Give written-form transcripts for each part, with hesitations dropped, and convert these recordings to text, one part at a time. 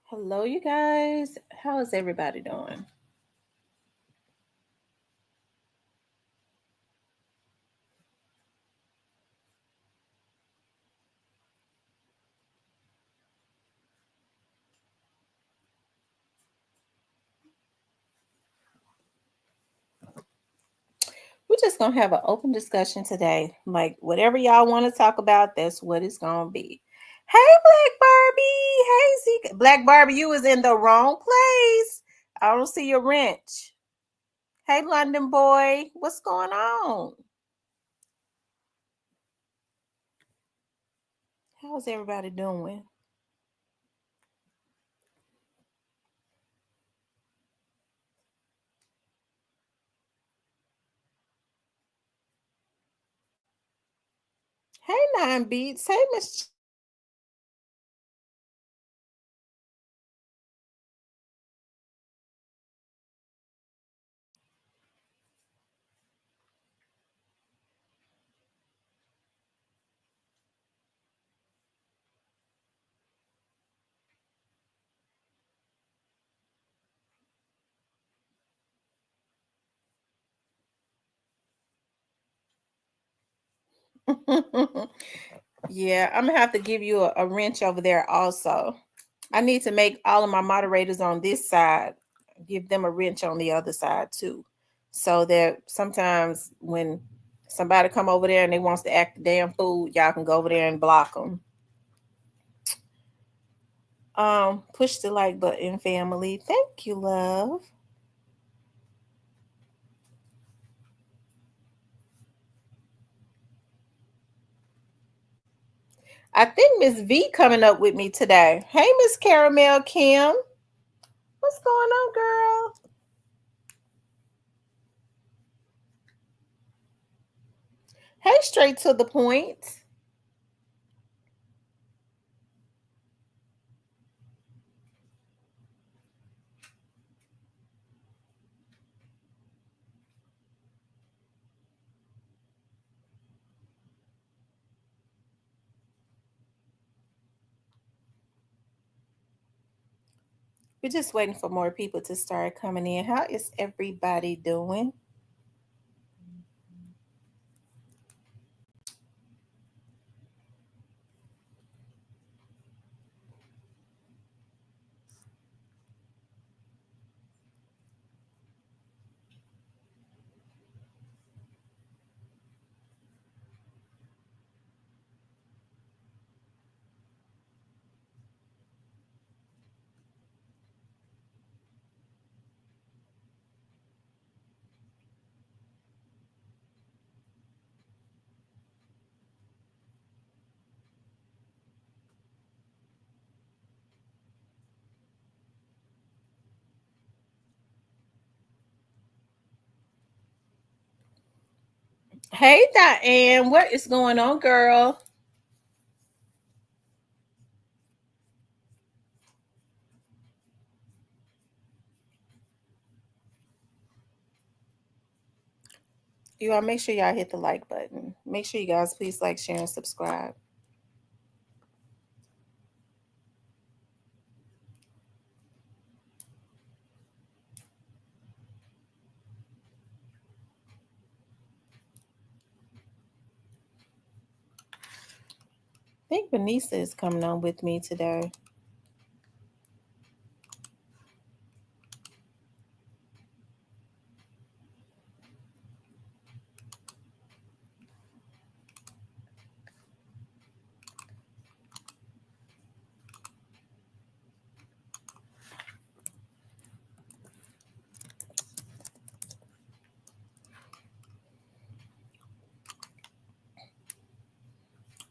Hello, you guys. How is everybody doing? We're just gonna have an open discussion today. Like whatever y'all want to talk about, that's what it's gonna be. Hey, Black Barbie. Hey, Zeke. Black Barbie, you was in the wrong place. I don't see your wrench. Hey, London boy, what's going on? How's everybody doing? Hey, Nine Beats. Hey, Miss. Yeah, I'm gonna have to give you a wrench over there also. I need to make all of my moderators on this side give them a wrench on the other side too, so that sometimes when somebody come over there and they wants to act the damn fool, y'all can go over there and block them. Push the like button, family. Thank you, love. I think Miss V coming up with me today. Hey, Miss Caramel Kim, what's going on, girl? Hey, straight to the point. We're just waiting for more people to start coming in. How is everybody doing? Hey, Diane, what is going on, girl? You all make sure y'all hit the like button. Make sure you guys please like, share, and subscribe. I think Vanessa is coming on with me today.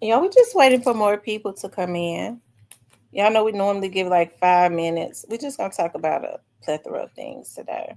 Yeah, we're just waiting for more people to come in. Y'all know we normally give like 5 minutes. We're just gonna talk about a plethora of things today.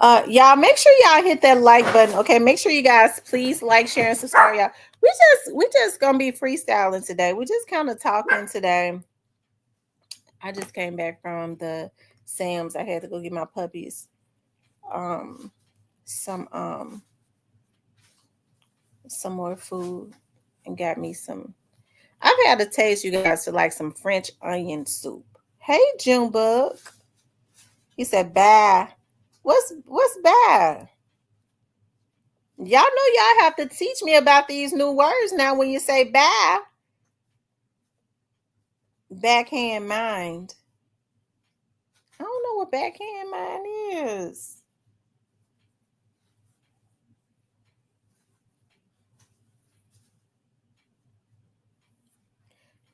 Y'all make sure y'all hit that like button. Okay, make sure you guys please like, share, and subscribe. Y'all, we just gonna be freestyling today. We just kind of talking today. I just came back from the Sam's. I had to go get my puppies um some some more food and got me some. I've had to taste you guys to like some French onion soup. Hey Junebug. He said bye. What's bad? Y'all know y'all have to teach me about these new words now when you say bye. Backhand mind. I don't know what backhand mind is.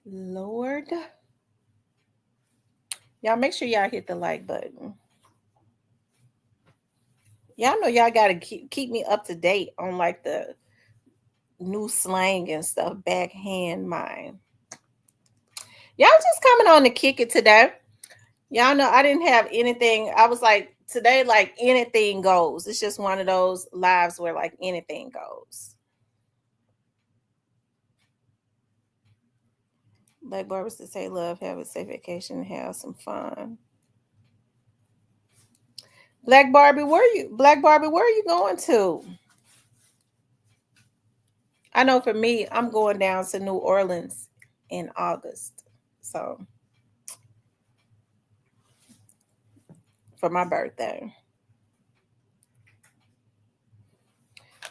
Lord. Y'all make sure y'all hit the like button. Y'all know y'all gotta keep me up to date on like the new slang and stuff. Backhand mind. Y'all just coming on to kick it today. Y'all know I didn't have anything. I was like today, like anything goes. It's just one of those lives where like anything goes. Black Barbara says, "Hey, love, have a safe vacation, have some fun." Black Barbie, where are you going to? I know for me, I'm going down to New Orleans in August. So for my birthday.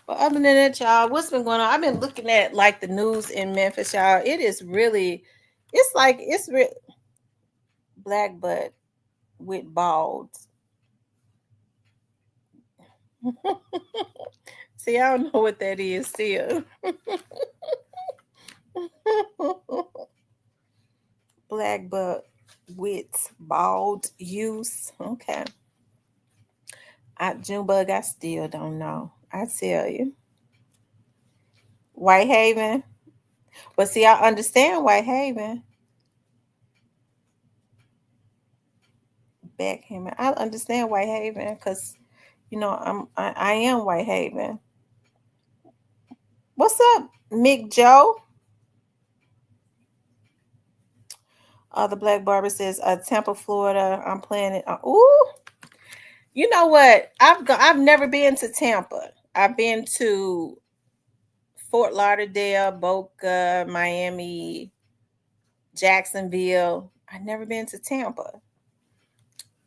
But other than that, y'all, what's been going on? I've been looking at like the news in Memphis, y'all. It is really, it's like it's black butt with balds. See, I don't know what that is still. Black butt with bald use. Okay. Junebug, I still don't know. I tell you. Whitehaven. But see, I understand Whitehaven. Backhaven. I understand Whitehaven because I am Whitehaven. What's up, Mick Joe? The Black Barber says, Tampa, Florida. I'm planning. Ooh, you know what? I've never been to Tampa. I've been to Fort Lauderdale, Boca, Miami, Jacksonville. I've never been to Tampa.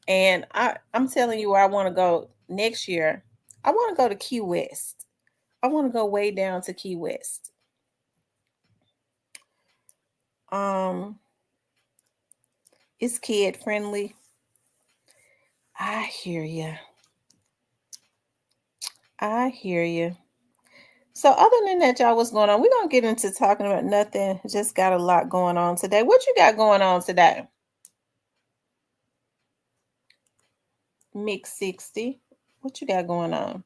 And I'm telling you where I want to go next year. I want to go to Key West. I want to go way down to Key West. Um, it's kid friendly. I hear you. I hear you. So other than that, y'all, what's going on? We're gonna get into talking about nothing. Just got a lot going on today. What you got going on today? Mix 60. What you got going on?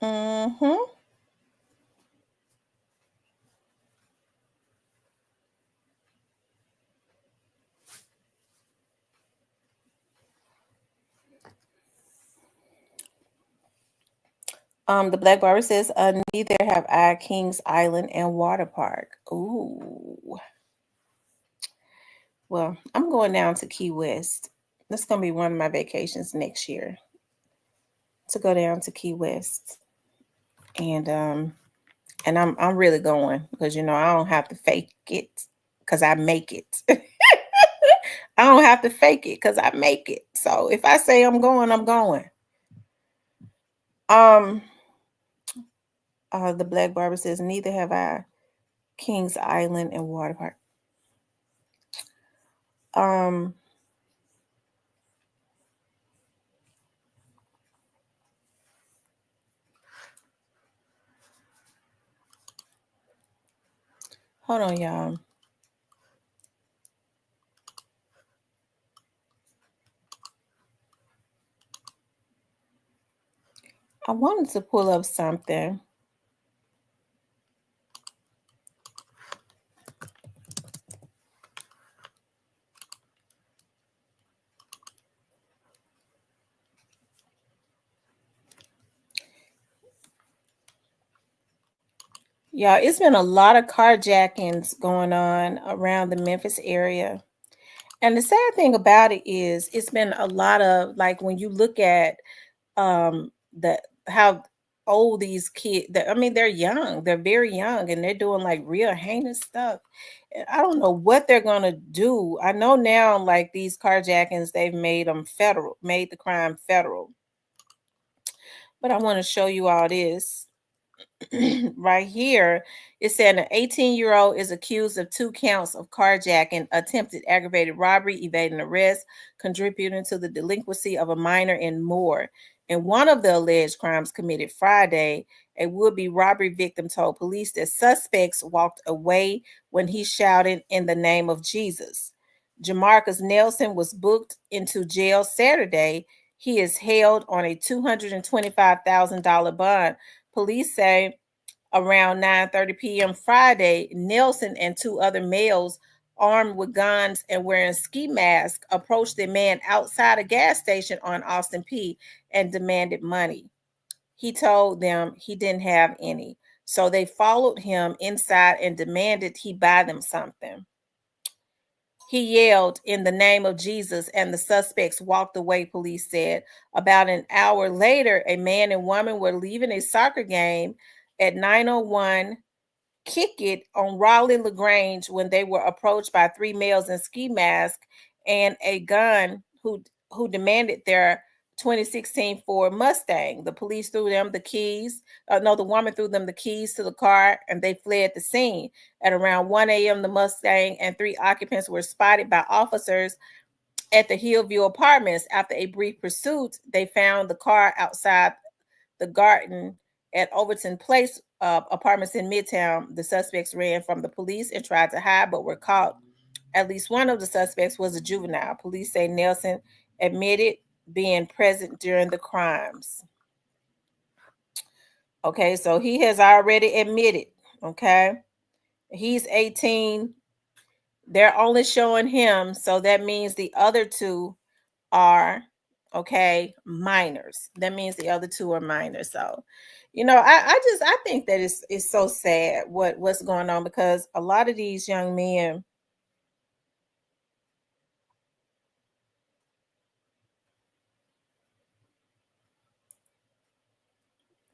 Mm-hmm. The Black Barber says, neither have I Kings Island and Water Park. Ooh. Well, I'm going down to Key West. That's gonna be one of my vacations next year. To go down to Key West. And I'm really going because I don't have to fake it because I make it. I don't have to fake it because I make it. So if I say I'm going, I'm going. Um the Black Barber says, neither have I Kings Island and Water Park. Um Hold on, y'all. I wanted to pull up something. Yeah, it's been a lot of carjackings going on around the Memphis area. And the sad thing about it is it's been a lot of, like, when you look at the how old these kids, I mean, they're young, they're very young, and they're doing like real heinous stuff. And I don't know what they're gonna do. I know now, like, these carjackings, they've made them federal, made the crime federal. But I want to show you all this. Right here, it said an 18-year-old is accused of 2 counts of carjacking, attempted aggravated robbery, evading arrest, contributing to the delinquency of a minor, and more. In one of the alleged crimes committed Friday, a would-be robbery victim told police that suspects walked away when he shouted in the name of Jesus. Jamarcus Nelson was booked into jail Saturday. He is held on a $225,000 bond. Police say around 9:30 p.m. Friday, Nelson and 2 other males armed with guns and wearing ski masks approached the man outside a gas station on Austin P and demanded money. He told them he didn't have any. So they followed him inside and demanded he buy them something. He yelled in the name of Jesus, and the suspects walked away, police said. About an hour later, a man and woman were leaving a soccer game at 901 Kick It on Raleigh LaGrange when they were approached by 3 males in ski masks and a gun who demanded their 2016 Ford Mustang. The police threw them the keys. No, the woman threw them the keys to the car and they fled the scene. At around 1 a.m., the Mustang and 3 occupants were spotted by officers at the Hillview Apartments. After a brief pursuit, they found the car outside the garden at Overton Place apartments in Midtown. The suspects ran from the police and tried to hide, but were caught. At least one of the suspects was a juvenile. Police say Nelson admitted being present during the crimes. Okay, so he has already admitted. Okay, he's 18. They're only showing him, so that means the other 2 are, okay, minors. That means the other 2 are minors. So, I think that it's so sad what's going on, because a lot of these young men,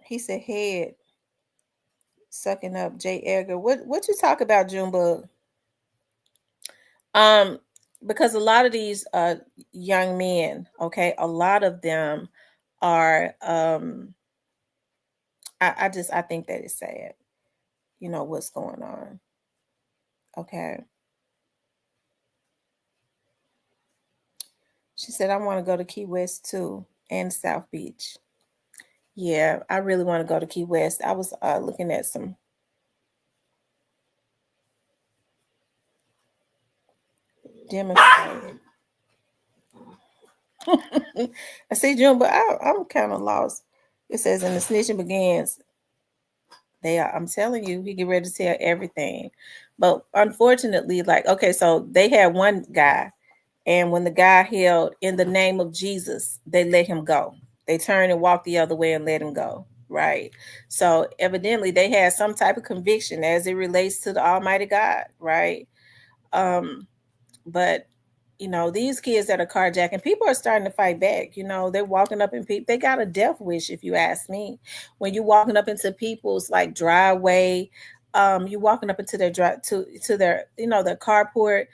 he said head sucking up J. Edgar. What you talk about, Junebug? Um, because a lot of these young men, okay, a lot of them are I think that is sad, what's going on. Okay. She said, I want to go to Key West too and South Beach. Yeah, I really want to go to Key West. I was looking at some demonstrating. I see June, but I'm kind of lost. It says, and the snitching begins. I'm telling you, he get ready to tell everything. But unfortunately, like, okay, so they had one guy, and when the guy held in the name of Jesus, they let him go. They turned and walked the other way and let him go. Right. So evidently they had some type of conviction as it relates to the Almighty God, right? But these kids that are carjacking, people are starting to fight back. They're walking up in people. They got a death wish, if you ask me. When you're walking up into people's like driveway, you're walking up into their drive to their their carport.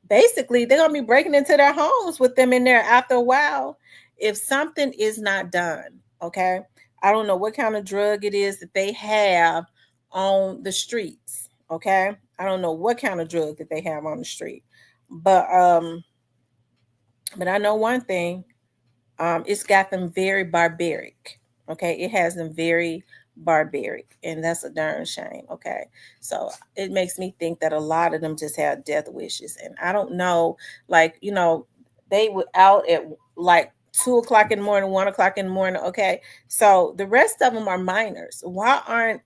Basically, they're gonna be breaking into their homes with them in there after a while if something is not done. Okay, I don't know what kind of drug it is that they have on the streets. Okay, I don't know what kind of drug that they have on the street, but I know one thing. It's got them very barbaric. Okay, it has them very barbaric, and that's a darn shame. Okay, so it makes me think that a lot of them just have death wishes, and I don't know, like they were out at like 2 o'clock in the morning, 1 o'clock in the morning. Okay. So the rest of them are minors. Why aren't,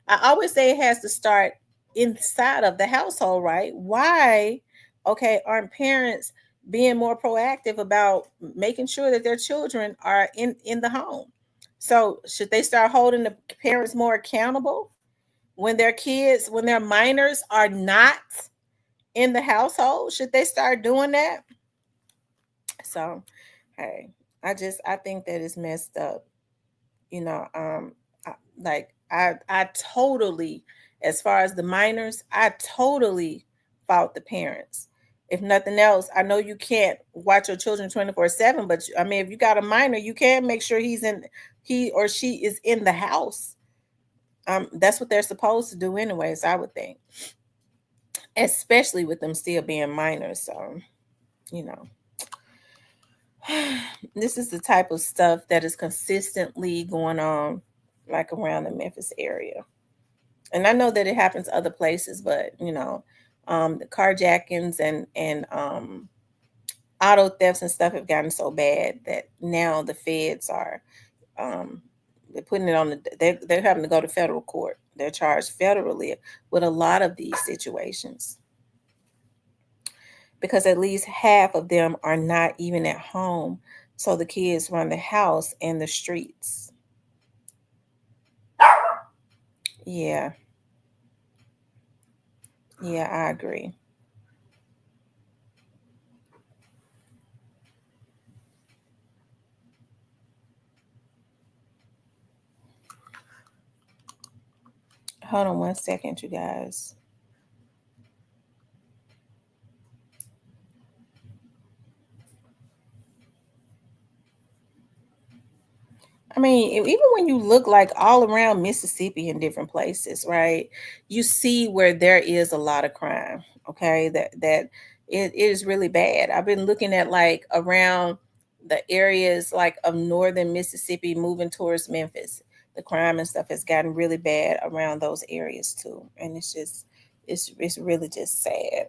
I always say it has to start inside of the household, right? Why, okay, aren't parents being more proactive about making sure that their children are in the home? So should they start holding the parents more accountable when their kids, when their minors are not in the household? Should they start doing that? So, hey, I think that is messed up. You know, I totally, as far as the minors, I totally fault the parents. If nothing else, I know you can't watch your children 24/7, but I mean, if you got a minor, you can make sure he or she is in the house. That's what they're supposed to do anyways, I would think, especially with them still being minors. So, you know, this is the type of stuff that is consistently going on, like around the Memphis area. And I know that it happens other places, but the carjackings and auto thefts and stuff have gotten so bad that now the feds are um, they're putting it on they're having to go to federal court. They're charged federally with a lot of these situations because at least half of them are not even at home. So the kids run the house and the streets. Yeah. Yeah, I agree. Hold on 1 second, you guys. I mean, even when you look like all around Mississippi in different places, right? You see where there is a lot of crime. Okay, that it is really bad. I've been looking at like around the areas like of northern Mississippi, moving towards Memphis. The crime and stuff has gotten really bad around those areas too, and it's really just sad.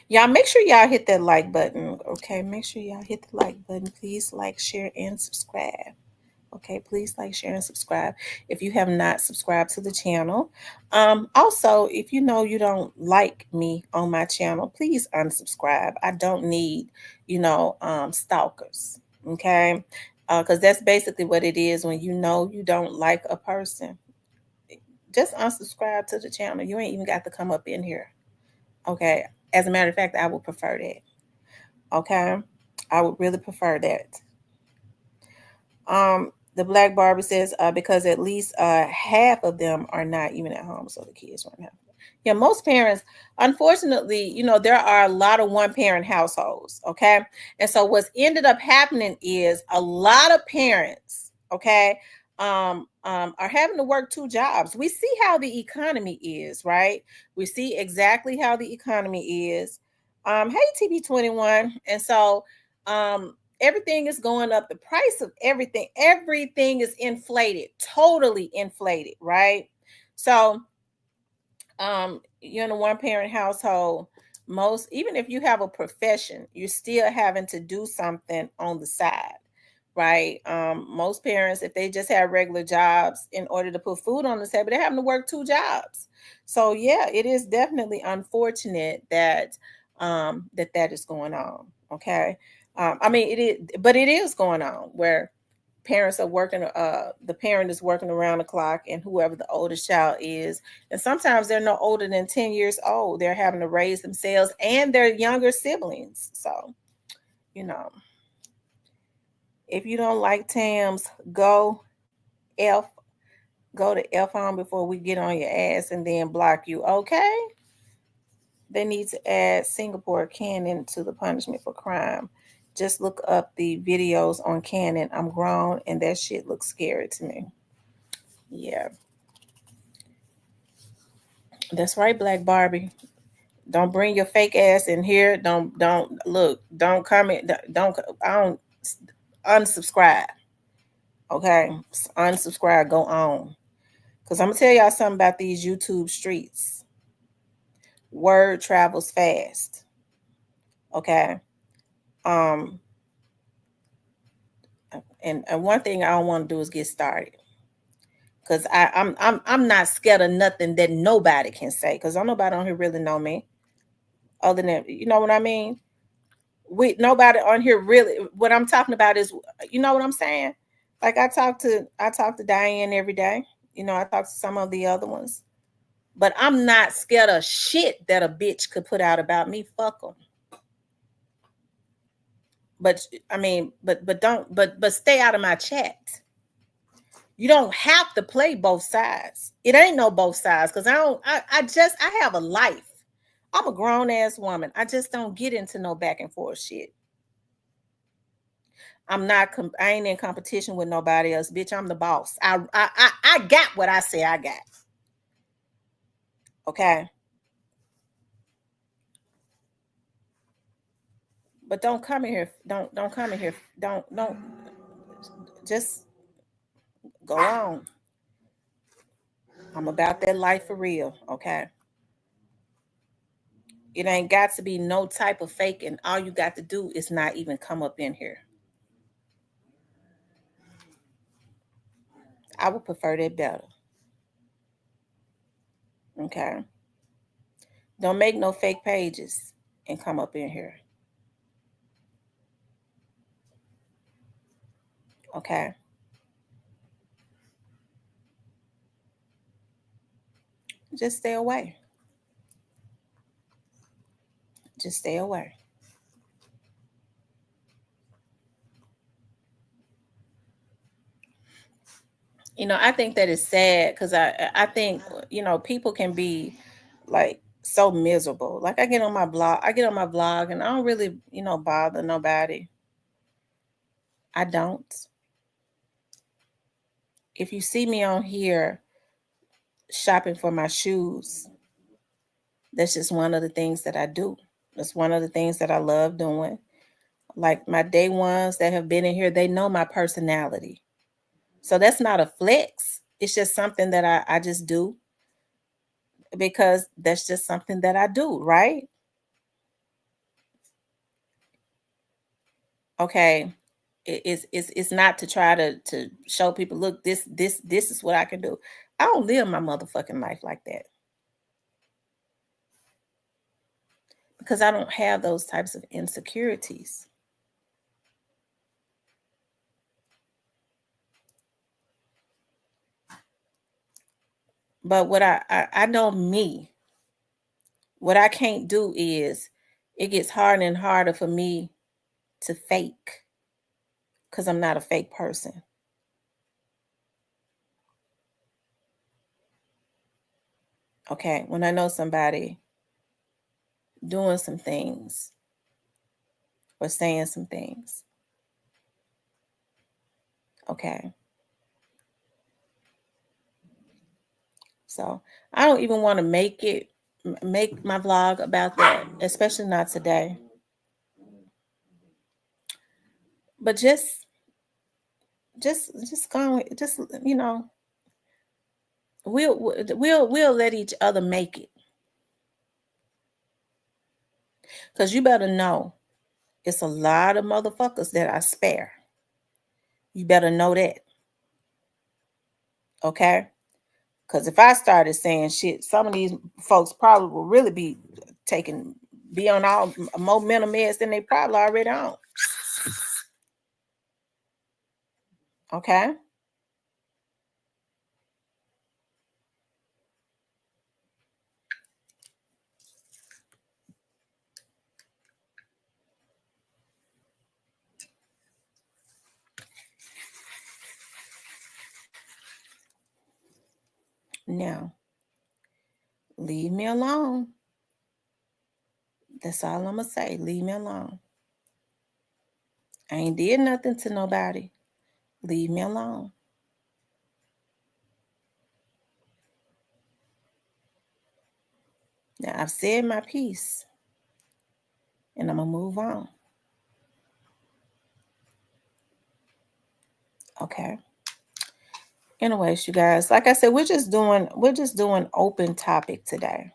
Y'all make sure y'all hit that like button. Okay, make sure y'all hit the like button. Please like, share, and subscribe. Okay, please like, share, and subscribe if you have not subscribed to the channel. Also, if you know you don't like me on my channel, please unsubscribe. I don't need, stalkers. Okay, because that's basically what it is when you know you don't like a person. Just unsubscribe to the channel. You ain't even got to come up in here. Okay. As a matter of fact, I would prefer that. Okay. I would really prefer that. The Black Barber says, because at least half of them are not even at home, so the kids weren't having. Yeah, most parents, unfortunately, there are a lot of one-parent households. Okay, and so what's ended up happening is a lot of parents, okay, are having to work two jobs. We see how the economy is, right? We see exactly how the economy is. Hey, TB21, and so everything is going up. The price of everything is inflated, totally inflated, right? So you're in a one parent household, most, even if you have a profession, you're still having to do something on the side, right? Most parents, if they just have regular jobs in order to put food on the table, they're having to work two jobs. So yeah, it is definitely unfortunate that that is going on. Okay. I mean, it is, but it is going on where parents are working, the parent is working around the clock, and whoever the oldest child is, and sometimes they're no older than 10 years old, they're having to raise themselves and their younger siblings. So, you know, if you don't like Tams, F, go to F on before we get on your ass and then block you. Okay. They need to add Singapore canon to the punishment for crime. Just look up the videos on Canon. I'm grown and that shit looks scary to me. Yeah. That's right, Black Barbie. Don't bring your fake ass in here. Don't look. Don't comment. Don't. I don't unsubscribe. Okay, unsubscribe. Go on. Cause I'm gonna tell y'all something about these YouTube streets. Word travels fast. Okay. Um, And one thing I don't want to do is get started. Cause I'm not scared of nothing that nobody can say. Cause don't nobody on here really know me. Other than, you know what I mean? Nobody on here really, what I'm talking about is, you know what I'm saying? Like I talk to Diane every day. I talk to some of the other ones. But I'm not scared of shit that a bitch could put out about me. Fuck them. But I mean, but stay out of my chat. You don't have to play both sides. It ain't no both sides because I have a life. I'm a grown ass woman. I just don't get into no back and forth shit. I ain't in competition with nobody else, bitch. I'm the boss. I got what I say I got. Okay. But don't come in here. Don't come in here. Don't just go on. I'm about that life for real. Okay. It ain't got to be no type of faking. All you got to do is not even come up in here. I would prefer that better. Okay. Don't make no fake pages and come up in here. Okay. Just stay away. Just stay away. I think that is sad because I think people can be like so miserable. Like I get on my blog and I don't really bother nobody. I don't. If you see me on here shopping for my shoes, that's just one of the things that I do. That's one of the things that I love doing. Like my day ones that have been in here, they know my personality. So that's not a flex. It's just something that I just do because that's just something that I do, right? Okay. It's not to try to show people, look, this is what I can do. I don't live my motherfucking life like that because I don't have those types of insecurities. But what I know me, what I can't do is it gets harder and harder for me to fake because I'm not a fake person. Okay. When I know somebody doing some things or saying some things, okay. So I don't even want to make my vlog about that, especially not today. But just go, just we'll let each other make it. Cause you better know it's a lot of motherfuckers that I spare. You better know that. Okay? Cause if I started saying shit, some of these folks probably will really be on all more mental meds than they probably already on. Okay? Now, leave me alone. That's all I'm gonna say. Leave me alone. I ain't did nothing to nobody. Leave me alone. Now I've said my piece and I'm gonna move on. Okay. Anyways, you guys, like I said, we're just doing open topic today.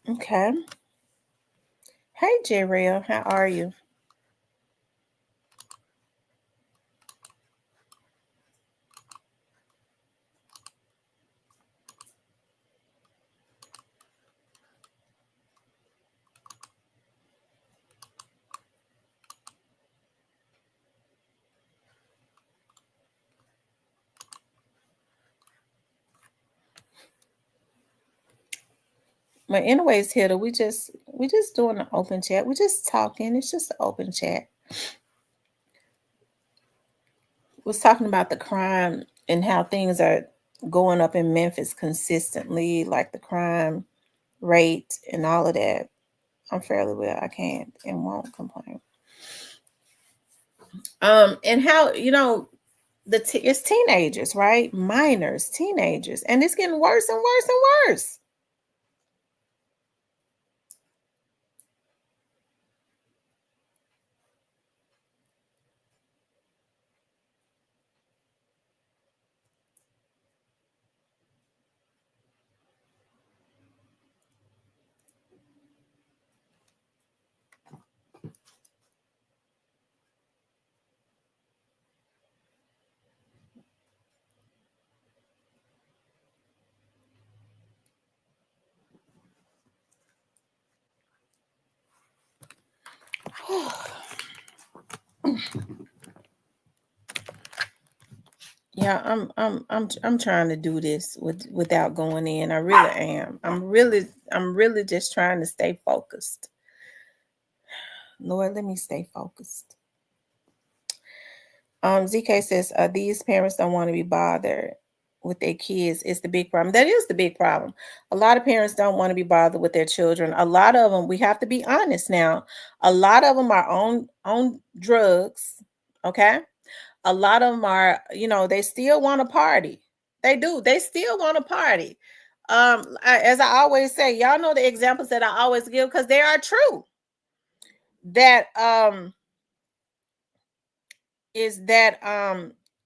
Okay. Hey, Jerrell, how are you? But anyways, Hilda, we just doing an open chat. We just talking. It's just an open chat. Was talking about the crime and how things are going up in Memphis consistently, like the crime rate and all of that. I'm fairly well. I can't and won't complain. And how it's teenagers, right? Minors, teenagers, and it's getting worse and worse and worse. Yeah, I'm trying to do this without going in. I really am. I'm really just trying to stay focused. Lord, let me stay focused. ZK says these parents don't want to be bothered with their kids. It's the big problem. That is the big problem. A lot of parents don't want to be bothered with their children. A lot of them, we have to be honest now. A lot of them are on drugs. Okay, a lot of them are, they still want to party. They do. They still want to party. As I always say, y'all know the examples that I always give because they are true. That is that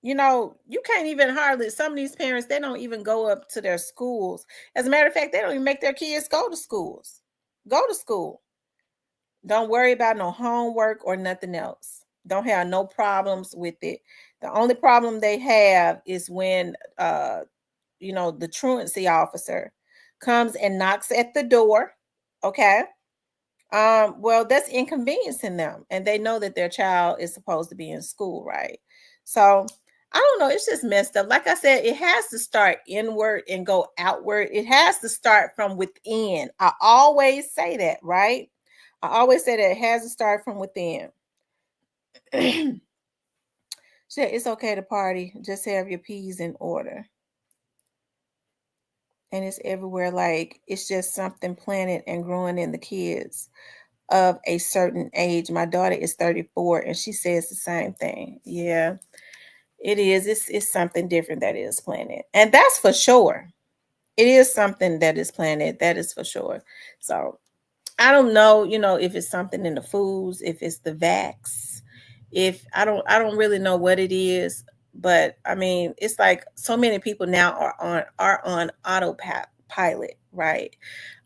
you can't even hardly, some of these parents, they don't even go up to their schools. As a matter of fact, they don't even make their kids go to school. Don't worry about no homework or nothing else. Don't have no problems with it. The only problem they have is when the truancy officer comes and knocks at the door. Okay. Well, that's inconveniencing them, and they know that their child is supposed to be in school, right? So I don't know. It's just messed up. Like I said, it has to start inward and go outward. It has to start from within. I always say that, right? I always say that it has to start from within. So it's okay to party. Just have your P's in order. And it's everywhere. Like it's just something planted and growing in the kids of a certain age. My daughter is 34 and she says the same thing. Yeah, it is. It's something different that is planted. And that's for sure. It is something that is planted. That is for sure. So I don't know, if it's something in the foods, if it's the vax, if I don't really know what it is, but I mean, it's like so many people now are on autopilot, right?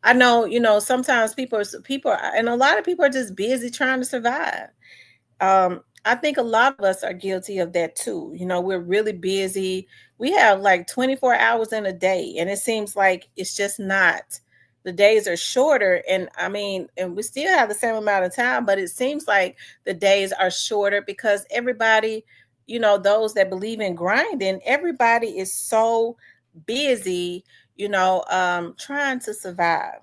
I know, sometimes and a lot of people are just busy trying to survive. I think a lot of us are guilty of that too. We're really busy. We have like 24 hours in a day, and it seems like it's just not. The days are shorter, and I mean, and we still have the same amount of time, but it seems like the days are shorter because everybody, those that believe in grinding, everybody is so busy, trying to survive.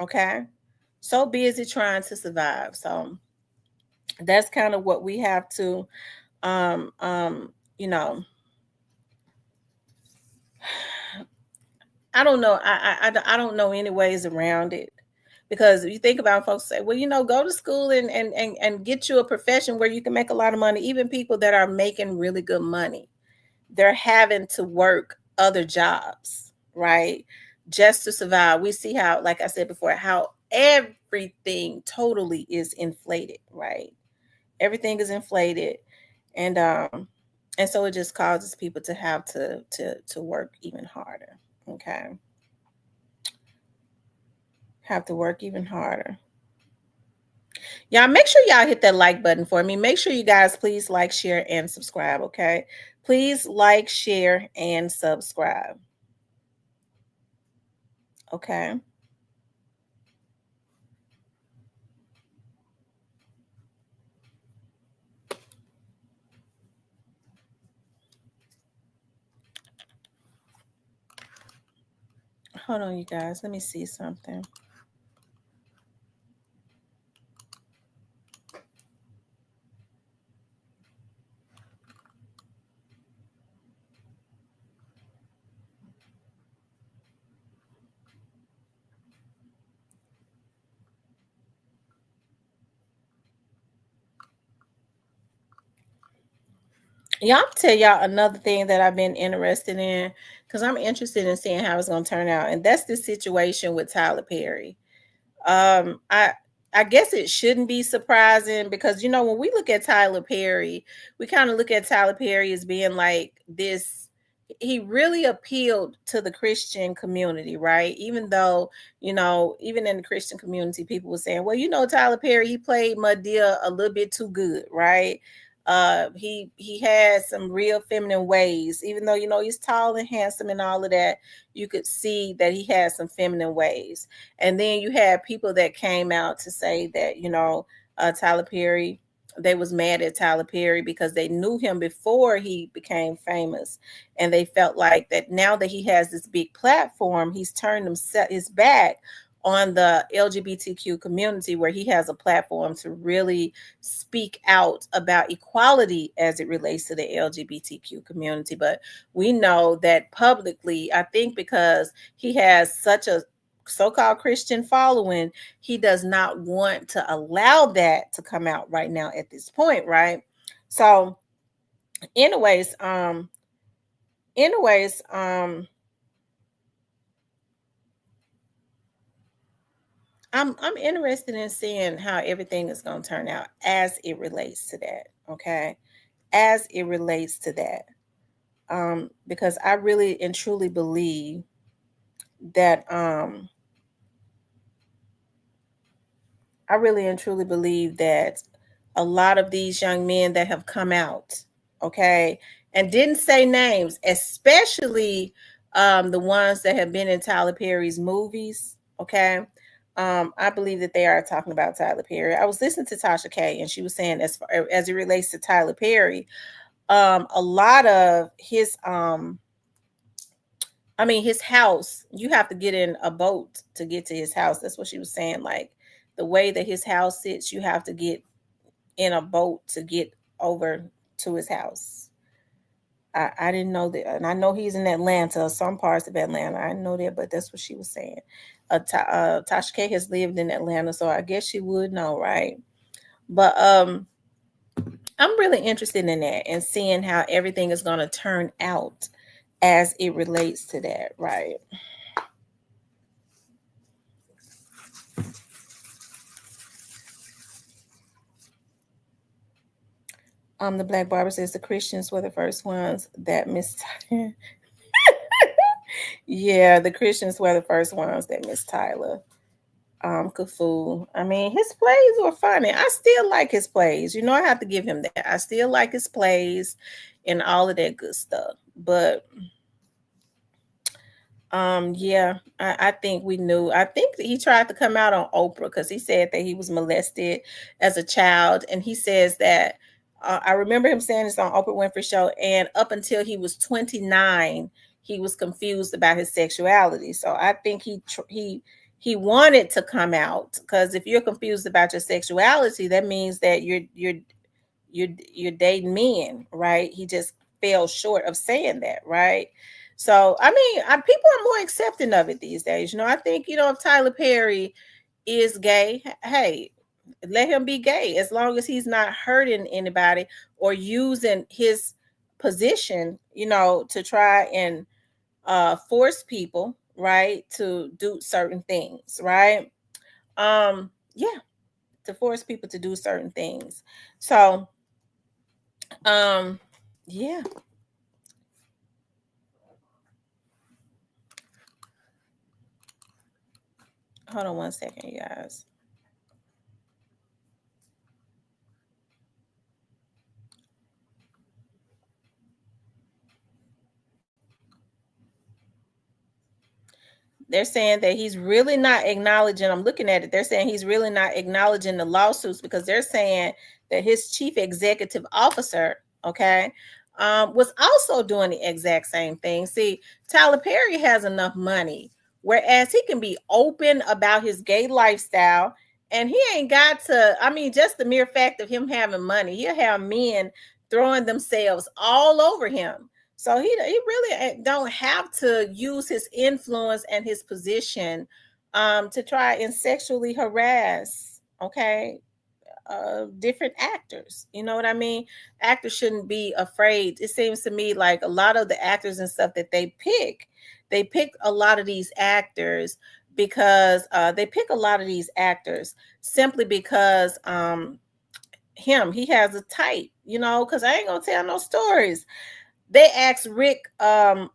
Okay. So busy trying to survive. So that's kind of what we have to um um you know I don't know. I don't know any ways around it, because if you think about folks say, well, go to school and get you a profession where you can make a lot of money. Even people that are making really good money, they're having to work other jobs, right? Just to survive. We see how, like I said before, how everything totally is inflated, right? Everything is inflated, and so it just causes people to have to work even harder. Okay. Have to work even harder. Y'all make sure y'all hit that like button for me. Make sure you guys please like, share, and subscribe, okay? Please like, share, and subscribe. Okay. Hold on, you guys. Let me see something. Y'all tell y'all another thing that I've been interested in because I'm interested in seeing how it's going to turn out, and that's the situation with Tyler Perry. Um, I I guess it shouldn't be surprising because when we look at Tyler Perry, we kind of look at Tyler Perry as being like this. He really appealed to the Christian community, right? Even though, even in the Christian community, people were saying, well, Tyler Perry, he played Madea a little bit too good, right? He has some real feminine ways, even though he's tall and handsome and all of that. You could see that he has some feminine ways. And then you had people that came out to say that, Tyler Perry, they was mad at Tyler Perry because they knew him before he became famous. And they felt like that now that he has this big platform, he's turned his back on the LGBTQ community where he has a platform to really speak out about equality as it relates to the LGBTQ community. But we know that publicly, I think because he has such a so-called Christian following, he does not want to allow that to come out right now at this point, right? So, anyways, anyways, I'm interested in seeing how everything is going to turn out as it relates to that, okay? As it relates to that. Because I really and truly believe that I really and truly believe that a lot of these young men that have come out, okay, and didn't say names, especially the ones that have been in Tyler Perry's movies, okay. I believe that they are talking about Tyler Perry. I was listening to Tasha K, and she was saying as far as it relates to Tyler Perry, a lot of his his house, you have to get in a boat to get to his house. That's what she was saying. Like the way that his house sits, you have to get in a boat to get over to his house. I didn't know that. And I know he's in Atlanta, some parts of Atlanta. I know that, but that's what she was saying. Tasha K has lived in Atlanta, so I guess she would know, right? But I'm really interested in that and seeing how everything is going to turn out as it relates to that, right? The Black Barber says the Christians were the first ones that missed. Yeah, the Christians were the first ones that missed Tyler. Kafu. I mean, his plays were funny. I still like his plays. I have to give him that. I still like his plays and all of that good stuff. But yeah, I think we knew. I think that he tried to come out on Oprah because he said that he was molested as a child, and he says that I remember him saying this on Oprah Winfrey Show, and up until he was 29, he was confused about his sexuality. So I think he wanted to come out because if you're confused about your sexuality, that means that you're dating men, right? He just fell short of saying that, right? So I mean, people are more accepting of it these days. I think if Tyler Perry is gay, hey, let him be gay as long as he's not hurting anybody or using his position, to try and force people, right, to do certain things, right? Yeah, to force people to do certain things. So, um, yeah. hold on one second, you guys. They're saying that he's really not acknowledging. I'm looking at it. They're saying he's really not acknowledging the lawsuits because they're saying that his chief executive officer, okay, was also doing the exact same thing. See, Tyler Perry has enough money, whereas he can be open about his gay lifestyle, and he ain't got to. I mean, just the mere fact of him having money, he'll have men throwing themselves all over him. So he really don't have to use his influence and his position to try and sexually harass, okay, different actors. You know what I mean? Actors shouldn't be afraid. It seems to me like a lot of the actors and stuff that they pick a lot of these actors because they pick a lot of these actors simply because he has a type, you know, because I ain't gonna tell no stories. They asked Rick Fox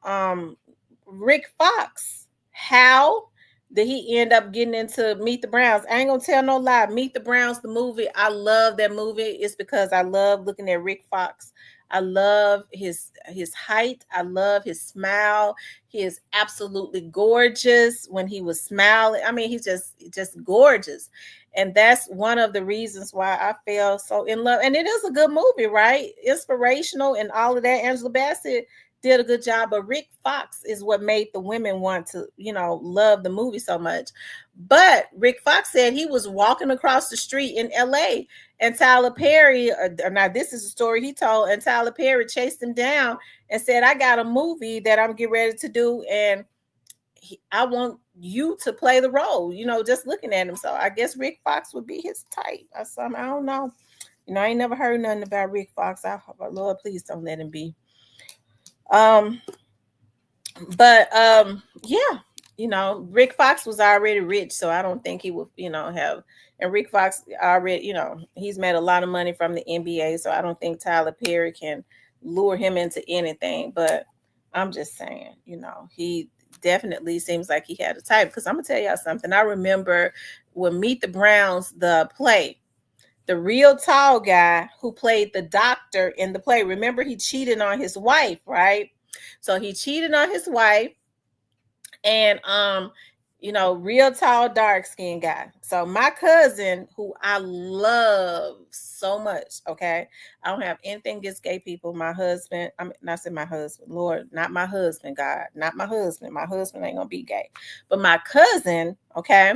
how did he end up getting into Meet the Browns. I ain't gonna tell no lie. Meet the Browns, the movie, I love that movie. It's because I love looking at Rick Fox. I love his height. I love his smile. He is absolutely gorgeous when he was smiling. I mean, he's just gorgeous. And that's one of the reasons why I fell so in love. And it is a good movie, right? Inspirational and all of that. Angela Bassett did a good job, but Rick Fox is what made the women want to, you know, love the movie so much. But Rick Fox said he was walking across the street in LA and Tyler Perry, now this is a story he told, and Tyler Perry chased him down and said, I got a movie that I'm getting ready to do, and I want you to play the role, you know, just looking at him. So I guess Rick Fox would be his type or something. I don't know. You know, I ain't never heard nothing about Rick Fox. Lord, please don't let him be. Yeah, you know, Rick Fox was already rich, so I don't think he would, you know, have. And Rick Fox already, you know, he's made a lot of money from the NBA, so I don't think Tyler Perry can lure him into anything. But I'm just saying, you know, he definitely seems like he had a type. Because I'm gonna tell y'all something. I remember when Meet the Browns, the play, the real tall guy who played the doctor in the play. Remember, he cheated on his wife, right? So he cheated on his wife, and you know, real tall, dark skinned guy. So my cousin, who I love so much, okay, I don't have anything against gay people. My husband, I'm not saying my husband, Lord, not my husband, God, not my husband. My husband ain't gonna be gay, but my cousin, okay,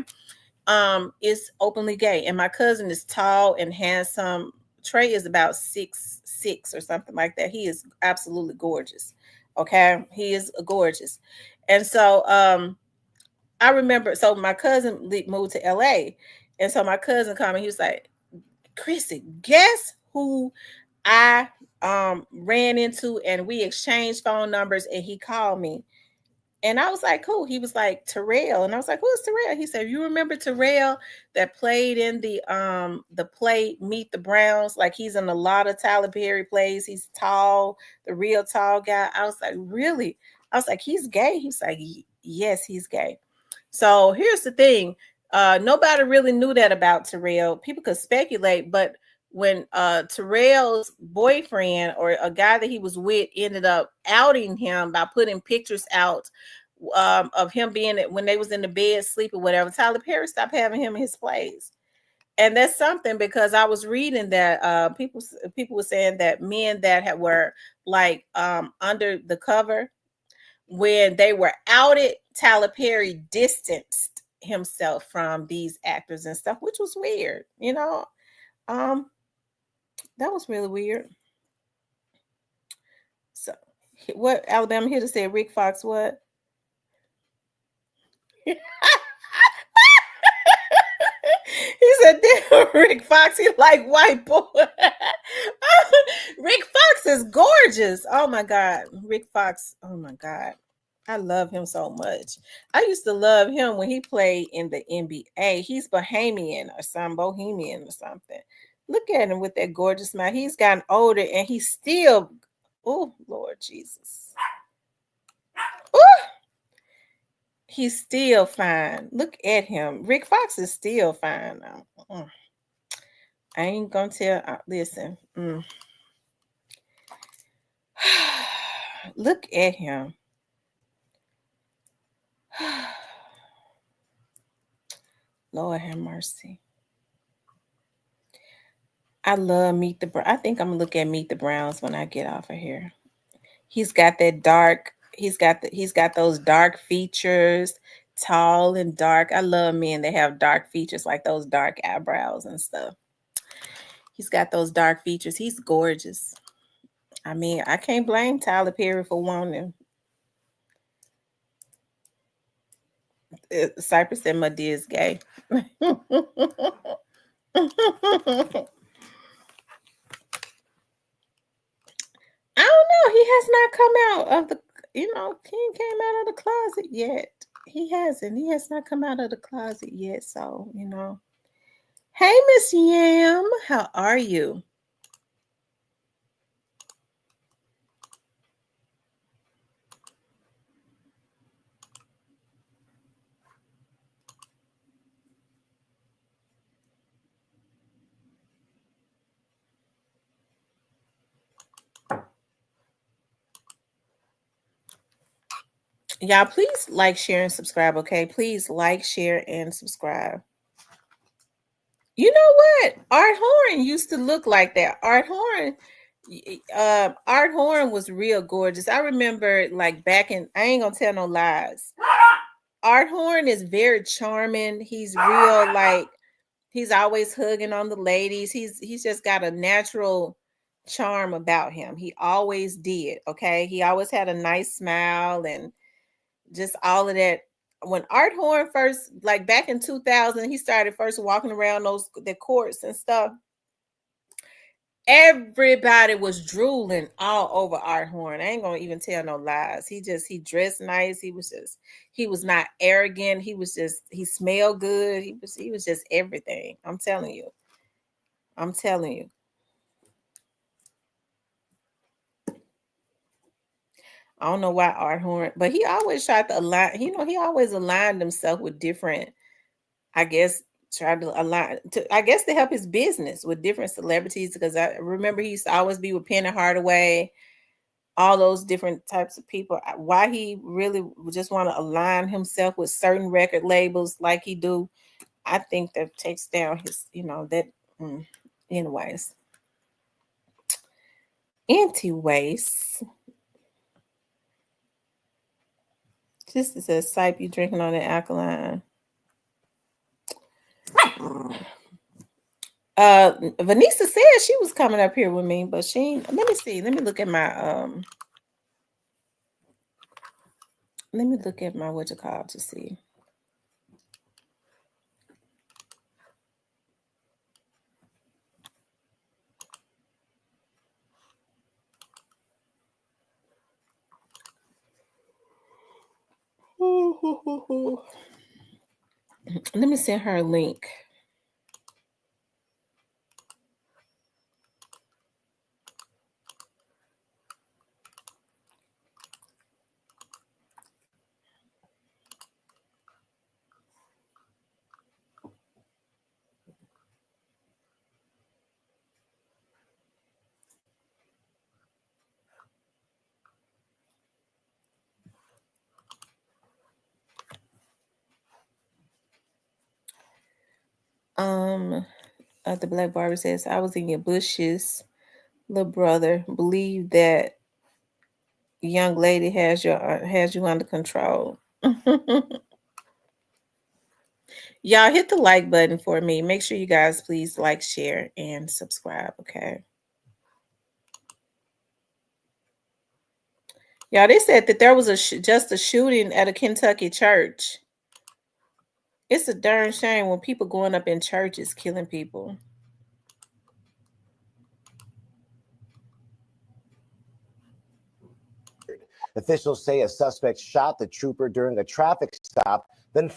is openly gay, and my cousin is tall and handsome. Trey is about 6'6" or something like that. He is absolutely gorgeous. Okay, he is gorgeous, and so I remember. So my cousin moved to LA, and so my cousin called me. He was like, "Chrissy, guess who I ran into?" And we exchanged phone numbers, and he called me. And I was like, cool. He was like, Terrell. And I was like, who's Terrell? He said, you remember Terrell that played in the play Meet the Browns? Like, he's in a lot of Tyler Perry plays. He's tall, the real tall guy. I was like, really? I was like, he's gay? He's like, yes, he's gay. So here's the thing. Nobody really knew that about Terrell. People could speculate, but when Terrell's boyfriend or a guy that he was with ended up outing him by putting pictures out of him being when they was in the bed sleeping, whatever, Tyler Perry stopped having him in his plays. And that's something, because I was reading that people were saying that men that were like under the cover, when they were outed, Tyler Perry distanced himself from these actors and stuff, which was weird, you know. That was really weird. So what Alabama here to say Rick Fox what? He said Rick Fox, he like white boy. Rick Fox is gorgeous. Oh my God. Rick Fox. Oh my God. I love him so much. I used to love him when he played in the NBA. He's Bohemian or something. Look at him with that gorgeous smile. He's gotten older and he's still, oh Lord Jesus. Ooh. He's still fine. Look at him. Rick Fox is still fine. I ain't gonna tell. Listen. Look at him. Lord have mercy. I love Meet the Browns. I think I'm gonna look at Meet the Browns when I get off of here. He's got that dark. He's got those dark features, tall and dark. I love men that have dark features, like those dark eyebrows and stuff. He's got those dark features. He's gorgeous. I mean, I can't blame Tyler Perry for wanting him. Cypress said my dear is gay. I don't know. He has not come out of the, King came out of the closet yet. He hasn't. He has not come out of the closet yet. So, Hey, Miss Yam, how are you? Y'all, please like, share, and subscribe, okay? Please like, share, and subscribe. You know what? Art Horn used to look like that. Art Horn was real gorgeous. I remember, like, back in, I ain't gonna tell no lies. Art Horn is very charming. He's real, like, he's always hugging on the ladies. He's just got a natural charm about him. He always did, okay? He always had a nice smile and just all of that. When Art Horn first, like back in 2000, he started first walking around the courts and stuff. Everybody was drooling all over Art Horn. I ain't gonna even tell no lies. He dressed nice. He was not arrogant. He smelled good. He was just everything. I'm telling you. I don't know why Art Horn, but he always tried to align, he always aligned himself with different, I guess, tried to align to help his business with different celebrities. Because I remember he used to always be with Penny Hardaway, all those different types of people. Why he really just want to align himself with certain record labels like he do, I think that takes down his, anyways. Just as a sipe you drinking on the alkaline. Vanessa said she was coming up here with me, but let me see. Let me look at my what you call to see. Let me send her a link. The Black Barber says, I was in your bushes, little brother. Believe that young lady has you under control. Y'all hit the like button for me. Make sure you guys please like, share, and subscribe, okay? Y'all, they said that there was just a shooting at a Kentucky church. It's a darn shame when people going up in churches killing people. Officials say a suspect shot the trooper during a traffic stop, then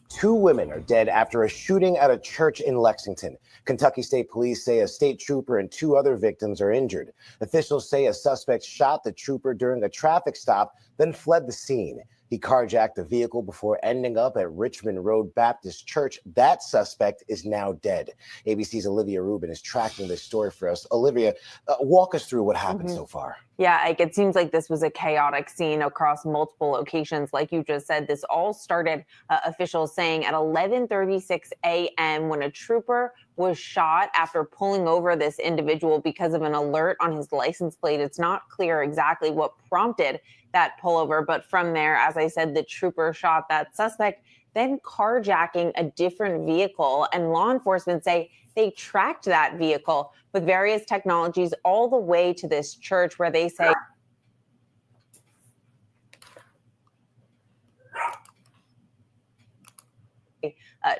two women are dead after a shooting at a church in Lexington. Kentucky State Police say a state trooper and two other victims are injured. Officials say a suspect shot the trooper during a traffic stop, then fled the scene. He carjacked the vehicle before ending up at Richmond Road Baptist Church. That suspect is now dead. ABC's Olivia Rubin is tracking this story for us. Olivia, walk us through what happened so far. Yeah, Ike, it seems like this was a chaotic scene across multiple locations. Like you just said, this all started, officials saying, at 11:36 a.m. when a trooper was shot after pulling over this individual because of an alert on his license plate. It's not clear exactly what prompted that pullover, but from there, as I said, the trooper shot that suspect, then carjacking a different vehicle. And law enforcement say they tracked that vehicle with various technologies all the way to this church where they say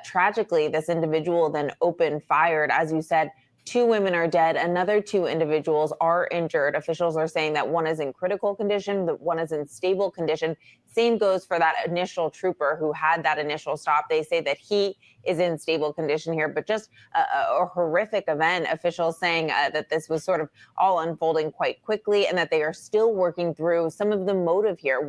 tragically, this individual then opened fired. As you said, 2 women are dead. Another 2 individuals are injured. Officials are saying that one is in critical condition, that one is in stable condition. Same goes for that initial trooper who had that initial stop. They say that he is in stable condition here, but just a horrific event. Officials saying that this was sort of all unfolding quite quickly and that they are still working through some of the motive here,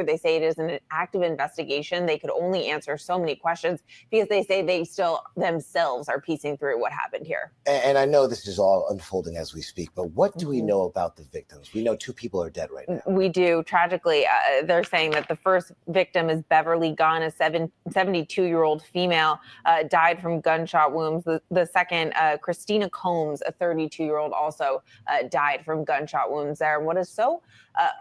they say it is an active investigation. They could only answer so many questions because they say they still themselves are piecing through what happened here. And I know this is all unfolding as we speak, but what do we know about the victims? We know 2 people are dead right now. We do. Tragically, they're saying that the first victim is Beverly Gunn, a 72-year-old female, died from gunshot wounds. The second, Christina Combs, a 32-year-old, also died from gunshot wounds there. And what is so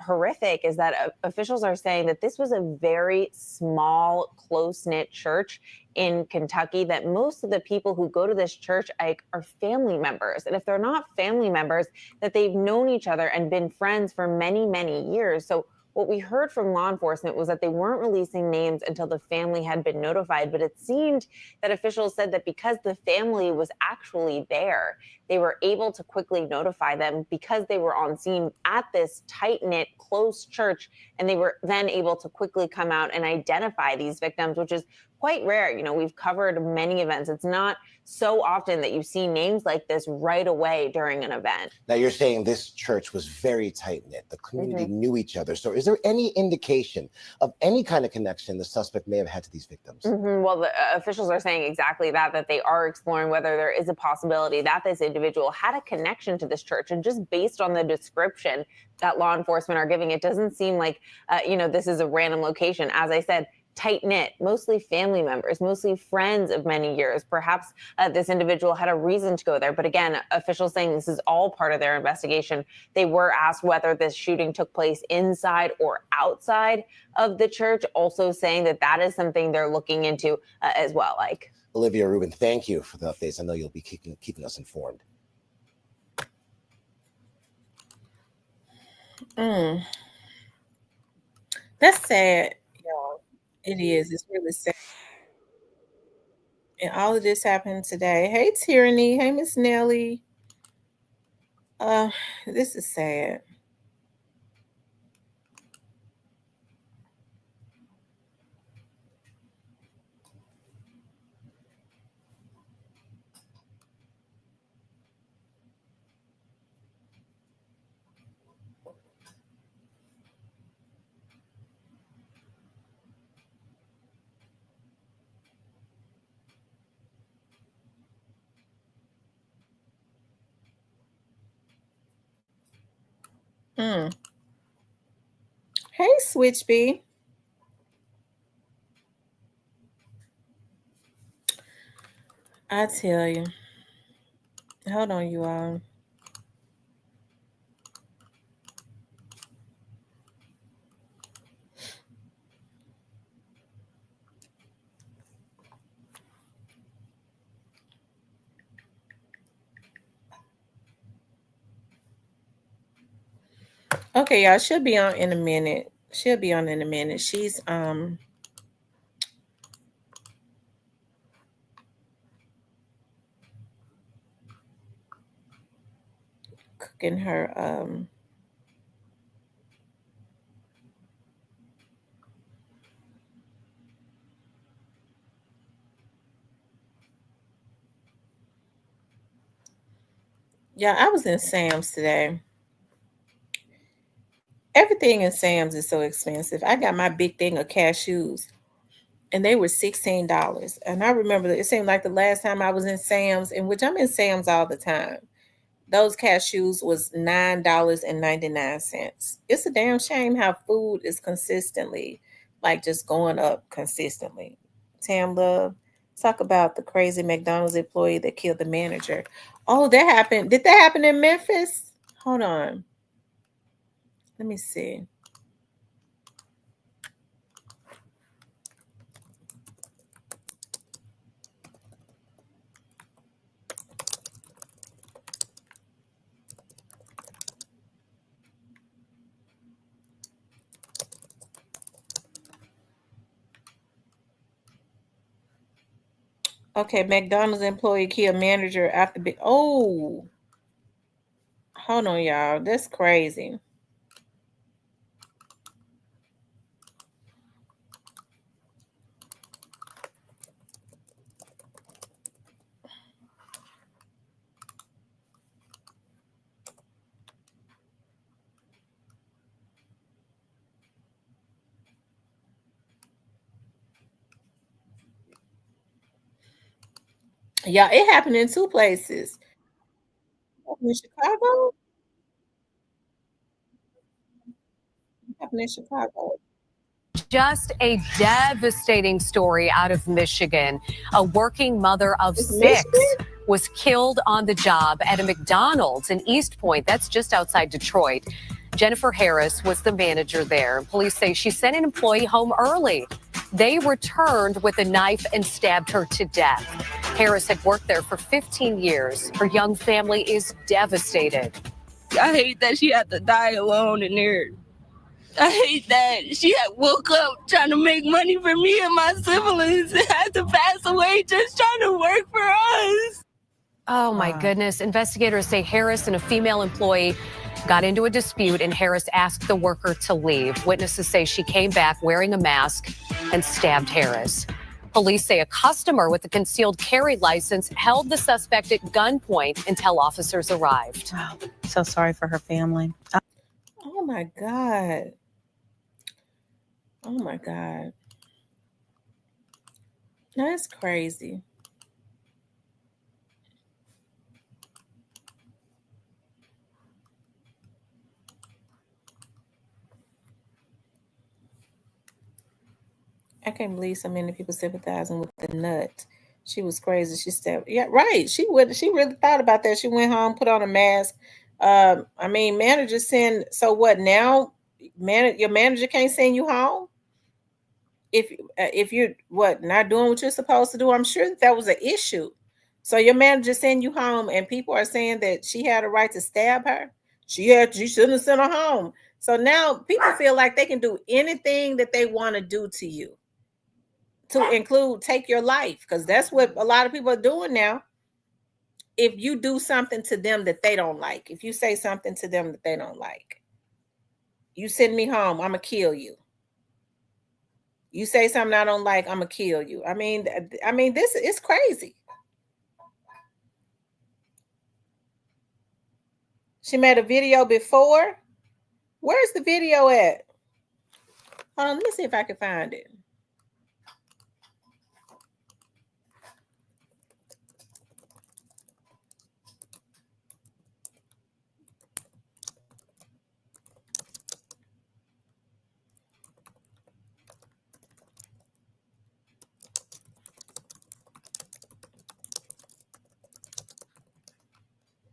horrific is that officials are saying that this was a very small, close-knit church in Kentucky, that most of the people who go to this church are family members. And if they're not family members, that they've known each other and been friends for many, many years. So what we heard from law enforcement was that they weren't releasing names until the family had been notified. But it seemed that officials said that because the family was actually there, they were able to quickly notify them because they were on scene at this tight-knit, close church. And they were then able to quickly come out and identify these victims, which is quite rare. You know, we've covered many events. It's not so often that you see names like this right away during an event. Now, you're saying this church was very tight-knit. The community knew each other. So is there any indication of any kind of connection the suspect may have had to these victims? Well, the officials are saying exactly that they are exploring whether there is a possibility that this individual had a connection to this church. And just based on the description that law enforcement are giving, it doesn't seem like, this is a random location. As I said, tight-knit, mostly family members, mostly friends of many years. Perhaps this individual had a reason to go there. But again, officials saying this is all part of their investigation. They were asked whether this shooting took place inside or outside of the church, also saying that is something they're looking into as well. Like, Olivia Rubin, thank you for the updates. I know you'll be keeping us informed. That's sad, y'all. It is. It's really sad. And all of this happened today. Hey, Tyranny. Hey, Miss Nelly. This is sad. Hey, Switchbee. I tell you. Hold on, you all. Okay, y'all. She'll be on in a minute. She's cooking her yeah, I was in Sam's today. Everything everything in Sam's is so expensive. I got my big thing of cashews, and they were $16. And I remember it seemed like the last time I was in Sam's, in which I'm in Sam's all the time, those cashews was $9.99. It's a damn shame how food is consistently like just going up consistently. Tam Love, talk about the crazy McDonald's employee that killed the manager. Oh, that happened. Did that happen in Memphis? Hold on. Let me see. Okay, McDonald's employee killed manager after oh, hold on, y'all. That's crazy. Yeah, it happened in two places. In Chicago. It happened in Chicago. Just a devastating story out of Michigan. A working mother of It's 6 Michigan? was killed on the job at a McDonald's in East Point. That's just outside Detroit. Jennifer Harris was the manager there. Police say she sent an employee home early. They returned with a knife and stabbed her to death. Harris had worked there for 15 years. Her young family is devastated. I hate that she had to die alone in there. I hate that she had woke up trying to make money for me and my siblings and had to pass away just trying to work for us. Oh, my goodness. Investigators say Harris and a female employee got into a dispute and Harris asked the worker to leave. Witnesses say she came back wearing a mask and stabbed Harris. Police say a customer with a concealed carry license held the suspect at gunpoint until officers arrived. Wow. So sorry for her family. Oh my God. Oh my God. That's crazy. I can't believe so many people sympathizing with the nut. She was crazy. She said, "Yeah, right." She really thought about that. She went home, put on a mask. I mean, manager send. So what now? Your manager can't send you home if you're what not doing what you're supposed to do. I'm sure that was an issue. So your manager send you home, and people are saying that she had a right to stab her. She shouldn't have sent her home. So now people feel like they can do anything that they want to do to you, to include take your life, because that's what a lot of people are doing now. If you do something to them that they don't like, if you say something to them that they don't like, you send me home, I'm gonna kill you. You say something I don't like, I'm gonna kill you. I mean, this is crazy. She made a video before. Where's the video at? Hold on, let me see if I can find it.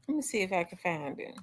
Let me see if I can find it.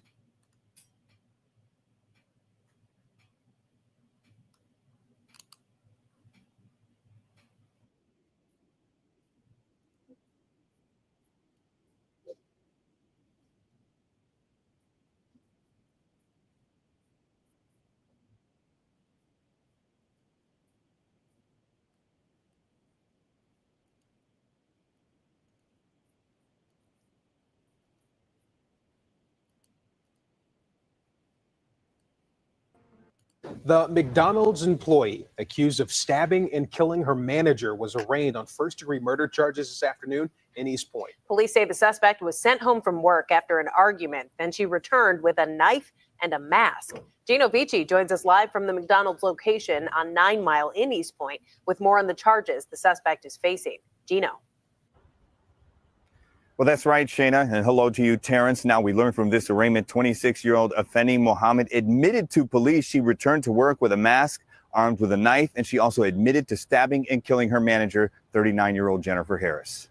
The McDonald's employee accused of stabbing and killing her manager was arraigned on first-degree murder charges this afternoon in East Point. Police say the suspect was sent home from work after an argument. Then she returned with a knife and a mask. Gino Vici joins us live from the McDonald's location on 9 Mile in East Point with more on the charges the suspect is facing. Gino. Well, that's right, Shayna, and hello to you, Terrence. Now we learned from this arraignment, 26-year-old Afeni Mohammed admitted to police she returned to work with a mask, armed with a knife, and she also admitted to stabbing and killing her manager, 39-year-old Jennifer Harris.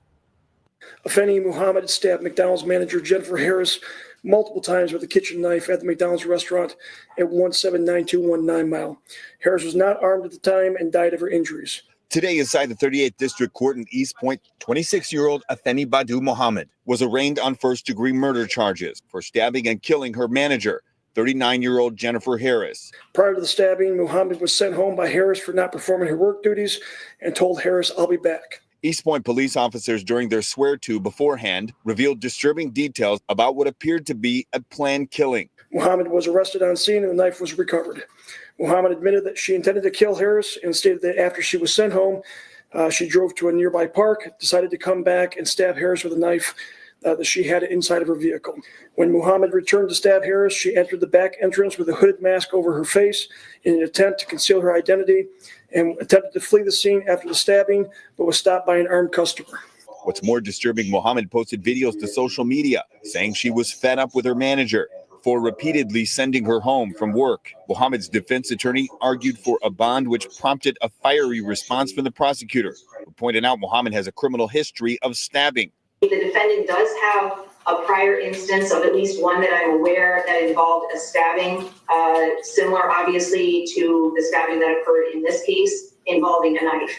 Afeni Mohammed stabbed McDonald's manager Jennifer Harris multiple times with a kitchen knife at the McDonald's restaurant at 179219 Mile. Harris was not armed at the time and died of her injuries. Today, inside the 38th District Court in East Point, 26-year-old Afeni Badu Mohammed was arraigned on first-degree murder charges for stabbing and killing her manager, 39-year-old Jennifer Harris. Prior to the stabbing, Mohammed was sent home by Harris for not performing her work duties and told Harris, "I'll be back." East Point police officers, during their swear-to beforehand, revealed disturbing details about what appeared to be a planned killing. Mohammed was arrested on scene and the knife was recovered. Mohammed admitted that she intended to kill Harris and stated that after she was sent home, she drove to a nearby park, decided to come back and stab Harris with a knife that she had inside of her vehicle. When Mohammed returned to stab Harris, she entered the back entrance with a hooded mask over her face in an attempt to conceal her identity and attempted to flee the scene after the stabbing, but was stopped by an armed customer. What's more disturbing, Mohammed posted videos to social media saying she was fed up with her manager for repeatedly sending her home from work. Mohammed's defense attorney argued for a bond, which prompted a fiery response from the prosecutor, who pointed out Mohammed has a criminal history of stabbing. The defendant does have a prior instance of at least one that I'm aware that involved a stabbing, similar obviously to the stabbing that occurred in this case involving a knife.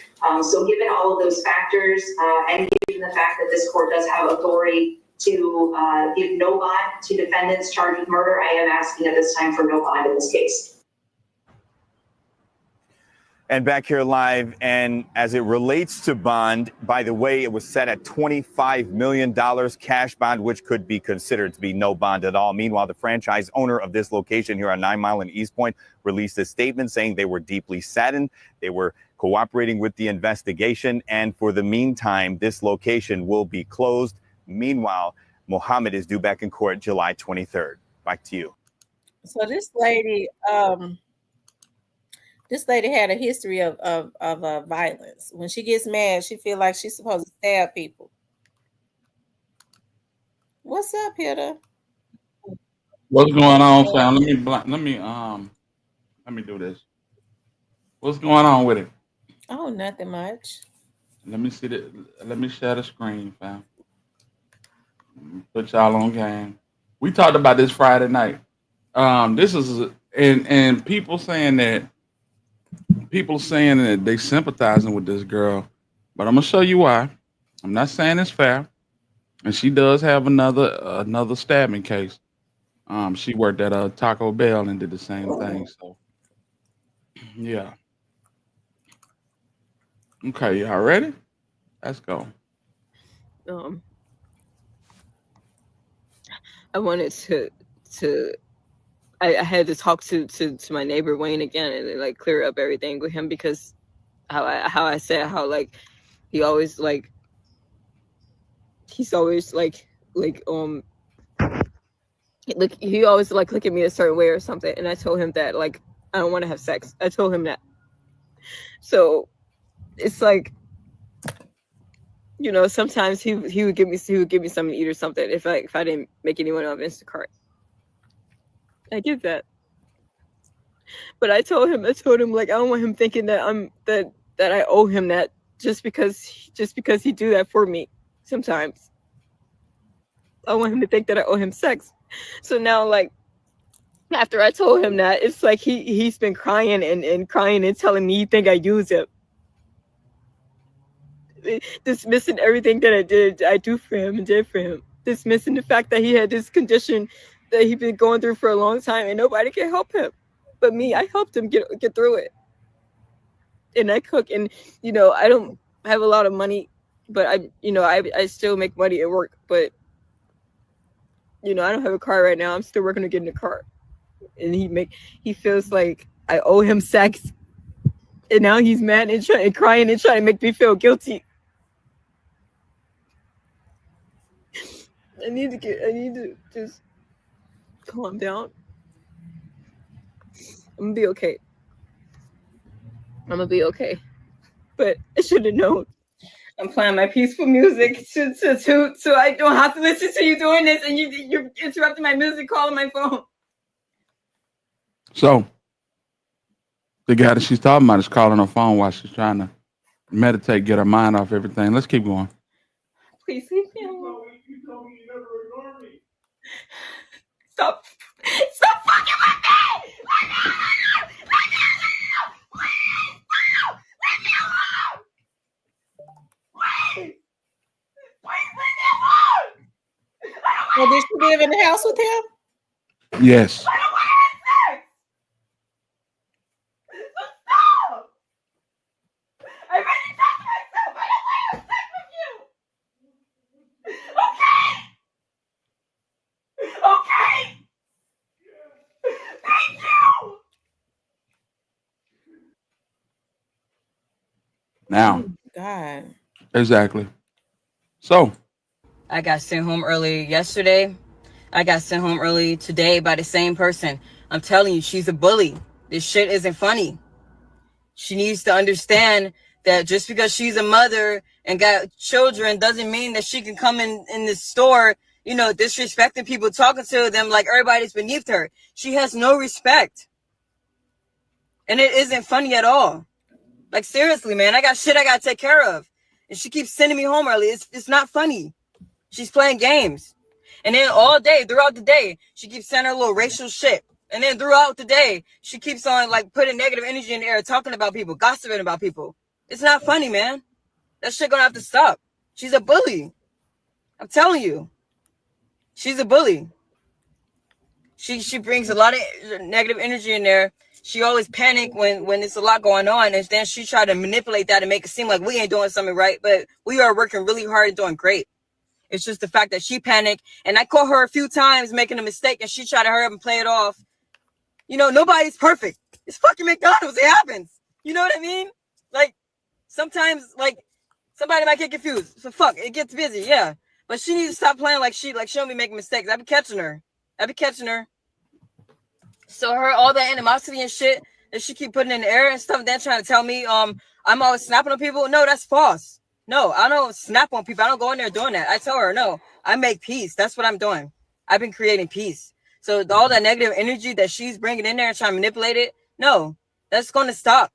So given all of those factors and given the fact that this court does have authority to give no bond to defendants charged with murder, I am asking at this time for no bond in this case. And back here live, and as it relates to bond, by the way, it was set at $25 million cash bond, which could be considered to be no bond at all. Meanwhile, the franchise owner of this location here on 9 Mile in East Point released a statement saying they were deeply saddened. They were cooperating with the investigation, and for the meantime, this location will be closed. Meanwhile, Mohammed is due back in court July 23rd. Back to you. So this lady had a history of violence. When she gets mad, she feel like she's supposed to stab people. What's up, Peter? What's going on, fam? Let me do this. What's going on with it? Oh, nothing much. Let me see that. Let me share the screen, fam. Put y'all on game. We talked about this Friday night. This is and people saying that they sympathizing with this girl, but I'm gonna show you why. I'm not saying it's fair, and she does have another stabbing case. She worked at Taco Bell and did the same thing. So, yeah. Okay, y'all ready? Let's go. I wanted to I had to talk to my neighbor Wayne again and like clear up everything with him, because how I said how like he's always like he always look at me a certain way or something, and I told him that like I don't want to have sex. I told him that. So it's like, you know, sometimes he would give me something to eat or something if I didn't make anyone on Instacart. I get that, but I told him like I don't want him thinking that that I owe him that just because he do that for me. Sometimes I want him to think that I owe him sex. So now, like, after I told him that, it's like he's been crying and crying and telling me he think I use him, dismissing everything that I do for him and did for him, dismissing the fact that he had this condition that he'd been going through for a long time and nobody can help him but me. I helped him get through it, and I cook, and you know, I don't have a lot of money, but I still make money at work, but you know, I don't have a car right now. I'm still working to get in a car, and he feels like I owe him sex, and now he's mad and crying and trying to make me feel guilty. I need to just calm down I'm gonna be okay. I'm gonna be okay. But I should have known. I'm playing my peaceful music so I don't have to listen to you doing this, and you're interrupting my music, calling my phone. So the guy that she's talking about is calling her phone while she's trying to meditate, get her mind off everything. Let's keep going. Please leave me alone. Stop fucking with me! Leave me alone! Leave me alone! Please! Stop! Leave me alone! Please! Please leave me alone! Well, did she live in the house with him? Yes. I don't want to have sex! So stop! I already touched myself! I don't want to have sex with you! Okay? Okay? Thank you! Now, God. exactly. So, I got sent home early yesterday. I got sent home early today by the same person. I'm telling you, she's a bully. This shit isn't funny. She needs to understand that just because she's a mother and got children doesn't mean that she can come in this store, you know, disrespecting people, talking to them like everybody's beneath her. She has no respect. And it isn't funny at all. Like, seriously, man, I got shit I got to take care of. And she keeps sending me home early. It's not funny. She's playing games. And then all day, throughout the day, she keeps sending her little racial shit. And then throughout the day, she keeps on, like, putting negative energy in the air, talking about people, gossiping about people. It's not funny, man. That shit gonna have to stop. She's a bully. I'm telling you. She's a bully. She brings a lot of negative energy in there. She always panic when there's a lot going on, and then she try to manipulate that and make it seem like we ain't doing something right, but we are working really hard and doing great. It's just the fact that she panicked, and I caught her a few times making a mistake, and she tried to hurry up and play it off. You know, nobody's perfect. It's fucking McDonald's. It happens. You know what I mean? Like, sometimes, like, somebody might get confused. So fuck, it gets busy, yeah. But she needs to stop playing like she don't be making mistakes. I be catching her. So her, all that animosity and shit that she keep putting in the air and stuff, then trying to tell me I'm always snapping on people. No, that's false. No, I don't snap on people. I don't go in there doing that. I tell her, no, I make peace. That's what I'm doing. I've been creating peace. So all that negative energy that she's bringing in there and trying to manipulate it, no, that's going to stop.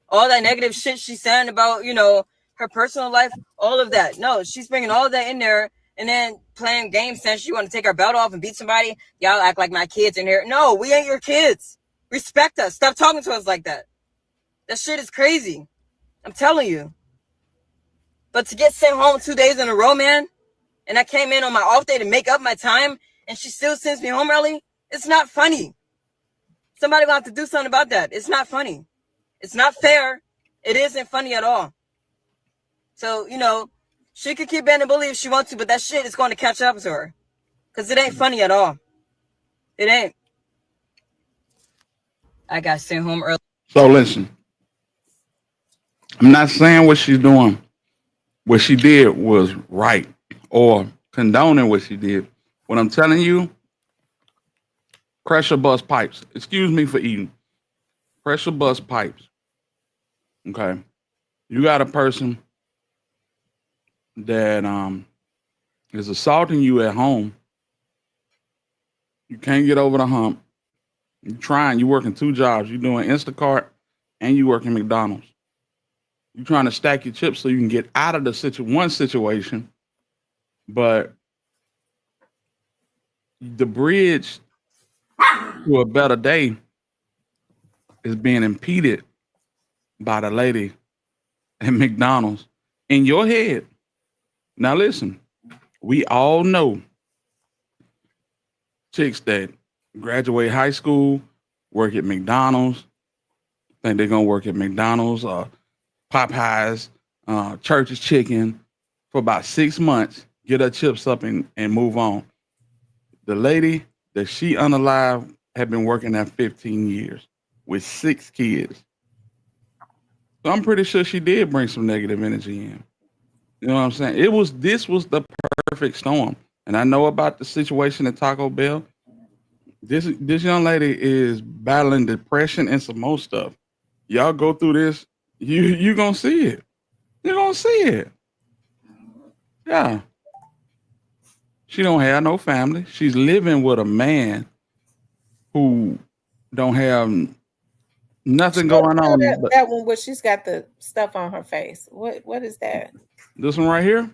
All that negative shit she's saying about, you know, her personal life, all of that. No, she's bringing all of that in there and then playing games saying she want to take her belt off and beat somebody. Y'all act like my kids in here. No, we ain't your kids. Respect us. Stop talking to us like that. That shit is crazy. I'm telling you. But to get sent home 2 days in a row, man, and I came in on my off day to make up my time, and she still sends me home early, it's not funny. Somebody will have to do something about that. It's not funny. It's not fair. It isn't funny at all. So, you know, she could keep being a bully if she wants to, but that shit is going to catch up to her. Because it ain't funny at all. It ain't. I got sent home early. So listen, I'm not saying what she's doing, what she did was right or condoning what she did. What I'm telling you, pressure bust pipes. Excuse me for eating. Pressure bust pipes. Okay. You got a person that is assaulting you at home. You can't get over the hump. You're trying, you're working 2 jobs. You're doing Instacart and you working McDonald's. You're trying to stack your chips so you can get out of the one situation, but the bridge to a better day is being impeded by the lady at McDonald's in your head. Now listen, we all know chicks that graduate high school, work at McDonald's, think they're gonna work at McDonald's or Popeyes, Church's Chicken for about 6 months, get her chips up and move on. The lady that she unalived had been working there 15 years with 6 kids. So I'm pretty sure she did bring some negative energy in. You know what I'm saying? This was the perfect storm. And I know about the situation at Taco Bell. This young lady is battling depression and some more stuff. Y'all go through this, you gonna see it. You're gonna see it. Yeah. She don't have no family. She's living with a man who don't have nothing going on. That one where she's got the stuff on her face. What is that? This one right here?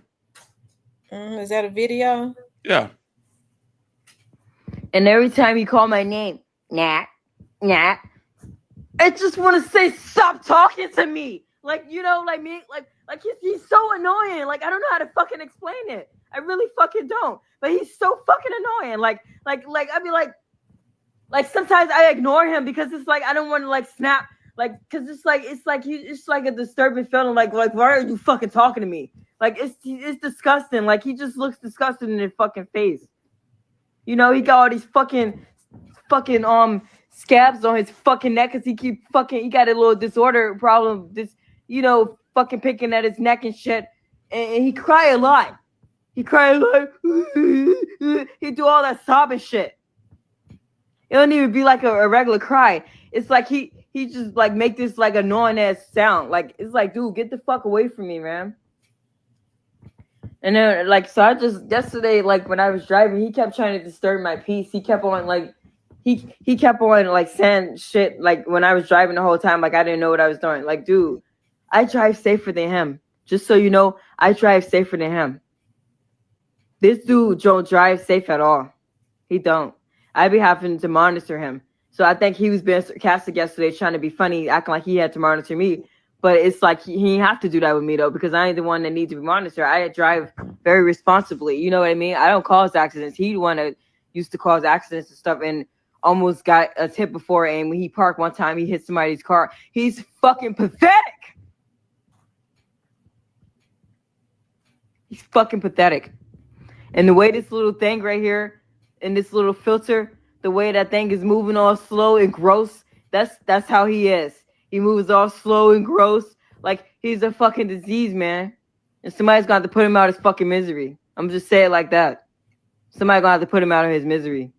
Is that a video? Yeah. And every time you call my name, Nat, I just want to say, stop talking to me. Like, you know, like me, like he's so annoying. Like, I don't know how to fucking explain it. I really fucking don't. But he's so fucking annoying. Like I mean, like sometimes I ignore him because it's like I don't want to like snap. Like, cause it's like a disturbing feeling. Like why are you fucking talking to me? Like it's disgusting. Like he just looks disgusting in his fucking face. You know, he got all these fucking scabs on his fucking neck because he got a little disorder problem. This, you know, fucking picking at his neck and shit. And he cry a lot. He cry a lot. He do all that sobbing shit. It don't even be like a regular cry. It's like he just like make this like annoying ass sound. Like it's like, dude, get the fuck away from me, man. And then like so I just yesterday, like when I was driving, he kept trying to disturb my peace. He kept on like he kept on like saying shit like when I was driving the whole time, like I didn't know what I was doing. Like, dude, I drive safer than him. Just so you know, I drive safer than him. This dude don't drive safe at all. He don't. I be having to monitor him. So I think he was being sarcastic yesterday, trying to be funny, acting like he had to monitor me. But it's like he didn't have to do that with me though, because I ain't the one that needs to be monitored. I drive very responsibly. You know what I mean? I don't cause accidents. He the one that used to cause accidents and stuff, and almost got a tip before. And when he parked one time, he hit somebody's car. He's fucking pathetic. He's fucking pathetic. And the way this little thing right here, and this little filter, the way that thing is moving all slow and gross, that's how he is. He moves all slow and gross. Like he's a fucking disease, man. And somebody's gonna have to put him out of his fucking misery. I'm just saying it like that. Somebody's gonna have to put him out of his misery.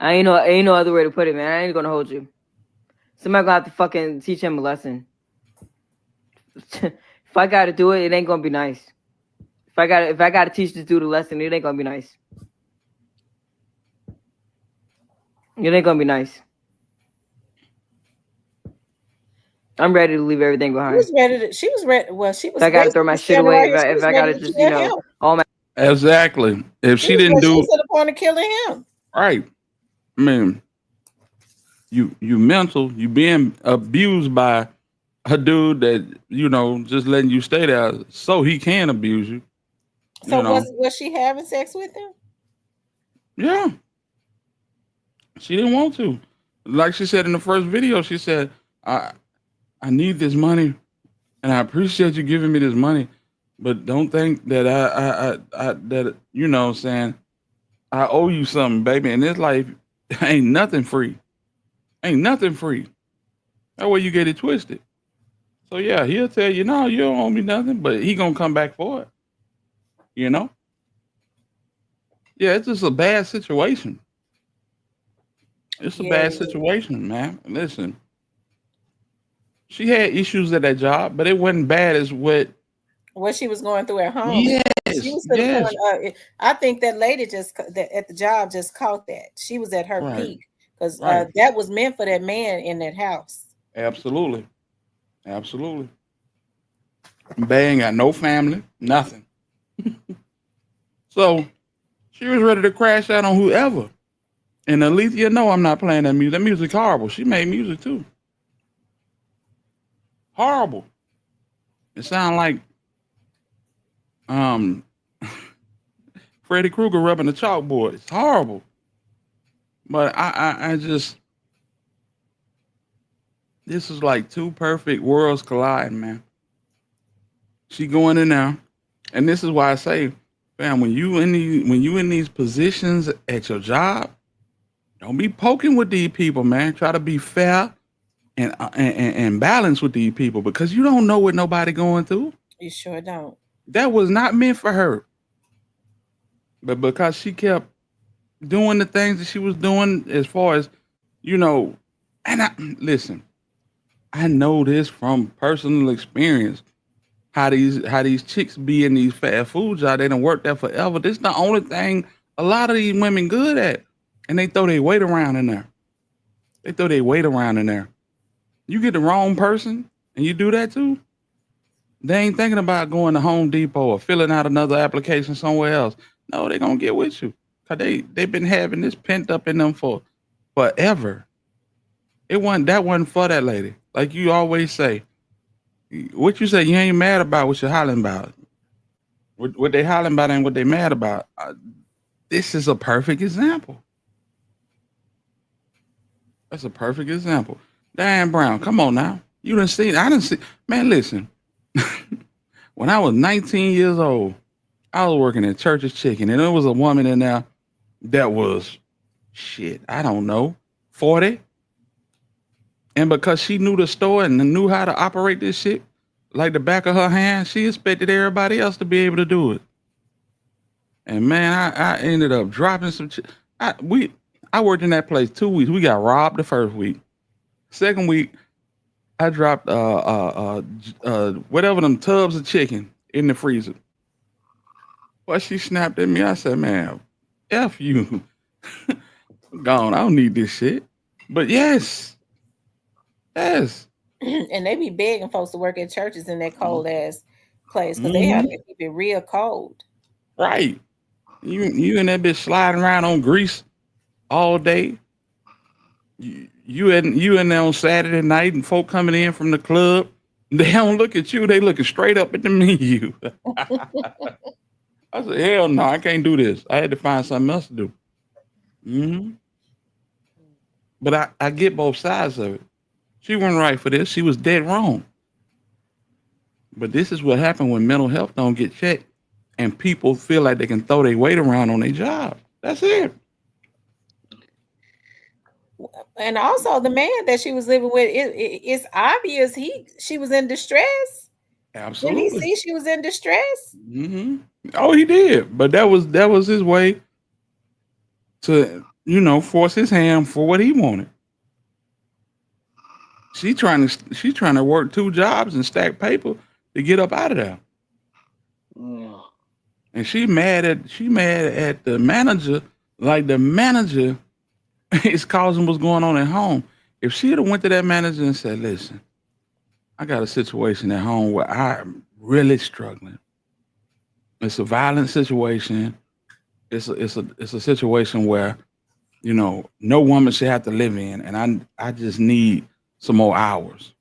Ain't no other way to put it, man. I ain't gonna hold you. Somebody's gonna have to fucking teach him a lesson. If I gotta do it, it ain't gonna be nice. If I gotta teach this dude a lesson, it ain't gonna be nice. It ain't gonna be nice. I'm ready to leave everything behind. She was ready. Well, she was. If I gotta throw my shit away, if I gotta just, you know, all my. Exactly. If she didn't do to the point of killing him. Right. I mean, you mental, you being abused by a dude that, you know, just letting you stay there so he can abuse you. So you know. was she having sex with him? Yeah. She didn't want to. Like she said in the first video, she said, I need this money and I appreciate you giving me this money, but don't think that that, you know what I'm saying, I owe you something, baby. In this life, ain't nothing free. Ain't nothing free. That way you get it twisted. So yeah, he'll tell you, no, you don't owe me nothing, but he gonna come back for it. You know? Yeah, it's just a bad situation. It's a bad situation, man. Listen, she had issues at that job, but it wasn't bad as what she was going through at home. Yes, she was to the point, I think that lady at the job just caught that. She was at her peak because that was meant for that man in that house. Absolutely. Absolutely. They ain't got no family, nothing. So she was ready to crash out on whoever. And Alethea, no, I'm not playing that music. That music's horrible. She made music too. Horrible. It sounds like Freddy Krueger rubbing the chalkboard. It's horrible. But I just, this is like two perfect worlds colliding, man. She going in there, and this is why I say, fam, when you in these positions at your job, don't be poking with these people, man. Try to be fair and balanced with these people, because you don't know what nobody going through. You sure don't. That was not meant for her. But because she kept doing the things that she was doing as far as, you know, and listen, I know this from personal experience. How these chicks be in these fast food jobs, they done work there forever. This is the only thing a lot of these women good at. And they throw their weight around in there. You get the wrong person and you do that too, they ain't thinking about going to Home Depot or filling out another application somewhere else. No, they're gonna get with you. Cause they've been having this pent up in them for forever. That wasn't for that lady. Like you always say. What you say you ain't mad about what you're hollering about. What they hollering about ain't what they mad about. This is a perfect example. That's a perfect example. Diane Brown, come on now. You done seen, I done see, man, listen. When I was 19 years old, I was working at Church's Chicken, and there was a woman in there that was, I don't know, 40. And because she knew the store and knew how to operate this shit like the back of her hand, she expected everybody else to be able to do it. And man, I ended up dropping some shit. I worked in that place 2 weeks. We got robbed the first week. Second week, I dropped whatever them tubs of chicken in the freezer. Well, she snapped at me. I said, man, F you. Gone. I don't need this shit. But yes. And they be begging folks to work at churches in that cold ass place because they have to keep it real cold. Right. You and that bitch sliding around on grease all day. You in there on Saturday night and folk coming in from the club, they don't look at you, they looking straight up at the menu. I said, hell no, I can't do this. I had to find something else to do. But I get both sides of it. She wasn't right for this. She was dead wrong. But this is what happened when mental health don't get checked and people feel like they can throw their weight around on their job. That's it. And also the man that she was living with, it's obvious she was in distress. Absolutely. Did he see she was in distress? Oh, he did. But that was his way to, force his hand for what he wanted. She's trying to work 2 jobs and stack paper to get up out of there. And she mad at the manager, like the manager is causing what's going on at home. If she had went to that manager and said, listen, I got a situation at home where I'm really struggling. It's a violent situation. It's a situation where, no woman should have to live in. And I just need some more hours.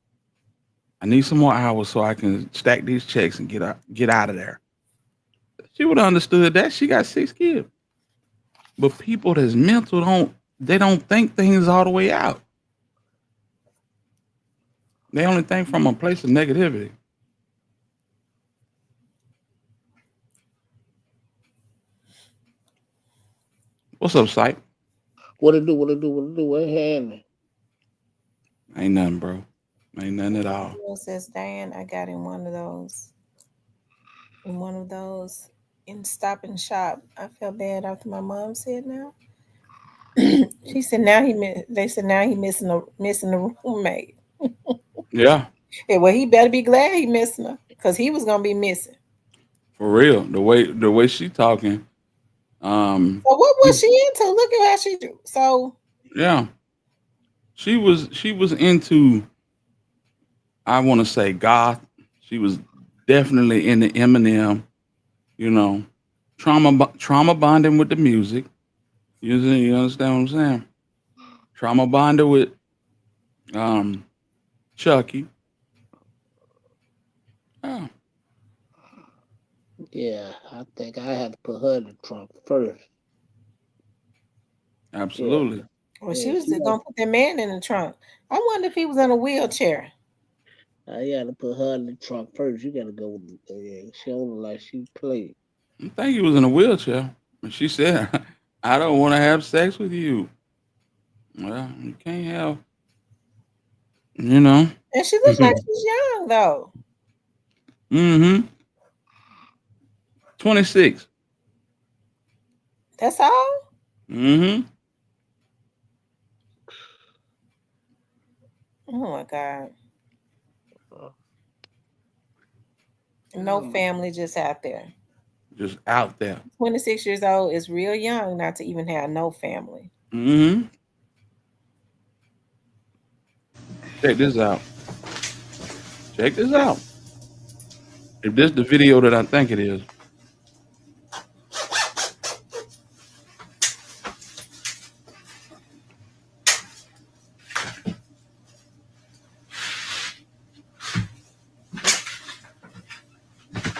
I need some more hours so I can stack these checks and get out of there. She would have understood that. She got 6 kids. But people that's mental don't think things all the way out. They only think from a place of negativity. What's up, Syke? What it do? What happened? Ain't nothing, bro. Ain't nothing at all. Says Diane, I got in one of those in Stop and Shop. I felt bad after my mom said now. She said they said now he missing the roommate. Yeah. Yeah, well, he better be glad he missing her because he was gonna be missing. For real. The way she talking. So what was she into? Look at how she do. So yeah. She was into, I want to say, goth. She was definitely into Eminem, trauma bonding with the music. You understand what I'm saying? Trauma bonded with Chucky. Oh. Yeah, I think I had to put her in the trunk first. Absolutely. Yeah. Well, she was gonna put that man in the trunk. I wonder if he was in a wheelchair. I got to put her in the trunk first. You got to go with the shoulder like she played. I think he was in a wheelchair. And she said, I don't want to have sex with you. Well, you can't have, And she looks like she's young, though. 26. That's all? Mm-hmm. Oh my God. No family, just out there. Just out there. 26 years old is real young not to even have no family. Mm-hmm. Check this out. Check this out. If this the video that I think it is.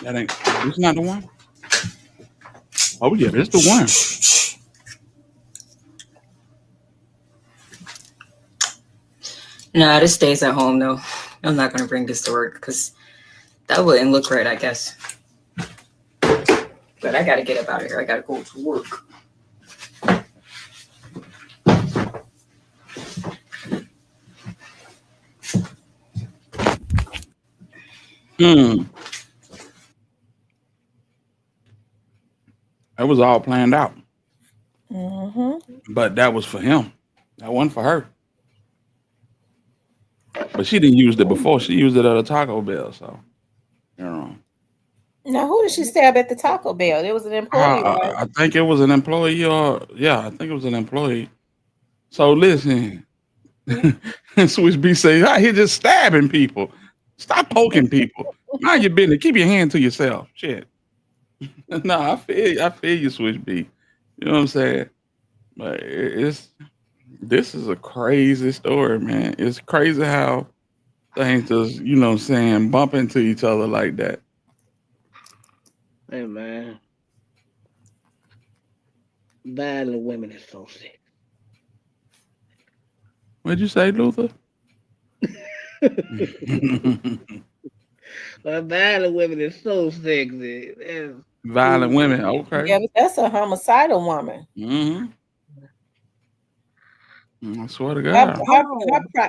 That ain't, this not the one? Oh yeah, this the one. Nah, this stays at home though. I'm not gonna bring this to work because that wouldn't look right, I guess. But I gotta get up out of here. I gotta go to work. That was all planned out. Mm-hmm. But that was for him. That wasn't for her. But she didn't use it before. She used it at a Taco Bell. So, you know. Now, who did she stab at the Taco Bell? It was an employee, right? I think it was an employee or, yeah, I think it was an employee. So listen, Switch B say, out here just stabbing people. Stop poking people. Mind your business. Keep your hand to yourself. Shit. No, I feel you, Switch B. You know what I'm saying? But this is a crazy story, man. It's crazy how things just, you know what I'm saying, bump into each other like that. Hey, man. Violent women is so sick. What'd you say, Luther? Violent women is so sexy. Violent women, okay. Yeah, but that's a homicidal woman. Mm-hmm. I swear to God.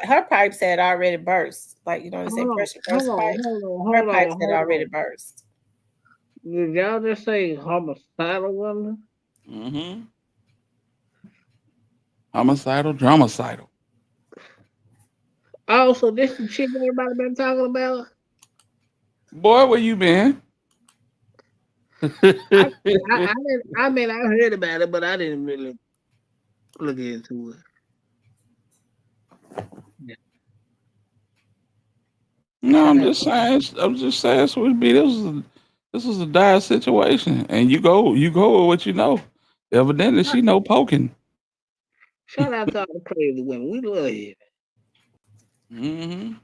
Her pipes had already burst. Like, you know, they say pressure burst pipes. Her pipes had already burst. Did y'all just say homicidal woman? Mm-hmm. Homicidal, dromicidal. Oh, so this the chick everybody been talking about? Boy, where you been? I heard about it, but I didn't really look into it. Yeah. No, I'm just saying, Switch B, this is a dire situation, and you go with what you know. Evidently, she know poking. Shout out to all the crazy women. We love you. Mm-hmm.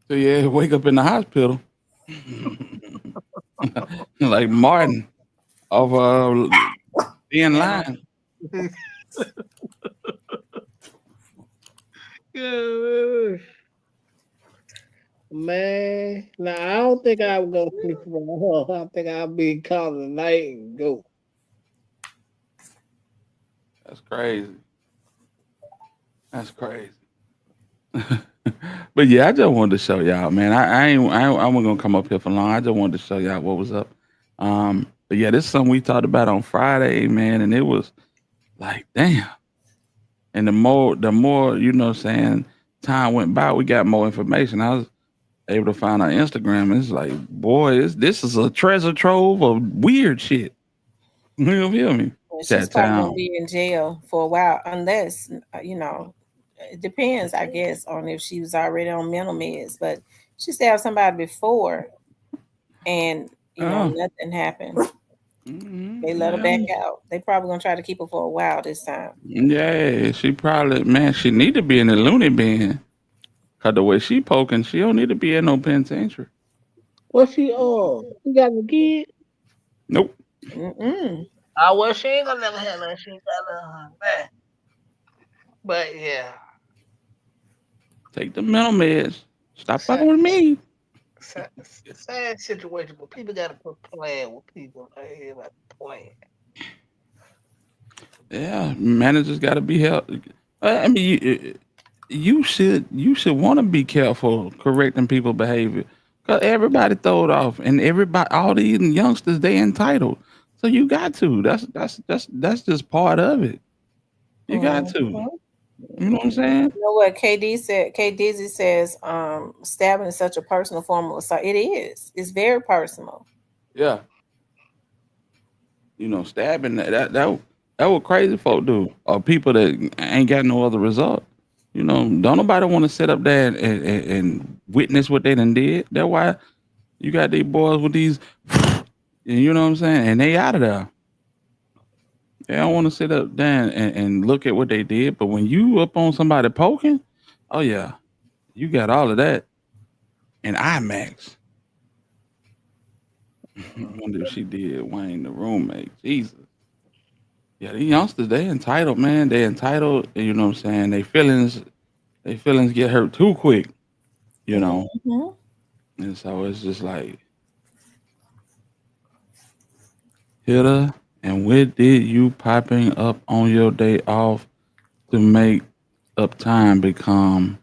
So yeah, wake up in the hospital like Martin of In Line. Man, now I don't think I would go sleep from her. I think I'll be calling tonight and go. That's crazy. That's crazy. But yeah, I just wanted to show y'all, man. I wasn't gonna come up here for long. I just wanted to show y'all what was up. But yeah, this is something we talked about on Friday, man, and it was like, damn. And the more, you know what I'm saying, time went by, we got more information. I was able to find our Instagram, and it's like, boy, this is a treasure trove of weird shit. You feel me? She's probably gonna be in jail for a while, unless, you know, it depends, I guess, on if she was already on mental meds. But she stabbed somebody before, and you know, nothing happened. Mm-hmm. They let her back out. They probably gonna try to keep her for a while this time. Yeah, she probably, man, she need to be in the loony bin. Cause the way she poking, she don't need to be in no penitentiary. What she She got a kid? Nope. Mm-mm. Oh, well, she ain't gonna never have that. She got that. But yeah. Take the mental meds. Stop fucking with me. Sad situation, but people gotta quit playing with people. They ain't like playing. Yeah, managers gotta be held. I mean, you should want to be careful correcting people's behavior, cause everybody throw it off, and all these youngsters, they entitled. So you got to. That's just part of it. You got to. Mhm. You know what I'm saying? You know what KD said? K Dizzy says, stabbing is such a personal form of assault. It is. It's very personal. Yeah. You know, stabbing that what crazy folk do, or people that ain't got no other result. You know, don't nobody want to sit up there and witness what they done did. That's why you got these boys with these, you know what I'm saying, and they out of there. They don't want to sit up there and look at what they did. But when you up on somebody poking, oh yeah, you got all of that in IMAX. I wonder if she did Wayne the roommate. Jesus. Yeah, these youngsters, they entitled, man. They entitled, you know what I'm saying? They feelings get hurt too quick, you know. Mm-hmm. And so it's just like, hit her. And what did you popping up on your day off to make up time become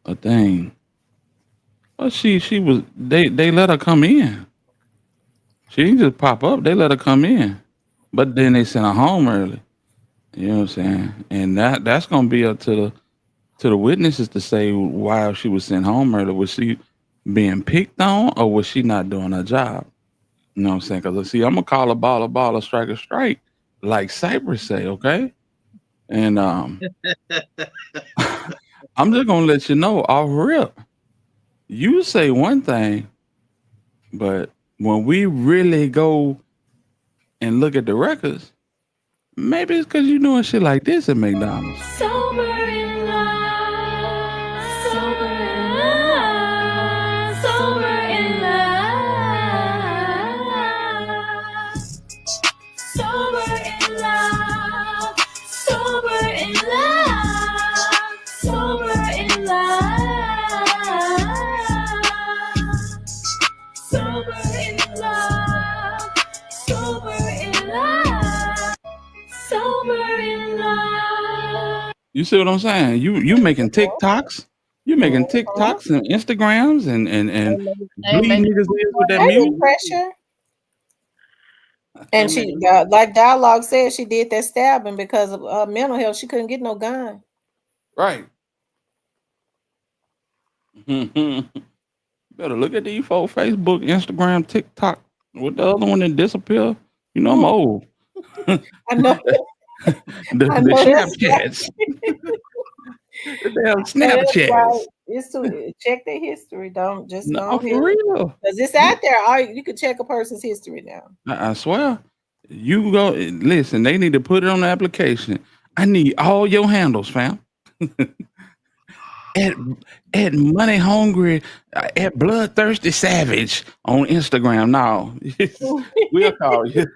a thing? Well, she was they let her come in. She didn't just pop up, they let her come in. But then they sent her home early. You know what I'm saying? And that's gonna be up to the witnesses to say why she was sent home early. Was she being picked on, or was she not doing her job? You know what I'm saying? Because see, I'm gonna call a baller, strike a strike, like Cypress say, okay? And I'm just gonna let you know off rip. You say one thing, but when we really go and look at the records, maybe it's because you're doing shit like this at McDonald's. Sober in love, sober in love, sober in love, sober in love, sober in love, sober in love, sober in love, sober in love. Sober in love. You see what I'm saying? You making TikToks? You making TikToks and Instagrams and bleeding niggas ears with that Maybe music? pressure. And she, like Dialogue said, she did that stabbing because of mental health. She couldn't get no gun. Right. Better look at these folks: Facebook, Instagram, TikTok. With the other one that disappear, you know I'm old. I know. the I know that's Snapchats. The damn That's Snapchats. right. It's to check their history. Don't just No, go for ahead. real. Because it's out there. You can check a person's history now. I swear. You go listen, they need to put it on the application. I need all your handles, fam. at Money Hungry, at Bloodthirsty Savage on Instagram. Now we'll call you.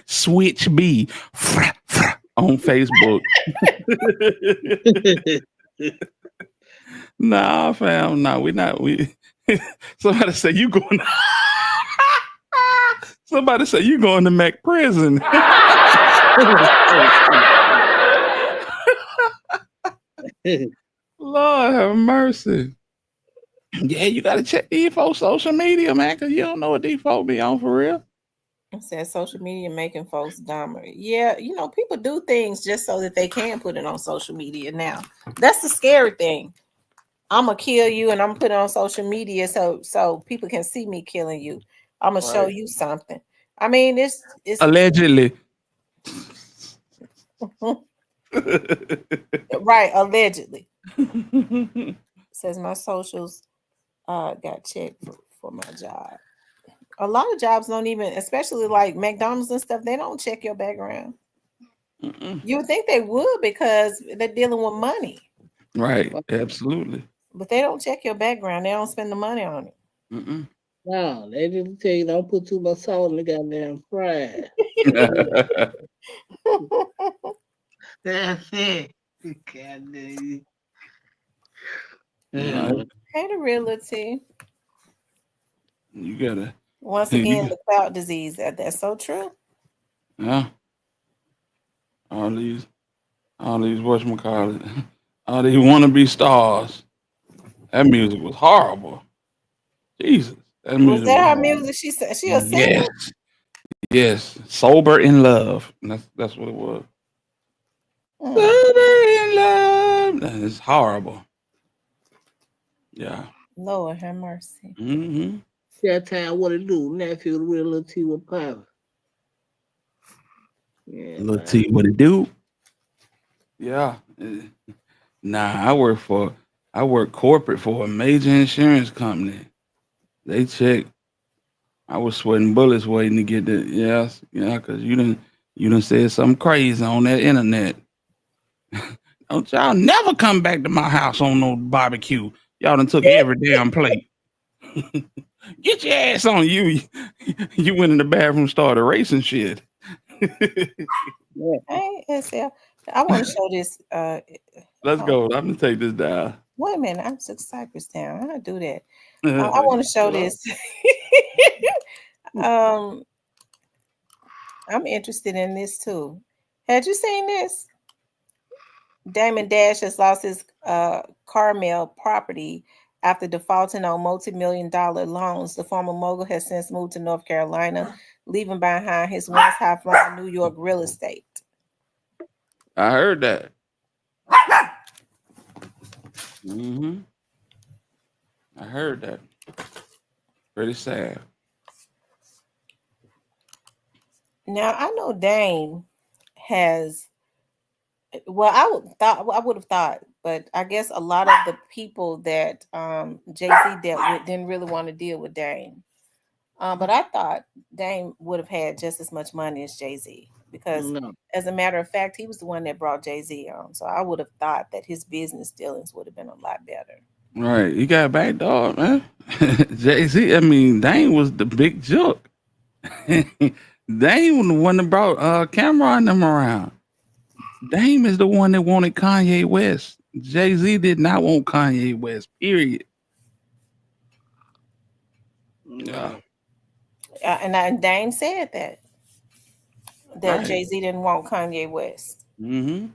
Switch B on Facebook. Nah, fam. Nah, we not. Somebody say you going. Somebody say you going to Mac prison. Lord have mercy. Yeah, you gotta check these folks' social media, man, because you don't know what these folks be on for real. It says social media making folks dumber. Yeah, people do things just so that they can put it on social media now. That's the scary thing. I'm gonna kill you and I'm gonna put it on social media so people can see me killing you. I'm gonna show you something. I mean, it's Allegedly. right, allegedly. Says my socials got checked for my job. A lot of jobs don't even, especially like McDonald's and stuff, they don't check your background. You would think they would because they're dealing with money. Right, absolutely. But they don't check your background. They don't spend the money on it. No, they didn't tell you don't put too much salt in the goddamn fry. That's it. Goddamn. Haterability. You gotta. Once again, the clout disease. That's so true. Yeah. All these whatchamacallit, all these wannabe stars. That music was horrible. Jesus. That music was that her music? She said she a singer? Yes. Yes, Sober in Love. That's what it was. Mm. Sober in Love. It's horrible. Yeah. Lord have mercy. Mm-hmm. That time, what it do? Nephew, the real little T with power. Yeah, Little man. T, what it do? Yeah. Nah, I work corporate for a major insurance company. They check. I was sweating bullets waiting to get the because you done said something crazy on that internet. Don't y'all never come back to my house on no barbecue. Y'all done took every damn plate. Get your ass on you. You went in the bathroom, started racing shit. Hey, SL. I want to show this. Let's go. I'm gonna take this down. Wait a minute. I'm took Cypress down. How do I do that? I want to show this. I'm interested in this too. Had you seen this? Damon Dash has lost his Carmel property after defaulting on multi-million-dollar loans. The former mogul has since moved to North Carolina, leaving behind his once high-flying New York real estate. I heard that. Mm-hmm. I heard that. Pretty sad. Now I know Dame has. Well, I would have thought, but I guess a lot of the people that Jay-Z dealt with didn't really want to deal with Dame. But I thought Dame would have had just as much money as Jay-Z because, as a matter of fact, he was the one that brought Jay-Z on. So I would have thought that his business dealings would have been a lot better. Right. He got back dog, man. Jay-Z, I mean, Dame was the big joke. Dame was the one that brought Cameron and them around. Dame is the one that wanted Kanye West. Jay-Z did not want Kanye West, period. Yeah. And Dame said that Right. Jay-Z didn't want Kanye West. Mm-hmm.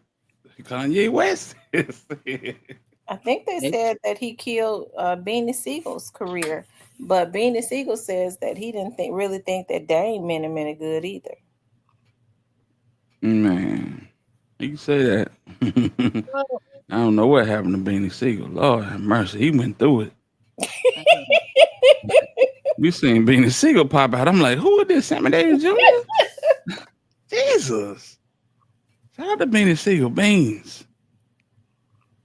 Kanye West. I think they said that he killed Beanie Siegel's career, but Beanie Siegel says that he didn't really think that Dame meant him any good either. Man, you can say that. I don't know what happened to Beanie Siegel. Lord have mercy, he went through it. We seen Beanie Siegel pop out. I'm like, who is this? Sammy Davis Jr.? Jesus. Shout out to Beanie Siegel, Beans.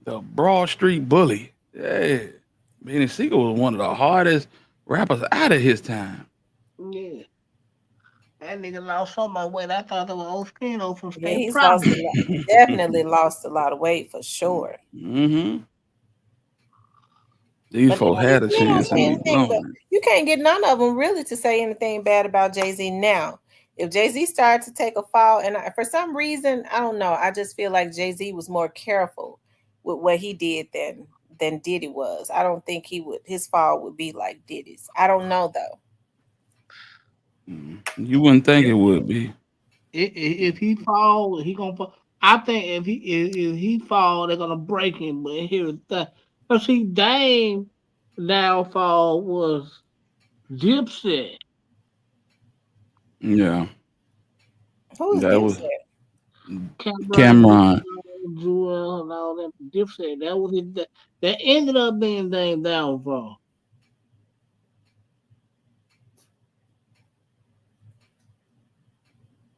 The Broad Street Bully. Yeah. Beanie Siegel was one of the hardest rappers out of his time. Yeah. That nigga lost so much weight. I thought it was Oskino from Yeah, State he's lost Property. definitely lost a lot of weight for sure. Mm-hmm. These But folks had a you don't chance. say anything, but you can't get none of them really to say anything bad about Jay-Z now. If Jay-Z started to take a fall, and for some reason, I don't know, I just feel like Jay-Z was more careful with what he did than Diddy was. I don't think his fall would be like Diddy's. I don't know though. You wouldn't think it would be. If he fall, he gonna fall. I think if he fall, they're gonna break him. But here's the but see, Dame downfall was Dipset. Yeah. Who's That was Cameron. Cameron. Jewel and all that Dipset. That was it. That ended up being Dame downfall.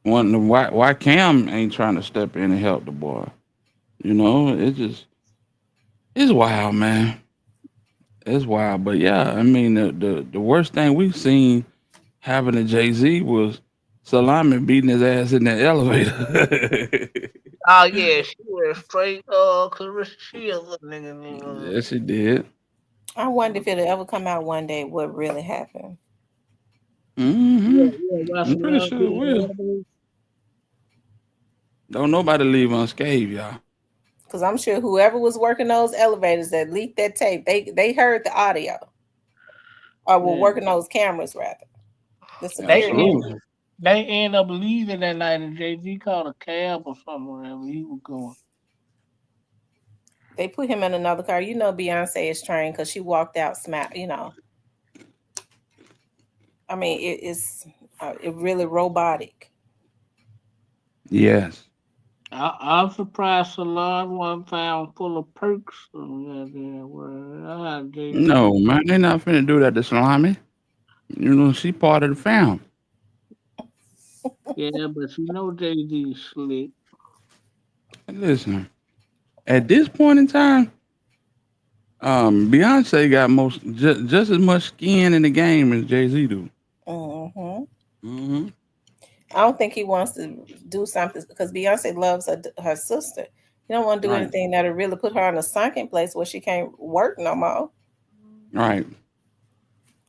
Wondering why Cam ain't trying to step in and help the boy. You know, it's wild, man. It's wild. But yeah, I mean the worst thing we've seen happening to Jay-Z was Salami beating his ass in that elevator. Oh yeah, she went straight Clarissa Shields nigga. Yes, she did. I wonder if it'll ever come out one day what really happened. Mm-hmm. I'm pretty sure it will. Don't nobody leave unscathed, y'all. Because I'm sure whoever was working those elevators that leaked that tape, they heard the audio. Or were working those cameras rather. The security. They end up leaving that night and Jay-Z called a cab or something wherever he was going. They put him in another car. You know Beyonce is trained because she walked out smack, you know. I mean, it's It really robotic. Yes. I'm surprised Salon wasn't found full of perks. Jay-Z. No, man, they not finna do that to Salami. You know, she part of the fam. Yeah, but you know Jay-Z slick. And listen, at this point in time, Beyonce got just as much skin in the game as Jay-Z do. Hmm. Mm-hmm. I don't think he wants to do something because Beyonce loves her sister. He don't want to do Right. anything that'll really put her in a sunken place where she can't work no more. Right.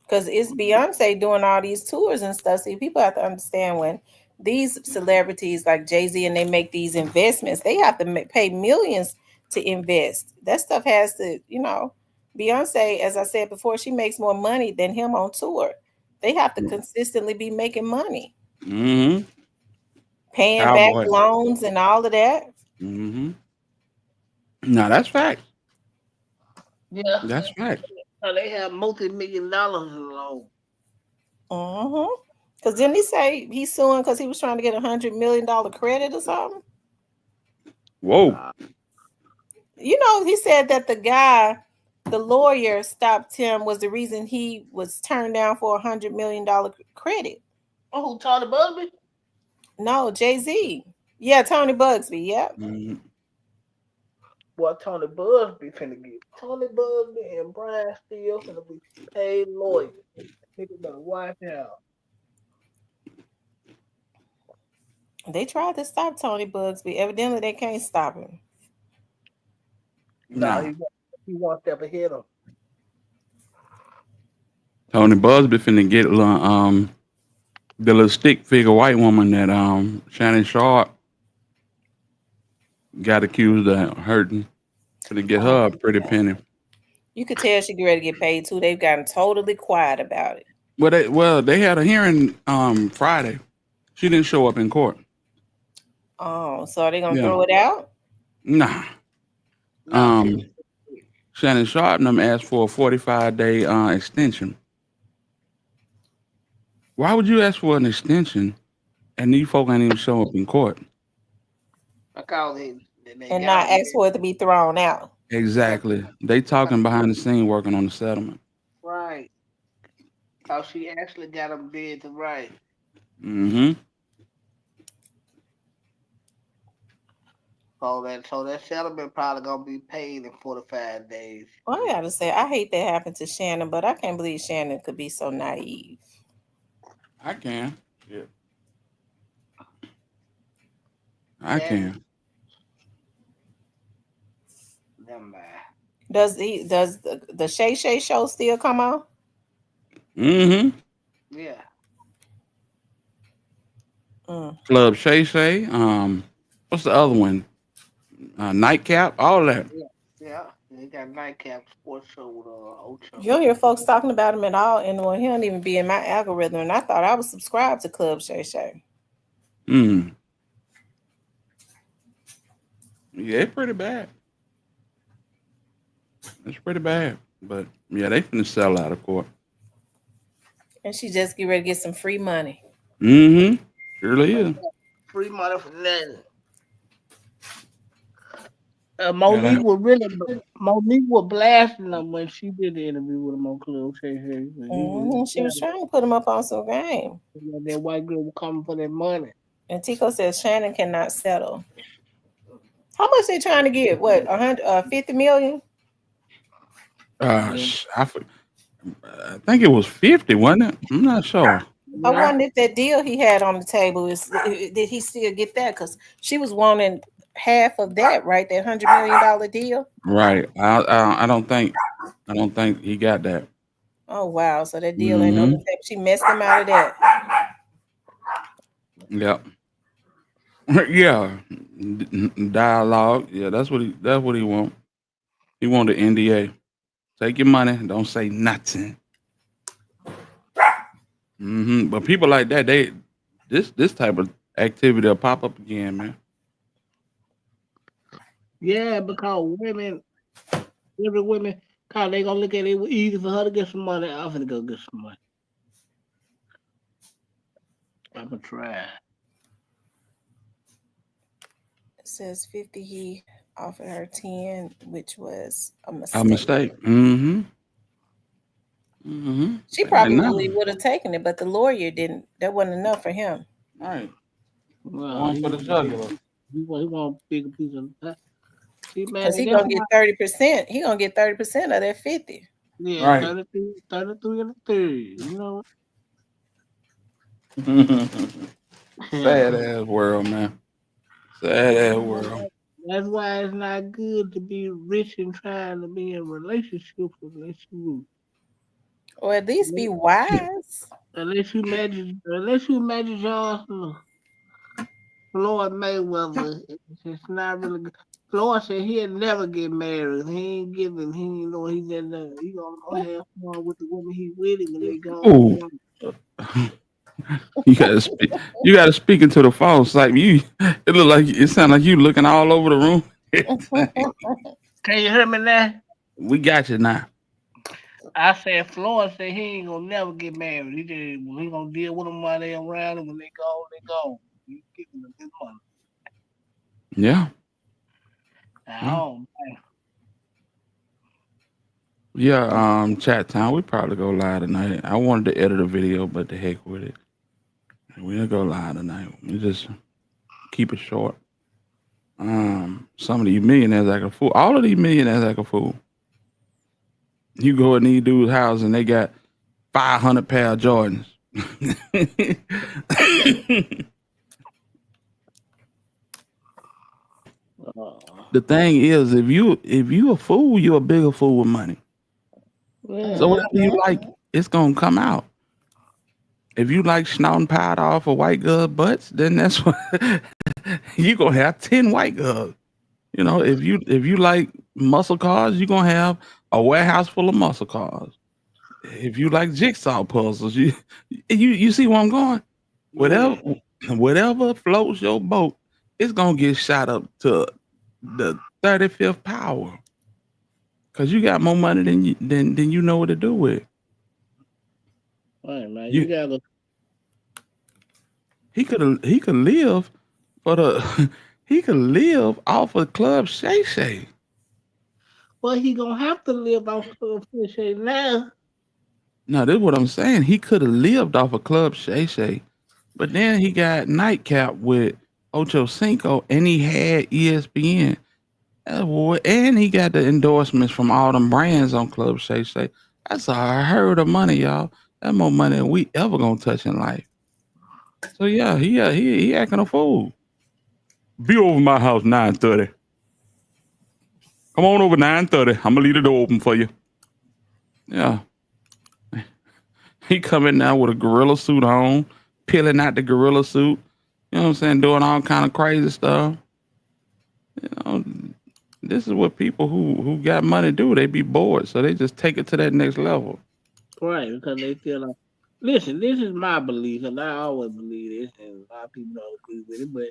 Because it's Beyonce doing all these tours and stuff. See, people have to understand when these celebrities like Jay-Z and they make these investments, they have to pay millions to invest. That stuff has to, Beyonce, as I said before, she makes more money than him on tour. They have to consistently be making money, Mm-hmm. paying Cowboy. back loans and all of that. Mm-hmm. No, that's fact. Yeah. That's fact. They have multi-million dollars alone. Because didn't he say he's suing because he was trying to get $100 million credit or something? Whoa. He said that the lawyer stopped him was the reason he was turned down for $100 million credit. Oh, who, Tony Busby? No, Jay-Z. Yeah, Tony Bugsby. Yep. Mm-hmm. What Tony Busby finna get? Tony Busby and Brian Steele finna be paid lawyers. Nigga better watch out. They tried to stop Tony Bugsby. Evidently, they can't stop him. No, he wants step ahead of him. Tony Busby finna get the little stick figure white woman that Shannon Sharp got accused of hurting. Finna get her a pretty penny. You could tell she get ready to get paid too. They've gotten totally quiet about it. Well, they had a hearing Friday. She didn't show up in court. Oh, so are they gonna throw it out? Nah. Shannon Sharp and them asked for a 45-day extension. Why would you ask for an extension and these folk ain't even show up in court? Because and not ask for it to be thrown out. Exactly. They talking behind the scene working on the settlement. Right. Because she actually got them bid to right. Mm-hmm. So that settlement probably gonna be paid in 45 days. Well, I gotta say, I hate that happened to Shannon, but I can't believe Shannon could be so naive. I can. Yeah. I can. Never mind. Does the Shay Shay show still come on? Mm-hmm. Yeah. Club Shay Shay. What's the other one? Nightcap. All that. Yeah. They got Nightcap Sports Show with Ocho. You don't hear folks talking about him at all anymore. He don't even be in my algorithm, and I thought I was subscribed to Club Shay Shay. Yeah, it's pretty bad. It's pretty bad. But yeah, they finna sell out of court. And she just get ready to get some free money. Mm-hmm. Surely is. Free money for nothing. Monique was blasting them when she did the interview with him on Club Shay Shay. She was trying to put him up on some game. That white girl was coming for that money. And Tico says Shannon cannot settle. How much they trying to get? What, 50 million? I think it was 50, wasn't it? I'm not sure. I wonder if that deal he had on the table did he still get that? Because she was wanting half of that, right? That $100 million deal. Right. I don't think he got that. Oh wow! So that deal ain't on the table. She messed him out of that. Yep. Yeah. Dialogue. Yeah, that's what he want. He want the NDA. Take your money. Don't say nothing. But people like that, this type of activity will pop up again, man. Yeah, because every women, cause they gonna look at it easy for her to get some money. I'm gonna go get some money. I'm gonna try. It says 50. He offered her 10, which was a A mistake. mistake. Mm-hmm. Mm-hmm. She And probably now, would have taken it, but the lawyer didn't. That wasn't enough for him. all right. Well, One he for the want jugular. he want a bigger piece of that. See, man, Because he that's gonna get why. 30%. He gonna get 30% of that 50. Yeah, Right. 33 and a third. You know. Sad ass world, man. Sad ass world. That's why it's not good to be rich and trying to be in relationships unless you Or at least be wise. unless you imagine Johnson Floyd Mayweather. It's not really good. Floyd said he'll never get married. He ain't know he's in there. He gonna go have fun with the woman he with him when they go. Ooh. You gotta speak into the phone. It's like it sound like you looking all over the room. Can you hear me now? We got you now. I said Floyd said he ain't gonna never get married. He gonna deal with them while they around, and when they go, they go. He giving them his money. Yeah. Oh man. Yeah, chat time. We probably go live tonight. I wanted to edit a video, but the heck with it. We'll go live tonight. We just keep it short. Some of these millionaires act a fool. All of these millionaires act a fool. You go in these dudes' house and they got 500 pair of Jordans. The thing is, if you a fool, you're a bigger fool with money. So whatever you like, it's gonna come out. If you like snorting powder off of white girl butts, then that's what you gonna have 10 white girls. You know, if you like muscle cars, you're gonna have a warehouse full of muscle cars. If you like jigsaw puzzles, you see where I'm going? Whatever floats your boat, it's gonna get shot up to the 35th power. Cause you got more money than you know what to do with. Right, man. You gotta. He could live for the he could live off of Club Shay Shay. Well, he gonna have to live off Club Shay Shay now. No, this is what I'm saying. He could have lived off of Club Shay Shay, but then he got Nightcap with Ocho Cinco, and he had ESPN. And he got the endorsements from all them brands on Club Shay Shay. That's a herd of money, y'all. That's more money than we ever gonna touch in life. So yeah, he acting a fool. Be over my house 9:30. Come on over 9:30. I'm gonna leave the door open for you. Yeah. He coming now with a gorilla suit on, peeling out the gorilla suit. You know what I'm saying? Doing all kind of crazy stuff. You know, this is what people who got money do. They be bored, so they just take it to that next level. Right, because they feel like, listen, this is my belief, and I always believe this, and a lot of people don't agree with it, but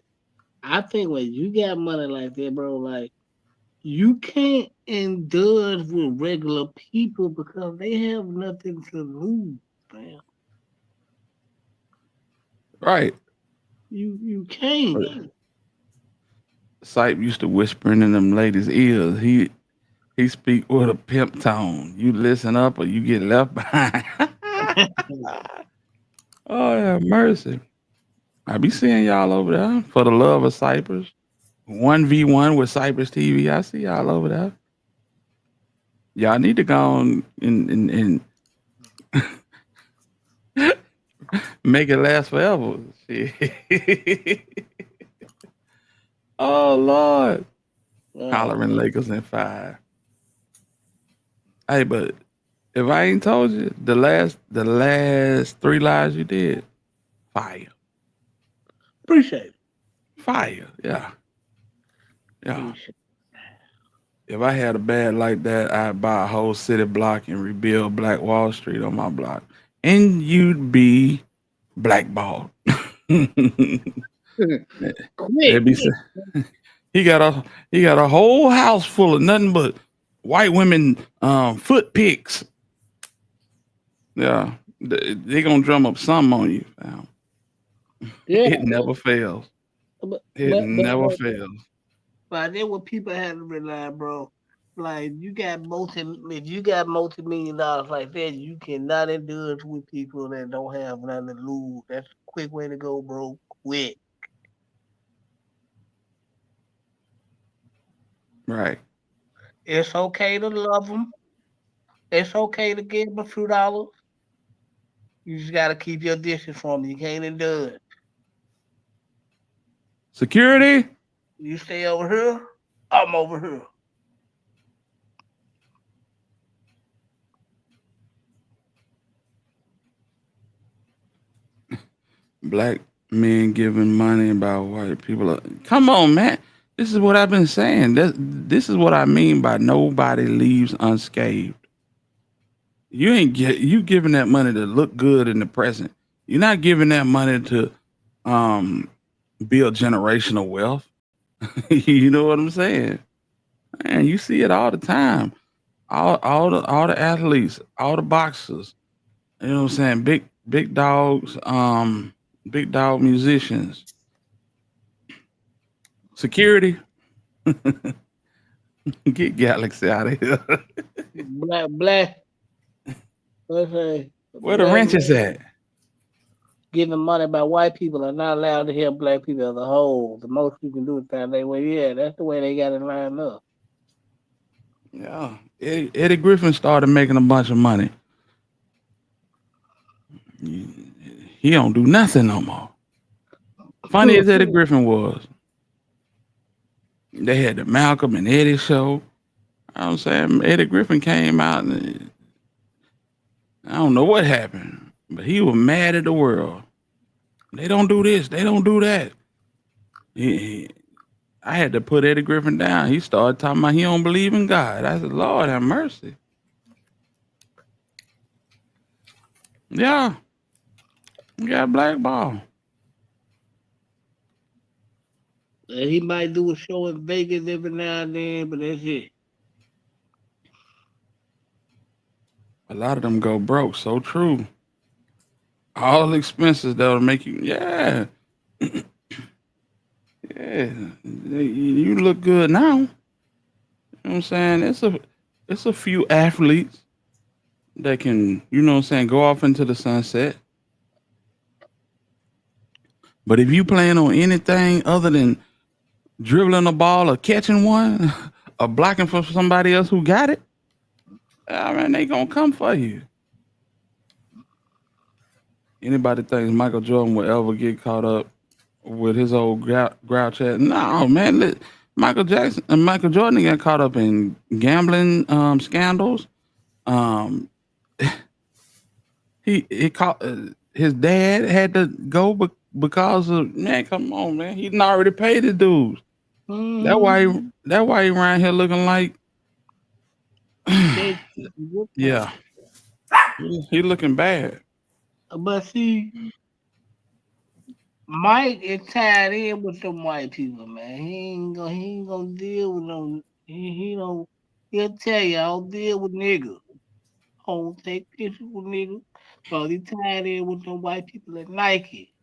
I think when you got money like that, bro, like, you can't indulge with regular people because they have nothing to lose, man. Right. You can't. Sype used to whispering in them ladies' ears. He speak with a pimp tone. You listen up or you get left behind. Oh, yeah, mercy. I be seeing y'all over there for the love of Cypress. 1v1 with Cypress TV. I see y'all over there. Y'all need to go on and make it last forever. Oh, Lord. Hollering Lakers in 5. Hey, but if I ain't told you, the last 3 lives you did, fire. Appreciate it. Fire, yeah. Yeah. If I had a bag like that, I'd buy a whole city block and rebuild Black Wall Street on my block. And you'd be blackballed. He got a whole house full of nothing but white women foot pics. Yeah. They gonna drum up something on you, fam. Yeah, It never fails. but It but but, never but, fails. but then what people have to realize, bro, like if you got multi-million dollars like that, you cannot indulge with people that don't have nothing to lose. That's a quick way to go, bro. Quick. Right. It's okay to love them. It's okay to give them a few dollars. You just gotta keep your distance from them. You can't indulge. Security. You stay over here, I'm over here. Black men giving money about white people. Come on, man. This is what I've been saying. This is what I mean by nobody leaves unscathed. You giving that money to look good in the present. You're not giving that money to build generational wealth. You know what I'm saying? Man, you see it all the time. All the athletes, all the boxers. You know what I'm saying? Big dogs, big dog musicians. Security. Get Galaxy out of here. Black. Let's say Where the black wrench is men at? giving money by white people are not allowed to help black people as a whole. The most you can do is find their way. Yeah, that's the way they got it lined up. Yeah. Eddie Griffin started making a bunch of money. He don't do nothing no more. Funny as Eddie Griffin was. They had the Malcolm and Eddie show. You know what I'm saying? Eddie Griffin came out and I don't know what happened, but he was mad at the world. They don't do this. They don't do that. I had to put Eddie Griffin down. He started talking about he don't believe in God. I said, Lord have mercy. Yeah. You got blackball. He might do a show in Vegas every now and then, but that's it. A lot of them go broke. So true. All expenses that'll make you, yeah. Yeah. You look good now. You know what I'm saying? It's a few athletes that can, you know what I'm saying, go off into the sunset. But if you plan on anything other than dribbling a ball or catching one or blocking for somebody else who got it, I mean, they gonna come for you. Anybody thinks Michael Jordan will ever get caught up with his old grouch at? No, man. Michael Jordan got caught up in gambling scandals. He caught his dad had to go because of, man. Come on, man. He didn't already pay the dues. That's why he around here looking like. Yeah, he looking bad. But see, Mike is tied in with them white people, man. He ain't gonna deal with them. He'll tell you, I don't deal with niggas. I don't take pictures with niggas. So he tied in with them white people at Nike.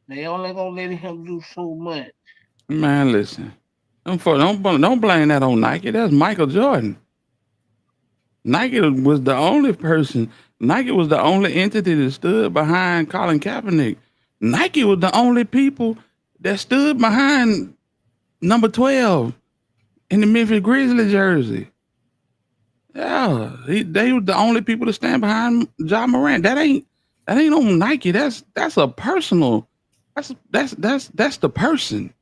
They only gonna let him do so much. Man, listen. Don't blame that on Nike. That's Michael Jordan. Nike was the only person. Nike was the only entity that stood behind Colin Kaepernick. Nike was the only people that stood behind number 12 in the Memphis Grizzlies jersey. Yeah, they were the only people to stand behind Ja Morant. That ain't on Nike. That's a personal. That's the person.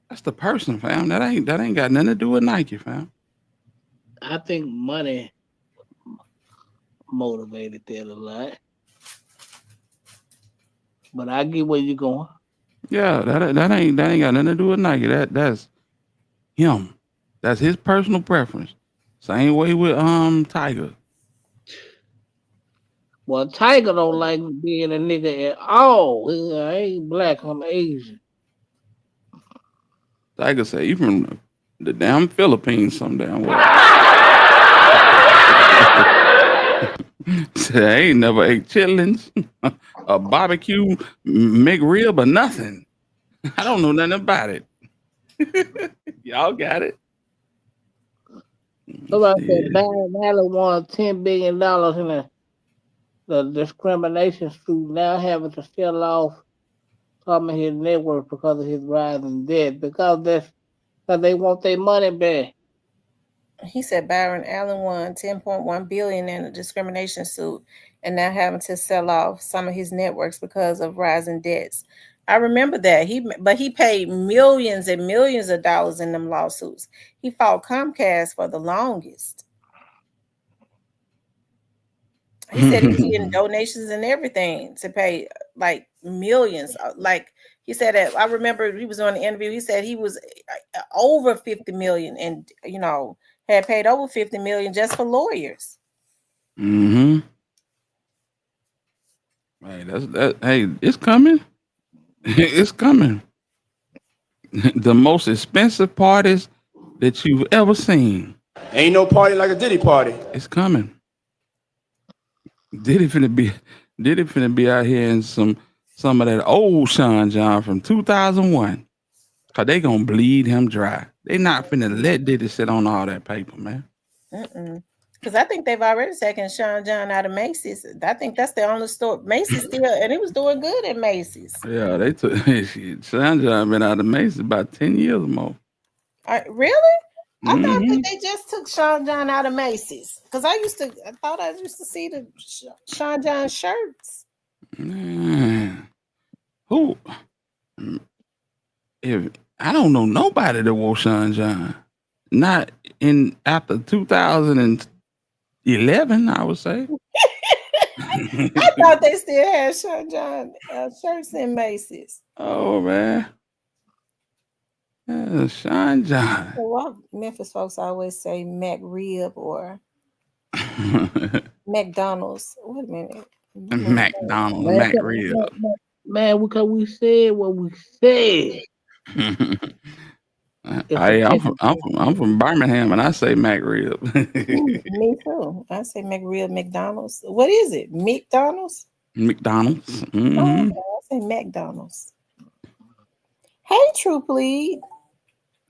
That's the person, fam. That ain't got nothing to do with Nike, fam. I think money motivated that a lot. But I get where you're going. Yeah, that ain't got nothing to do with Nike. That's him. That's his personal preference. Same way with Tiger. Well, Tiger don't like being a nigga at all. I ain't black, I'm Asian. Tiger say you from the damn Philippines some damn way. Said, I ain't never ate chitlins, a barbecue McRib, or nothing. I don't know nothing about it. Y'all got it. Somebody said Barron Allen won $10 billion in the discrimination suit, now having to sell off some of his network because of his rising debt. Because they want their money back. He said Byron Allen won $10.1 billion in a discrimination suit and now having to sell off some of his networks because of rising debts. I remember that. He paid millions and millions of dollars in them lawsuits. He fought Comcast for the longest. He said he was getting donations and everything to pay like millions. Like he said that, I remember he was on the interview. He said he was over 50 million and had paid over 50 million just for lawyers. Mm-hmm. Hey, hey, it's coming. It's coming. The most expensive parties that you've ever seen. Ain't no party like a Diddy party. It's coming. Diddy finna be out here in some of that old Sean John from 2001. Cause they gonna bleed him dry. They not finna let Diddy sit on all that paper, man. Because I think they've already taken Sean John out of Macy's. I think that's the only store. Macy's still, and he was doing good at Macy's. Yeah, they took Sean John been out of Macy's about 10 years or more. Really? I thought that they just took Sean John out of Macy's. Because I thought I used to see the Sean John shirts. Man. Who? If I don't know nobody that wore Sean John. Not after 2011, I would say. I thought they still had Sean John shirts in Macy's. Oh man, Sean John. Well, Memphis folks always say McRib or McDonald's. Wait a minute. McDonald's, McRib. Man, because we said what we said. I'm from Birmingham and I say McRib. Me too. I say McRib, McDonald's. What is it? McDonald's? McDonald's. Mm-hmm. Oh, okay. I say McDonald's. Hey, True Plead.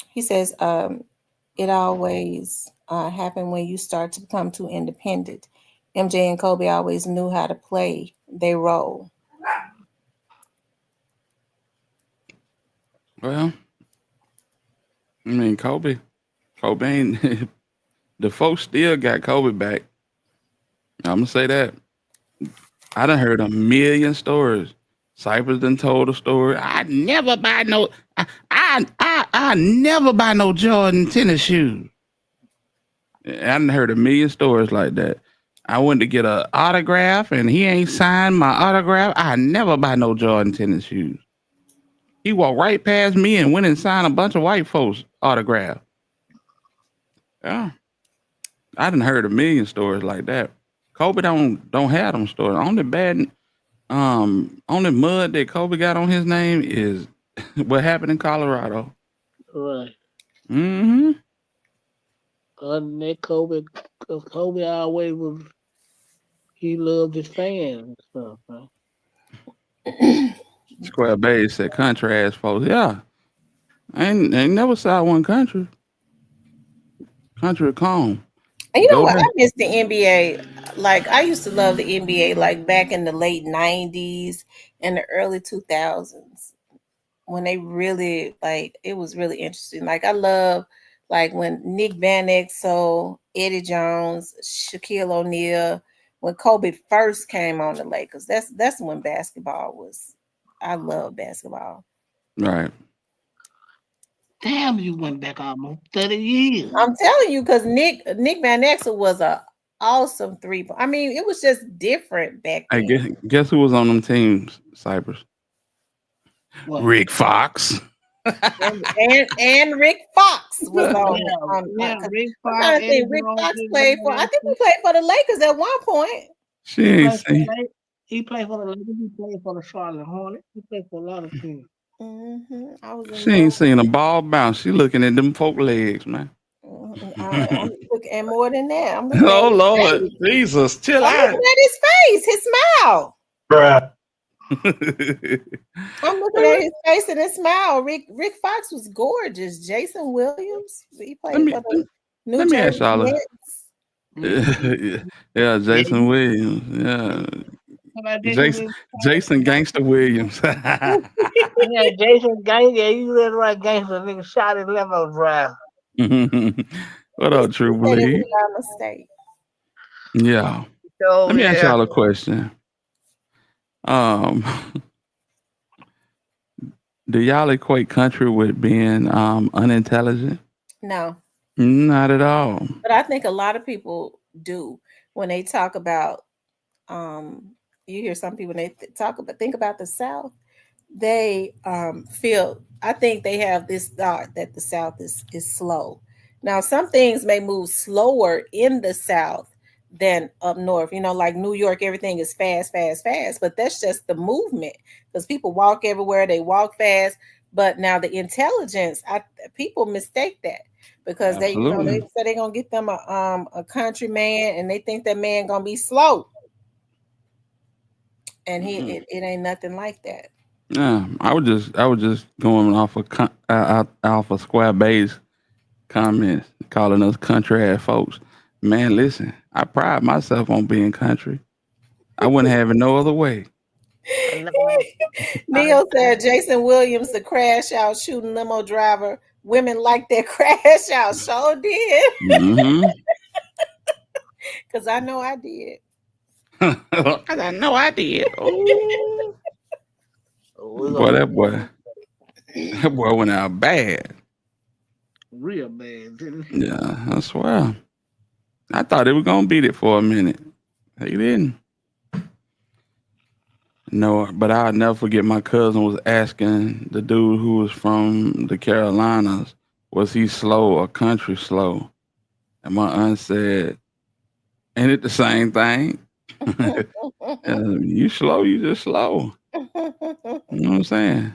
He says, it always happened when you start to become too independent. MJ and Kobe always knew how to play their role. Well, I mean, Kobe ain't the folks still got Kobe back. I'm gonna say that. I done heard a million stories. Cypress done told a story. I never buy no Jordan tennis shoes. I done heard a million stories like that. I went to get an autograph and he ain't signed my autograph. I never buy no Jordan tennis shoes. He walked right past me and went and signed a bunch of white folks' autograph. Yeah. I done heard a million stories like that. Kobe don't have them stories. Only mud that Kobe got on his name is what happened in Colorado. Right. Mm-hmm. Other than that, Kobe always he loved his fans and stuff, man. Square Bay said country ass folks. Yeah. I ain't never saw one country. Country calm. And you know what? I miss the NBA. Like I used to love the NBA like back in the late 90s and the early 2000s when they really it was really interesting. Like I love like when Nick Van Exel, Eddie Jones, Shaquille O'Neal, when Kobe first came on the Lakers. That's when basketball was. I love basketball. Right. Damn, you went back almost 30 years. I'm telling you, because Nick Van Exel was a awesome three-point. I mean, it was just different back then. Hey, guess who was on them teams, Cypress? What? Rick Fox. and Rick Fox was on. Rick Fox. I think Rick Fox played for. I think he played for the Lakers at one point. She ain't seen. He played for the Lakers. He played for the Charlotte Hornets. He played for a lot of teams. Mm-hmm. She ain't seen a ball bounce. She looking at them folk legs, man. I'm looking at more than that. I'm looking at Oh his Lord, face. Jesus, chill I'm out. looking at his face, his smile. Bruh. I'm looking at his face and his smile. Rick Fox was gorgeous. Jason Williams, he played for the New Let me ask Jersey y'all. Nets. Yeah, Jason Williams. Yeah, Jason Gangster Williams. Yeah, Jason Gang, yeah, you read right, gangster nigga shot his limo drive. What up, True Said it Believe? without mistake. Yeah. So, Let me ask yeah. y'all a question. Do y'all equate country with being unintelligent? No, Not at all. but I think a lot of people do when they talk about. You hear some people when they think about the South, they feel. I think they have this thought that the South is slow. Now, some things may move slower in the South than up north. You know, like New York, everything is fast, fast, fast. But that's just the movement because people walk everywhere. They walk fast. But now the intelligence, people mistake that because they Absolutely. say they're gonna get them a country man, and they think that man gonna be slow, and it ain't nothing like that. Yeah, I was just going off of Square Bay's comments, calling us country ass folks. Man, listen, I pride myself on being country. I wouldn't have it no other way. Neil said Jason Williams, the crash out shooting limo driver. Women like that crash out. Sure did. Because I know I did. I know I did. Boy, that boy went out bad. Real bad, didn't he? Yeah, I swear. I thought they were gonna beat it for a minute. They didn't. No, but I'll never forget my cousin was asking the dude who was from the Carolinas, was he slow or country slow? And my aunt said, ain't it the same thing? You slow, you just slow. You know what I'm saying?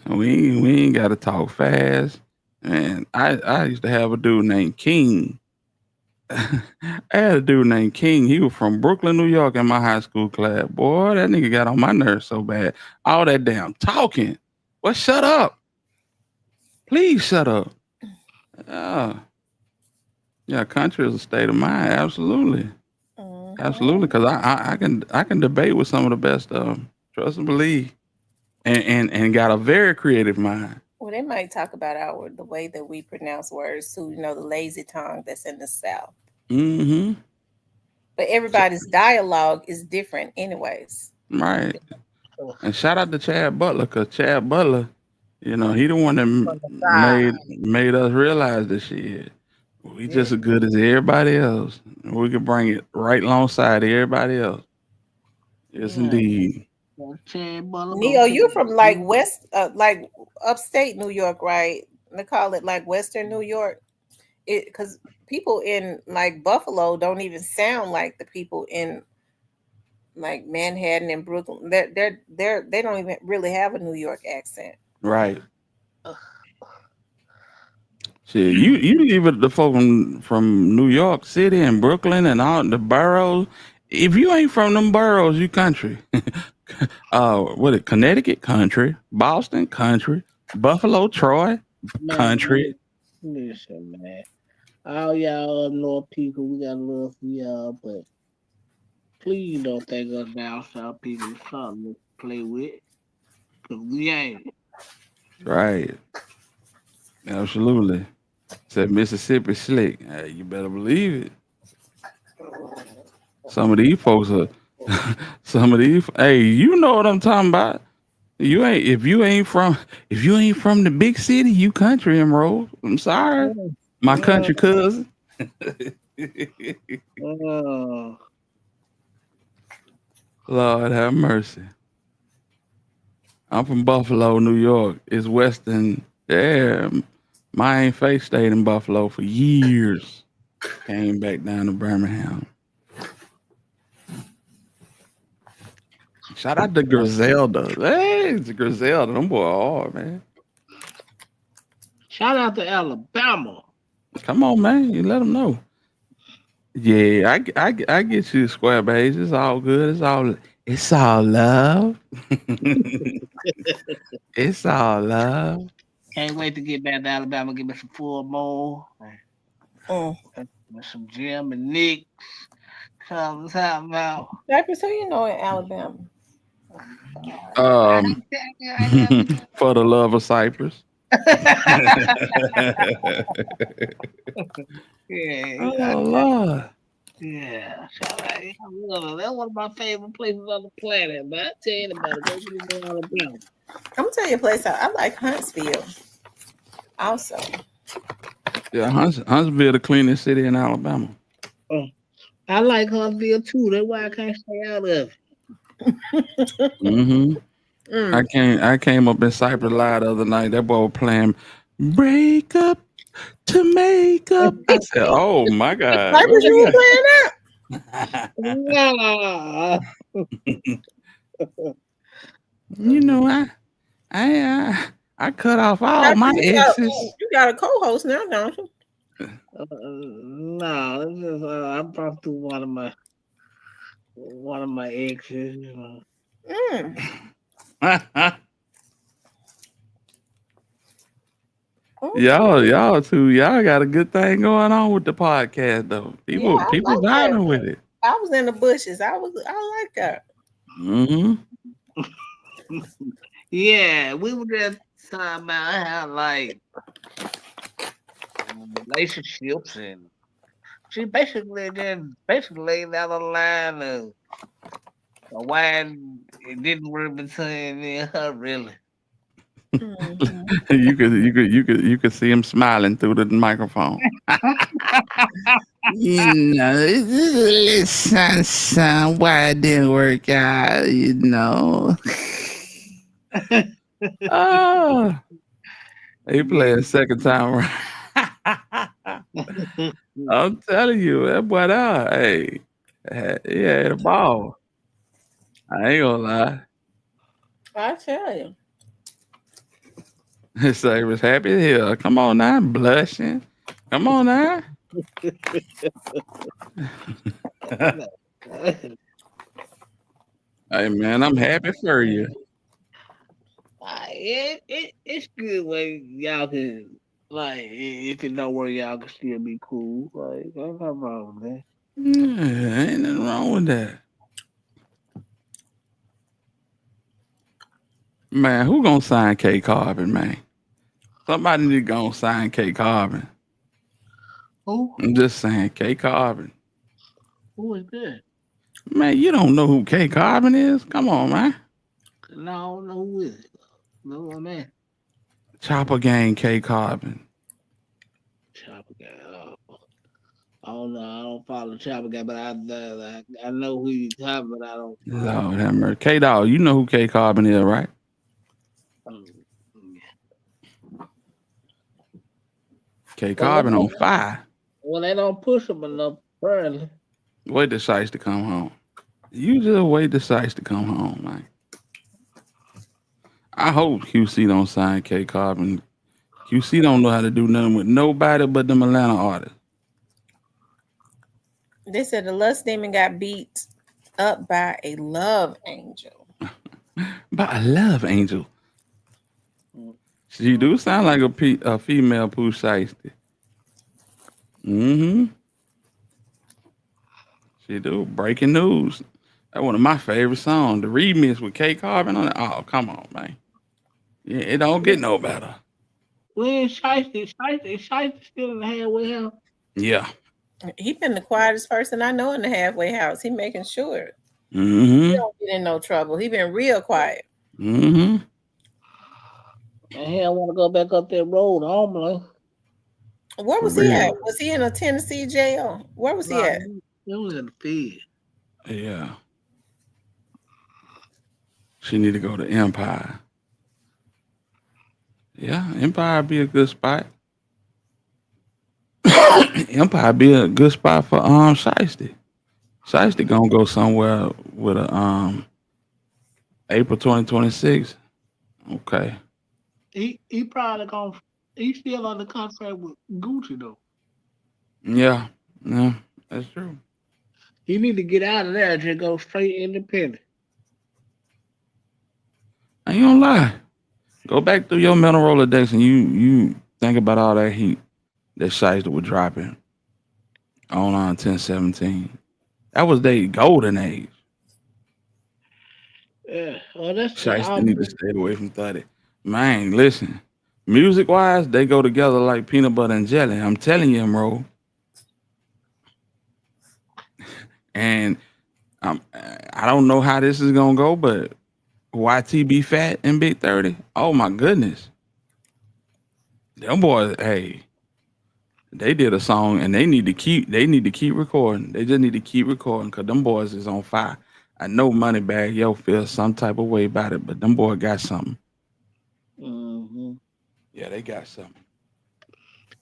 We ain't gotta talk fast. And I used to have a dude named King. I had a dude named King. He was from Brooklyn, New York, in my high school class. Boy, that nigga got on my nerves so bad. All that damn talking. Well, shut up. Please shut up. Yeah, country is a state of mind. Absolutely. Absolutely. Because I can debate with some of the best of them. Trust and believe. And got a very creative mind. Well, they might talk about the way that we pronounce words too, the lazy tongue that's in the South. Mm-hmm. But everybody's dialogue is different anyways. Right. And shout out to Chad Butler, because Chad Butler, he the one that made us realize this shit. We just as good as everybody else. We could bring it right alongside everybody else. Yes, indeed. Neo, you're from like like upstate New York, right? They call it like Western New York. Because people in like Buffalo don't even sound like the people in like Manhattan and Brooklyn. They don't even really have a New York accent. Right. Shit, you leave it the folk from New York City and Brooklyn and all the boroughs. If you ain't from them boroughs, you country. Connecticut, country. Boston, country. Buffalo, Troy, country. Listen, man. All y'all up north people, we got love for y'all, but please don't think us down south people is something to play with, because we ain't. Right. Absolutely. Said Mississippi slick. Hey, you better believe it. Some of these folks are hey, you know what I'm talking about. If you ain't from the big city, you country and roll. I'm sorry. My country cousin. Lord have mercy. I'm from Buffalo, New York. It's Western. Yeah. My face stayed in Buffalo for years. Came back down to Birmingham. Shout out to Griselda. Hey, it's Griselda. Them boy hard, man. Shout out to Alabama. Come on, man. You let them know. Yeah, I get you, Square Base. It's all good. It's all love. It's all love. Can't wait to get back to Alabama. Give me some full bowl. Mm. Some Jim and Nick. Something about. Cypress, who you know in Alabama? For the love of Cypress. Yeah. Oh Lord. Yeah. I love it. That's one of my favorite places on the planet. But I tell you about it. Go get it in Alabama. I'm gonna tell you a place I like Huntsville. Also. Yeah, Huntsville, the cleanest city in Alabama. I like Huntsville too. That's why I can't stay out of it. Mm-hmm. I came up in Cypress Live the other night. That boy was playing "Break Up to Make Up." I said, "Oh my God!" Cypress, you were playing that? You know, I cut off all my exes. You got a co-host now, don't you? No, it's just I brought through one of my exes. You know. Y'all got a good thing going on with the podcast though. People like vibing that. with it. I was in the bushes. I like that. Mm-hmm. Yeah, we were just talking about how like relationships, and she basically laid out a line of why it didn't work between me and her, really. You could see him smiling through the microphone. You know, son, why it didn't work out, you know. Oh, he playing second time around. I'm telling you, that boy out. Hey, he had a ball. I ain't gonna lie. I tell you. His say was happy as hell. Come on now, I'm blushing. Come on now. Hey man, I'm happy for you. It's good when y'all can, like, if it don't work, y'all can still be cool. Like, ain't nothing wrong with that. Yeah, ain't nothing wrong with that. Man, who gonna sign K Carbon, man? Somebody need to go sign K Carbon. Who? I'm just saying, K Carbon. Who is that? Man, you don't know who K Carbon is? Come on, man. No, I don't know who is it. No, man. Chopper Gang K Carbon. Chopper guy. I don't know. I don't follow Chopper guy, but I know who you talking, but I don't. Lord have mercy. K Dog, you know who K Carbon is, right? K Carbon on fire. Well, they don't push him enough, apparently. Wait the Shice to come home. You just wait the Shice to come home, man. I hope QC don't sign K Carbon. QC don't know how to do nothing with nobody but them Atlanta artists. They said the lust demon got beat up by a love angel. By a love angel. She do sound like a female Pooh Shiesty. Mm-hmm. She do. Breaking news. That's one of my favorite songs. The remix with K Carbon on it. Oh, come on, man. Yeah, it don't get no better. When Shiesty still in the halfway house? Yeah. He been the quietest person I know in the halfway house. He making sure Mm-hmm. he don't get in no trouble. He been real quiet. Mm-hmm. And he don't want to go back up that road, normally. Where was he at? Was he in a Tennessee jail? Where was he at? He was in the field. Yeah. She need to go to Empire. Yeah, Empire be a good spot. Empire be a good spot for Shiesty. Shiesty gonna go somewhere with a April 2026. Okay. He probably gonna. He's still under contract with Gucci though. Yeah, yeah, that's true. You need to get out of there and just go straight independent. I ain't gonna lie. Go back through your mental Rolodex and you think about all that heat that Shiesty was dropping on 1017. That was their golden age. Yeah. Oh, that's the Shiesty need to album. stay away from 30. Man, listen. Music wise, they go together like peanut butter and jelly. I'm telling you, bro. And I don't know how this is gonna go, but YTB Fat and Big 30. Oh my goodness. Them boys, hey, they did a song and they need to keep recording. They just need to keep recording because them boys is on fire. I know Moneybagg Yo feels some type of way about it, but them boys got something. Mm-hmm. Yeah, they got something.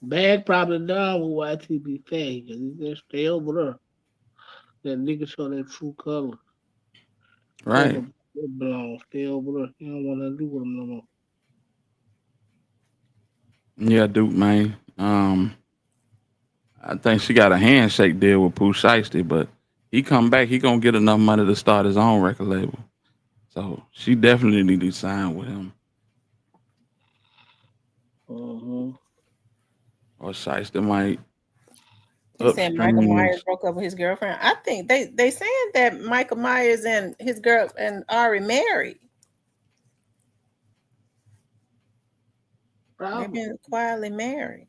Bag probably done with YTB Fat because he just stay over there. That nigga show their true color. Right. Stay over there. You don't want to do with them no more. Yeah, Duke, man. I think she got a handshake deal with Pooh Shiesty, but he come back, he gonna get enough money to start his own record label. So she definitely need to sign with him. Mm-hmm. Or Shiesty might. He said Michael upstream. Myers broke up with his girlfriend. I think they saying that Michael Myers and his girl and Ari married. They've been quietly married.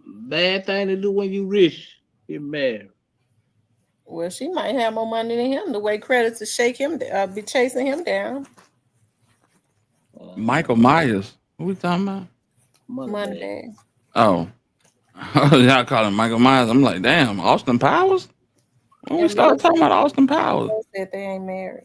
Bad thing to do when you rich. Get married. Well, she might have more money than him. The way credits shake him, be chasing him down. Michael Myers. What we talking about? Money. Oh. Y'all call him Michael Myers. I'm like, damn, Austin Powers? When we started talking about Austin Powers. Said they ain't married.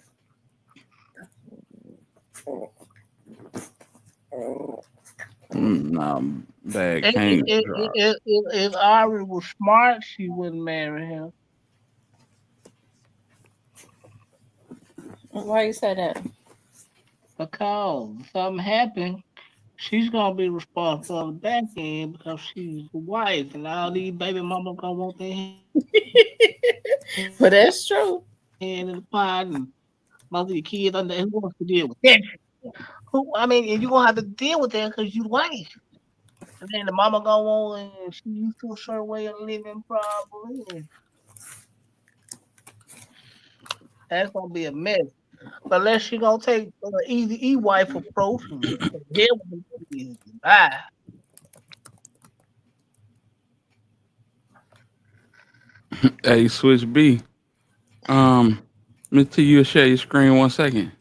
Nah, bad If, can't. if Ari was smart, she wouldn't marry him. Why you say that? Because if something happened, she's gonna be responsible for the back end because she's the wife, and all these baby mamas gonna want their hand. But that's true. Hand in the pot, and most of the kids under who wants to deal with that? I mean, and you're gonna have to deal with that because you wife. And then the mama gonna want, and she used to a certain way of living, probably. And that's gonna be a mess. But unless she gonna take the easy wife approach and deal with it, bye. Hey, Switch B. Let me tell you, share your screen 1 second.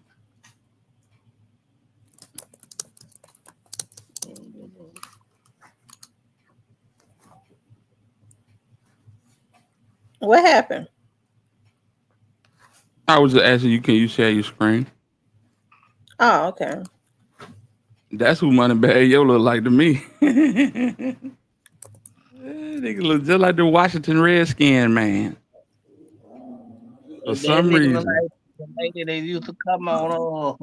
What happened? I was just asking you, can you share your screen? Oh, okay. That's who Moneybagg Yo look like to me. Nigga look just like the Washington Redskin, man. For some reason. Like the lady they used to come on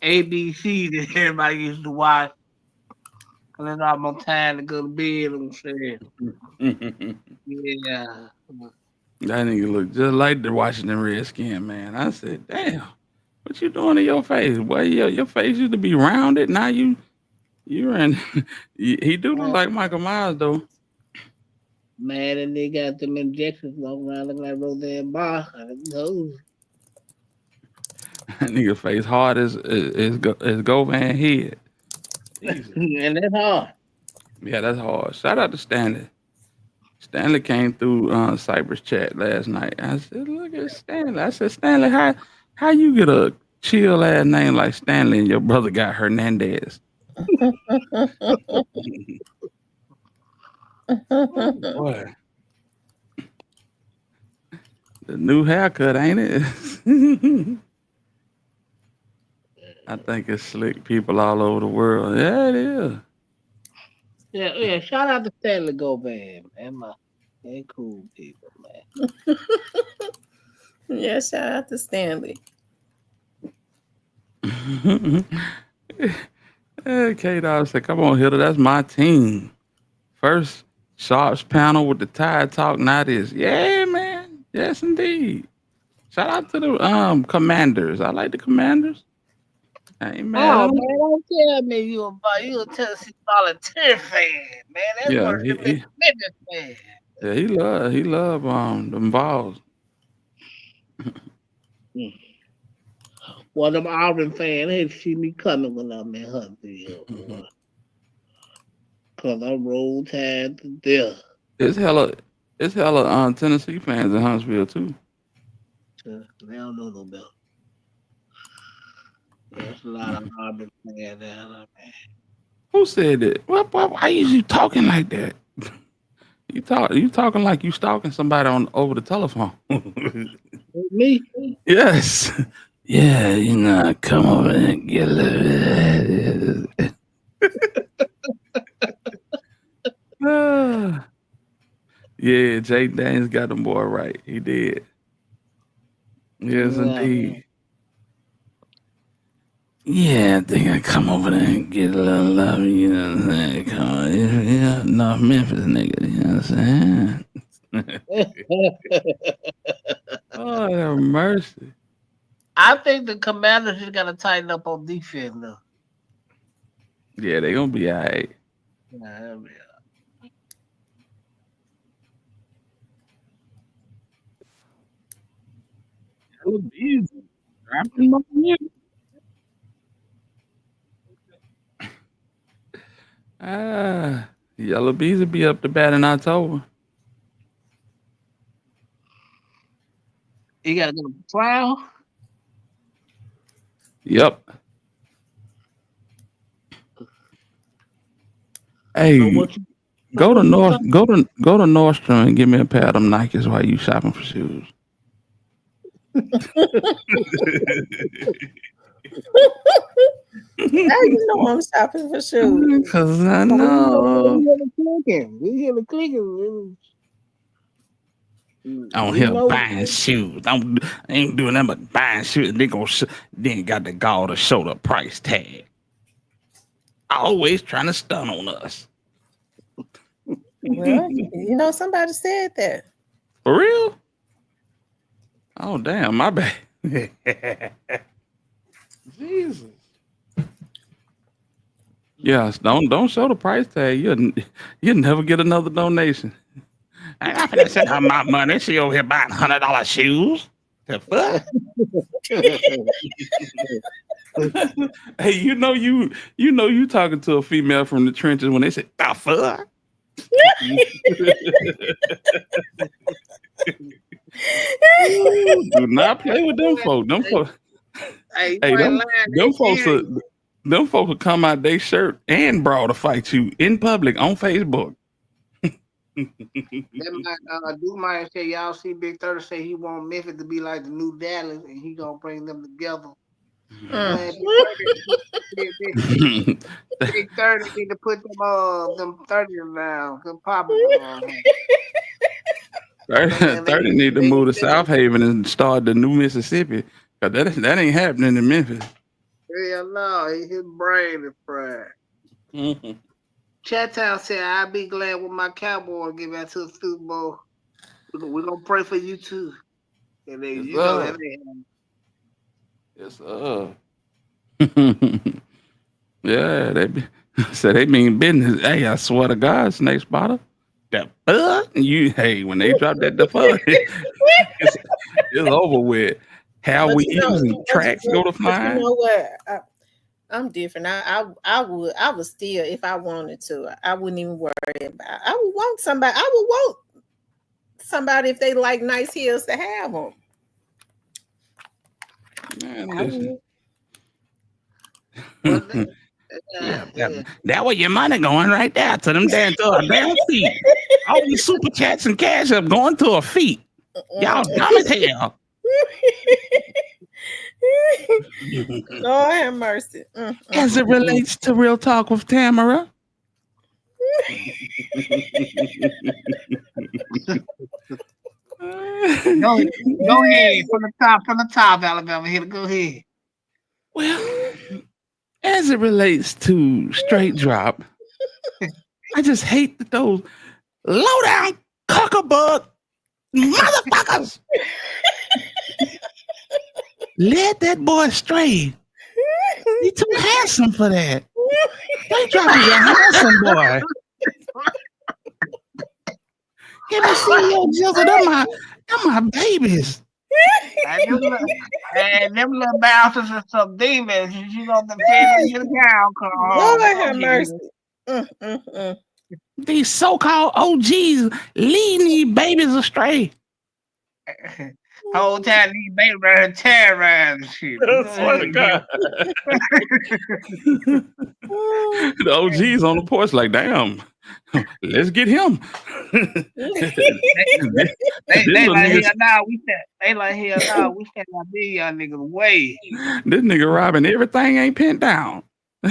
ABC that everybody used to watch. And then I'm on time to go to bed and shit. Yeah. That nigga look just like the Washington Redskin, man. I said, damn, what you doing to your face? Boy, your face used to be rounded. Now you're in. He do look like Michael Myers, though. Man, and they got them injections walking around looking like Roseanne Barr. No. That nigga face hard as Govan head. And that's hard. Yeah, that's hard. Shout out to Stanley. Stanley came through Cypress chat last night. I said, look at Stanley. I said, Stanley, how you get a chill ass name like Stanley and your brother got Hernandez? Boy. The new haircut, ain't it? I think it's slick people all over the world. Yeah, it is. Yeah. Shout out to Stanley Govan, man. They cool people, man. Yeah, shout out to Stanley. Hey, K-Dog said, come on, Hitter, that's my team. First, Sharps panel with the Tide Talk, now this. Yeah, man. Yes, indeed. Shout out to the Commanders. I like the Commanders. I ain't mad at Oh them. man, don't tell me you a Tennessee Volunteer fan, man. That's Yeah, one of the biggest fans. yeah, he love them Vols. Well, them Auburn fans, they see me coming when I'm in Huntsville, boy. Cause I roll tide to death. It's hella Tennessee fans in Huntsville too. They don't know no better. There's a lot of Auburn fans down there, man. Who said that? Why is you talking like that? You talking like you stalking somebody over the telephone. Me? Yes. Yeah, come over and get a little bit. Yeah, Jay Daniels got them boy right. He did. Yes, indeed. Yeah, I think I come over there and get a little love, you know what I'm saying? Come on, yeah, North Memphis nigga, you know what I'm saying? Oh, have mercy. I think the Commanders just got to tighten up on defense now. Yeah, they gonna be all right. Yeah, they'll be all right. Easy. Dropping my music. Yellow Bees will be up to bat in October. You got to go to trial? Yep. Hey, go to Nordstrom and give me a pair of them Nikes while you shopping for shoes. How you know I'm shopping for shoes? Because I know. We hear the clicking. I'm here buying shoes. I ain't doing nothing but buying shoes. They then got the gall to show the price tag. Always trying to stun on us. Well, somebody said that. For real? Oh damn, my bad. Jesus. Yes, don't show the price tag. You'll never get another donation. I'm not gonna send her my money. She over here buying $100 shoes. The fuck? Hey, you talking to a female from the trenches when they say the fuck? Do not play with them folks. Them folks will come out their shirt and bra to fight you in public on Facebook. Dude might say, y'all see Big 30 say he want Memphis to be like the new Dallas and he gonna bring them together. Big 30 need to put them 30s down. Them poppers on. 30 need to move to South Haven and start the new Mississippi. Cause that ain't happening in Memphis. Hell no, his brain is fried. Chattown said, I'll be glad when my Cowboys get back to the Super Bowl. We're going to pray for you too. And then Yes, yeah, they mean business. Hey, I swear to God, Snake Spotter. That when they drop that fuck, it's over with. How we using tracks go to flying? You know what? I'm different. I would still, if I wanted to, I wouldn't even worry about. I would want somebody if they like nice heels to have them. Man, listen. That way your money going right there to them damn feet. All these super chats and cash up going to her feet. Y'all dumb as hell. Lord have mercy. As it relates to Real Talk with Tamara. Go ahead from the top, Alabama. Here, go ahead. Well, as it relates to straight drop, I just hate that those low down cockabug motherfuckers led that boy astray. He too handsome for that. Straight drop is a handsome boy. Give me CEO Jizzle, them my babies. And them little bastards are some demons. You gonna defend them down, Lord have mercy. These so-called OGs leading these babies astray. Whole time these babies right here terrorizing shit. I swear to God. The OGs on the porch like, damn, let's get him. They like hell now. They like hell now. We send our big young niggas away. This nigga robbing everything ain't pinned down.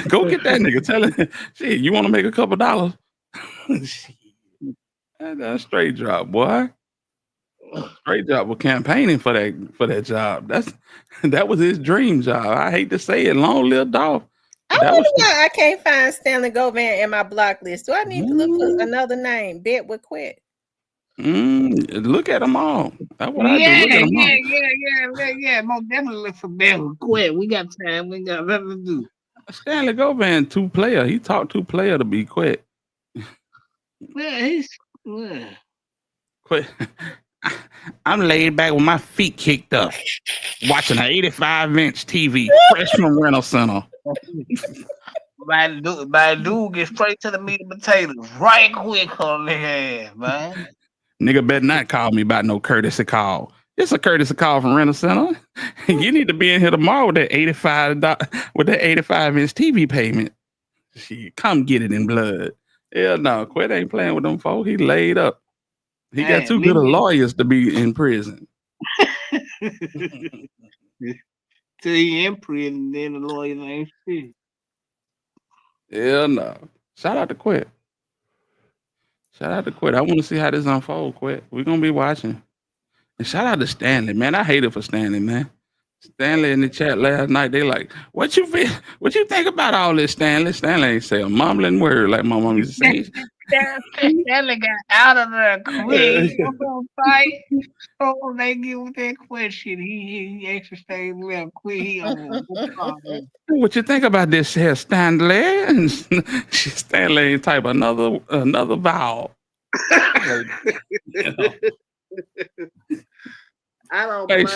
Go get that nigga. Tell him, shit, you want to make a couple dollars? That's straight drop, boy. Straight drop was campaigning for that job. That was his dream job. I hate to say it, long lived Dolph. I wonder why I can't find Stanley Govan in my block list. Do I need to look for another name? Bet would quit. Look at them all. That's what I do. Look at them all. Yeah. Most definitely look for Bet would quit. We got time. We got nothing to do. Stanley Govan, 2-player. He taught 2-player to be quick. Yeah, Quit. I'm laid back with my feet kicked up, watching an 85-inch TV, fresh from Rental Center. My dude get straight to the meat and potatoes right quick on the head, man. Nigga better not call me about no courtesy call. It's a courtesy call from Rental Center. You need to be in here tomorrow with that $85-inch TV payment. Shit, come get it in blood. Hell no, Quit ain't playing with them folks. He laid up. He got too good of lawyers to be in prison. Till he in prison, then the lawyers ain't shit. Hell no. Shout out to Quit. Shout out to Quit. I want to see how this unfolds, Quit. We're going to be watching. And shout out to Stanley, man. I hate it for Stanley, man. Stanley in the chat last night, they like, what you think about all this, Stanley? Stanley ain't say a mumbling word like my mom used to say. Stanley got out of there quick. Fight. So they give that question. He extra stayed left quick. What you think about this here, Stanley? And Stanley ain't type another vowel. I don't Hey,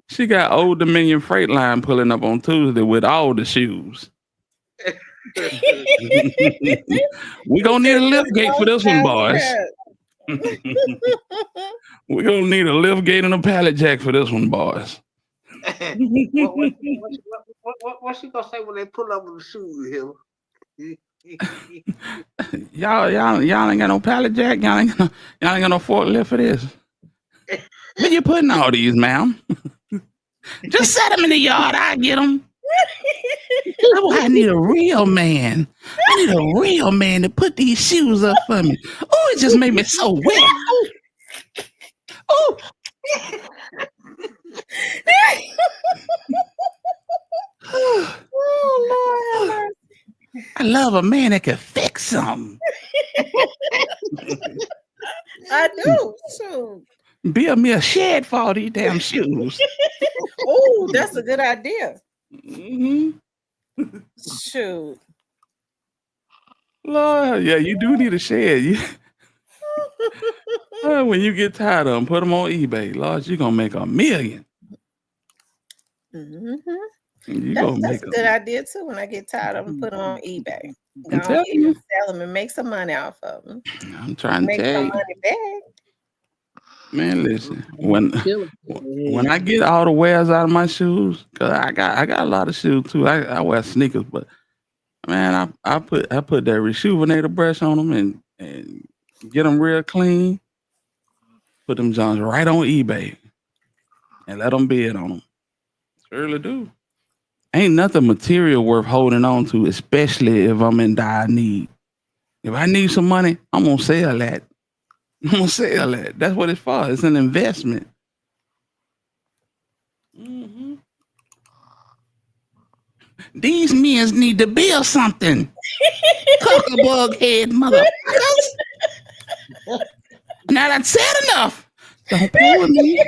she got Old Dominion Freight Line pulling up on Tuesday with all the shoes. We gonna need a lift gate for this one, boys. We gonna need a lift gate and a pallet jack for this one, boys. What's she gonna say when they pull up with the shoes here? y'all ain't got no pallet jack. Y'all ain't got no forklift for this. Where you putting all these, ma'am? Just set them in the yard. I get them. I need a real man. I need a real man to put these shoes up for me. Oh, it just made me so wet. Oh. Oh, Lord. I love a man that can fix them. I do. Shoot. Build me a shed for all these damn shoes. Oh, that's a good idea. Mm-hmm. Shoot. Lord, yeah, you do need a shed. When you get tired of them, put them on eBay. Lord, you're going to make $1 million. Mm-hmm. That's a good idea, too. When I get tired of them, put them on eBay. Go telling ahead and you. sell them and make some money off of them. I'm trying to Make tell some you. money back. Man, listen. When I get all the wears out of my shoes, cause I got a lot of shoes too. I wear sneakers, but man, I put that Rejuvenator brush on them and get them real clean. Put them Johns right on eBay and let them bid on them. Surely do. Ain't nothing material worth holding on to, especially if I'm in dire need. If I need some money, I'm gonna sell that. I'm gonna sell that. That's what it's for. It's an investment. These men need to build something. Cuckabug head motherfuckers. Now that's said enough. Don't play with me.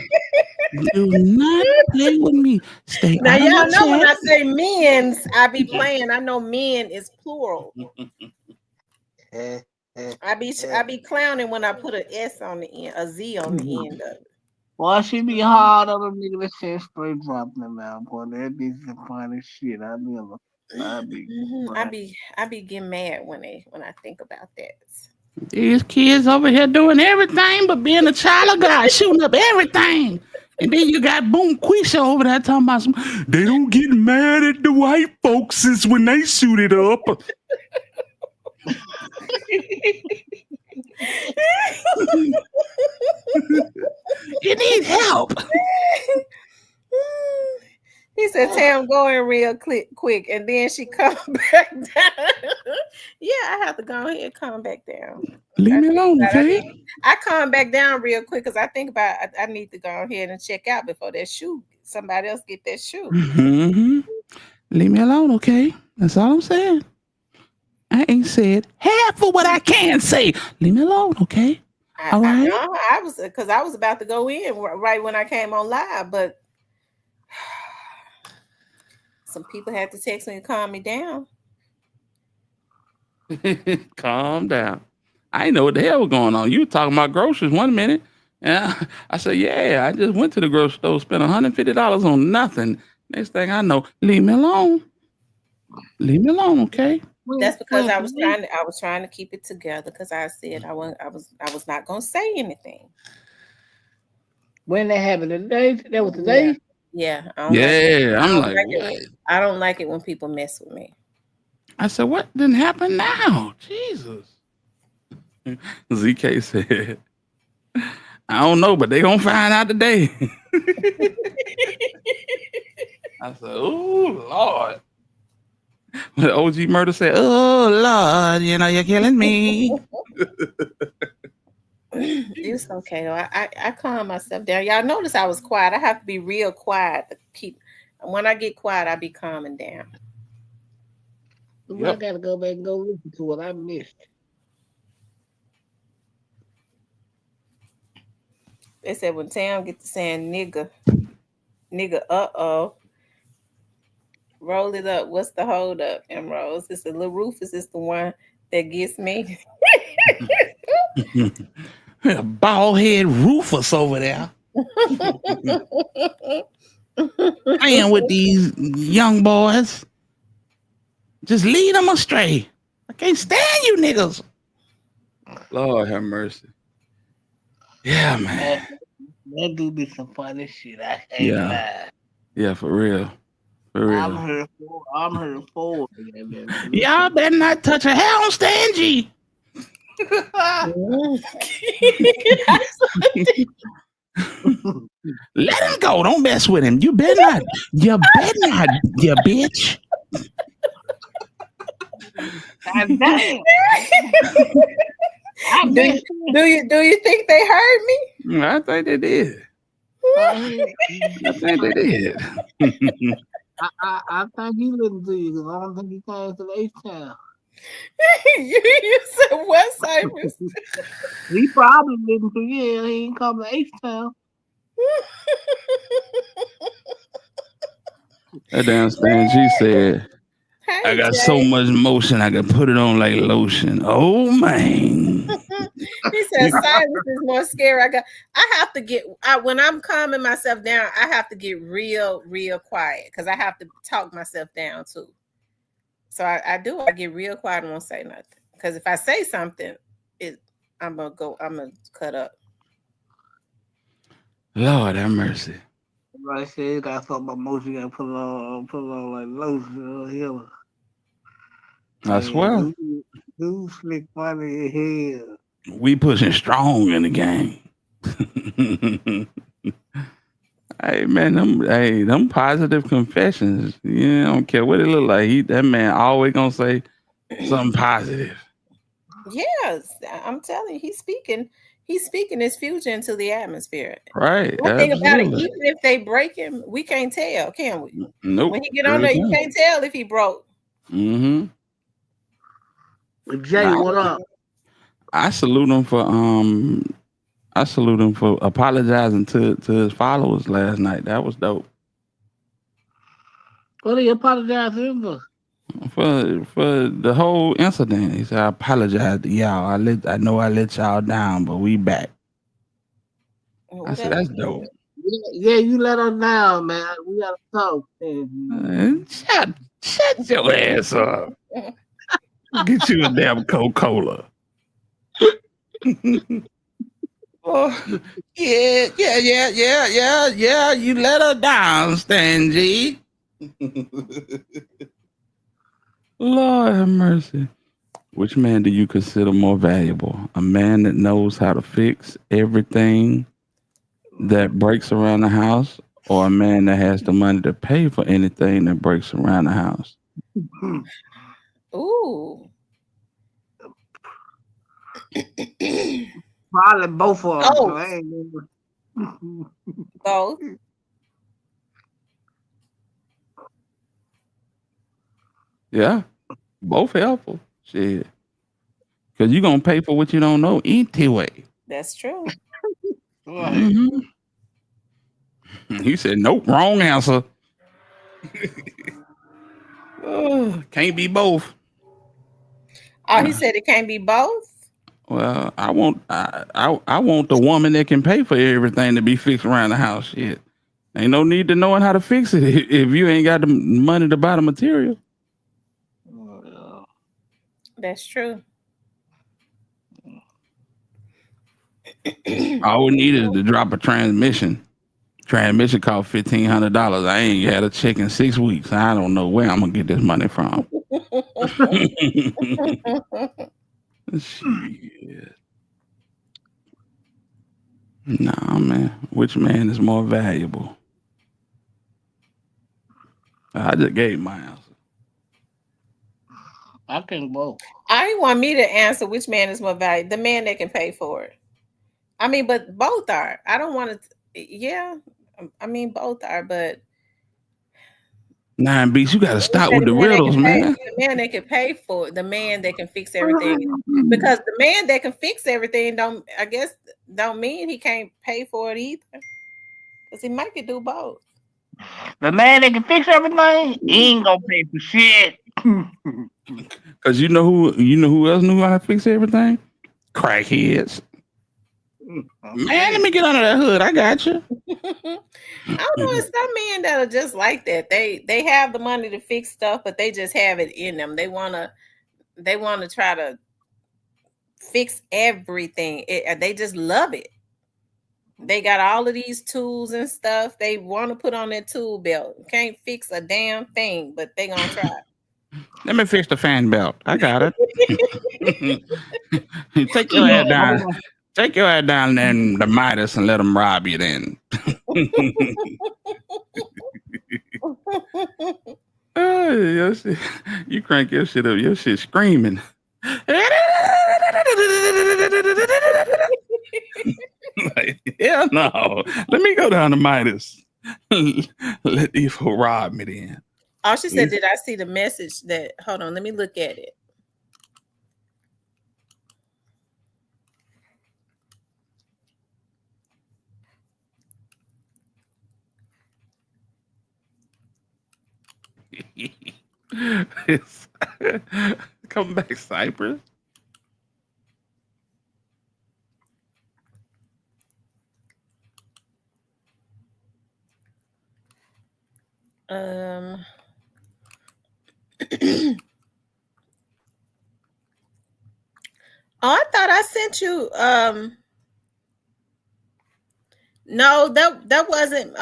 Do not play with me. Stay Now out of y'all my know when I chat. say men's, I be playing. I know men is plural. I be clowning when I put an S on the end, a Z on the end of it. Boy, she be hard on them nigga that said straight dropping them out, boy. That be the funniest shit I never. I be getting mad when I think about that. These kids over here doing everything but being a child of God, shooting up everything. And then you got Boom Quisha over there talking about some, they don't get mad at the white folks since when they shoot it up. You need help. He said, Tam, go in real quick. And then she come back down. Yeah, I have to go ahead and calm back down. Leave me alone, okay? I calm back down real quick because I think about I need to go ahead and check out before that shoe. Somebody else get that shoe. Mm-hmm. Leave me alone, okay? That's all I'm saying. I ain't said half of what I can say. Leave me alone, okay? All right. I was about to go in right when I came on live, but some people had to text me and calm me down. Calm down. I didn't know what the hell was going on. You were talking about groceries 1 minute. And I said, yeah, I just went to the grocery store, spent $150 on nothing. Next thing I know, leave me alone. Leave me alone, okay? That's because I was trying to keep it together because I said I was not gonna say anything. When they having today, that was today. Yeah. I don't like it when people mess with me. I said, what didn't happen now? Jesus. ZK said, I don't know, but they gonna find out today. I said, oh Lord. But OG Murder said, oh Lord, you know you're killing me. It's okay though. I calm myself down. Y'all notice I was quiet. I have to be real quiet to keep. When I get quiet, I be calming down. I gotta go back and go listen to what I missed. They said when Tam get to saying nigga, roll it up. What's the hold up, Emeralds? It's the little Rufus is the one that gets me. Bald head Rufus over there. Playing with these young boys. Just lead them astray. I can't stand you niggas. Lord have mercy. Yeah, man. That do be some funny shit. I ain't lie. Yeah, for real. For real. I'm here for it. Y'all better not touch a hair on Stan G. Let him go. Don't mess with him. You better not. You better not, you bitch. Damn. Do you think they heard me? I think they did. I think they did. I think he listened to you because I don't think he came to the H-Town. you said what, Cyrus? He probably listened to you. He ain't come to H-Town. That damn Stan G said, I got so much motion I can put it on like lotion. Oh man. He said silence is more scary. I have to get when I'm calming myself down, I have to get real quiet because I have to talk myself down too. So I get real quiet and won't say nothing. Because if I say something, I'm gonna cut up. Lord have mercy. Like I said, you got something about motion, you gotta put it on like lotion here. I swear. Dude slick funny as hell. We pushing strong in the game. Hey man, them positive confessions. Yeah, I don't care what it look like. That man always gonna say something positive. Yes, I'm telling you, he's speaking his future into the atmosphere. Right. One thing about it, Absolutely. even if they break him, we can't tell, can we? Nope. When he get on there, you can't tell if he broke. Mm-hmm. Jay, what up? I salute him for apologizing to his followers last night. That was dope. What do you apologize to him for? For the whole incident. He said, I apologize to y'all. I know I let y'all down, but we back. I said, that's dope. Yeah, you let us down, man. We gotta talk. Man. Shut your ass up. Get you a damn Coca-Cola. Oh, yeah. You let her down, Stan G. Lord have mercy. Which man do you consider more valuable? A man that knows how to fix everything that breaks around the house, or a man that has the money to pay for anything that breaks around the house? Ooh. Probably both of them. Oh. So I ain't never- Both. Yeah, both helpful. Shit. Because you're going to pay for what you don't know anyway. That's true. Mhm. He said, nope, wrong answer. Oh, can't be both. Oh, he said it can't be both. Well, I want the woman that can pay for everything to be fixed around the house. Shit. Ain't no need to knowing how to fix it if you ain't got the money to buy the material. That's true. All we need is to drop a transmission. Transmission cost $1,500. I ain't had a check in 6 weeks. I don't know where I'm gonna get this money from. Shit. Nah, man. Which man is more valuable? I just gave my answer. I can both. I want me to answer which man is more valuable. The man that can pay for it. I mean, but both are. I don't want to. Yeah, I mean both are, but 9 Beats, you got to stop with the man that riddles, can pay- man. the man that can pay for it, the man that can fix everything. Because the man that can fix everything don't mean he can't pay for it either. Because he might could do both. The man that can fix everything, he ain't gonna pay for shit. Cause you know who else knew how to fix everything? Crackheads. Man, let me get under that hood. I got you. I don't know. It's some men that are just like that. They have the money to fix stuff, but they just have it in them. They wanna try to fix everything. They just love it. They got all of these tools and stuff. They want to put on their tool belt. Can't fix a damn thing, but they gonna try. Let me fix the fan belt. I got it. Take your ass down. Take your ass down there in the Midas and let them rob you then. Oh, your shit. You crank your shit up. Your shit screaming. Like, hell no. Let me go down to Midas. Let these folk rob me then. Oh, she said, did I see the message that, hold on, let me look at it. Come back, Cypress. Oh, I thought I sent you. No, that wasn't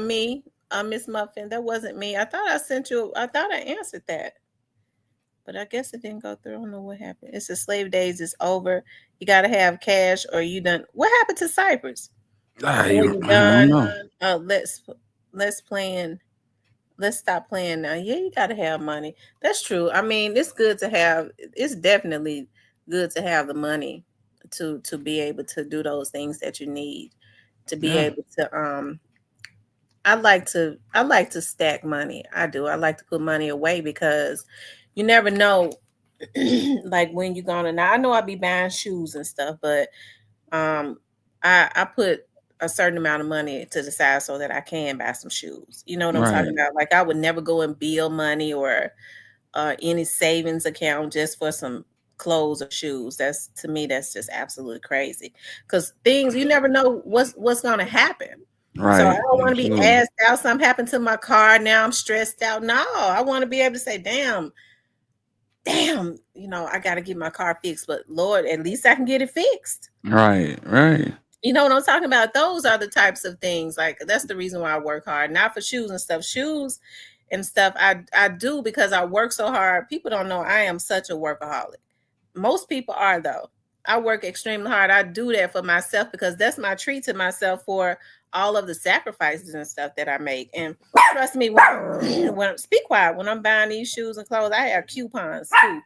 me, Miss Muffin. That wasn't me. I thought I sent you. I thought I answered that, but I guess it didn't go through. I don't know what happened. It's the slave days is over. You got to have cash, or you done. What happened to Cypress? I don't know. Let's plan. Let's stop playing now. Yeah, you got to have money. That's true. I mean, it's good to have. It's definitely good to have the money to be able to do those things that you need to be Yeah. able to I like to stack money. I do. I like to put money away because you never know like when you're gonna now I know I be buying shoes and stuff, but I put a certain amount of money to the side so that I can buy some shoes. You know what I'm talking Right. about? Like I would never go and bill money or any savings account just for some clothes or shoes. That's to me, that's just absolutely crazy. Because things you never know what's gonna happen. So I Right. don't want to be Absolutely. asked out. Something happened to my car. Now I'm stressed out. No, I want to be able to say, damn, I got to get my car fixed. But Lord, at least I can get it fixed. Right. Right. You know what I'm talking about? Those are the types of things. Like that's the reason why I work hard, not for shoes and stuff. Shoes and stuff I do because I work so hard. People don't know I am such a workaholic. Most people are though. I work extremely hard. I do that for myself because that's my treat to myself for all of the sacrifices and stuff that I make. And trust me, when speak quiet, when I'm buying these shoes and clothes, I have coupons too.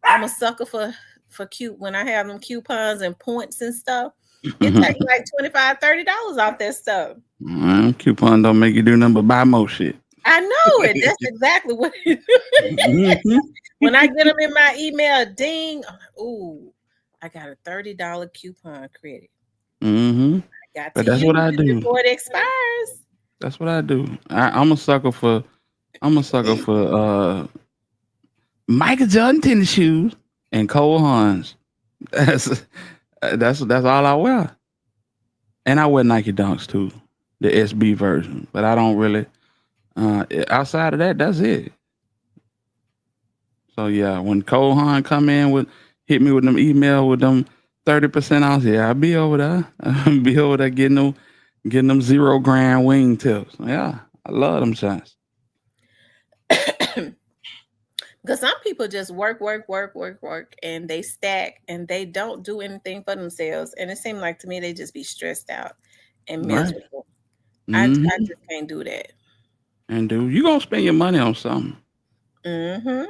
I'm a sucker for cute when I have them coupons and points and stuff. It takes like $25-$30 off that stuff. Coupon don't make you do nothing but buy more shit. I know it. That's exactly what it is. When I get them in my email, ding, I'm like, ooh, I got a $30 coupon credit. Mm-hmm. I got But to that's use what I it do. before it expires. That's what I do. I'm a sucker for Michael Jordan tennis shoes and Cole Haans. That's all I wear. And I wear Nike Dunks too, the SB version. But I don't really outside of that, that's it. So yeah, when Cole Haan come in hit me with them email with them 30% off, yeah, I'll be over there. I'll be over there getting them $0 wingtips. Yeah, I love them shots. Because some people just work, and they stack and they don't do anything for themselves. And it seemed like to me they just be stressed out and Right. miserable. Mhm. I just can't do that. And dude, you gonna spend your money on something. Mm-hmm.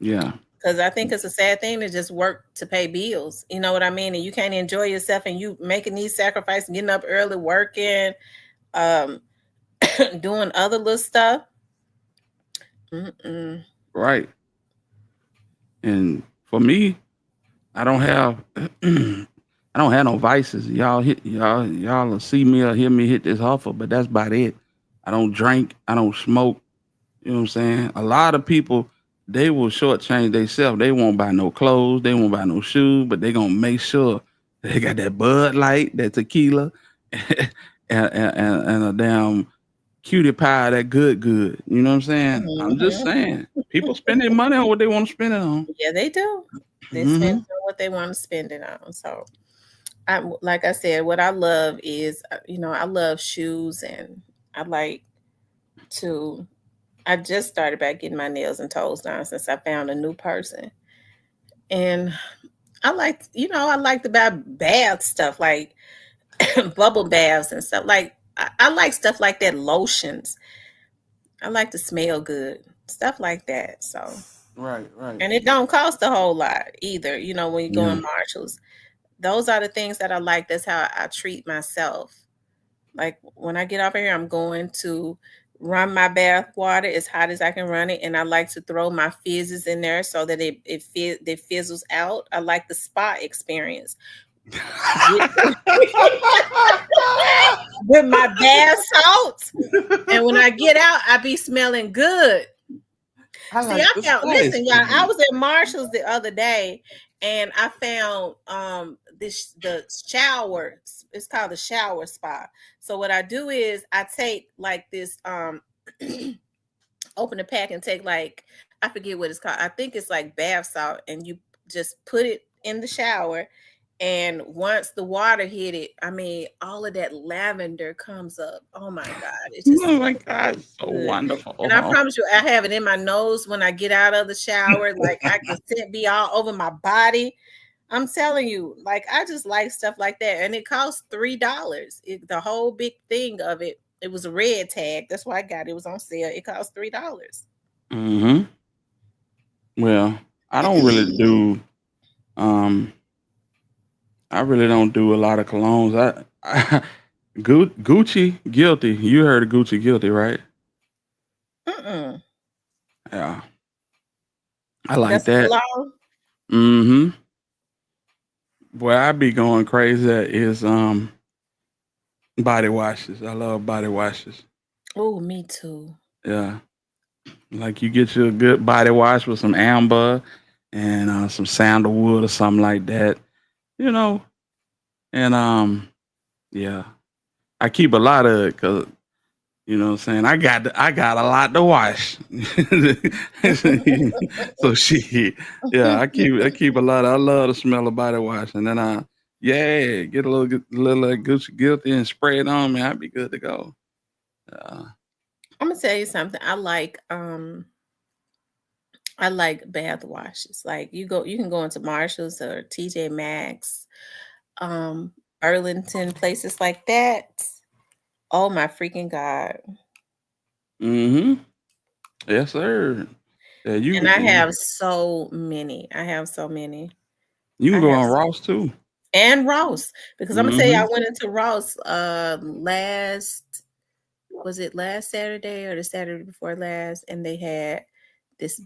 Yeah. Because I think it's a sad thing to just work to pay bills. You know what I mean? And you can't enjoy yourself and you making these sacrifices, getting up early, working, doing other little stuff. Mm-mm. Right. And for me, I don't have no vices. Y'all will see me or hear me hit this offer, but that's about it. I don't drink, I don't smoke. You know what I'm saying? A lot of people, they will shortchange themselves. They won't buy no clothes, they won't buy no shoes, but they gonna make sure they got that Bud Light, that tequila, and a damn cutie pie, that good. You know what I'm saying? I'm just saying, people spend their money on what they want to spend it on. Yeah, they do. They spend on what they want to spend it on. So, like I said, what I love is, I love shoes, and I like to. I just started back getting my nails and toes done since I found a new person, and I like to buy bath stuff like bubble baths and stuff. Like I like stuff like that, lotions. I like to smell good, stuff like that. So. Right. And it don't cost a whole lot either. When you go in Marshalls, those are the things that I like. That's how I treat myself. Like when I get off here, I'm going to run my bath water as hot as I can run it. And I like to throw my fizzes in there so that it fizzles out. I like the spa experience. With my bath salts. And when I get out, I be smelling good. Listen, y'all, I was at Marshall's the other day and I found the shower. It's called the shower spa. So what I do is I take like this open the pack and take like, I forget what it's called. I think it's like bath salt, and you just put it in the shower. And once the water hit it, I mean, all of that lavender comes up. Oh my God. It's just so wonderful. And I promise you, I have it in my nose when I get out of the shower. Like I can be all over my body. I'm telling you, like I just like stuff like that. And it costs $3. The whole big thing of it. It was a red tag. That's why I got it. It was on sale. It cost $3. Mm-hmm. Well, I don't really do. I really don't do a lot of colognes. Gucci guilty. You heard of Gucci guilty, right? Mm-mm. Yeah, I like That's a that. cologne. Mm-hmm. Where I be going crazy at is body washes. I love body washes. Oh, me too. Yeah. Like you get you a good body wash with some amber and some sandalwood or something like that. You know. And yeah. I keep a lot of it because you know what I'm saying? I got a lot to wash. So yeah, I keep a lot. I love the smell of body wash. And then get a little Gucci guilty and spray it on me. I'd be good to go. I'm gonna tell you something. I like bath washes. Like you can go into Marshalls or TJ Maxx, Burlington, places like that. Oh my freaking God. Mm-hmm. Yes, sir. Yeah, And I have so many. You can I go have on so Ross too. and Ross. Because I'm gonna tell you, I Mm-hmm. went into Ross was it last Saturday or the Saturday before last, and they had this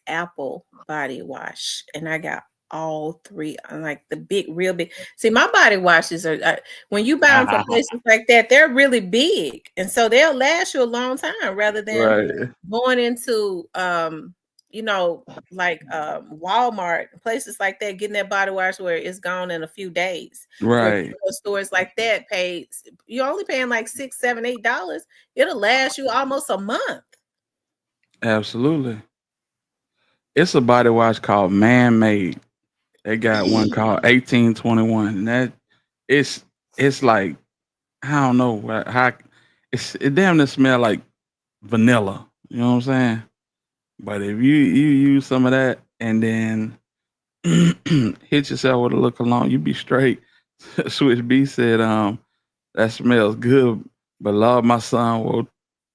apple body wash, and I got all three. I'm like the real big. See, my body washes are when you buy them from places like that, they're really big, and so they'll last you a long time rather than Right. going into like Walmart, places like that, getting that body wash where it's gone in a few days. Right. Or stores like that you're only paying like $6, $7, $8. It'll last you almost a month. Absolutely. It's a body wash called Man Made. They got one called 1821. And that it's like I don't know how it damn near smell like vanilla. You know what I'm saying? But if you use some of that and then hit yourself with a little cologne, you be straight. Switch B said, that smells good, but Lord, my son will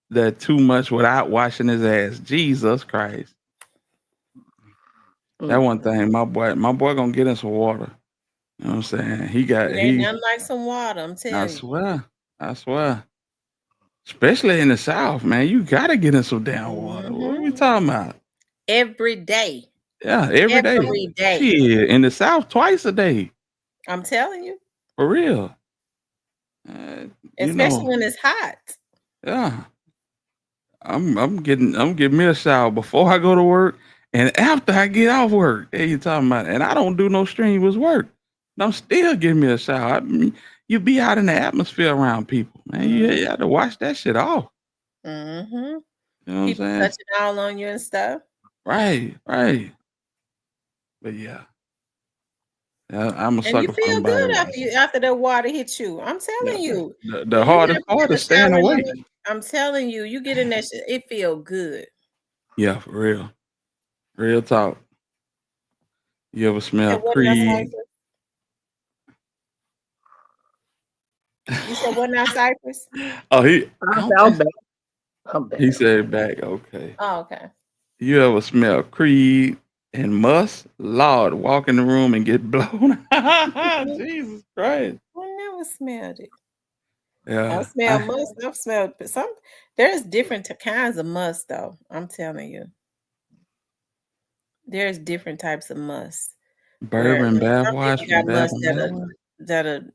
that too much without washing his ass. Jesus Christ. That one thing, my boy gonna get in some water. You know what I'm saying? Ain't nothing like some water, I'm telling you. I swear. Especially in the South, man. You gotta get in some damn water. What are we talking about? Every day. Yeah, every day. Every day. Shit, in the South, twice a day. I'm telling you. For real. Especially when it's hot. Yeah. I'm getting me a shower before I go to work and after I get off work. Hey, you talking about? And I don't do no strenuous work. I'm still getting me a shower. You be out in the atmosphere around people, man. You have to wash that shit off. Mm-hmm. You know what I'm People saying? touching all on you and stuff. Right. But yeah. I'm a And you sucker for feel them body good washes. after the water hits you. I'm telling you. The hardest part is staying awake. I'm telling you, you get in that shit, it feel good. Yeah, for real. Real talk. You ever smell what Creed? You said what now, Cypress? Oh, I'm back. he said back. Okay. Oh, okay. You ever smell Creed and Must? Lord, walk in the room and get blown. Jesus Christ. I never smelled it. Yeah. I smell must. I've smelled some. There's different kinds of must, though. I'm telling you. There's different types of must. Bourbon bath Some wash people got from Bath must and Beyond.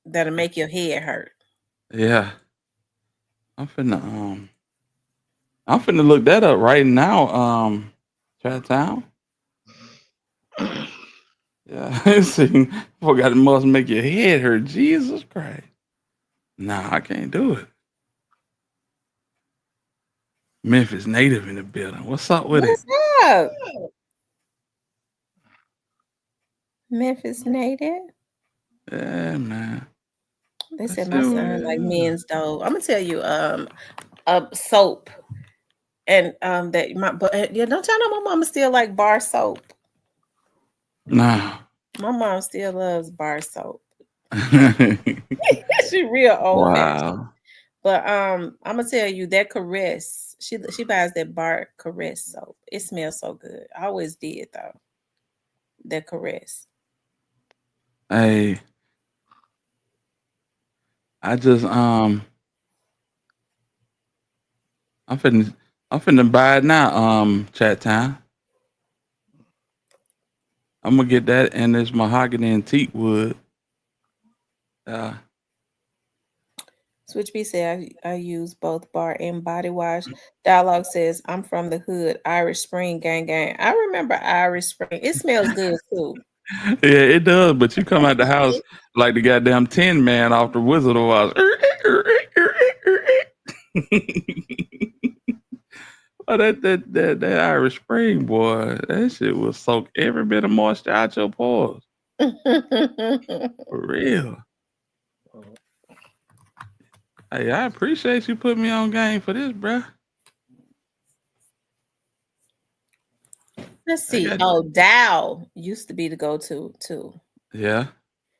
that'll make your head hurt. Yeah. I'm finna look that up right now. Chat-town. Yeah. See, forgot it must make your head hurt. Jesus Christ. Nah, I can't do it. Memphis native in the building. What's up with What's it? up? Memphis native. Yeah, man. They said my son like men's dog. I'm gonna tell you, soap, and don't y'all know my mama still like bar soap. Nah. My mom still loves bar soap. She real old fashioned. Wow. But I'm gonna tell you that Caress, she buys that bar Caress soap. It smells so good. I always did though. That Caress. Hey, I just I'm finna buy it now. Chat time. I'm gonna get that and this mahogany and teak wood. Switch B said I use both bar and body wash. Dialogue says I'm from the hood, Irish Spring gang gang. I remember Irish Spring. It smells good too. Yeah, it does. But you come out the house like the goddamn Tin Man off the Wizard of Oz. Oh, that Irish Spring, boy, that shit will soak every bit of moisture out your pores. For real. Hey, I appreciate you putting me on game for this, bruh. Let's see. Oh, Dow used to be the go-to too. Yeah.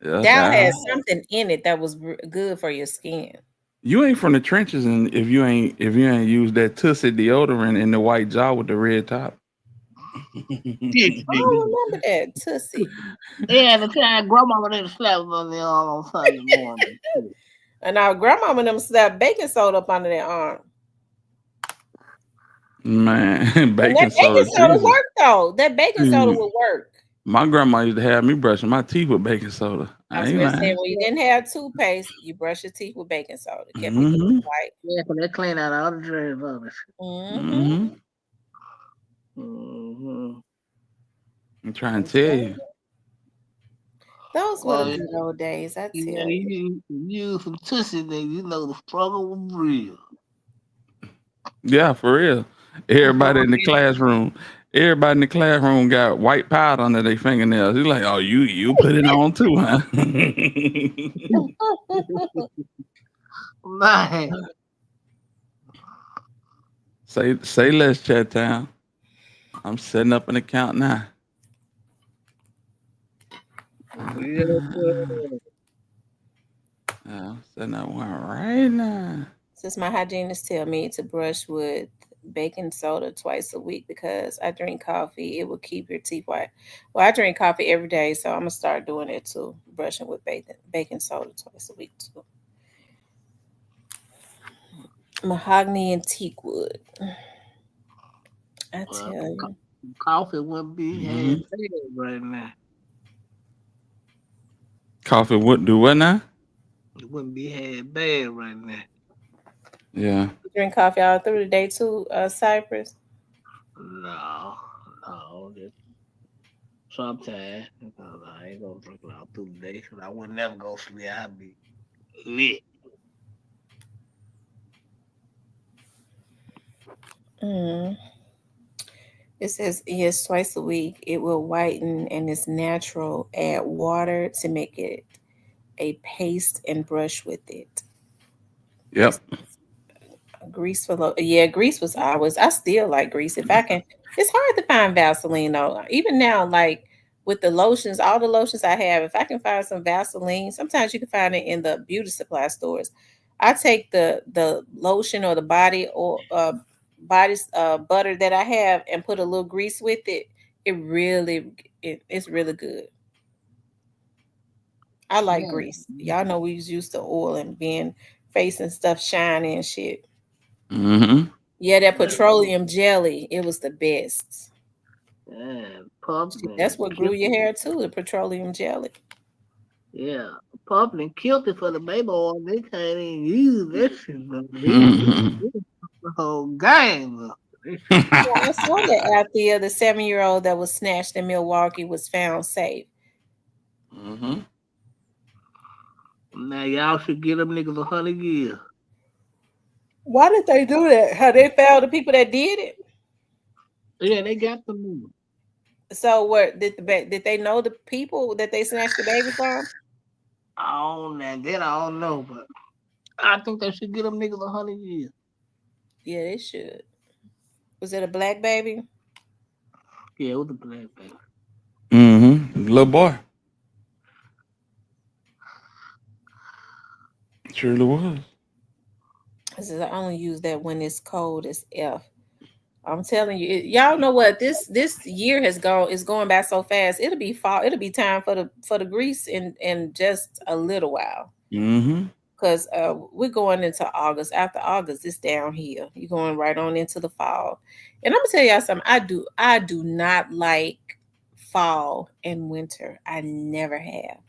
Dow had something in it that was good for your skin. You ain't from the trenches, and if you ain't used that Tussie deodorant in the white jar with the red top. I don't remember that Tussie. Yeah, the time grandma didn't slap on the arm on Sunday morning. And our grandmama them slapped baking soda up under their arm. Man, baking soda Jesus. work though. That baking soda would work. My grandma used to have me brushing my teeth with baking soda. I was gonna say when you didn't have toothpaste, you brush your teeth with baking soda. Kept it white. Yeah, because they clean out all the germs of it. I'm trying to tell you. Those were the good old days. I tell you. You use some Tussie, then you know the struggle was real. Yeah, for real. Everybody in the classroom got white powder under their fingernails. He's like, "Oh, you put it on too, huh?" Man. Say less, Chat Town. I'm setting up an account now. I'm setting up one right now. Since my hygienist tell me to brush with baking soda twice a week because I drink coffee, it will keep your teeth white. Well, I drink coffee every day, so I'm gonna start doing it too. Brushing with baking soda twice a week too. Mahogany and teak wood. I tell you. Coffee wouldn't be had right now. Coffee would do what now? It wouldn't be had bad right now. Yeah. You drink coffee all through the day too, Cypress? No. Just sometimes. Because I ain't gonna drink it all through the day because I would never go sleep. I'd be lit. It says yes, twice a week. It will whiten and it's natural. Add water to make it a paste and brush with it. Yep. Grease grease was always. I still like grease. If I can, it's hard to find Vaseline though. Even now, like with the lotions, all the lotions I have, if I can find some Vaseline, sometimes you can find it in the beauty supply stores. I take the lotion or the body or butter that I have and put a little grease with it. It's really good. I like grease. Y'all know we was used to oil and being face and stuff shiny and shit. Yeah, that petroleum jelly, it was the best. That's what grew your hair too, the petroleum jelly. Yeah, pumping and killed it for the baby oil. They can't even use that shit. The whole game. I saw that out there. The 7-year-old that was snatched in Milwaukee was found safe. Now y'all should get them niggas 100 years. Why did they do that? How they found the people that did it? Yeah, they got the movie. So what did they know the people that they snatched the baby from? I don't know, but I think they should get them niggas 100 years. Yeah, they should. Was it a black baby? Yeah, it was a black baby. Little boy. Surely was. This is I only use that when it's cold as F. I'm telling you, y'all know what this year is going by so fast. It'll be fall. It'll be time for the grease in just a little while. Mm-hmm. Because we're going into August. After August, it's downhill. You're going right on into the fall. And I'm gonna tell y'all something. I do not like fall and winter. I never have.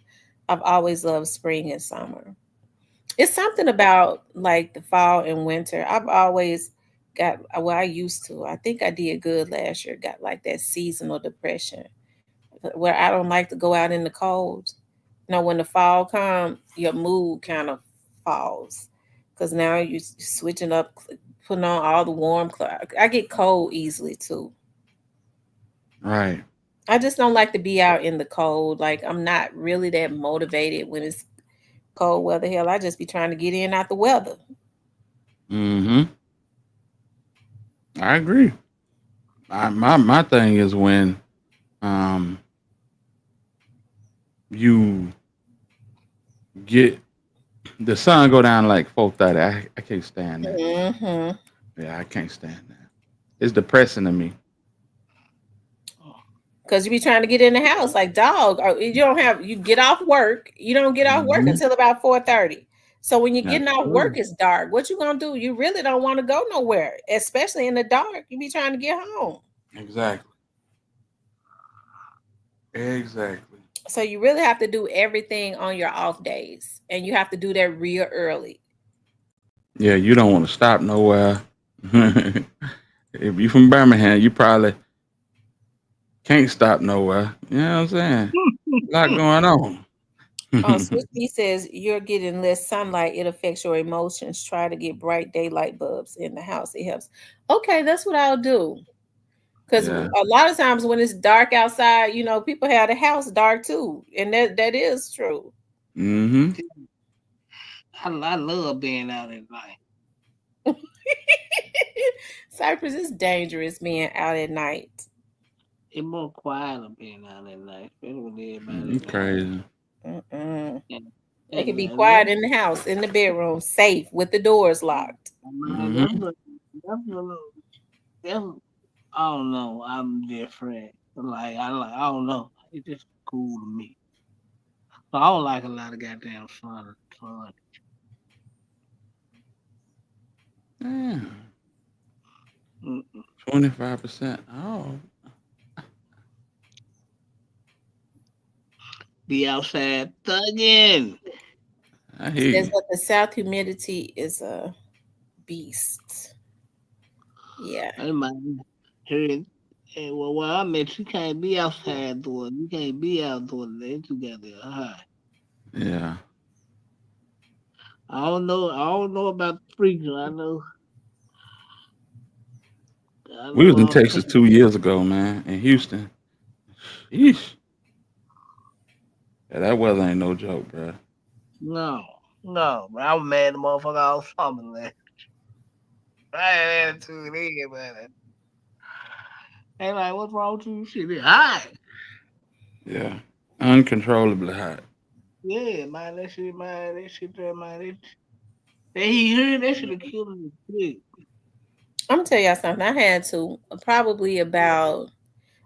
I've always loved spring and summer. It's something about like the fall and winter. I've always got well, I used to. I think I did good last year. Got like that seasonal depression where I don't like to go out in the cold. You know, when the fall comes, your mood kind of falls because now you're switching up, putting on all the warm clothes. I get cold easily too. Right. I just don't like to be out in the cold. Like I'm not really that motivated when it's cold weather. Hell, I just be trying to get in out the weather. Mm-hmm. I agree. My thing is when you get the sun go down like 4:30. I can't stand that. Mm-hmm. Yeah, I can't stand that. It's depressing to me. Because you be trying to get in the house like dog. Or you get off work. You don't get off work until about 4:30. So when you're getting off work, it's dark. What you gonna do? You really don't want to go nowhere, especially in the dark. You be trying to get home. Exactly. Exactly. So you really have to do everything on your off days, and you have to do that real early. Yeah, you don't want to stop nowhere. If you from Birmingham, you probably can't stop nowhere. You know what I'm saying? A lot going on. Switch B says you're getting less sunlight. It affects your emotions. Try to get bright daylight bulbs in the house. It helps. Okay, that's what I'll do. Because a lot of times when it's dark outside, you know, people have the house dark too, and that is true. Mm-hmm. I love being out at night. Cypress is dangerous being out at night. It's more quieter being out at night, especially with everybody. Crazy. They can be quiet in the house, in the bedroom, safe with the doors locked. I don't know. I'm different. I don't know. It's just cool to me. So I don't like a lot of goddamn sun. 25%. Oh. Be outside thugging. I hear Says you. that the south humidity is a beast. Yeah. I might hear it. Well, I meant you can't be outside doing. You can't be out doing that together. Yeah. I don't know about the freezer. I know. We was in Texas 2 years ago, man, in Houston. Yeesh. Yeah, that weather ain't no joke, bro. No, but I was mad the motherfucker all summer last. I had attitude in, man. They like, what's wrong with you? Shit, it's hot. Yeah. Uncontrollably hot. Yeah, man, that shit there, man. He heard that should have killed him quick. I'm gonna tell y'all something. I had to probably about.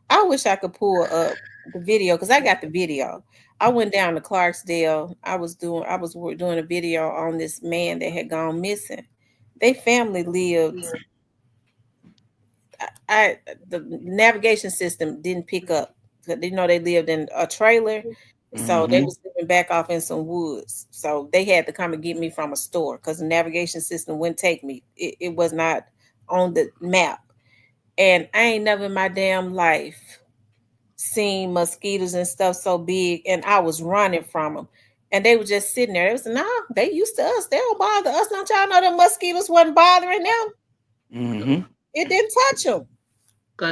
I wish I could pull up the video because I got the video. I went down to Clarksdale. I was doing a video on this man that had gone missing. They family lived. The navigation system didn't pick up. They know they lived in a trailer, so they was living back off in some woods. So they had to come and get me from a store because the navigation system wouldn't take me. It was not on the map, and I ain't never in my damn life seen mosquitoes and stuff so big, and I was running from them. And they were just sitting there. It was they used to us. They don't bother us. Don't y'all know the mosquitoes wasn't bothering them? It didn't touch them.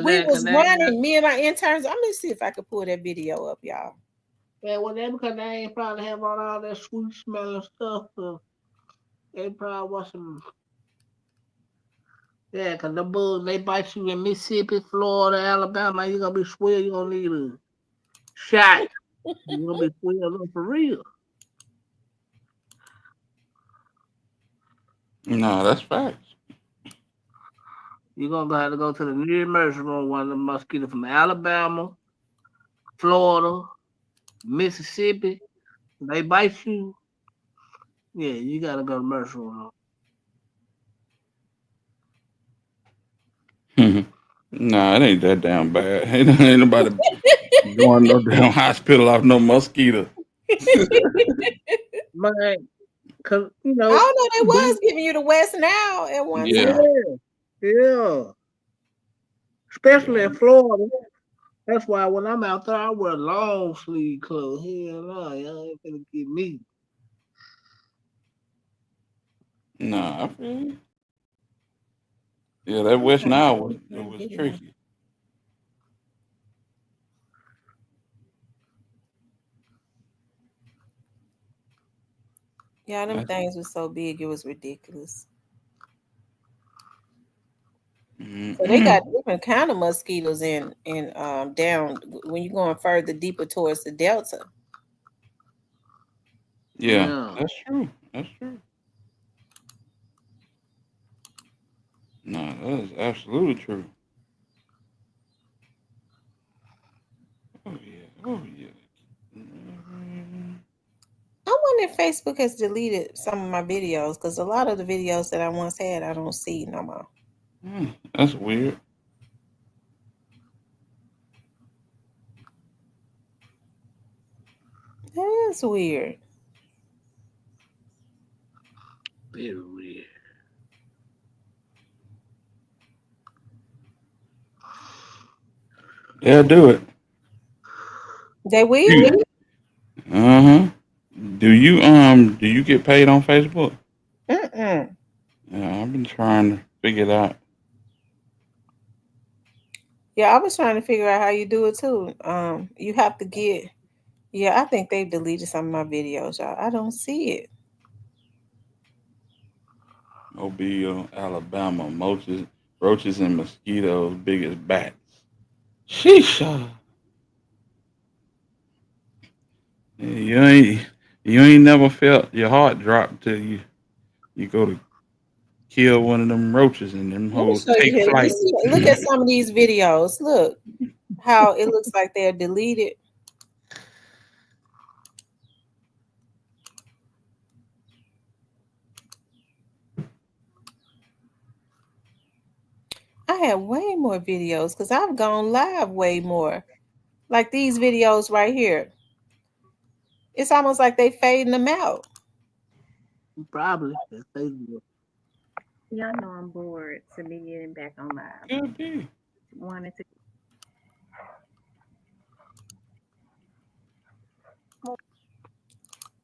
We was running. Me and my interns. I'm gonna see if I could pull that video up, y'all. Yeah, well, that's because they ain't probably have all that sweet smelling stuff. So they probably was some. Yeah, because the bugs, they bite you in Mississippi, Florida, Alabama. You're going to be swell. You're going to need a shot. You're going to be swelled up for real. No, that's facts. You're gonna have to go to the nearest emergency room. One of the mosquitoes from Alabama, Florida, Mississippi. They bite you. Yeah, you gotta go to the emergency room. Nah, it ain't that damn bad. Ain't nobody going no damn hospital off no mosquito. Man, cause I don't know. They was giving you the West now at one Yeah. time. yeah. Especially in Florida. That's why when I'm out there, I wear long sleeve clothes. Hell no, y'all ain't gonna get me. Nah, I feel you. Yeah, that West Nile was tricky. Yeah, them That's- things was so big, it was ridiculous. So they got different kind of mosquitoes in down when you're going further deeper towards the Delta. Yeah, that's true. That's true. No, that is absolutely true. Oh yeah. Oh yeah. I wonder if Facebook has deleted some of my videos because a lot of the videos that I once had, I don't see no more. That's weird. That is weird. Very weird. They'll do it. They will? Uh-huh. Do you get paid on Facebook? Mm-mm. Yeah, I've been trying to figure it out. Yeah, I was trying to figure out how you do it too. You have to get. Yeah, I think they've deleted some of my videos, y'all. I don't see it. Mobile, Alabama, roaches and mosquitoes big as bats. Sheesh. You ain't never felt your heart drop till you go to kill one of them roaches and them Let me hoes show you take here. flight. Look at some of these videos. Look how it looks like they're deleted. I have way more videos because I've gone live way more. Like these videos right here. It's almost like they fading them out. Probably. That's Facebook. Y'all know I'm bored to be getting back on live. Could be. Wanted to.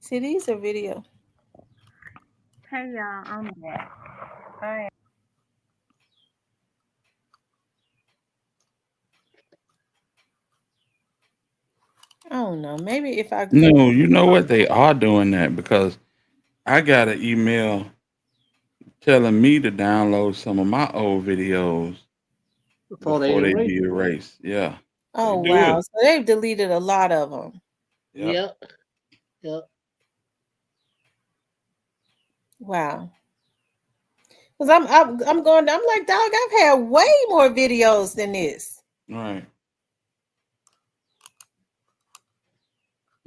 See, these are video. Hey y'all, I'm back. Hi. I don't know. Maybe if I No, you know what? They are doing that because I got an email telling me to download some of my old videos Before before they they erase be erased. Yeah. Oh do wow. it. So they've deleted a lot of them. Yep. Wow. Because I'm going. I'm like, dog. I've had way more videos than this. Right.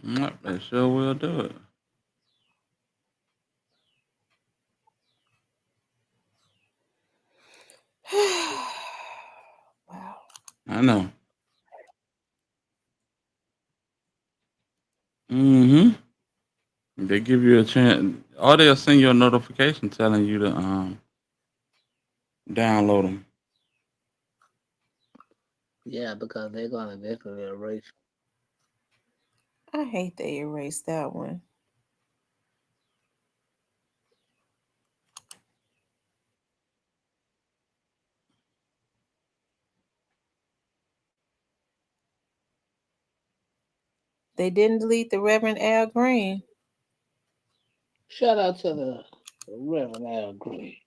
Yep, they sure will do it. Wow. I know. Mm-hmm. They give you a chance, or they'll send you a notification telling you to download them. Yeah, because they're gonna definitely erase. I hate they erased that one. They didn't delete the Reverend Al Green. Shout out to the Reverend Al Green.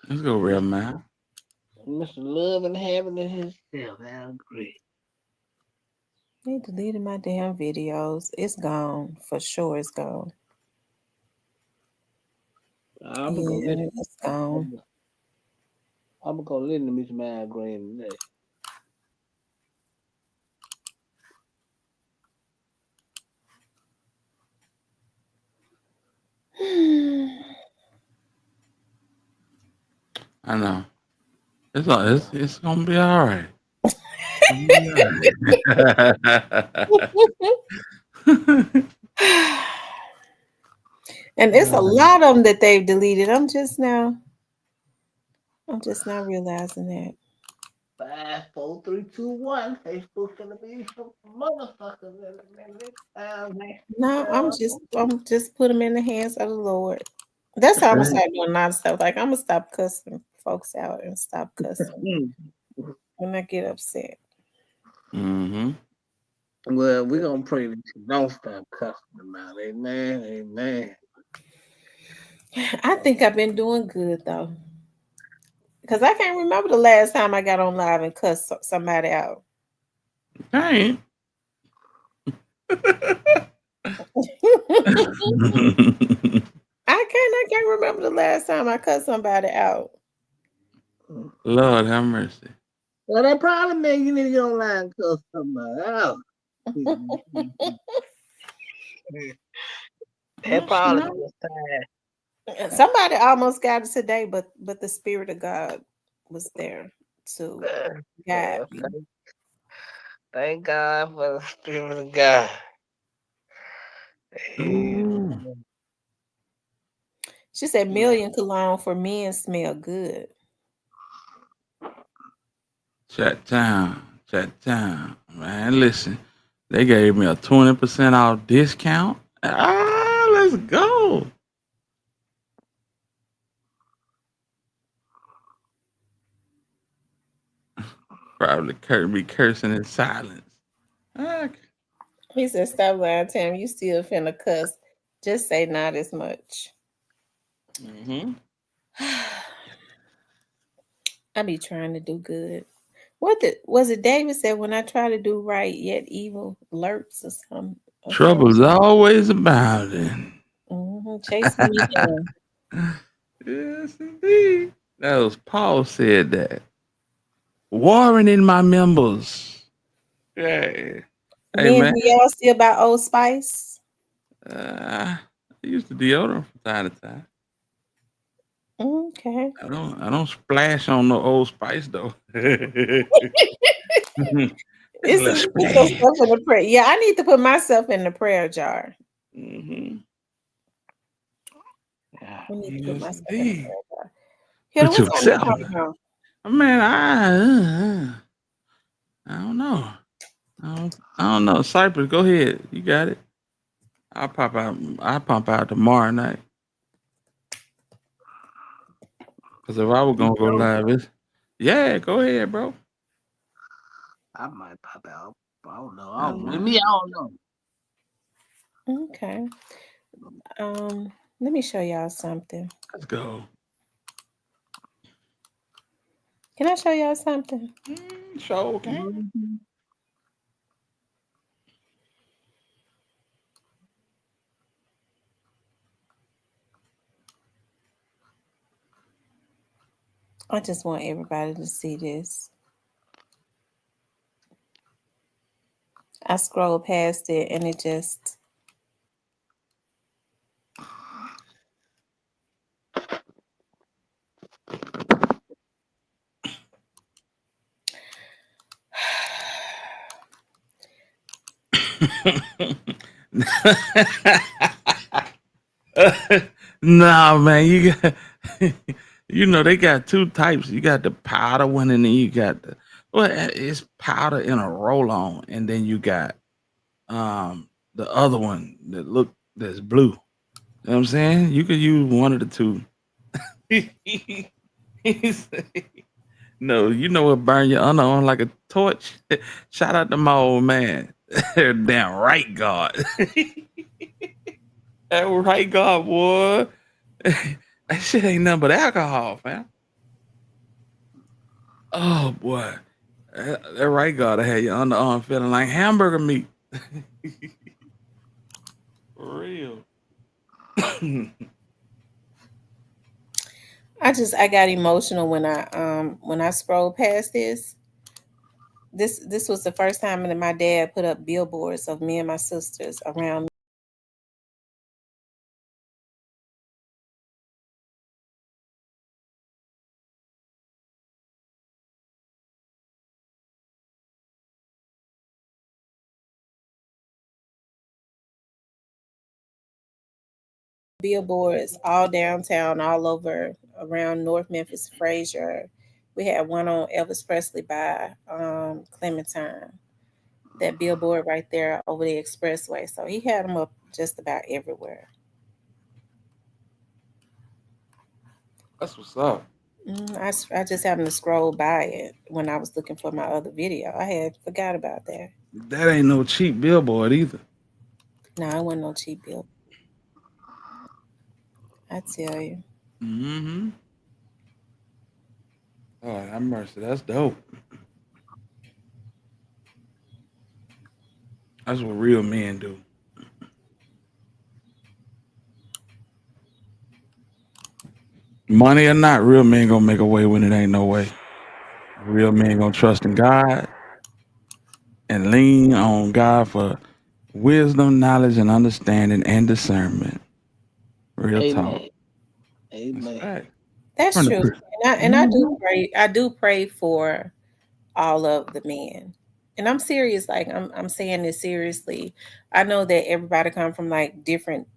Let's go, real man. Mr. Love and Happiness himself, Al Green. They deleted my damn videos. It's gone. For sure it's gone. I'm gonna go Yeah, listen. it's gone. I'm gonna go listen to Miss Mad Green today. I know. It's gonna be all right. And it's a lot of them that they've deleted. I'm just now realizing that. 5, 4, 3, 2, 1. Facebook gonna be some motherfuckers in a minute. No, I'm just put them in the hands of the Lord. That's how I'm gonna start doing a lot of stuff. Like I'm gonna stop cussing folks out and stop cussing when I get upset. Mm-hmm. Well, we're gonna pray that you don't stop cussing them out. Amen. Amen. I think I've been doing good though. Because I can't remember the last time I got on live and cussed somebody out. Dang. I can't remember the last time I cussed somebody out. Lord have mercy. Well, that probably means you need to get online and cuss somebody out. That probably was time. Somebody almost got it today, but the Spirit of God was there to guide me. Thank God for the Spirit of God. She said million cologne for men smell good. Chat time. Man, listen. They gave me a 20% off discount. Let's go. Probably be cursing in silence. He said, stop lying, Tam. You still finna cuss. Just say not as much. Mm-hmm. I be trying to do good. Was it David said when I try to do right, yet evil lurks or something? Trouble's always abounding. Chase me down. Yes, indeed. That was Paul said that. Warring in my members. Yeah. Hey, man. Do y'all still buy Old Spice? I use the deodorant from time to time. Okay. I don't splash on no Old Spice though. It's put yourself in the prayer. Yeah, I need to put myself in the prayer jar. Mm-hmm. I need to put myself in the prayer jar. Put yourself. Man, I don't know. I don't know. Cypress, go ahead. You got it. I'll pop out tomorrow night. Because if I was gonna go live, go ahead, bro. I might pop out. I don't know. I don't know. Okay. Let me show y'all something. Let's go. Can I show y'all something? Sure, okay. I just want everybody to see this. I scrolled past it and it just... Nah, man, you got they got two types. You got the powder one, and then you got it's powder in a roll-on, and then you got the other one that's blue. You know what I'm saying? You could use one of the two. No, you know what burn your underarm like a torch? Shout out to my old man. Damn right, God. That right, God, boy. That shit ain't nothing but alcohol, fam. Oh, boy. That right, God, I had your underarm feeling like hamburger meat. For real. I got emotional when I scrolled past this. This was the first time that my dad put up billboards of me and my sisters around billboards all downtown, all over around North Memphis, Frazier. We had one on Elvis Presley by Clementine. That billboard right there over the expressway. So he had them up just about everywhere. That's what's up. I just happened to scroll by it when I was looking for my other video. I had forgot about that. That ain't no cheap billboard either. No, it wasn't no cheap bill. I tell you. Mm-hmm. Oh, have mercy. That's dope. That's what real men do. Money or not, real men gonna make a way when it ain't no way. Real men gonna trust in God and lean on God for wisdom, knowledge, and understanding and discernment. Real talk. Amen. That's Turn the true. picture. And I do pray. I do pray for all of the men. And I'm serious. Like I'm saying this seriously. I know that everybody come from like different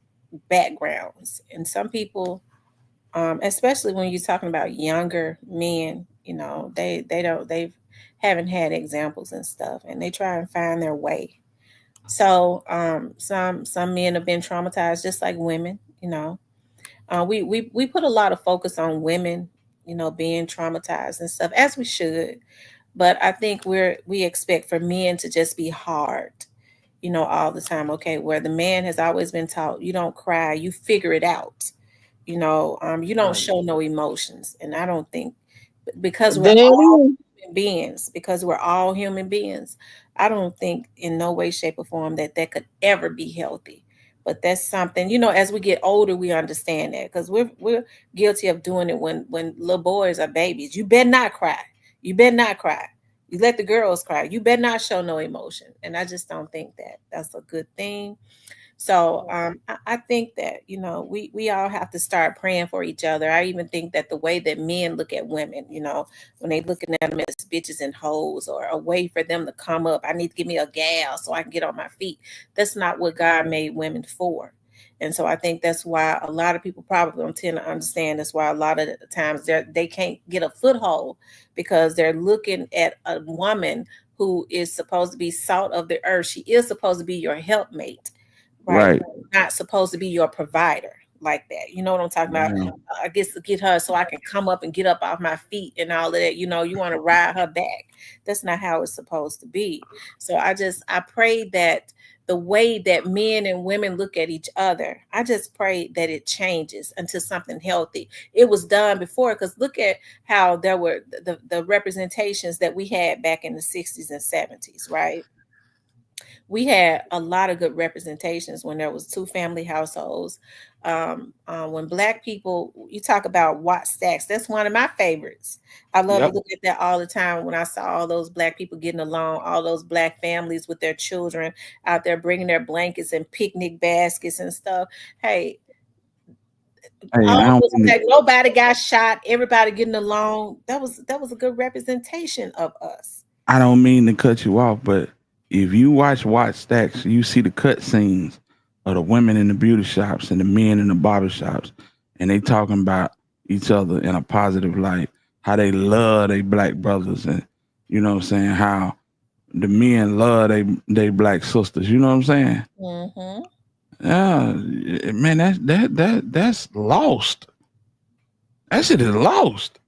backgrounds, and some people, especially when you're talking about younger men, you know, they haven't had examples and stuff, and they try and find their way. So some men have been traumatized, just like women. You know, we put a lot of focus on women, you know, being traumatized and stuff, as we should. But I think we expect for men to just be hard, you know, all the time. Okay, where the man has always been taught, you don't cry, you figure it out. You know, you don't show no emotions. And I don't think because we're all human beings, I don't think in no way, shape, or form that could ever be healthy. But that's something, you know, as we get older, we understand that, because we're guilty of doing it when little boys are babies. You better not cry. You better not cry. You let the girls cry. You better not show no emotion. And I just don't think that that's a good thing. So I think that, you know, we all have to start praying for each other. I even think that the way that men look at women, you know, when they looking at them as bitches and hoes, or a way for them to come up, I need to give me a gal so I can get on my feet. That's not what God made women for. And so I think that's why a lot of people probably don't tend to understand. That's why a lot of the times they can't get a foothold, because they're looking at a woman who is supposed to be salt of the earth. She is supposed to be your helpmate. Right. Not supposed to be your provider like that. You know what I'm talking about? Yeah. I guess to get her so I can come up and get up off my feet and all of that. You know, you want to ride her back. That's not how it's supposed to be. So I pray that the way that men and women look at each other, I just pray that it changes into something healthy. It was done before, because look at how there were the representations that we had back in the 60s and 70s, right? We had a lot of good representations when there was two family households. When Black people, you talk about Watt Stacks, that's one of my favorites. I love to look at that all the time when I saw all those Black people getting along, all those Black families with their children out there bringing their blankets and picnic baskets and stuff. Hey, nobody got shot, everybody getting along. That was a good representation of us. I don't mean to cut you off, but if you watch Watt Stacks, you see the cut scenes of the women in the beauty shops and the men in the barber shops, and they talking about each other in a positive light, how they love their Black brothers, and you know what I'm saying, how the men love they Black sisters, you know what I'm saying? Mm-hmm. Yeah, man, that's lost. That shit is lost.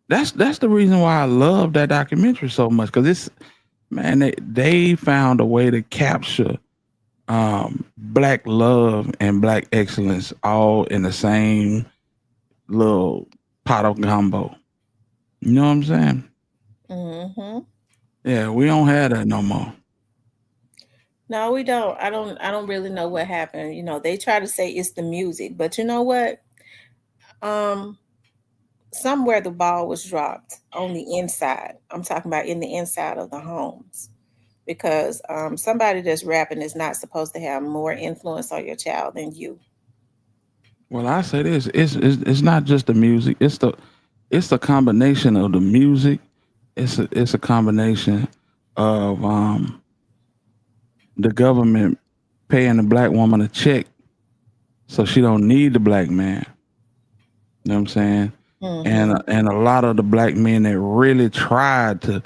That's the reason why I love that documentary so much, because it's, man, they found a way to capture Black love and Black excellence all in the same little pot of gumbo. You know what I'm saying? Mm-hmm. Yeah, we don't have that no more. No, we don't. I don't really know what happened. You know, they try to say it's the music, but you know what? somewhere the ball was dropped on the inside. I'm talking about in the inside of the homes, because somebody that's rapping is not supposed to have more influence on your child than you. Well, I say this: it's not just the music. It's the combination of the music. It's a combination of the government paying the black woman a check so she don't need the black man. You know what I'm saying? And a lot of the black men that really tried to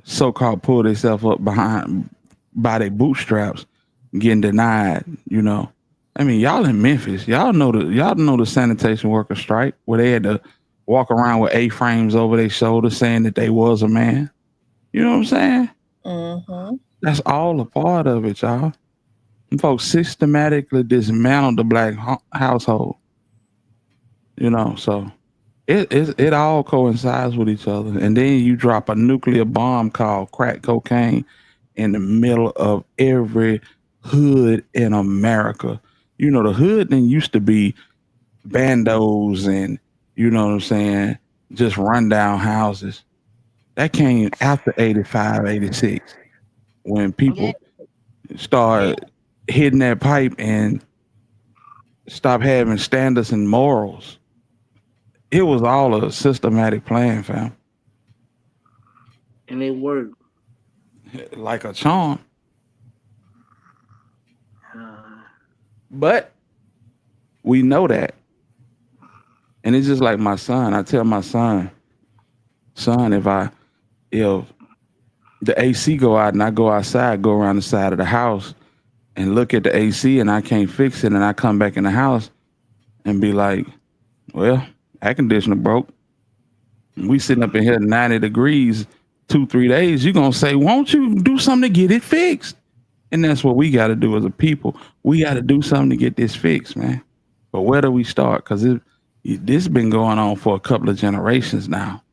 so-called pull themselves up by their bootstraps getting denied, you know. I mean, y'all in Memphis, y'all know the sanitation worker strike where they had to walk around with A-frames over their shoulders saying that they was a man. You know what I'm saying? Mm-hmm. That's all a part of it, y'all. And folks systematically dismantled the black household. You know, so it all coincides with each other. And then you drop a nuclear bomb called crack cocaine in the middle of every hood in America. You know, the hood then used to be bandos and, you know what I'm saying, just rundown houses. That came after 85, 86, when people started hitting that pipe and stopped having standards and morals. It was all a systematic plan, fam. And it worked. Like a charm. But we know that. And it's just like my son. I tell my son, if the AC go out and I go outside, go around the side of the house and look at the AC and I can't fix it, and I come back in the house and be like, well, air conditioner broke. We sitting up in here 90 degrees 2-3 days. You're going to say, won't you do something to get it fixed? And that's what we got to do as a people. We got to do something to get this fixed, man. But where do we start? Because this been going on for a couple of generations now.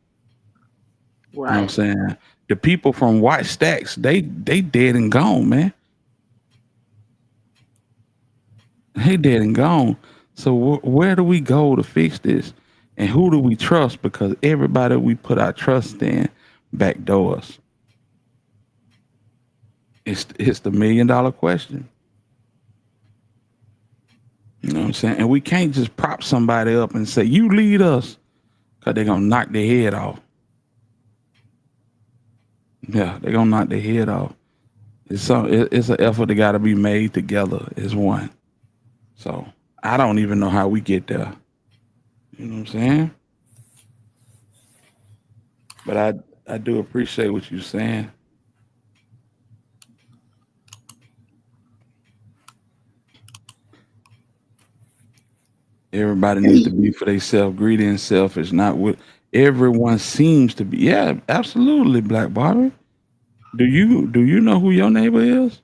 Right. You know what I'm saying? The people from White Stacks, they dead and gone, man. They dead and gone. So where do we go to fix this? And who do we trust? Because everybody we put our trust in backdoor us. It's the $1 million question. You know what I'm saying? And we can't just prop somebody up and say, you lead us, because they're going to knock their head off. Yeah, they're going to knock their head off. It's an effort that got to be made together as one. So I don't even know how we get there. You know what I'm saying? But I do appreciate what you're saying. Everybody needs to be for themselves, greedy and selfish, not what everyone seems to be. Yeah, absolutely, Black Barbie. Do you know who your neighbor is?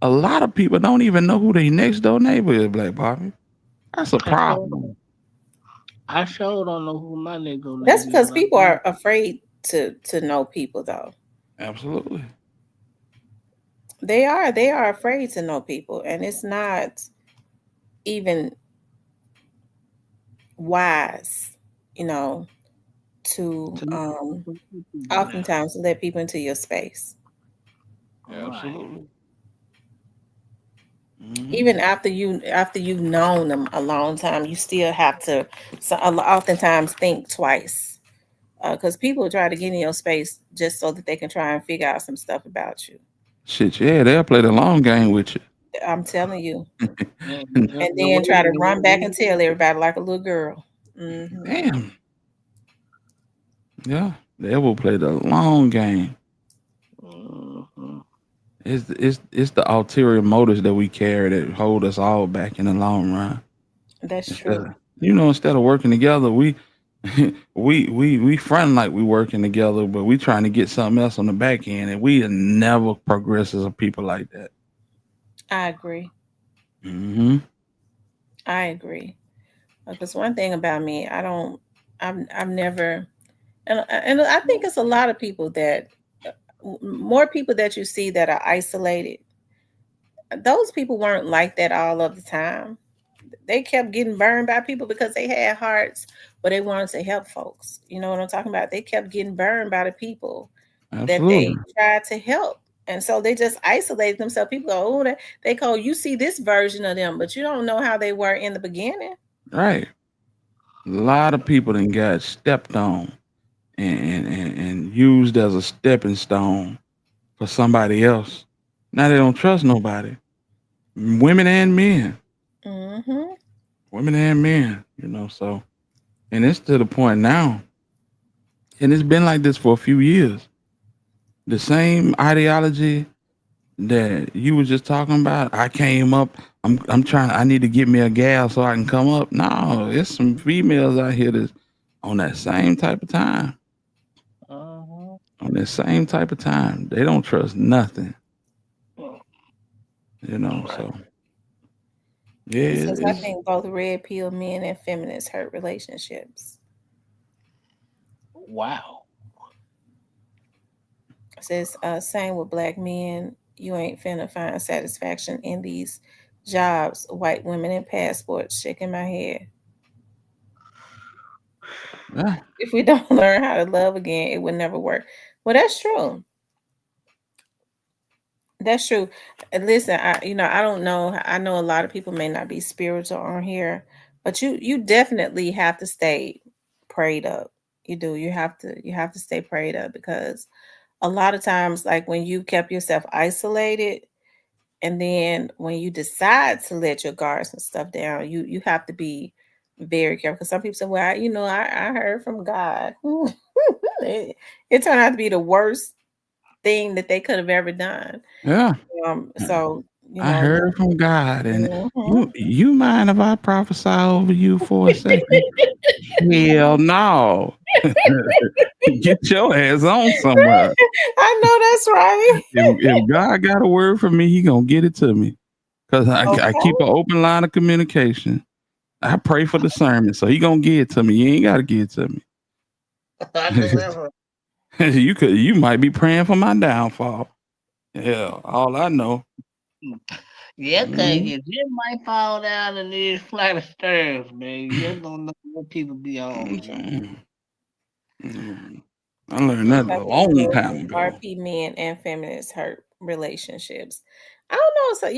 A lot of people don't even know who their next door neighbor is, Black Barbie. That's a problem. I sure don't know who my nigga is. That's because people are afraid to know people, though. Absolutely. They are afraid to know people, and it's not even wise, you know, to oftentimes let people into your space. Absolutely. Even after you've known them a long time, you still have to oftentimes think twice, because people try to get in your space just so that they can try and figure out some stuff about you. Shit, yeah, they'll play the long game with you. I'm telling you. And then try to run back and tell everybody like a little girl. Mm-hmm. Damn. Yeah, they will play the long game. It's the ulterior motives that we carry that hold us all back in the long run. That's true. Instead of working together, we front like we working together, but we trying to get something else on the back end, and we never progress as a people like that. I agree. Mm-hmm. I agree. Because one thing about me, I've never, and I think it's a lot of people that, more people that you see that are isolated. Those people weren't like that all of the time. They kept getting burned by people because they had hearts, but they wanted to help folks. You know what I'm talking about? They kept getting burned by the people that they Absolutely. tried to help. And so they just isolated themselves. People go, oh, they call you see this version of them, but you don't know how they were in the beginning. Right. A lot of people then got stepped on and used as a stepping stone for somebody else. Now they don't trust nobody. Women and men. Mm-hmm. Women and men, you know, so and it's to the point now, and it's been like this for a few years. The same ideology that you were just talking about, I came up, I'm trying, I need to get me a gal so I can come up. No, it's some females out here that's on that same type of time. On that same type of time. They don't trust nothing. You know, so yeah, It says, I it's think both red pill men and feminists hurt relationships. Wow. It says, same with black men. You ain't finna find satisfaction in these jobs. White women in passports, shaking my head. yeah. If we don't learn how to love again, it would never work. Well, that's true. That's true. And listen, I don't know. I know a lot of people may not be spiritual on here, but you definitely have to stay prayed up. You do. You have to stay prayed up, because a lot of times, like when you kept yourself isolated, and then when you decide to let your guards and stuff down, you have to be very careful. Because some people say, well, I heard from God. it turned out to be the worst thing that they could have ever done. Yeah. So I heard from God, and Mhm. you mind if I prophesy over you for a second? Hell no. Get your ass on somewhere. I know that's right. If God got a word for me, he gonna get it to me. Cause I keep an open line of communication. I pray for discernment, so he gonna get it to me. You ain't gotta get it to me. You might be praying for my downfall. Yeah, all I know. Yeah, cause you just might fall down in this flight of stairs, man. You just don't know what people be on. I learned that a long time ago. RP men and feminists hurt relationships. I don't know. So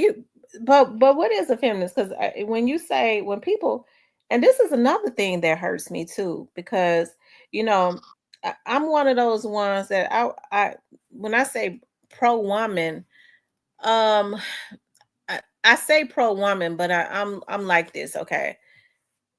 but what is a feminist? Because when people, and this is another thing that hurts me too, because I'm one of those ones that I when I say pro woman, I say pro woman, but I'm like this. Okay,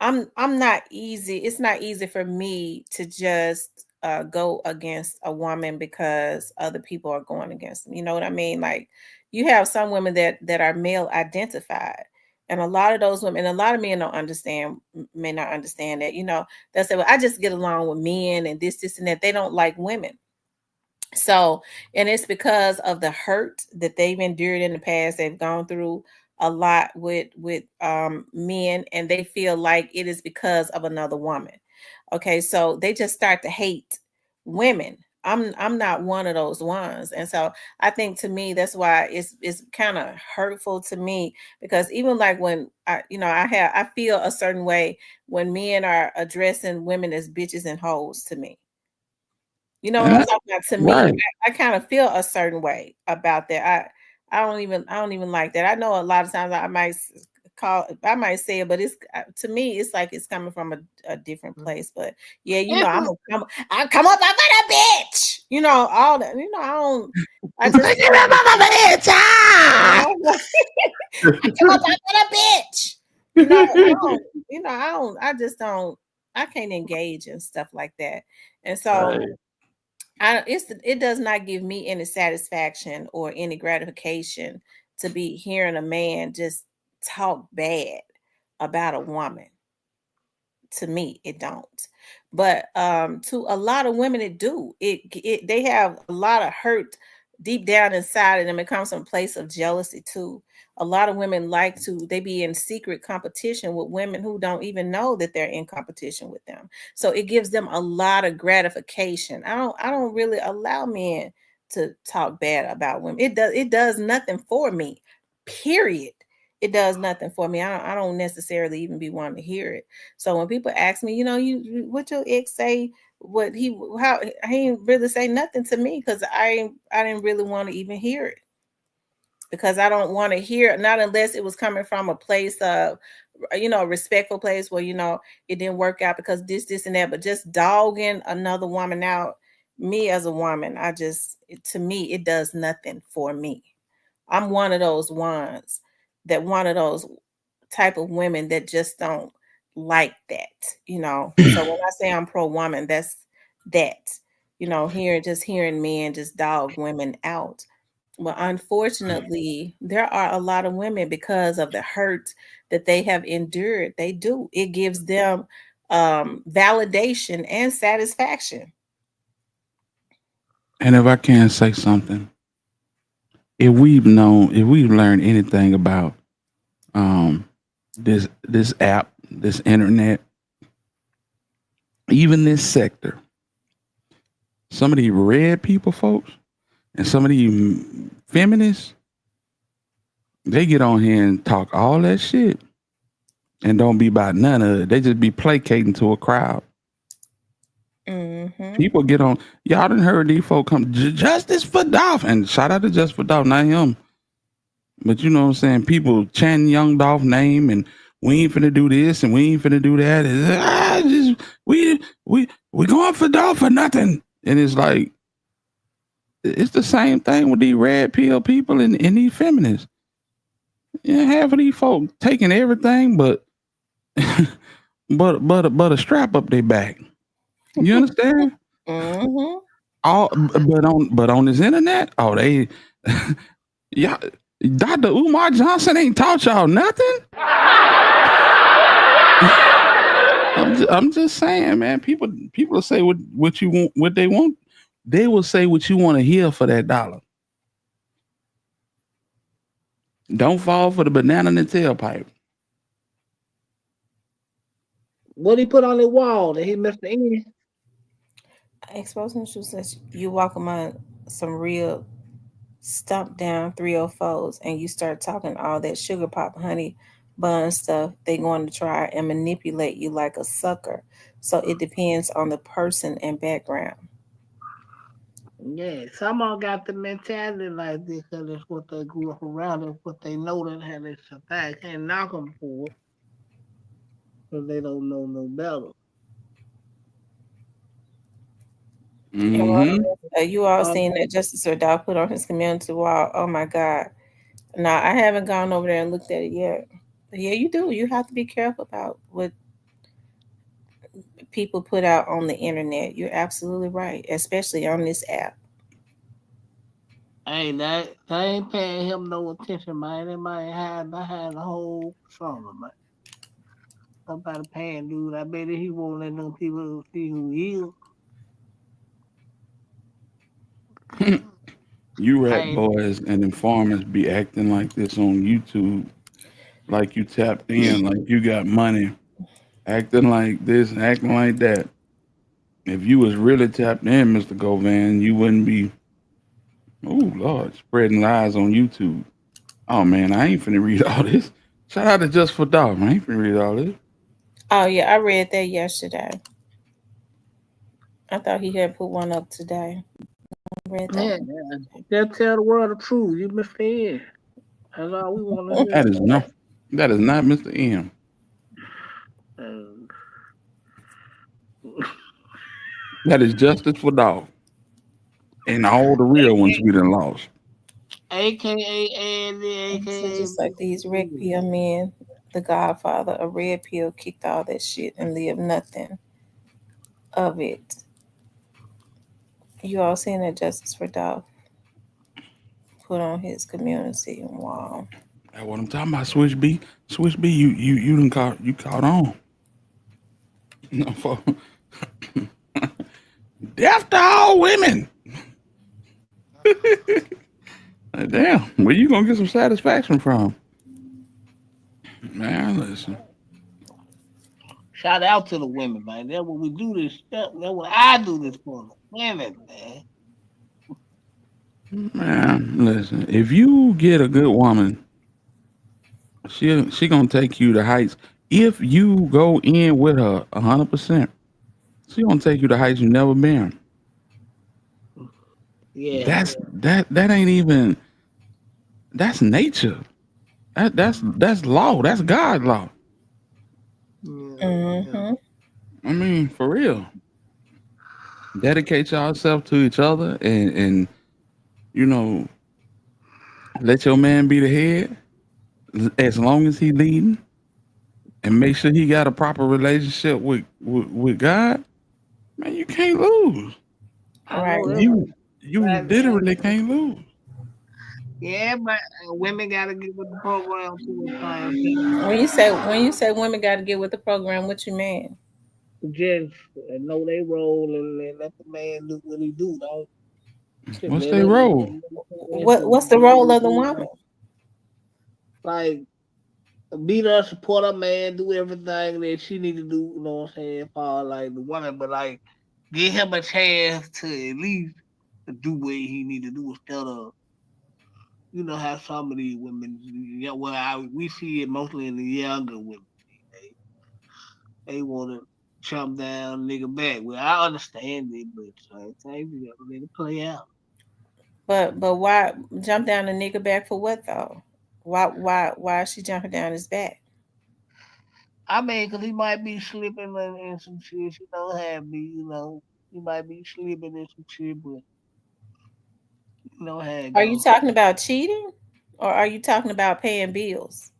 I'm not easy. It's not easy for me to just go against a woman because other people are going against them. You know what I mean? Like, you have some women that are male identified, and a lot of those women, and a lot of men may not understand that. They'll say, "Well, I just get along with men and this, and that." They don't like women. So, and it's because of the hurt that they've endured in the past. They've gone through a lot with men, and they feel like it is because of another woman. Okay, so they just start to hate women. I'm not one of those ones, and so I think, to me, that's why it's kind of hurtful to me, because even like when I feel a certain way when men are addressing women as bitches and hoes to me. You know what I'm talking about? To me, Right. I kind of feel a certain way about that. I don't even like that. I know a lot of times I might say it, but it's to me, it's like it's coming from a different place. But yeah, I come up like a bitch. All that. I don't. I just I come up like a bitch. I just don't. I can't engage in stuff like that, and so. Right. It does not give me any satisfaction or any gratification to be hearing a man just talk bad about a woman. To me, it don't. But to a lot of women, it do. They have a lot of hurt deep down inside of them. It comes from a place of jealousy too. A lot of women they be in secret competition with women who don't even know that they're in competition with them. So it gives them a lot of gratification. I don't really allow men to talk bad about women. It does nothing for me. Period. it does nothing for me. I don't necessarily even be wanting to hear it. So when people ask me, what your ex say, he ain't really say nothing to me, because I didn't really want to even hear it, because I don't want to hear it, not unless it was coming from a place of, a respectful place where, it didn't work out because this and that. But just dogging another woman out, me as a woman, to me, it does nothing for me. I'm one of those ones one of those type of women that just don't like that, So when I say I'm pro woman, that's that, hearing men just dog women out. But unfortunately, there are a lot of women, because of the hurt that they have endured, it gives them validation and satisfaction. And if I can say something, if we've learned anything about this app, this internet, even this sector, some of these red people, folks, and some of these feminists, they get on here and talk all that shit and don't be about none of it. They just be placating to a crowd. Mm-hmm. People get on. Y'all done heard these folk come, justice for Dolph, and shout out to Justice for Dolph, not him. But you know what I'm saying? People chanting Young Dolph name, and we ain't finna do this and we ain't finna do that. We going for Dolph for nothing. And it's like, it's the same thing with these red pill people and these feminists. Yeah, half of these folk taking everything but a strap up their back. You understand? Mm-hmm. But on this internet, they yeah, Dr. Umar Johnson ain't taught y'all nothing. I'm just saying, man. People will say what you want, what they want. They will say what you want to hear for that dollar. Don't fall for the banana in the tailpipe. What he put on the wall that he missed the end? Exposing the truth, since you walk among some real stump down 304s and you start talking all that sugar pop honey bun stuff, they going to try and manipulate you like a sucker. So it depends on the person and background. Yeah, some of them got the mentality like this because that's what they grew up around. That's what they know, that how they survive. Can't knock them for it because they don't know no better. Mm-hmm. You all seen that Justice Serdal put on his community wall? Oh my God. No, I haven't gone over there and looked at it yet. But yeah, you do. You have to be careful about what people put out on the internet. You're absolutely right, especially on this app. Hey, they ain't paying him no attention, man. They might hide behind the whole persona, man. Somebody paying dude. I bet he won't let them people see who he is. You rap boys and informers be acting like this on YouTube, like you tapped in, like you got money, acting like this, acting like that. If you was really tapped in, Mr. Govan, you wouldn't be, oh Lord, spreading lies on YouTube. Oh man, I ain't finna read all this. Shout out to Just for Dolph. I ain't finna read all this. Oh yeah, I read that yesterday. I thought he had put one up today. I read that. Yeah. Just tell the world the truth. You misled. That's all we want to hear. That is not Mr. M. That is Justice for Dolph. And all the real ones we done lost. AKA Andy, AKA. Just like these red pill men, the Godfather, a red pill kicked all that shit and lived nothing of it. You all seen that Justice for Dolph put on his community wall. That's what I'm talking about, Switch B. Switch B, you done caught on. No, for death to all women. Damn, where you gonna get some satisfaction from? Man, listen. Shout out to the women, man. That's what we do this. That's what I do this for the women, man. Man, listen. If you get a good woman, She gonna take you to heights if you go in with her 100%. She gonna take you to heights you never been. Yeah. That ain't even. That's nature. That's law. That's God law. Mm-hmm. I mean, for real. Dedicate yourself to each other and you know, let your man be the head as long as he leading, and make sure he got a proper relationship with God. Man, you can't lose. I Right. know that. You Right. literally can't lose. Yeah, but women gotta get with the program too at times. When you say women got to get with the program, what you mean? Just know they role and let the man do what he do, though. What's their role? What's the role of the woman? Like, be there, support her man, do everything that she need to do, you know what I'm saying, for like the woman, but like give him a chance to at least do what he need to do instead of, you know, how some of these women, yeah, we see it mostly in the younger women. They want to chomp down nigga back. Well, I understand it, but sometimes you gotta let it play out. But why jump down the nigga back for what though? Why is she jumping down his back? I mean, cause he might be slipping in some shit. She don't have me, you know. He might be slipping in some shit, but you know how it Are you goes. talking about cheating, or are you talking about paying bills?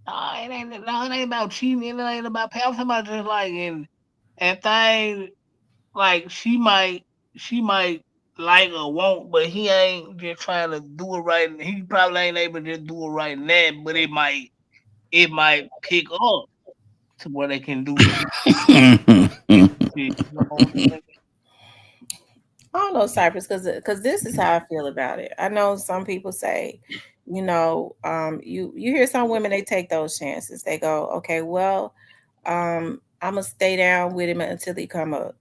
No, it ain't about cheating. It ain't about pay. I'm talking about just like and things like she might like or won't, but he ain't just trying to do it right. He probably ain't able to just do it right now, but it might pick up to where they can do shit, you know what I'm saying? I don't know, Cypress, because this is how I feel about it. I know some people say, you know, you hear some women, they take those chances. They go, okay, well, I'm gonna stay down with him until he come up.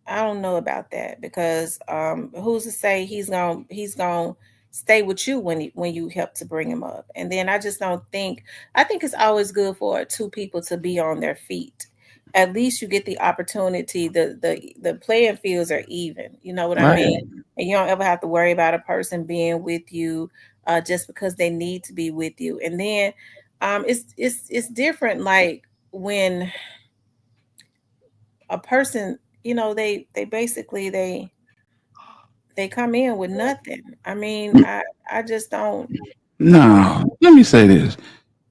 I don't know about that, because who's to say he's gonna stay with you when you help to bring him up? And then I just don't think, I think it's always good for two people to be on their feet. At least you get the opportunity, the playing fields are even, you know what I Right. mean? And you don't ever have to worry about a person being with you just because they need to be with you. And then it's different, like when a person, you know, they basically they come in with nothing. I mean, I just don't. No, let me say this.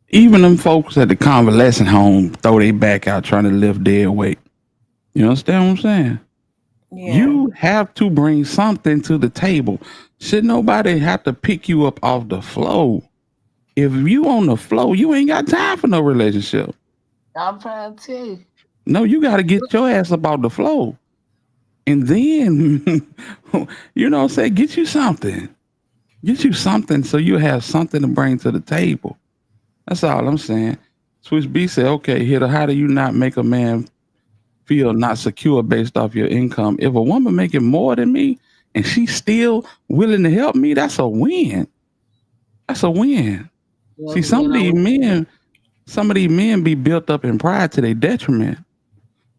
Even them folks at the convalescent home throw their back out trying to lift dead weight. You understand what I'm saying? Yeah. You have to bring something to the table. Should nobody have to pick you up off the floor? If you on the floor, you ain't got time for no relationship. I'm trying to tell you. No, you got to get your ass up off the floor. And then, you know what I'm saying, get you something. Get you something so you have something to bring to the table. That's all I'm saying. Switch B said, okay, Hitter, how do you not make a man feel not secure based off your income? If a woman making more than me and she's still willing to help me, that's a win. That's a win. See, some of these men be built up in pride to their detriment.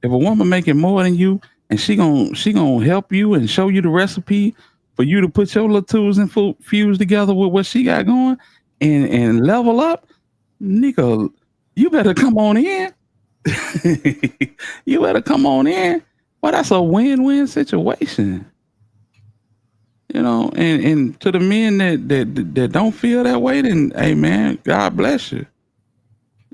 If a woman making more than you and she gonna help you and show you the recipe for you to put your little tools and fuse together with what she got going and level up, nigga, you better come on in. You better come on in. Well, that's a win-win situation. You know, and to the men that don't feel that way, then hey man, God bless you.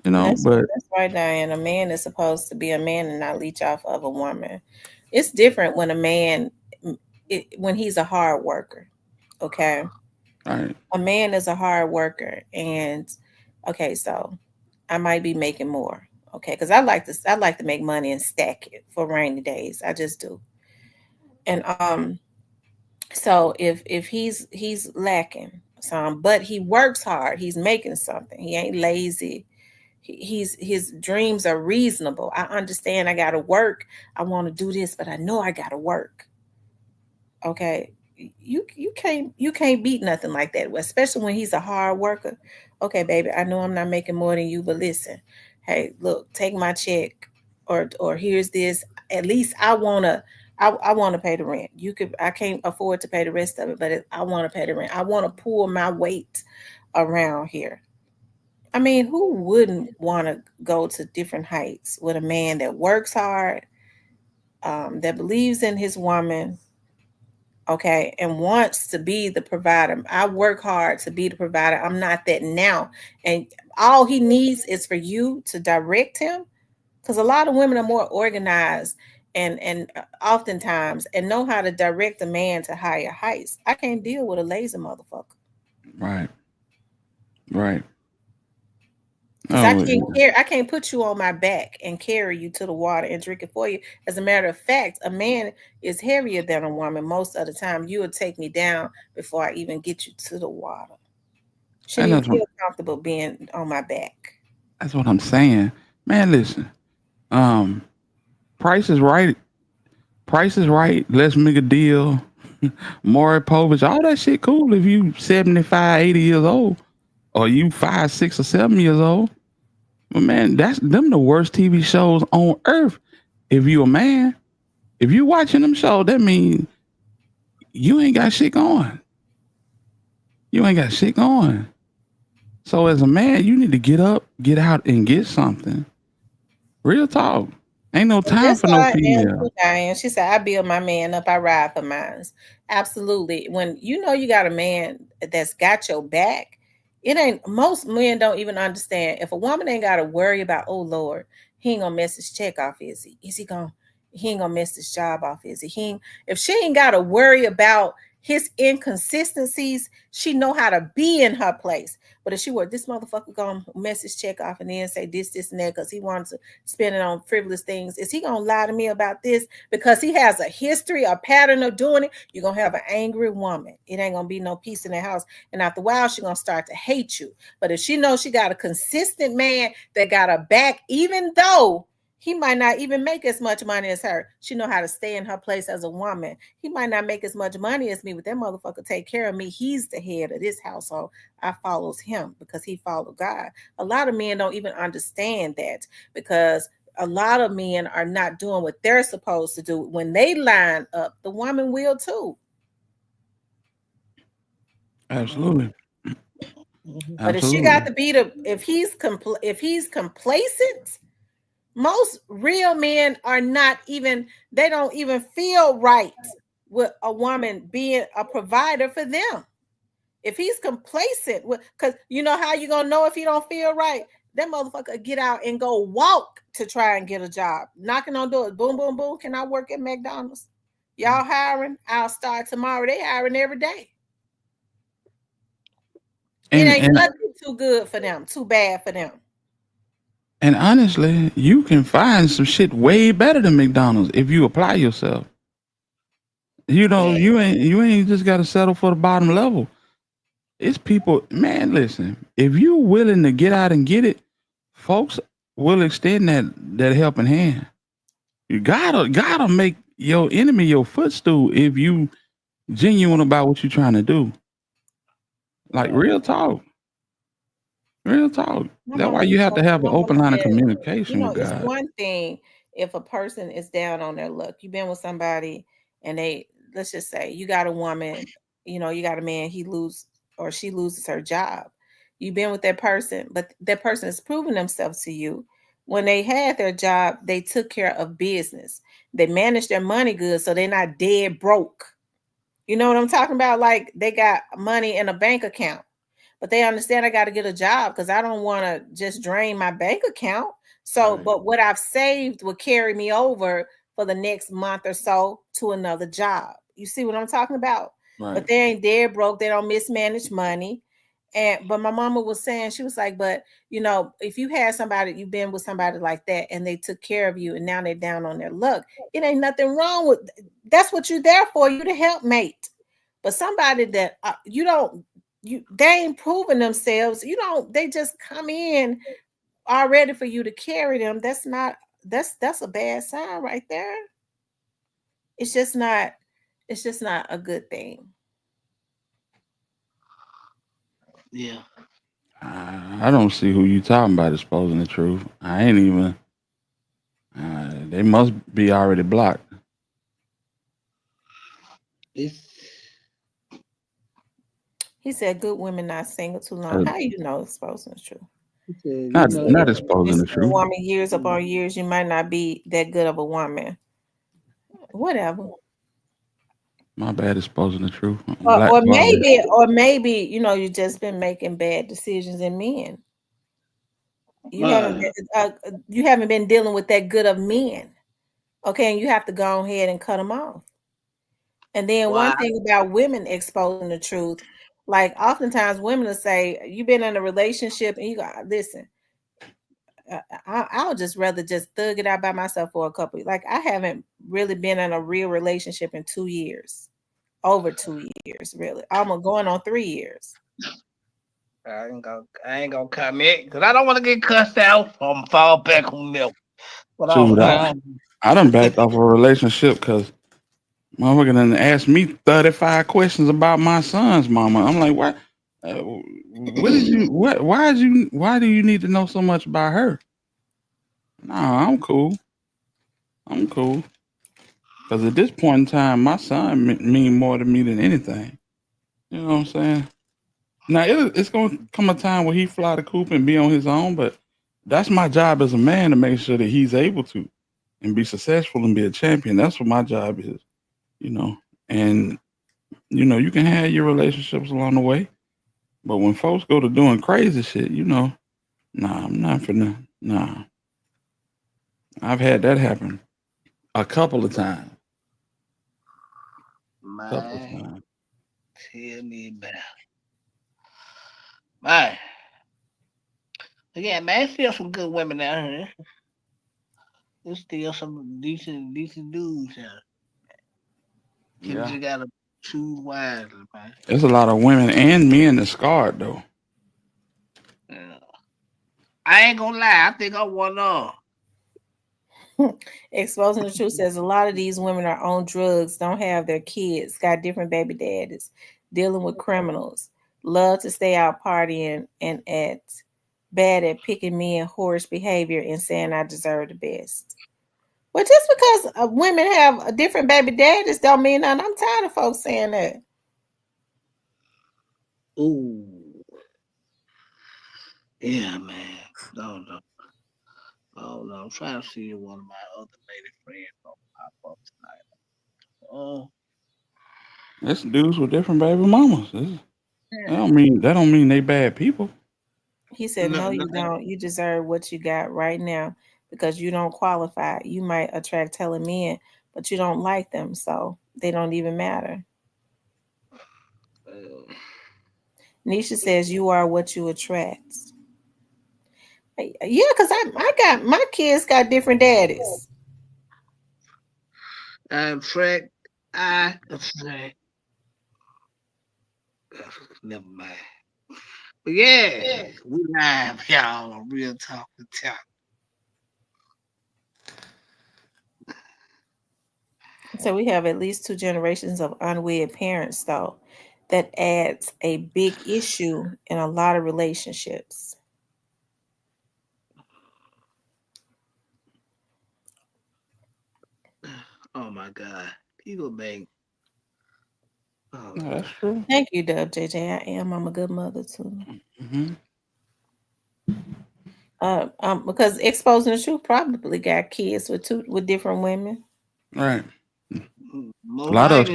You know, That's but right, Diane. A man is supposed to be a man and not leech off of a woman. It's different when a man, when he's a hard worker. Okay. all right. A man is a hard worker, and okay, so I might be making more. Okay, because I like to make money and stack it for rainy days. I just do. And so if he's lacking some, but he works hard, he's making something. He ain't lazy. His dreams are reasonable. I understand I gotta work. I want to do this, but I know I gotta work. Okay. you can't beat nothing like that, especially when he's a hard worker. Okay, baby, I know I'm not making more than you, but listen, hey, look, take my check, or here's this. At least I wanna pay the rent. I can't afford to pay the rest of it, but I want to pay the rent. I want to pull my weight around here. I mean, who wouldn't want to go to different heights with a man that works hard, that believes in his woman, okay, and wants to be the provider? I work hard to be the provider. I'm not that now. And all he needs is for you to direct him, because a lot of women are more organized and oftentimes and know how to direct a man to higher heights. I can't deal with a lazy motherfucker. Right. Right. Because Oh, I can't put you on my back and carry you to the water and drink it for you. As a matter of fact, a man is heavier than a woman. Most of the time, you will take me down before I even get you to the water. Shouldn't and even feel comfortable being on my back. that's what I'm saying. Man, listen. Price is right. Price is right. Let's make a deal. Maury Povich, all that shit cool if you 75, 80 years old. Or you 5, 6, or 7 years old. But man, that's them the worst TV shows on earth. If you a man, if you watching them shows, that means you ain't got shit going. You ain't got shit going. So as a man, you need to get up, get out, and get something. Real talk. Ain't no time That's for how no I am female. too, Diane. She said, I build my man up, I ride for mine. Absolutely. When you know you got a man that's got your back, it ain't, most men don't even understand. If a woman ain't got to worry about, oh Lord, he ain't gonna mess his check off, is he? He ain't gonna mess his job off, is he? If she ain't got to worry about his inconsistencies, she know how to be in her place. But if she were, this motherfucker gonna mess his check off and then say this, and that because he wants to spend it on frivolous things, is he gonna lie to me about this because he has a history, a pattern of doing it? You're gonna have an angry woman. It ain't gonna be no peace in the house. And after a while, she's gonna start to hate you. But if she knows she got a consistent man that got her back, even though he might not even make as much money as her, she know how to stay in her place as a woman. He might not make as much money as me, but that motherfucker take care of me. He's the head of this household. I follows him because he followed God. A lot of men don't even understand that, because a lot of men are not doing what they're supposed to do. When they line up, the woman will too. Absolutely. But if she got to be if he's complacent, most real men are not even, they don't even feel right with a woman being a provider for them. If he's complacent, because you know how you gonna know if he don't feel right? That motherfucker get out and go walk to try and get a job, knocking on doors. Boom, boom, boom. Can I work at McDonald's? Y'all hiring? I'll start tomorrow. They hiring every day. It ain't nothing too good for them, too bad for them. And honestly, you can find some shit way better than McDonald's if you apply yourself. You know, you ain't just got to settle for the bottom level. It's people, man, listen, if you willing to get out and get it, folks will extend that helping hand. You gotta make your enemy your footstool if you genuine about what you're trying to do. Like real talk. Real talk. That's why you have to have an open line of communication with It's God. one thing if a person is down on their luck. You've been with somebody and let's just say you got a woman, you got a man, he loses or she loses her job. You've been with that person, but that person has proven themselves to you. When they had their job, they took care of business. They managed their money good, so they're not dead broke. You know what I'm talking about? Like they got money in a bank account, but they understand I got to get a job because I don't want to just drain my bank account. So, but what I've saved will carry me over for the next month or so to another job. You see what I'm talking about? Right. But they ain't dead broke. They don't mismanage money. But my mama was saying, she was like, but if you had somebody, you've been with somebody like that and they took care of you and now they're down on their luck, it ain't nothing wrong with, that's what you're there for, you the helpmate. But somebody that they ain't proving themselves, they just come in already for you to carry them. That's a bad sign right there. It's It's just not a good thing. Yeah. I don't see who you talking about exposing the truth. I ain't even. They must be already blocked. He said, "Good women not single too long." How you know exposing the truth? Not exposing the It's a truth. woman years upon years. You might not be that good of a woman. Whatever. My bad, exposing the truth. Or maybe you just been making bad decisions in men. You haven't been dealing with that good of men. Okay, and you have to go ahead and cut them off. And then one thing about women exposing the truth, like oftentimes women will say, "You've been in a relationship and you got listen. I'll just rather just thug it out by myself for a couple. Like I haven't really been in a real relationship in 2 years, over 2 years, really. I'm going on 3 years. I ain't gonna comment because I don't want to get cussed out from fall back on milk. But Dude, I done backed off a relationship because motherfucker done asked me 35 questions about my son's mama. I'm like, what? What did you? What? Why do you need to know so much about her? Nah, I'm cool. Because at this point in time, my son mean more to me than anything. You know what I'm saying? Now it's gonna come a time where he fly the coop and be on his own, but that's my job as a man to make sure that he's able to and be successful and be a champion. That's what my job is, And you can have your relationships along the way, but when folks go to doing crazy shit, nah, I'm not finna. Nah, I've had that happen a couple of times. Man, tell me about it. Man. Yeah, man, still some good women out here. There's still some decent dudes out here. You Yeah. just gotta choose wisely, man. There's a lot of women and men that's scarred though. Yeah. I ain't gonna lie, I think I one of. Exposing the truth says a lot of these women are on drugs, don't have their kids, got different baby daddies, dealing with criminals, love to stay out partying and bad at picking me and whorish behavior and saying I deserve the best. Well, just because women have a different baby daddies don't mean nothing. I'm tired of folks saying that. Ooh. Yeah, man. No. Oh no, I'm trying to see if one of my other lady friends gonna pop up tonight. Oh. There's dudes with different baby mamas. That don't mean they bad people. He said, no, you don't. You deserve what you got right now because you don't qualify. You might attract hella men, but you don't like them, so they don't even matter. Nisha says you are what you attract. Yeah, because I got my kids got different daddies. I attract. Never mind. But yeah, we live, y'all, on Real Talk with Talk. So we have at least 2 generations of unwed parents, though. That adds a big issue in a lot of relationships. Oh my God. People make. Oh, that's true. Thank you, WJJ. I am. I'm a good mother too. Mm-hmm. Because exposing the truth probably got kids with different women. Right. A lot of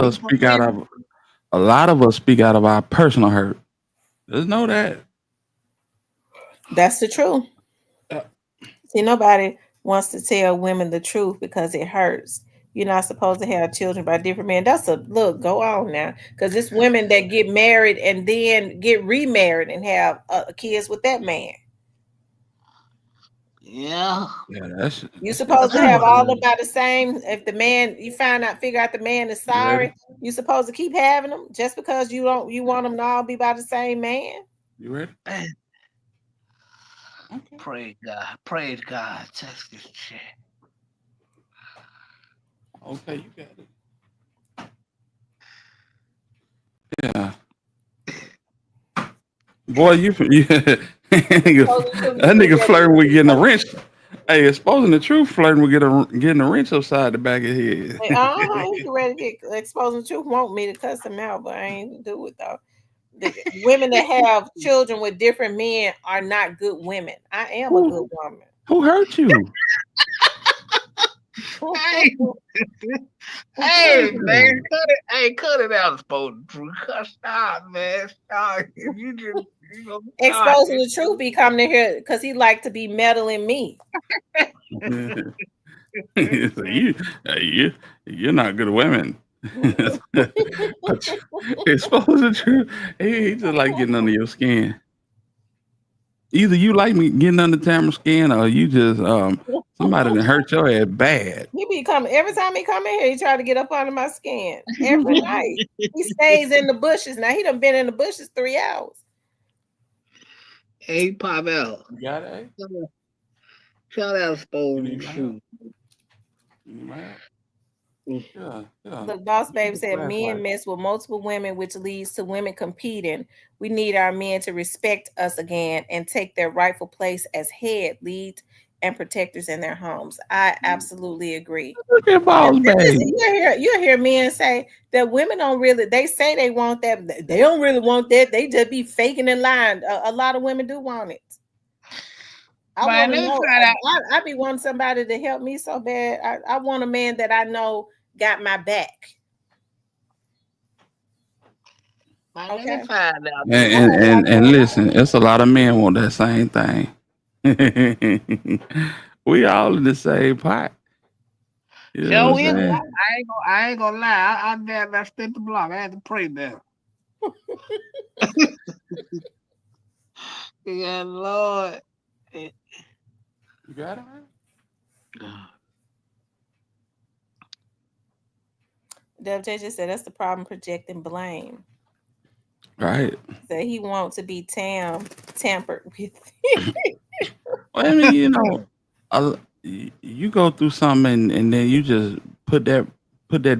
us speak out of our personal hurt. Just know that. That's the truth. See, nobody wants to tell women the truth because it hurts. You're not supposed to have children by different men. Go on now. Because it's women that get married and then get remarried and have kids with that man. Yeah. You're supposed to have all about the same. If the man, figure out the man is sorry, you're supposed to keep having them just because you want them to all be by the same man. You ready? Okay. Praise God. Text this shit. Okay, you got it. Yeah. Boy, that nigga flirting with getting a wrench. Hey, exposing the truth, flirting with getting a wrench upside the back of his head. He's ready to get exposing the truth. Want me to cuss him out, but I ain't do it though. The women that have children with different men are not good women. I am a good woman. Who hurt you? Hey, man, cut it. Hey, cut it out, exposing the truth. Stop, man. Stop. You just Exposing the truth be coming in here because he like to be meddling me. So you're not good women. Expose the truth. He just like getting under your skin. Either you like me getting under Tamara's skin, or you just somebody that hurt your ass bad. He be coming every time he come in here. He try to get up under my skin every night. He stays in the bushes. Now he done been in the bushes 3 hours. Hey, pop out. You got it. Shout out, exposing the truth. Yeah. The boss babe said men mess with multiple women, which leads to women competing. We need our men to respect us again and take their rightful place as head, lead, and protectors in their homes. I absolutely agree. Look at boss babe. You hear men say that women don't really, they say they want that. They don't really want that. They just be faking and lying. A lot of women do want it. I be wanting somebody to help me so bad. I want a man that I know got my back. Okay. Find out. And listen, it's a lot of men want that same thing. We all in the same pot. You know what I'm saying? I ain't gonna lie. I spent the block. I had to pray that. Yeah, Lord. You got it, man? Dev J just said that's the problem, projecting blame. Right. So he wants to be tampered with. Well, I mean, you know, you go through something and then you just put that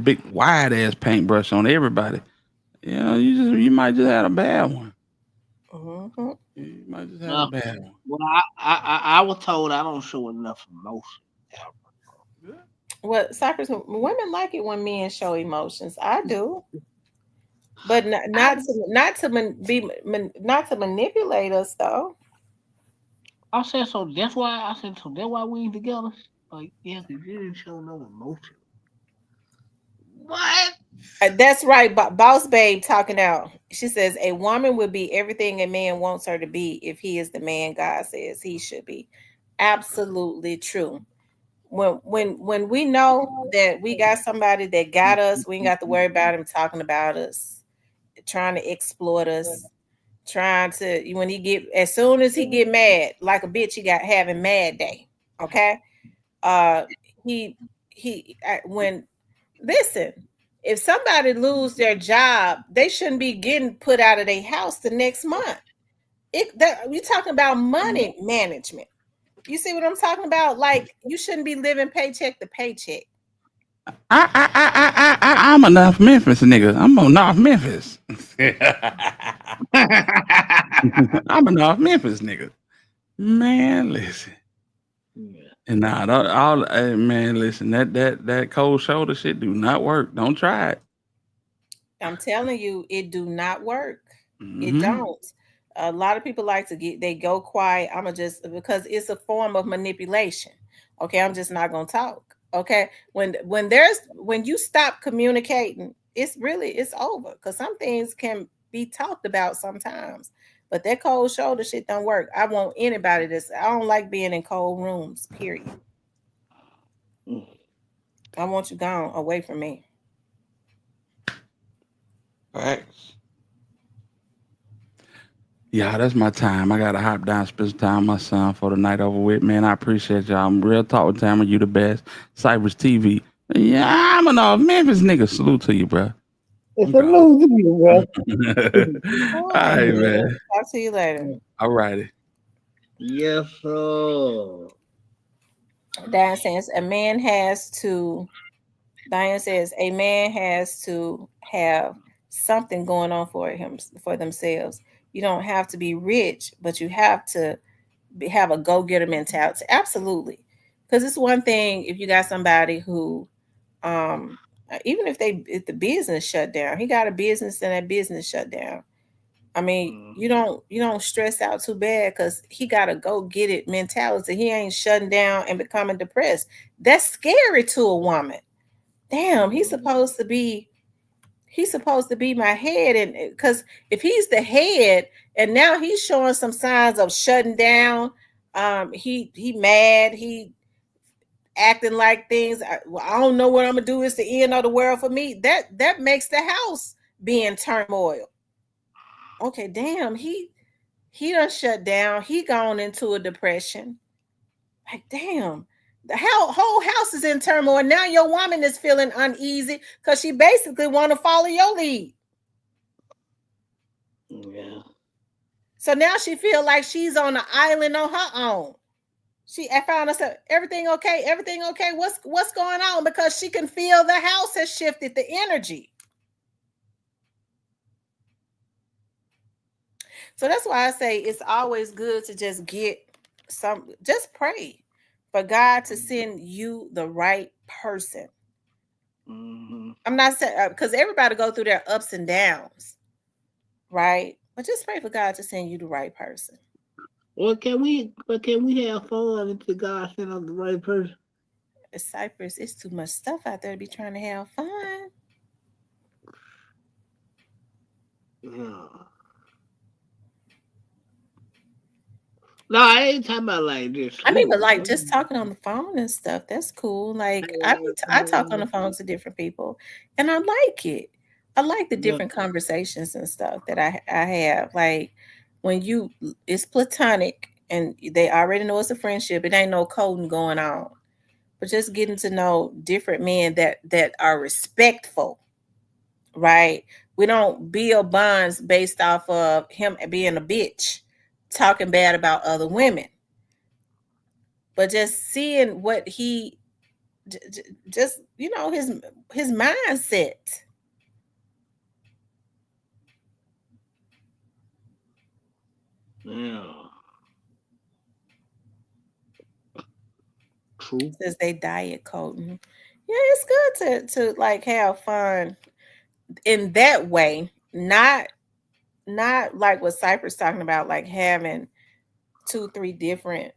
big wide ass paintbrush on everybody. You know, you might just have a bad one. Mm-hmm. You might just have a bad one. Well, I was told I don't show enough emotion. Well, Cypress, women like it when men show emotions. I do, but not to manipulate us though. I said so. That's why we ain't together. Like, yeah, because you didn't show no emotion. What? That's right. Boss babe talking out. She says a woman would be everything a man wants her to be if he is the man God says he should be. Absolutely true. When we know that we got somebody that got us, we ain't got to worry about him talking about us, trying to exploit us, trying to as soon as he get mad like a bitch, he got having mad day. Okay. Listen, if somebody lose their job, they shouldn't be getting put out of their house the next month. We're talking about money management. You see what I'm talking about? Like, you shouldn't be living paycheck to paycheck. I'm a North Memphis nigga. I'm on North Memphis. I'm a North Memphis nigga. Man, listen. And man, listen, that cold shoulder shit do not work. Don't try it. I'm telling you, it do not work. Mm-hmm. It don't. A lot of people like to they go quiet. Because it's a form of manipulation. Okay, I'm just not gonna talk. Okay, when you stop communicating, it's over. Because some things can be talked about sometimes, but that cold shoulder shit don't work. I want anybody I don't like being in cold rooms. Period. I want you gone away from me. Thanks. Yeah, that's my time. I gotta hop down, spend some time with my son for the night over with. Man, I appreciate y'all. I'm real talk with Tamara. You the best. Cypress TV. Yeah, I'm a North Memphis nigga. Salute to you, bro. Salute to you, bro. All right, man. Talk to you later. All righty. Yes, sir. Diane says a man has to have something going on for themselves. You don't have to be rich, but you have to have a go-getter mentality. Absolutely. Because it's one thing if you got somebody who even if the business shut down, he got a business and that business shut down. I mean, you don't stress out too bad because he got a go get it mentality. He ain't shutting down and becoming depressed. That's scary to a woman. Damn, he's supposed to be my head, and because if he's the head and now he's showing some signs of shutting down, he mad, he acting like things. I don't know what I'm gonna do. It's the end of the world for me. That makes the house be in turmoil. Okay, damn, he done shut down. He gone into a depression. Like, damn, the whole house is in turmoil. Now your woman is feeling uneasy because she basically want to follow your lead. Yeah. So now she feel like she's on an island on her own. I found herself, everything okay? Everything okay? What's going on? Because she can feel the house has shifted the energy. So that's why I say it's always good to just just pray for God to send you the right person. I'm not saying because everybody go through their ups and downs, right? But just pray for God to send you the right person. Well, can we have fun until God send us the right person? Cypress, it's too much stuff out there to be trying to have fun. Yeah. No, I ain't talking about like this. I mean, but like just talking on the phone and stuff, that's cool. Like I talk on the phone to different people and I like it. I like the different conversations and stuff that I have. Like when it's platonic and they already know it's a friendship, it ain't no coding going on. But just getting to know different men that are respectful, right? We don't build bonds based off of him being a bitch, talking bad about other women. But just seeing what he just his mindset. Yeah. True. Says they diet coding. Yeah, it's good to like have fun in that way. Not like what Cypress talking about, like having 2-3 different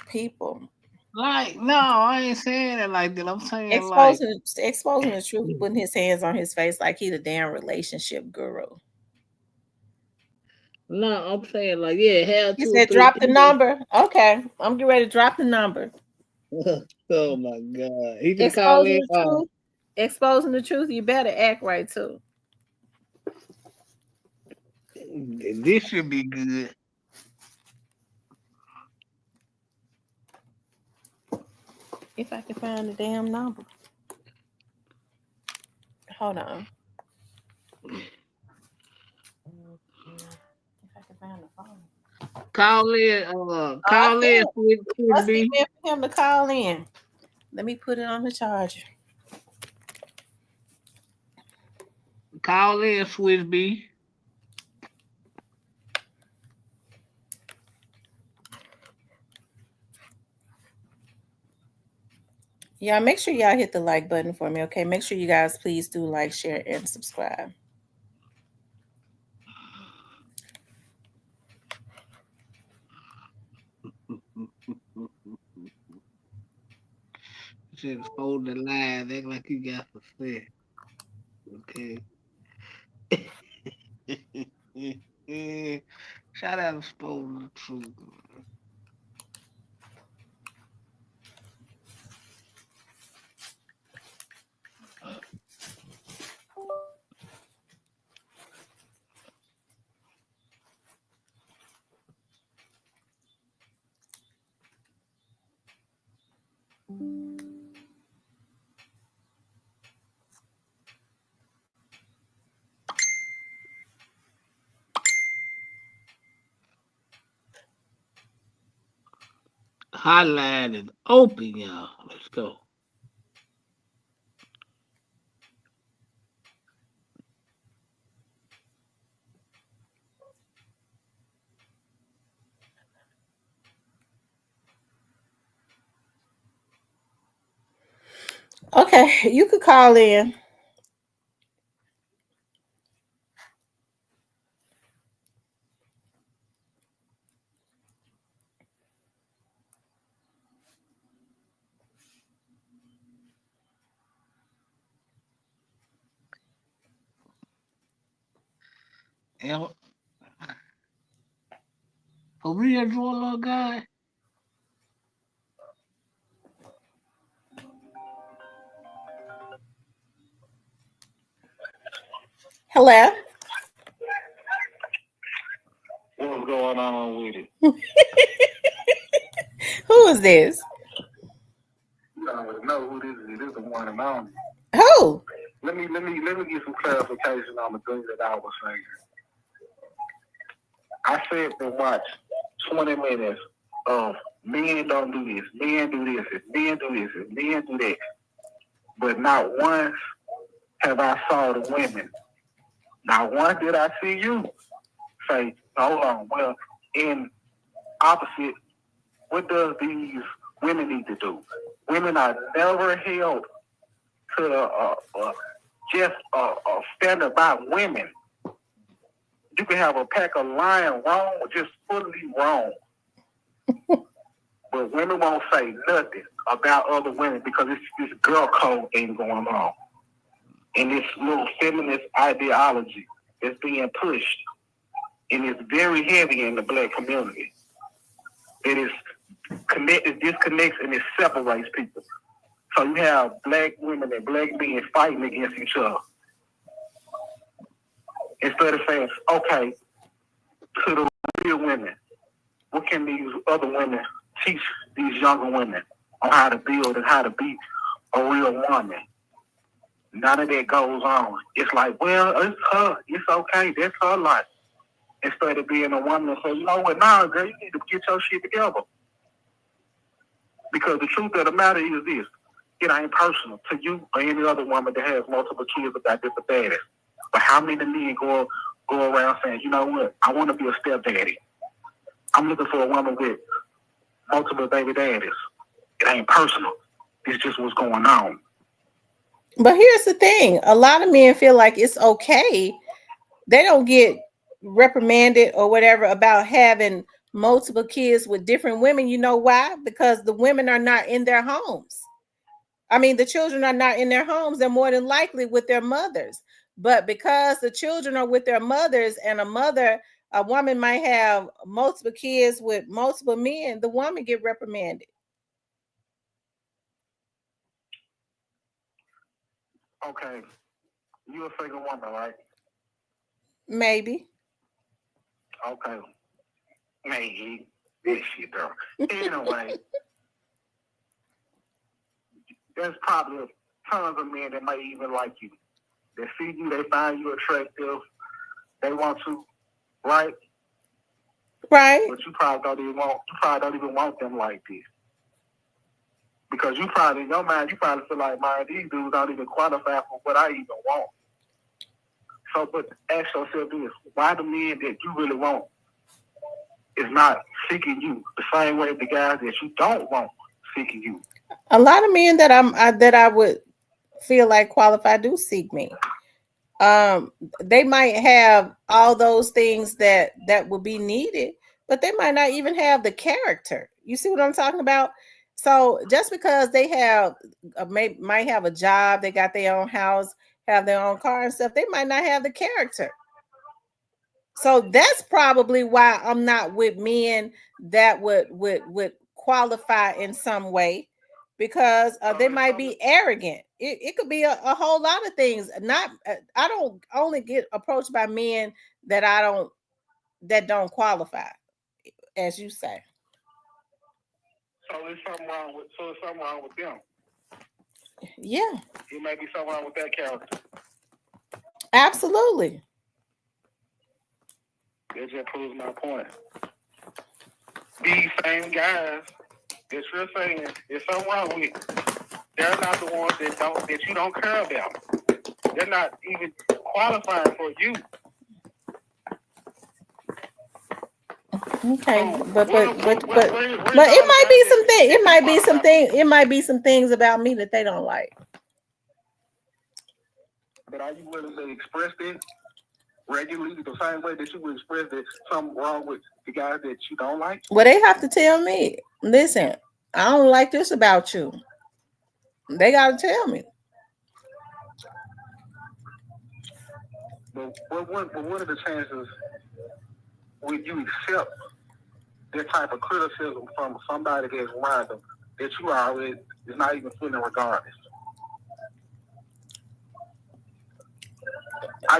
people. Like, no, I ain't saying it like that. I'm saying exposing the truth, putting his hands on his face like he the damn relationship guru. No, I'm saying like, yeah, have You said drop the number. Okay, I'm getting ready to drop the number. Oh my God, he can call in. Exposing the truth. You better act right too. This should be good. If I can find the damn number. Hold on. If I can find the phone. Call in. Call in. Let's be for him to call in. Let me put it on the charger. Call in, Swiss B. Yeah, make sure y'all hit the like button for me, okay? Make sure you guys please do like, share, and subscribe. Just hold the line, act like you got to say. Okay. Shout out to Spoil the Truth. Hotline is open, y'all. Let's go. Okay, you could call in. Yeah. For real, draw little guy. Hello. What's going on with it? Who is this? You already know who this is. This is the one and only. Who? Let me get some clarification on the things that I was saying. I said to watch 20 minutes of men don't do this, men do this, men do this, men do that. But not once have I saw the women. Not once did I see you say, hold on, well, in opposite, what does these women need to do? Women are never held to just standard by women. You can have a pack of lying wrong or just fully wrong. But women won't say nothing about other women because it's this girl code thing going on. And this little feminist ideology that's being pushed. And it's very heavy in the black community. It is it disconnects and it separates people. So you have black women and black men fighting against each other. Instead of saying, okay, to the real women, what can these other women teach these younger women on how to build and how to be a real woman? None of that goes on. It's like, well, it's her. It's okay. That's her life. Instead of being a woman and say, you know what, nah, girl, you need to get your shit together. Because the truth of the matter is this. It ain't personal to you or any other woman that has multiple kids about different daddies. But how many men go around saying, you know what, I want to be a stepdaddy. I'm looking for a woman with multiple baby daddies. It ain't personal. It's just what's going on. But here's the thing. A lot of men feel like it's okay. They don't get reprimanded or whatever about having multiple kids with different women. You know why? Because the women are not in their homes. I mean, the children are not in their homes. They're more than likely with their mothers. But because the children are with their mothers and a woman might have multiple kids with multiple men, the woman get reprimanded. Okay. You a single woman, right? Maybe. Okay. Maybe. This shit, though. Anyway, there's probably tons of men that might even like you. They see you, they find you attractive, they want to, right? Right. But you probably don't even want them like this. Because you probably, in your mind, you probably feel like, man, these dudes don't even qualify for what I even want. So, but ask yourself this, why the men that you really want is not seeking you the same way the guys that you don't want seeking you? A lot of men that I would feel like qualify do seek me. They might have all those things that would be needed, but they might not even have the character. You see what I'm talking about? So just because they might have a job, they got their own house, have their own car and stuff, they might not have the character. So that's probably why I'm not with men that would qualify in some way, because they might be arrogant. It could be a whole lot of things. I don't only get approached by men that don't qualify, as you say. So there's something wrong with them. Yeah. It may be something wrong with that character. Absolutely. That just proves my point. These same guys that you're saying there's something wrong with, they're not the ones that you don't care about. They're not even qualifying for you. Okay, but it might be some things about me that they don't like. are you willing to express that regularly the same way that you would express that something wrong with the guys that you don't like? Well, they have to tell me, listen, I don't like this about you. They got to tell me. But what are the chances would you accept that type of criticism from somebody that's random that you already is not even feeling regardless?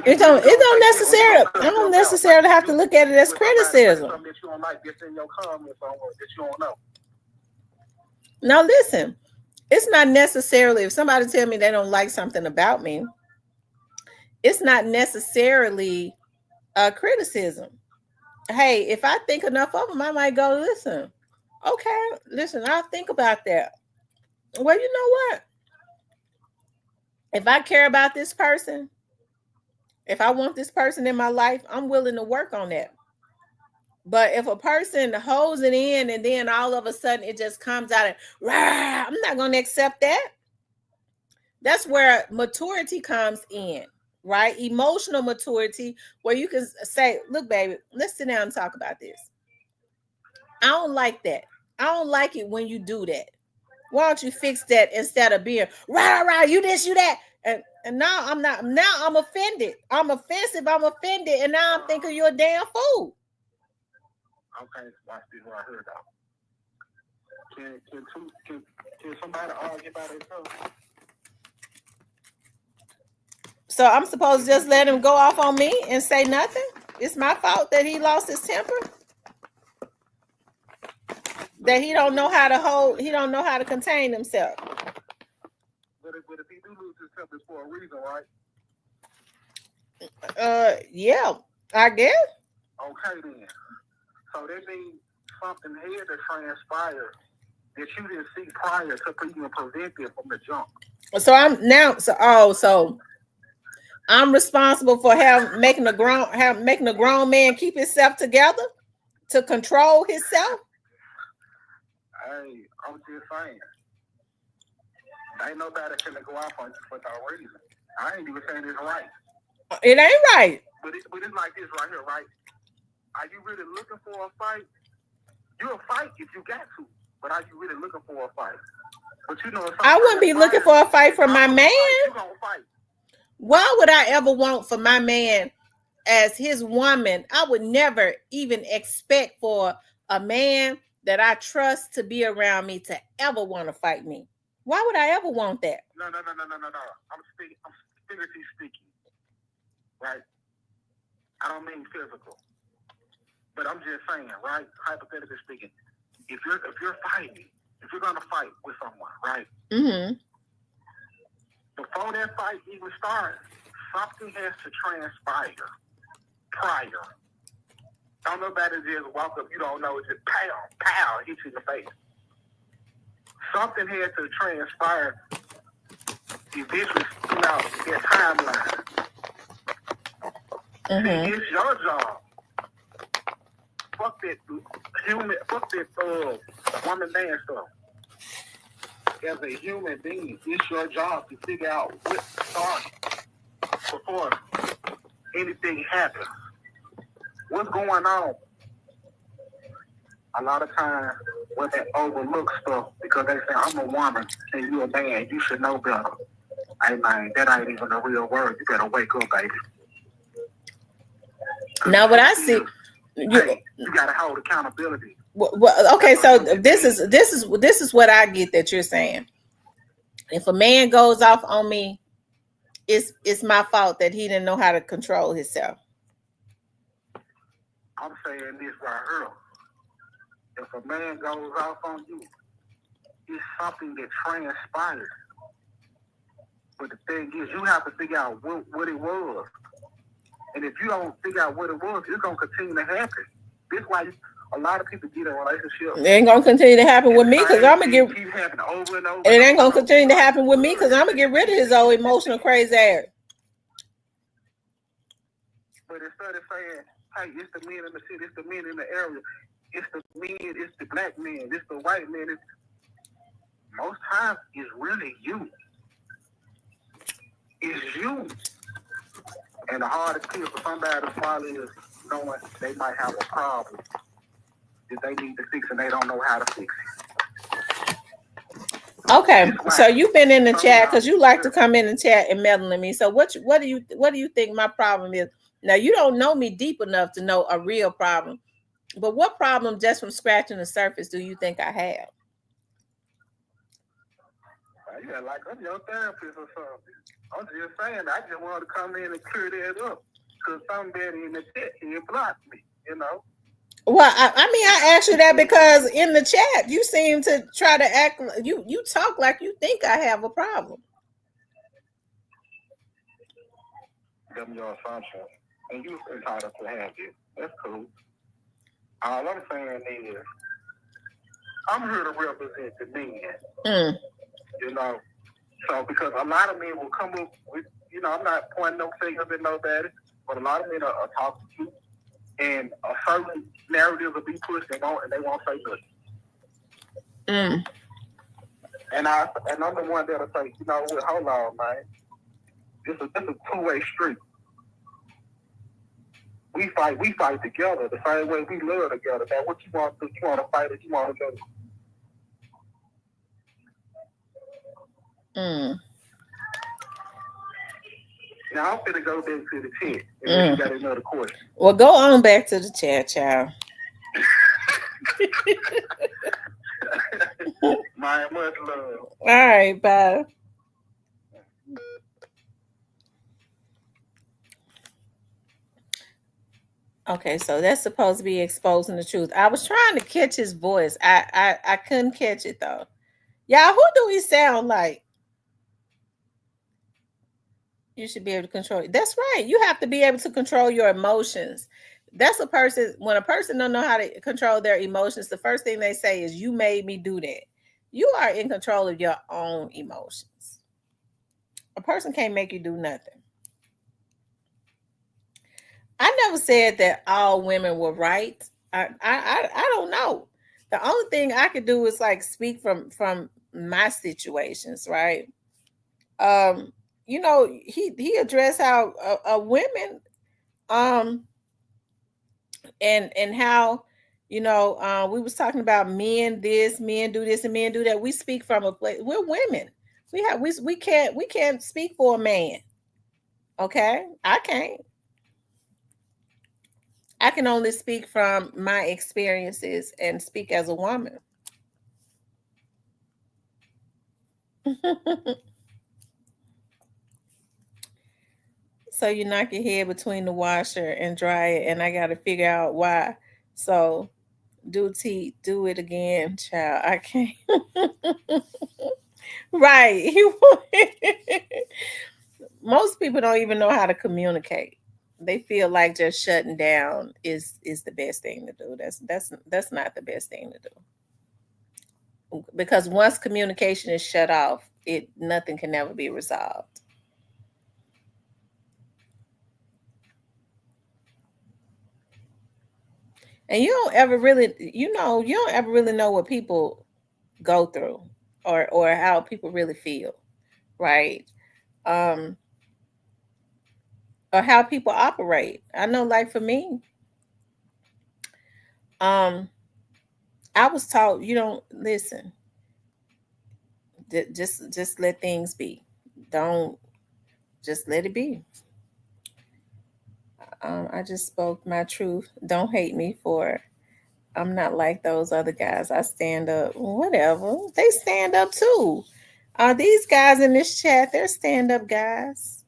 It don't necessarily. I don't necessarily have to look at it as criticism. Something that you don't like that's in your comments on that you don't know. Now listen, it's not necessarily if somebody tell me they don't like something about me, it's not necessarily a criticism. Hey, if I think enough of them, I might go, listen, I'll think about that. Well, you know what? If I care about this person, if I want this person in my life, I'm willing to work on that. But if a person holds it in and then all of a sudden it just comes out and rah, I'm not going to accept that. That's where maturity comes in, right? Emotional maturity, where you can say, look, baby, let's sit down and talk about this. I don't like that. I don't like it when you do that. Why don't you fix that instead of being rah, you this, you that. And now I'm not, now I'm offended. I'm offensive, I'm offended, and now I'm thinking you're a damn fool. Okay, watch this what I heard out. Can somebody argue about it too? So I'm supposed to just let him go off on me and say nothing? It's my fault that he lost his temper? That he don't know how to contain himself. But if he do lose his temper, it's for a reason, right? Yeah, I guess. Okay then. So that means something here to transpire that you didn't see prior to even prevent it from the jump. So I'm responsible for making a grown man keep himself together to control himself. Hey, I'm just saying. Ain't nobody finna go out on you for no reason. I ain't even saying it's right. It ain't right. But it's like this right here, right? Are you really looking for a fight? You'll fight if you got to. But are you really looking for a fight? But you know, I wouldn't be looking for a fight for my man. You gonna fight. Why would I ever want for my man as his woman? I would never even expect for a man that I trust to be around me to ever want to fight me. Why would I ever want that? No. I'm figuratively speaking, right? I don't mean physical, but I'm just saying, right? Hypothetically speaking, if you're fighting, if you're gonna fight with someone, right? Mm-hmm. Before that fight even starts, something has to transpire prior. Don't nobody just walk up, you don't know, it's just pow, hit you in the face. Something had to transpire eventually, their timeline. Mm-hmm. It's your job. Fuck that woman man stuff. As a human being, it's your job to figure out what started before anything happens. What's going on? A lot of times, women overlook stuff because they say, I'm a woman and you a man. You should know better. Hey, man, that ain't even a real word. You better wake up, baby. Now, what I see, you got to hold accountability. Well, okay, so this is what I get that you're saying. If a man goes off on me, it's my fault that he didn't know how to control himself. I'm saying this right here. If a man goes off on you, it's something that transpired. But the thing is, you have to figure out what it was. And if you don't figure out what it was, it's going to continue to happen. This is why a lot of people get in a relationship. It ain't going to continue to happen with me because I'm going to keep happening over and over. It ain't going to continue to happen with me because I'm going to get rid of his old emotional crazy ass. But instead of saying, hey, it's the men in the city, it's the men in the area, it's the men, it's the black men, it's the white men, most times it's really you. It's you. And the hardest pill for somebody to swallow is knowing they might have a problem that they need to fix and they don't know how to fix it. Okay, so you've been in the chat because you like to come in the chat and meddle in me. So what do you think my problem is? Now you don't know me deep enough to know a real problem, but what problem just from scratching the surface do you think I have? Yeah, like I'm your therapist or something. I'm just saying, I just wanted to come in and clear that up because somebody in the chat here blocked me, you know. Well, I mean, I asked you that because in the chat you seem to try to act. You talk like you think I have a problem. Them your assumption, and you entitled to have it. That's cool. All I'm saying is, I'm here to represent the men. You know, so because a lot of men will come up with, you know, I'm not pointing no fingers at nobody, but a lot of men are talking to you, and a certain narrative will be pushed and they won't say nothing. And I'm the one that'll say, you know what, hold on, man. This is a two-way street. We fight together the same way we love together. Now, what you want to do? You want to fight or you want to go? Now I'm gonna go back to the chat. And then you got another question. Well, go on back to the chat, child. My much love. All right, bye. Okay, so that's supposed to be exposing the truth. I was trying to catch his voice. I couldn't catch it though. Y'all, who do he sound like? You should be able to control it. That's right. You have to be able to control your emotions. That's a person. When a person don't know how to control their emotions, the first thing they say is, "You made me do that." You are in control of your own emotions. A person can't make you do nothing. I never said that all women were right. I don't know. The only thing I could do is like speak from my situations, right? You know, he addressed how women and how, you know, we was talking about men this, men do this, and men do that. We speak from a place. We're women. We can't speak for a man. Okay, I can't. I can only speak from my experiences and speak as a woman. So you knock your head between the washer and dryer, and I got to figure out why. So do it again, child. I can't. Right. Most people don't even know how to communicate. They feel like just shutting down is the best thing to do. That's not the best thing to do. Because once communication is shut off, nothing can ever be resolved. And you don't ever really know what people go through or how people really feel, right? Or how people operate. I know, like for me, I was taught, you don't listen. Just let things be. Don't just let it be. I just spoke my truth. Don't hate me for I'm not like those other guys. I stand up. Whatever. They stand up too. These guys in this chat, they're stand-up guys.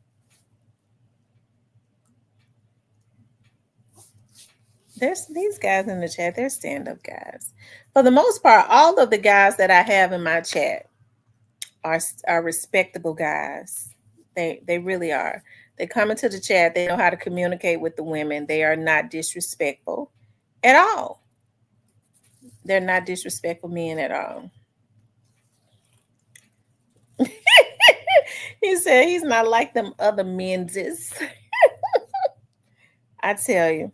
There's these guys in the chat, they're stand-up guys. For the most part, all of the guys that I have in my chat are respectable guys. They really are. They come into the chat. They know how to communicate with the women. They are not disrespectful at all. They're not disrespectful men at all. He said he's not like them other men's. I tell you.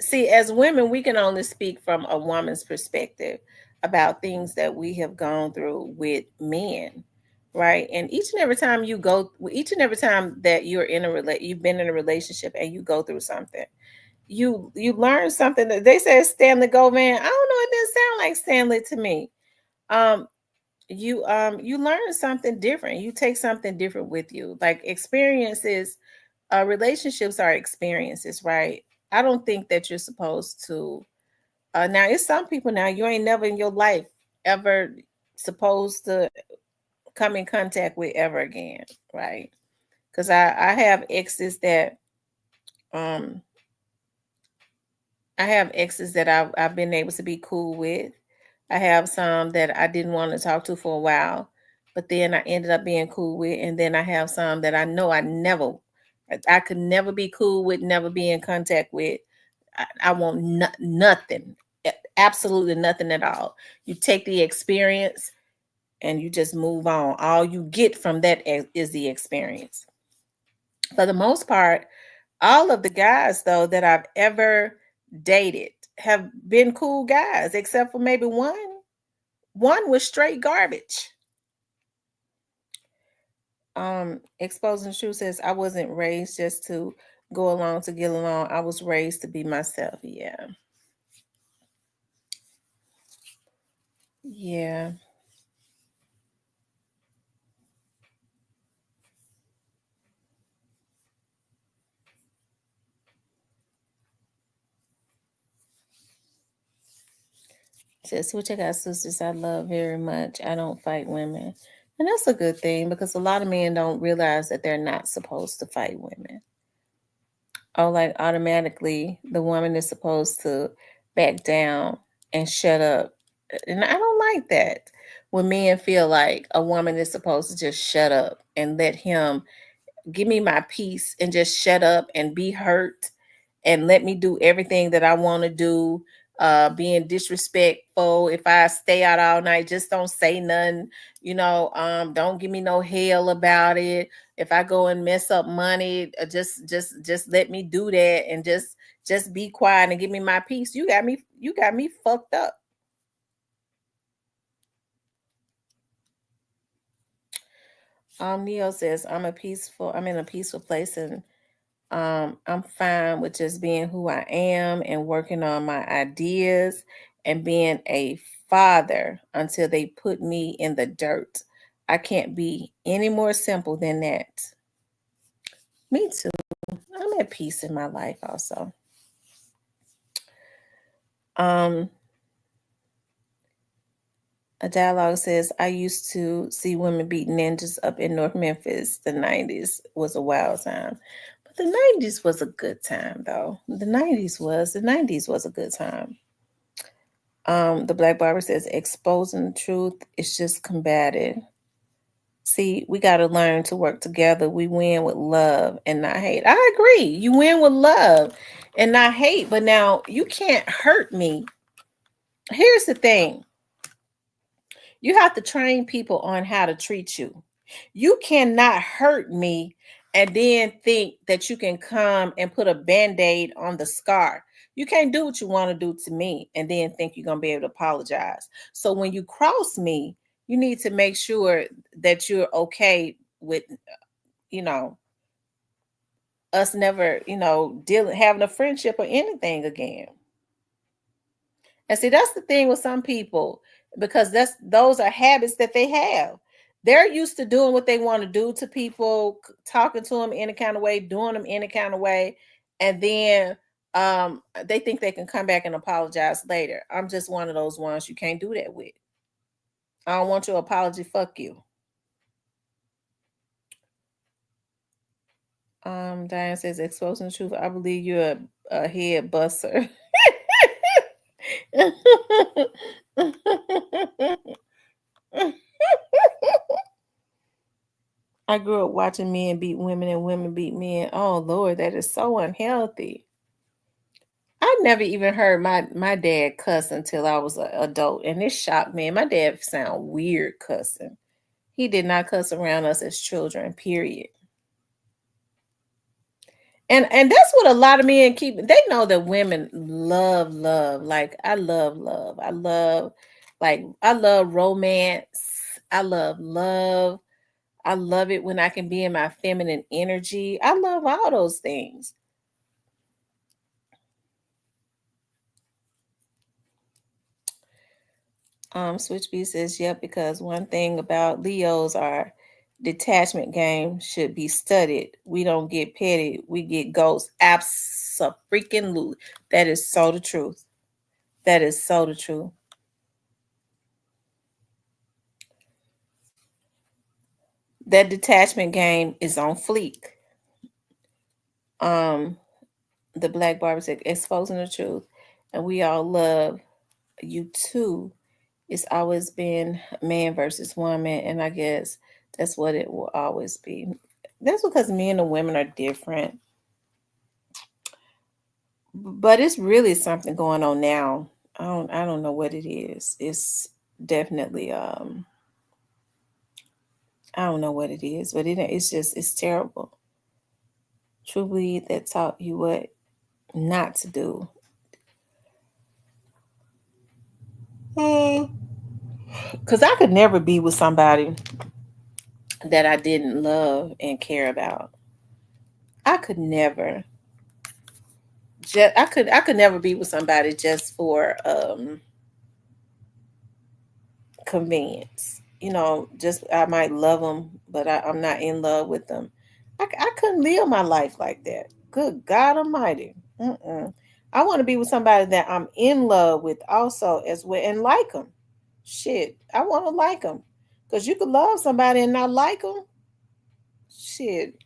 See, as women, we can only speak from a woman's perspective. about things that we have gone through with men, right? And each and every time that you're in you've been in a relationship and you go through something, you learn something. That they say Stanley Govan. I don't know, it didn't sound like Stanley to me. You learn something different. You take something different with you. Like experiences, relationships are experiences, right? I don't think that you're supposed to now it's some people now you ain't never in your life ever supposed to come in contact with ever again, right? Because I have exes that I've been able to be cool with. I have some that I didn't want to talk to for a while, but then I ended up being cool with. And then I have some that I know I could never be cool with, never be in contact with. I want nothing, absolutely nothing at all. You take the experience and you just move on. All you get from that is the experience. For the most part, all of the guys, though, that I've ever dated have been cool guys, except for maybe one. One was straight garbage. Exposing Truth says, I wasn't raised just to go along to get along. I was raised to be myself. Yeah. Yeah. Says, which I got sisters I love very much. I don't fight women. And that's a good thing because a lot of men don't realize that they're not supposed to fight women. Oh, like automatically the woman is supposed to back down and shut up. And I don't like that. When men feel like a woman is supposed to just shut up and let him give me my peace and just shut up and be hurt and let me do everything that I want to do. Being disrespectful. If I stay out all night, just don't say nothing. Don't give me no hell about it. If I go and mess up money, just let me do that and just be quiet and give me my peace. You got me fucked up. Neo says, I'm in a peaceful place and I'm fine with just being who I am and working on my ideas and being a father until they put me in the dirt. I can't be any more simple than that. Me too. I'm at peace in my life also. A dialogue says, I used to see women beat ninjas up in North Memphis. The 90s was a wild time. But the 90s was a good time, though. The 90s was a good time. The Black Barber says, exposing the truth is just combated. See, we got to learn to work together. We win with love and not hate. I agree. You win with love and not hate. But now you can't hurt me. Here's the thing. You have to train people on how to treat you. You cannot hurt me and then think that you can come and put a Band-Aid on the scar. You can't do what you want to do to me and then think you're going to be able to apologize. So when you cross me, you need to make sure that you're okay with, us never, having a friendship or anything again. And see, that's the thing with some people, because those are habits that they have. They're used to doing what they want to do to people, talking to them any kind of way, doing them any kind of way. And then they think they can come back and apologize later. I'm just one of those ones you can't do that with. I don't want your apology. Fuck you. Diane says, exposing the truth. I believe you're a head buster. I grew up watching men beat women and women beat men. Oh Lord, that is so unhealthy. I never even heard my dad cuss until I was an adult, and it shocked me. My dad sound weird cussing. He did not cuss around us as children, period. And that's what a lot of men keep. They know that women love. Like I love love. I love Like, I love romance. I love love. I love it when I can be in my feminine energy. I love all those things. Switch B says, yep, because one thing about Leos, our detachment game should be studied. We don't get petty, we get ghosts. Abso-freaking-lutely. That is so the truth. That is so the truth. That detachment game is on fleek. The Black Barber said, exposing the truth. And we all love you too. It's always been man versus woman, and I guess that's what it will always be. That's because men and women are different. But it's really something going on now. I don't know what it is. It's definitely I don't know what it is, but it's terrible. Truly, that taught you what not to do. Because I could never be with somebody that I didn't love and care about. I could never. I could never be with somebody just for convenience. Just I might love them, but I'm not in love with them. I couldn't live my life like that. Good God Almighty. I want to be with somebody that I'm in love with also as well and like them. Shit, I want to like them. Because you could love somebody and not like them. Shit.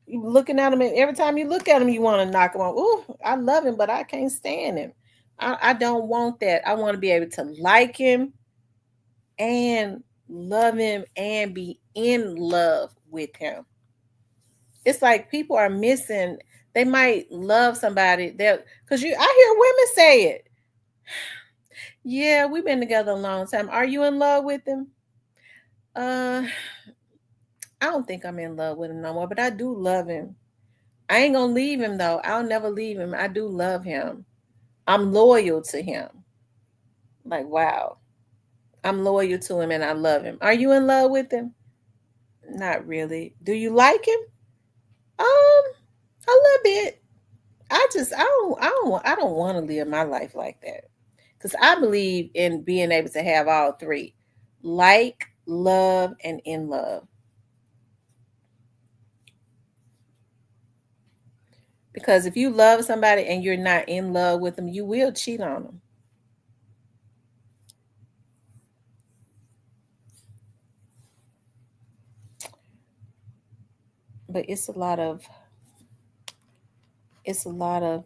You looking at him, and every time you look at him, you want to knock him off. Ooh, I love him, but I can't stand him. I don't want that. I want to be able to like him and love him and be in love with him. It's like people are missing. They might love somebody that because I hear women say it. Yeah, we've been together a long time. Are you in love with him? I don't think I'm in love with him no more, but I do love him. I ain't gonna leave him though. I'll never leave him. I do love him. I'm loyal to him. Like, wow. I'm loyal to him and I love him. Are you in love with him? Not really. Do you like him? A little bit. I don't want to live my life like that. Because I believe in being able to have all three. Like, love, and in love. Because if you love somebody and you're not in love with them, you will cheat on them. But it's a lot of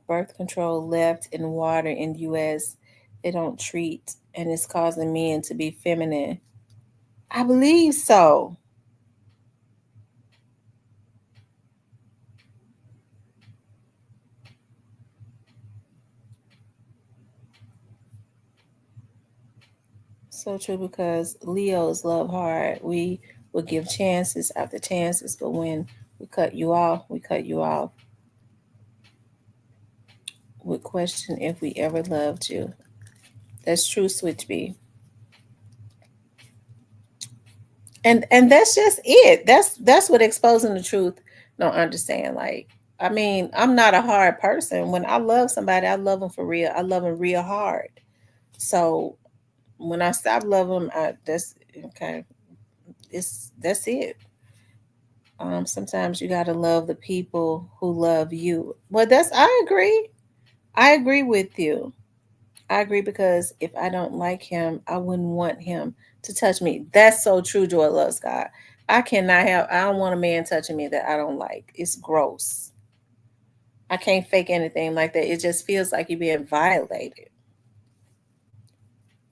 birth control left in water in the US. They don't treat, and it's causing men to be feminine. I believe so. So true, because Leos love hard. We will give chances after chances, but when we cut you off, we cut you off. Would question if we ever loved you. That's true, Switch B. And that's just it. That's what exposing the truth don't understand. Like, I mean, I'm not a hard person. When I love somebody, I love them for real. I love them real hard. So when I stop loving them, that's okay. That's it. Sometimes you gotta love the people who love you. Well, I agree. I agree with you. I agree, because if I don't like him, I wouldn't want him to touch me. That's so true, Joy Loves God. I don't want a man touching me that I don't like. It's gross. I can't fake anything like that. It just feels like you're being violated.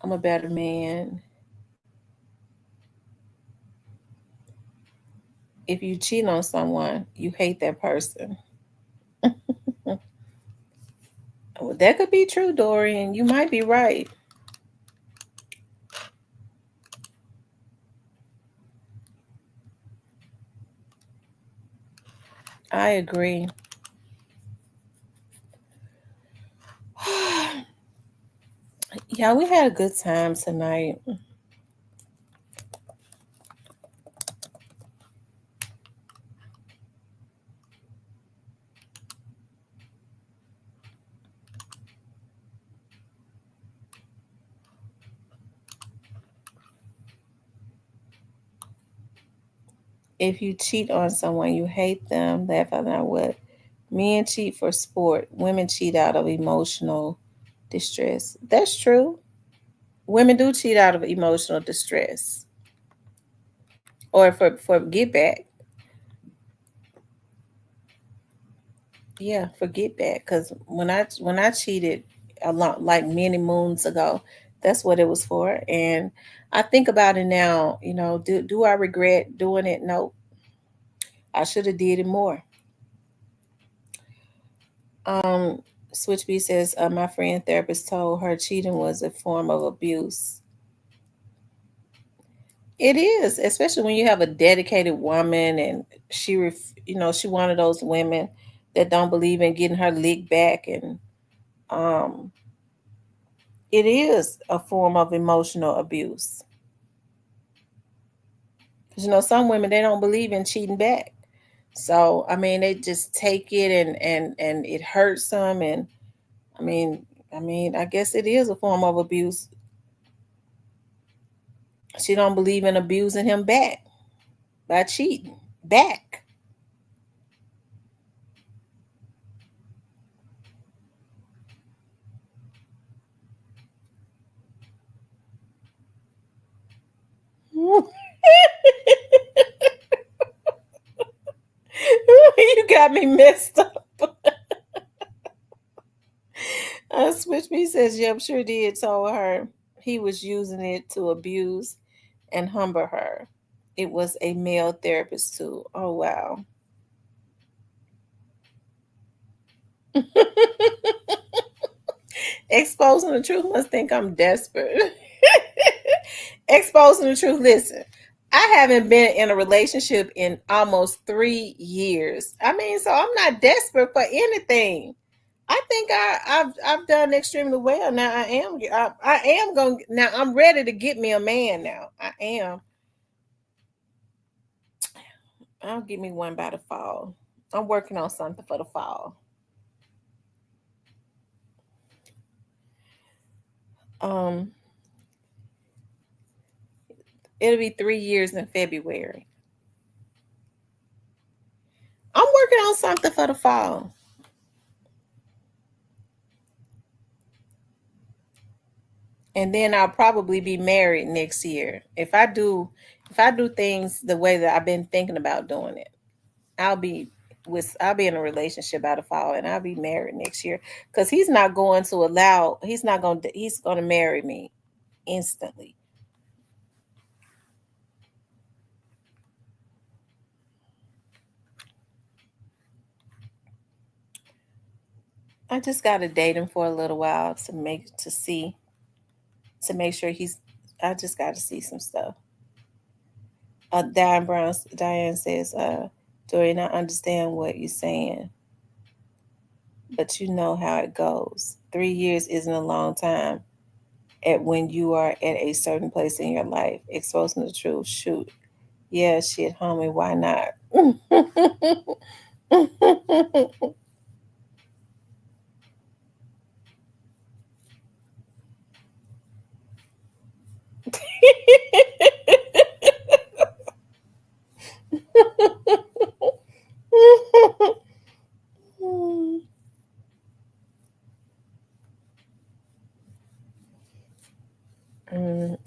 I'm a better man. If you cheat on someone, you hate that person. Well, that could be true, Dorian. You might be right. I agree. Yeah, we had a good time tonight. If you cheat on someone, you hate them. That's not what men cheat for sport. Women cheat out of emotional distress. That's true. Women do cheat out of emotional distress or for get back. Yeah, for get back. Because when I cheated a lot, like many moons ago, that's what it was for. And I think about it now. You know, do I regret doing it? No, I should have did it more. Switch B says, my friend therapist told her cheating was a form of abuse. It is, especially when you have a dedicated woman and she one of those women that don't believe in getting her lick back, and it is a form of emotional abuse. Because some women, they don't believe in cheating back. So I mean, they just take it and it hurts them, and I mean, I guess it is a form of abuse. She don't believe in abusing him back by cheating back. You got me messed up. Switch Me says, yep, sure did. Told her he was using it to abuse and humble her. It was a male therapist too. Oh, wow. Exposing the truth must think I'm desperate. Exposing the truth. Listen, I haven't been in a relationship in almost 3 years. I mean, so I'm not desperate for anything. I think I've done extremely well. Now I am going. Now I'm ready to get me a man. Now I am. I'll give me one by the fall. I'm working on something for the fall. It'll be 3 years in February. I'm working on something for the fall. And then I'll probably be married next year. If I do things the way that I've been thinking about doing it, I'll be in a relationship by the fall, and I'll be married next year. Because he's going to marry me instantly. I just gotta date him for a little while to make sure I just gotta see some stuff. Diane says, Dorian, I understand what you're saying, but you know how it goes. 3 years isn't a long time when you are at a certain place in your life. Exposing the truth. Shoot. Yeah, shit, homie, why not?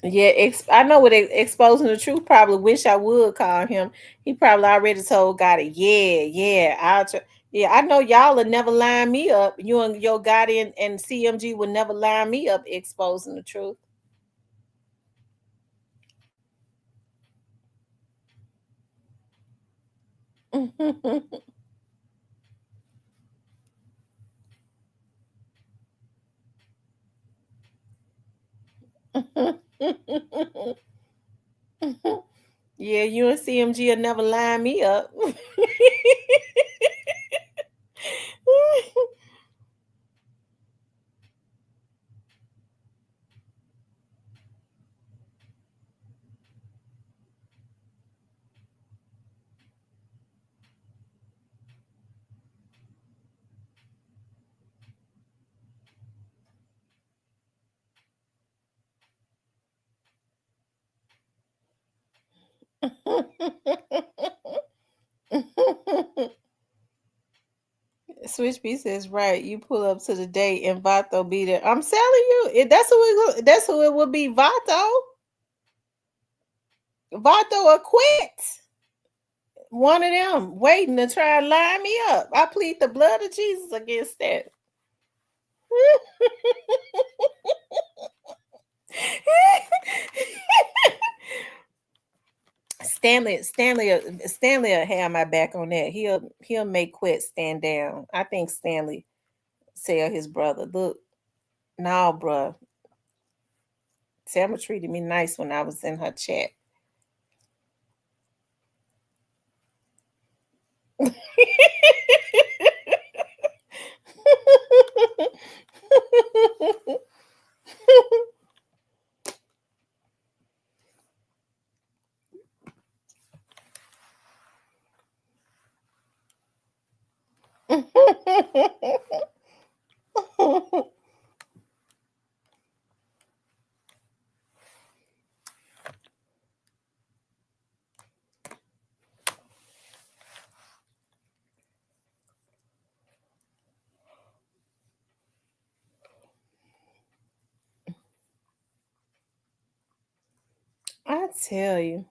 Yeah, I know what exposing the truth. Probably wish I would call him. He probably already told Gotti, yeah, yeah, I know y'all will never line me up. You and your Gotti and CMG will never line me up exposing the truth. Yeah, you and CMG will never line me up. Switch B says, right. You pull up to the date and Vato be there. I'm telling you, that's who it would be. Vato or Quint. One of them waiting to try and line me up. I plead the blood of Jesus against that. Stanley will have my back on that. He'll make Quit stand down. I think Stanley tell his brother, look, no, bruh. Selma treated me nice when I was in her chat. I tell you.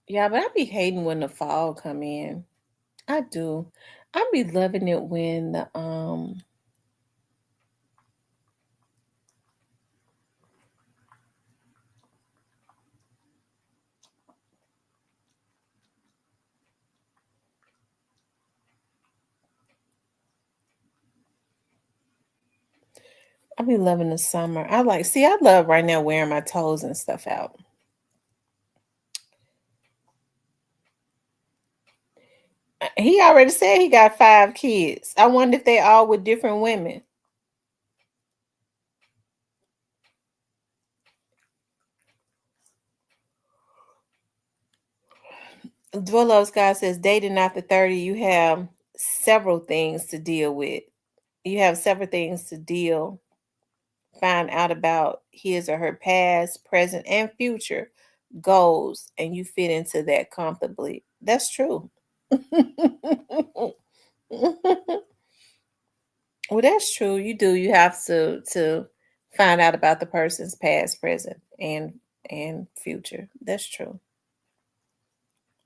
Yeah, but I be hating when the fall come in. I do. I be loving it when the I be loving the summer. I love right now wearing my toes and stuff out. He already said he got 5 kids. I wonder if they all with different women. Dwello's guy says dating after 30, you have several things to deal with. You have several things to find out about his or her past, present, and future goals, and you fit into that comfortably. That's true. Well, that's true. You do. You have to find out about the person's past, present, and future. That's true.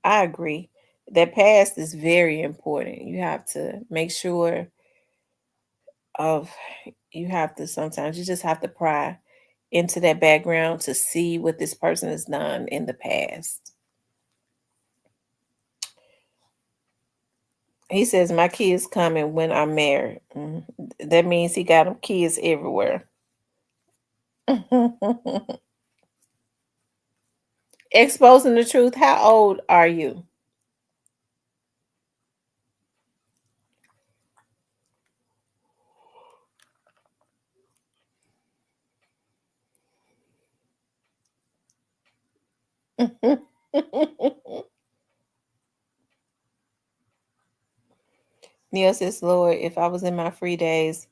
I agree. That past is very important. You have to make sure of sometimes you just have to pry into that background to see what this person has done in the past. He says, my kids coming when I'm married. That means he got them kids everywhere. Exposing the truth. How old are you? Neil says, Lord, if I was in my free days,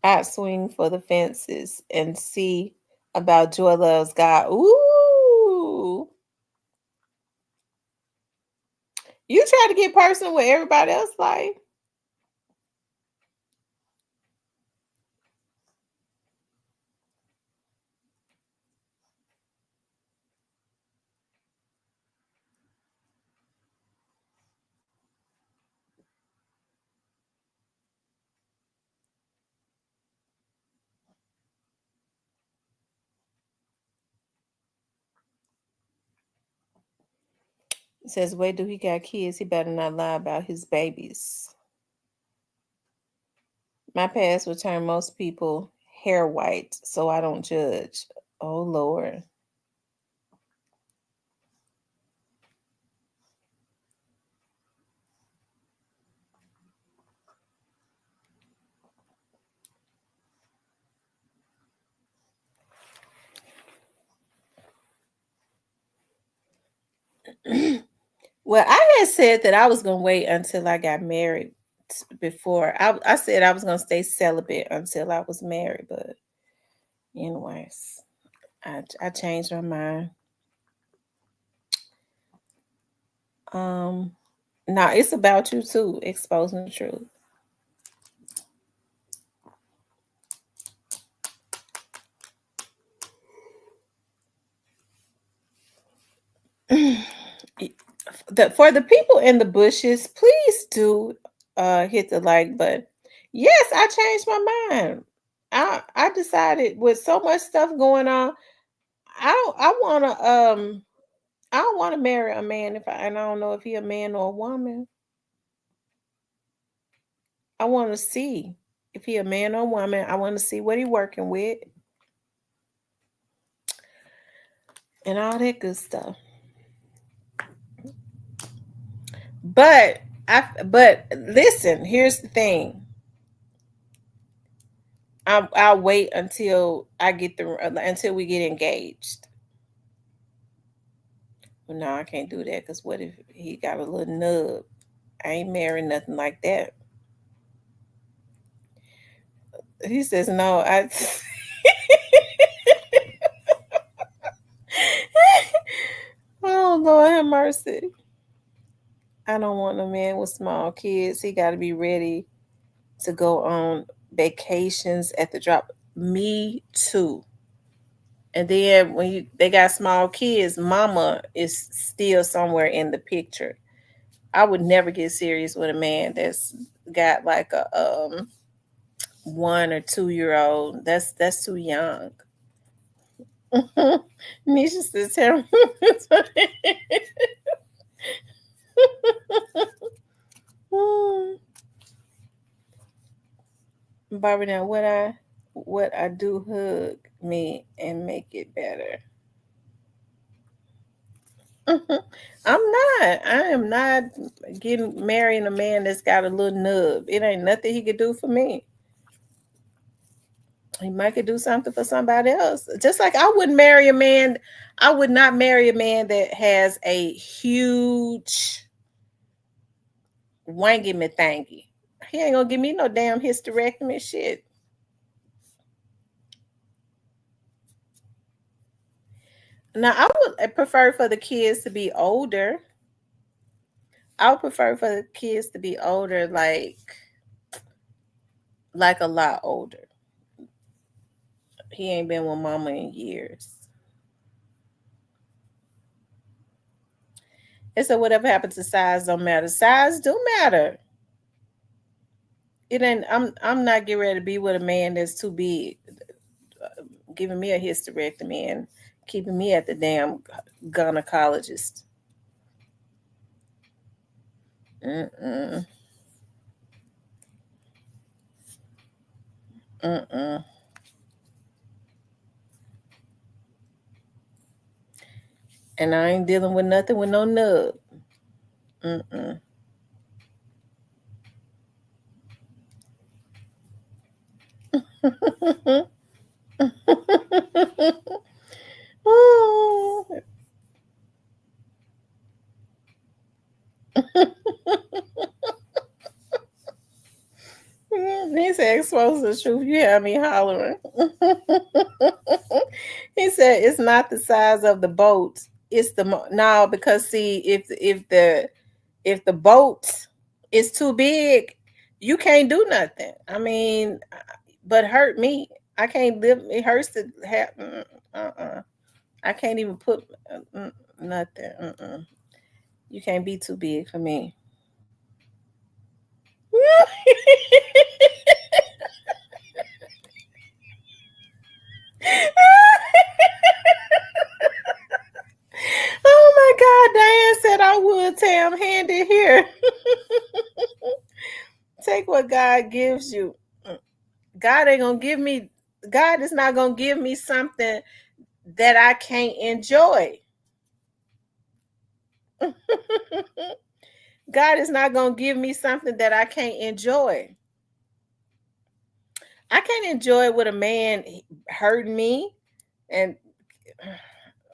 I'd swing for the fences and see about Joy Loves God. Ooh. You try to get personal with everybody else, like. It says, wait, do he got kids? He better not lie about his babies. My past will turn most people hair white, so I don't judge. Oh, Lord. Well, I had said that I was gonna wait until I got married before. I said I was gonna stay celibate until I was married, but anyways, I changed my mind. No, it's about you too, exposing the truth. For the people in the bushes, please do hit the like button. Yes, I changed my mind. I decided with so much stuff going on, I don't want to marry a man and I don't know if he a man or a woman. I want to see if he a man or a woman. I want to see what he working with and all that good stuff. But listen, here's the thing. I'll wait until until we get engaged. Well, no, I can't do that because what if he got a little nub? I ain't marrying nothing like that. He says no. Oh Lord have mercy. I don't want a man with small kids. He got to be ready to go on vacations at the drop. Me too. And then when they got small kids, mama is still somewhere in the picture. I would never get serious with a man that's got like a 1 or 2 year old. That's too young. Nisha says, "Tell Barbara, now what I do hug me and make it better." I am not marrying a man that's got a little nub. It ain't nothing he could do for me. He might could do something for somebody else. Just like I would not marry a man that has a huge wangy me thangy. He ain't gonna give me no damn hysterectomy shit. Now I would prefer for the kids to be older. I would prefer for the kids to be older, like a lot older. He ain't been with mama in years. And so whatever happens to size don't matter. Size do matter. It ain't. I'm not getting ready to be with a man that's too big, giving me a hysterectomy and keeping me at the damn gynecologist. Mm-mm. Mm-mm. And I ain't dealing with nothing with no nub. Mm-mm. He said, "Expose the truth. You have me hollering." He said, "It's not the size of the boat. It's no, because see, if the boat is too big, you can't do nothing. I mean, but hurt me. I can't live. It hurts to have. I can't even put nothing. You can't be too big for me." Oh my God, Diane said I would. Tam, hand it here. Take what God gives you. God ain't gonna give me. God is not gonna give me something that I can't enjoy. God is not gonna give me something that I can't enjoy. I can't enjoy with a man hurting me, and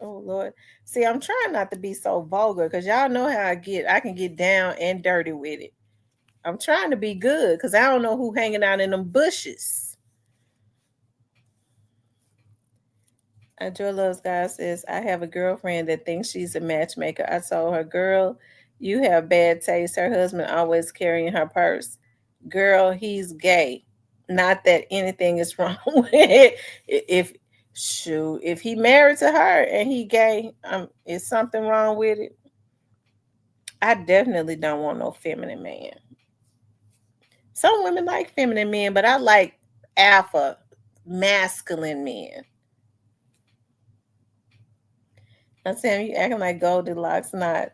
Oh Lord. See, I'm trying not to be so vulgar because y'all know how I get. I can get down and dirty with it. I'm trying to be good because I don't know who hanging out in them bushes. Joy Loves God says, I have a girlfriend that thinks she's a matchmaker. I told her, girl, you have bad taste. Her husband always carrying her purse. Girl, he's gay. Not that anything is wrong with it. If he married to her and he gay, is something wrong with it? I definitely don't want no feminine man. Some women like feminine men, but I like alpha, masculine men. I'm saying you acting like Goldilocks, not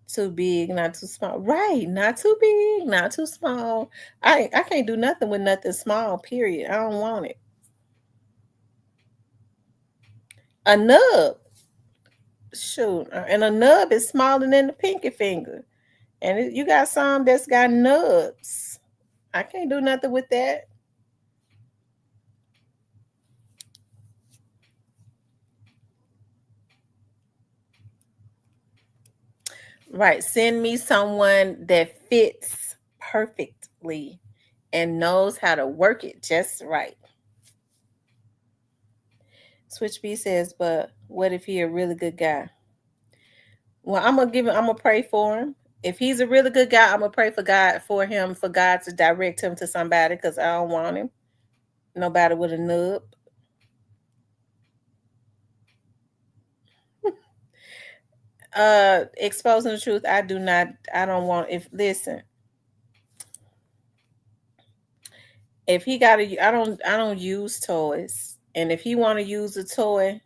too big, not too small. Right, not too big, not too small. I can't do nothing with nothing small, period. I don't want it. A nub. Shoot. And a nub is smaller than the pinky finger. And you got some that's got nubs. I can't do nothing with that. Right. Send me someone that fits perfectly and knows how to work it just right. Switch B says, but what if he a really good guy? Well, I'm gonna pray for him. If he's a really good guy, I'm gonna pray for God for God to direct him to somebody because I don't want him. Nobody with a nub. Exposing the truth. I don't want if he got I don't use toys. And if he want to use a toy,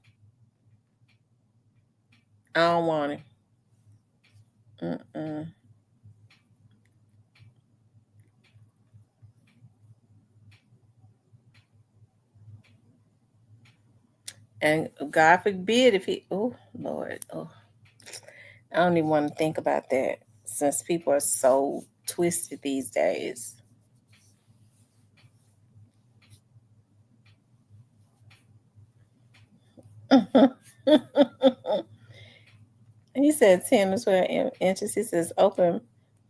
I don't want him. Mm-mm. And God forbid if he, oh Lord, I don't even want to think about that since people are so twisted these days. He said 10 to 12 inches. He says open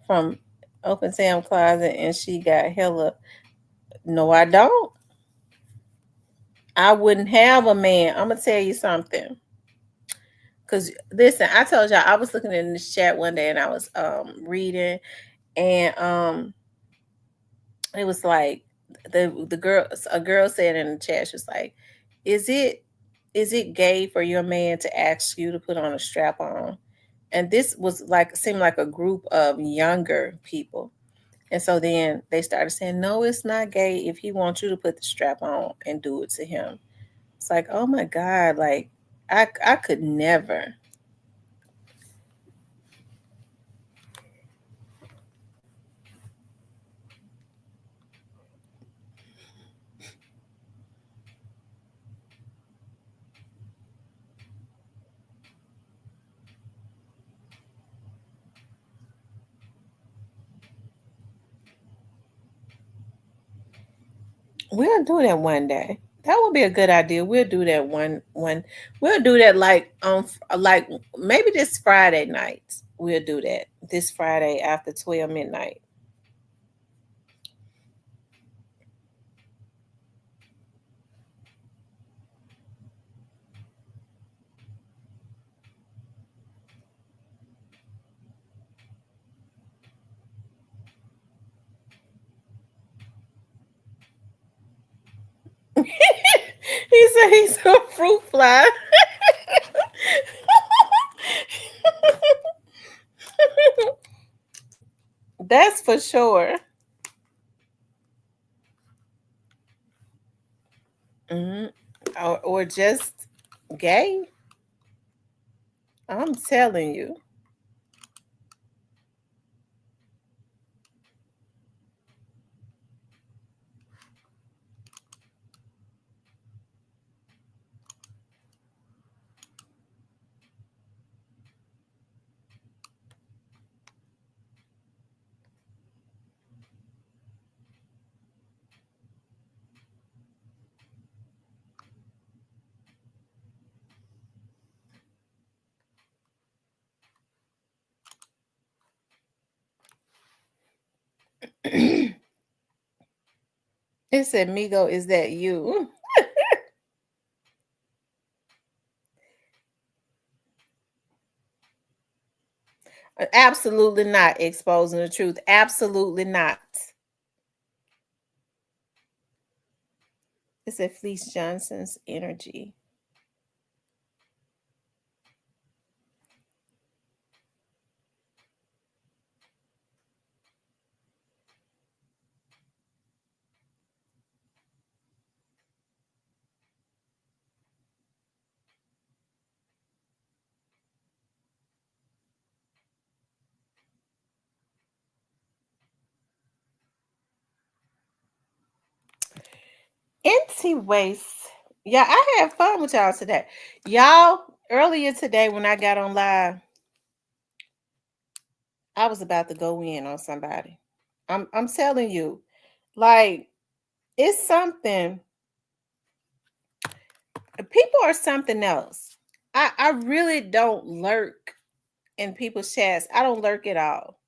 Sam closet and she got hella. No, I don't. I wouldn't have a man. I'm gonna tell you something. Because listen, I told y'all I was looking in this chat one day and I was reading, and it was like a girl said in the chat, she was like, is it gay for your man to ask you to put on a strap on? And this was seemed like a group of younger people. And so then they started saying, no, it's not gay if he wants you to put the strap on and do it to him. It's like, oh my God, like I could never. We'll do that one day. That would be a good idea. We'll do that one. We'll do that like maybe this Friday night. We'll do that this Friday after 12 midnight. He said he's a fruit fly. That's for sure. Or just gay. I'm telling you. It said, Migo, is that you? Absolutely not exposing the truth. Absolutely not. It said Fleece Johnson's energy. Empty waste. Yeah, I had fun with y'all today. Y'all, earlier today when I got on live, I was about to go in on somebody. I'm telling you, like, it's something. People are something else. I really don't lurk in people's chats. I don't lurk at all.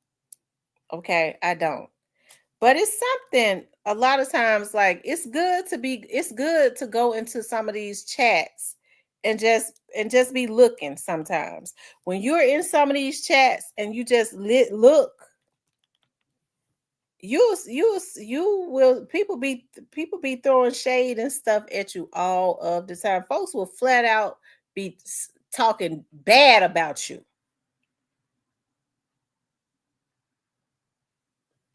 Okay, I don't. But it's something a lot of times, like, it's good to go into some of these chats and just be looking sometimes. When you're in some of these chats and you just look, you will people be throwing shade and stuff at you all of the time. Folks will flat out be talking bad about you.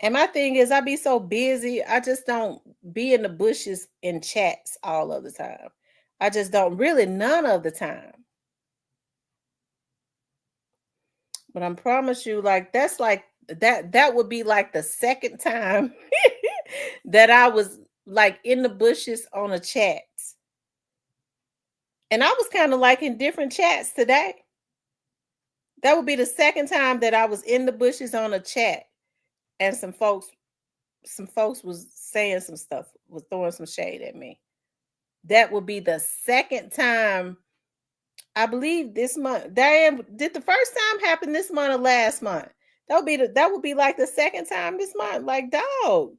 And my thing is, I be so busy, I just don't be in the bushes in chats all of the time. I just don't, really, none of the time. But I promise you, like, that's like that would be like the second time that I was like in the bushes on a chat. And I was kind of like in different chats today. That would be the second time that I was in the bushes on a chat and some folks was saying some stuff, was throwing some shade at me. That would be the second time, I believe, this month. Diane, did the first time happen this month or last month? That would be like the second time this month. Like, dog.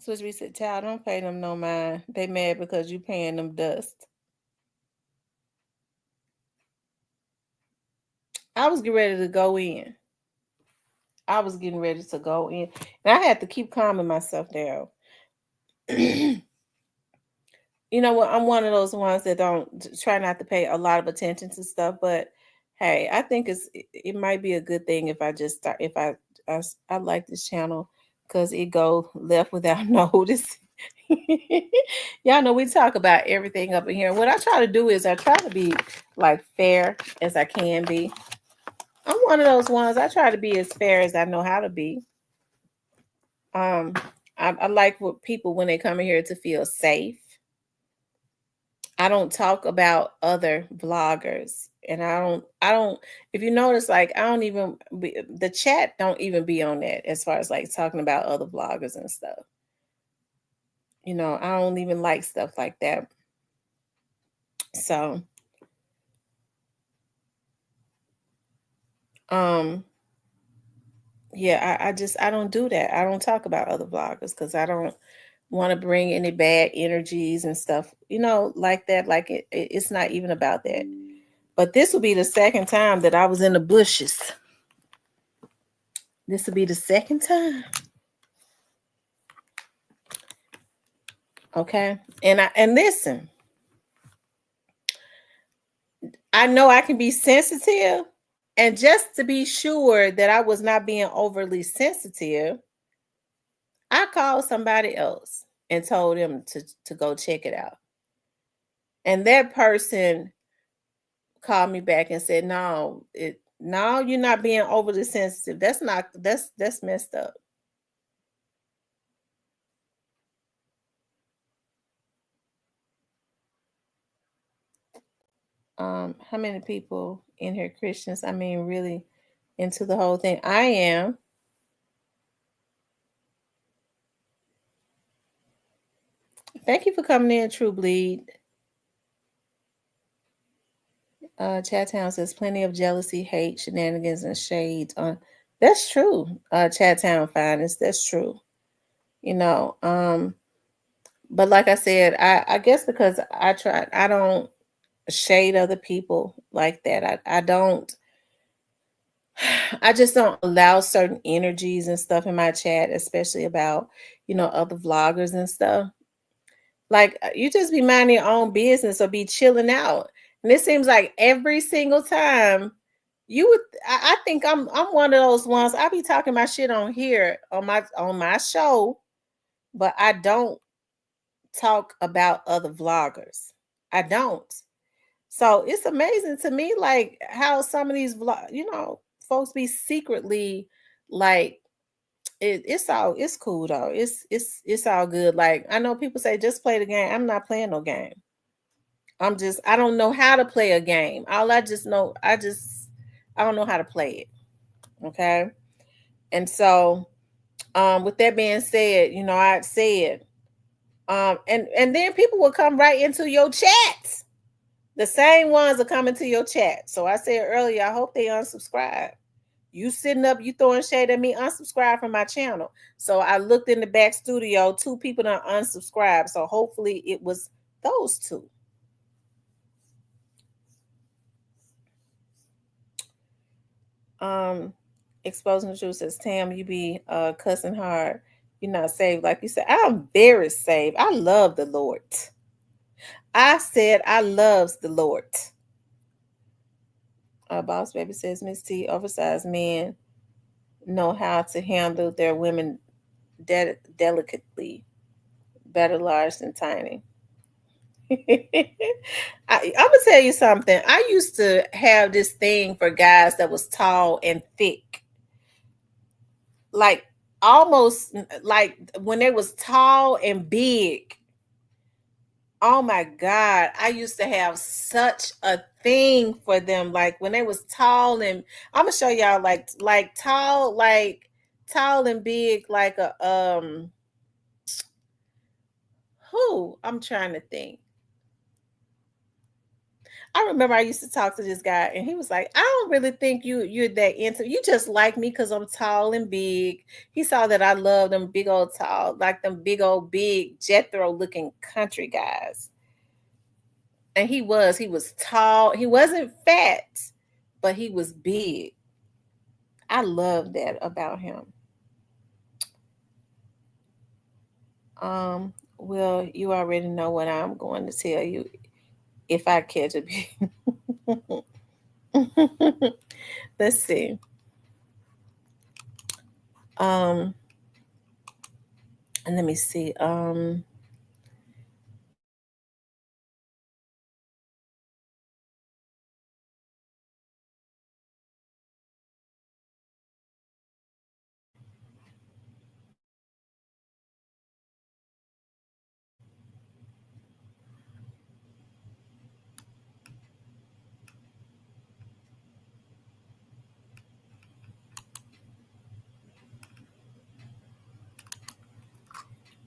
So we said, child, don't pay them no mind. They mad because you paying them dust. I was getting ready to go in. And I had to keep calming myself down. You know what? I'm one of those ones that don't try not to pay a lot of attention to stuff. But hey, I think it might be a good thing if I just start. If I like this channel because it go left without notice. Y'all know we talk about everything up in here. What I try to do is I try to be like fair as I can be. I'm one of those ones. I try to be as fair as I know how to be. I like what people, when they come in here, to feel safe. I don't talk about other vloggers, and I don't. If you notice, like, I don't even the chat don't even be on that as far as like talking about other vloggers and stuff. You know, I don't even like stuff like that. So, yeah, I don't do that. I don't talk about other vloggers because I don't want to bring any bad energies and stuff, you know, like that. Like it's not even about that. But this will be the second time that I was in the bushes. This will be the second time. Okay. And listen, I know I can be sensitive. And just to be sure that I was not being overly sensitive, I called somebody else and told them to go check it out. And that person called me back and said, no, you're not being overly sensitive. That's messed up. How many people in here Christians? I mean, really into the whole thing. I am. Thank you for coming in, True Bleed. Chattown says plenty of jealousy, hate, shenanigans, and shades on That's true. Chattown Finest. That's true. You know, but like I said, I guess because I don't shade other people like that. I don't, I just don't allow certain energies and stuff in my chat, especially about, other vloggers and stuff. Like you just be minding your own business or be chilling out. And it seems like every single time you would, I think I'm one of those ones. I be talking my shit on here on my show, but I don't talk about other vloggers. I don't. So it's amazing to me, like how some of these folks be secretly like it's cool though. It's all good. Like I know people say just play the game. I'm not playing no game. I don't know how to play a game. All I just know, I don't know how to play it. Okay. And so with that being said, I said, and then people will come right into your chats. The same ones are coming to your chat. So I said earlier, I hope they unsubscribe. You sitting up, you throwing shade at me, unsubscribe from my channel. So I looked in the back studio, 2 people done unsubscribed. So hopefully it was those 2. Exposing the truth says, Tam, you be cussing hard. You're not saved. Like you said, I'm very saved. I love the Lord. I said I loves the Lord. Boss Baby says, Miss T, oversized men know how to handle their women delicately, better large than tiny. I'm gonna tell you something. I used to have this thing for guys that was tall and thick, like almost like when they was tall and big. Oh my God, I used to have such a thing for them. Like when they was tall, and I'm gonna show y'all like tall and big, like a who I'm trying to think. I remember I used to talk to this guy, and he was like, I don't really think you're that into, you just like me because I'm tall and big. He saw that I love them big old tall, like them big old big Jethro looking country guys. And he was tall. He wasn't fat, but he was big. I love that about him. Well, you already know what I'm going to tell you if I catch a big. Let's see. And let me see.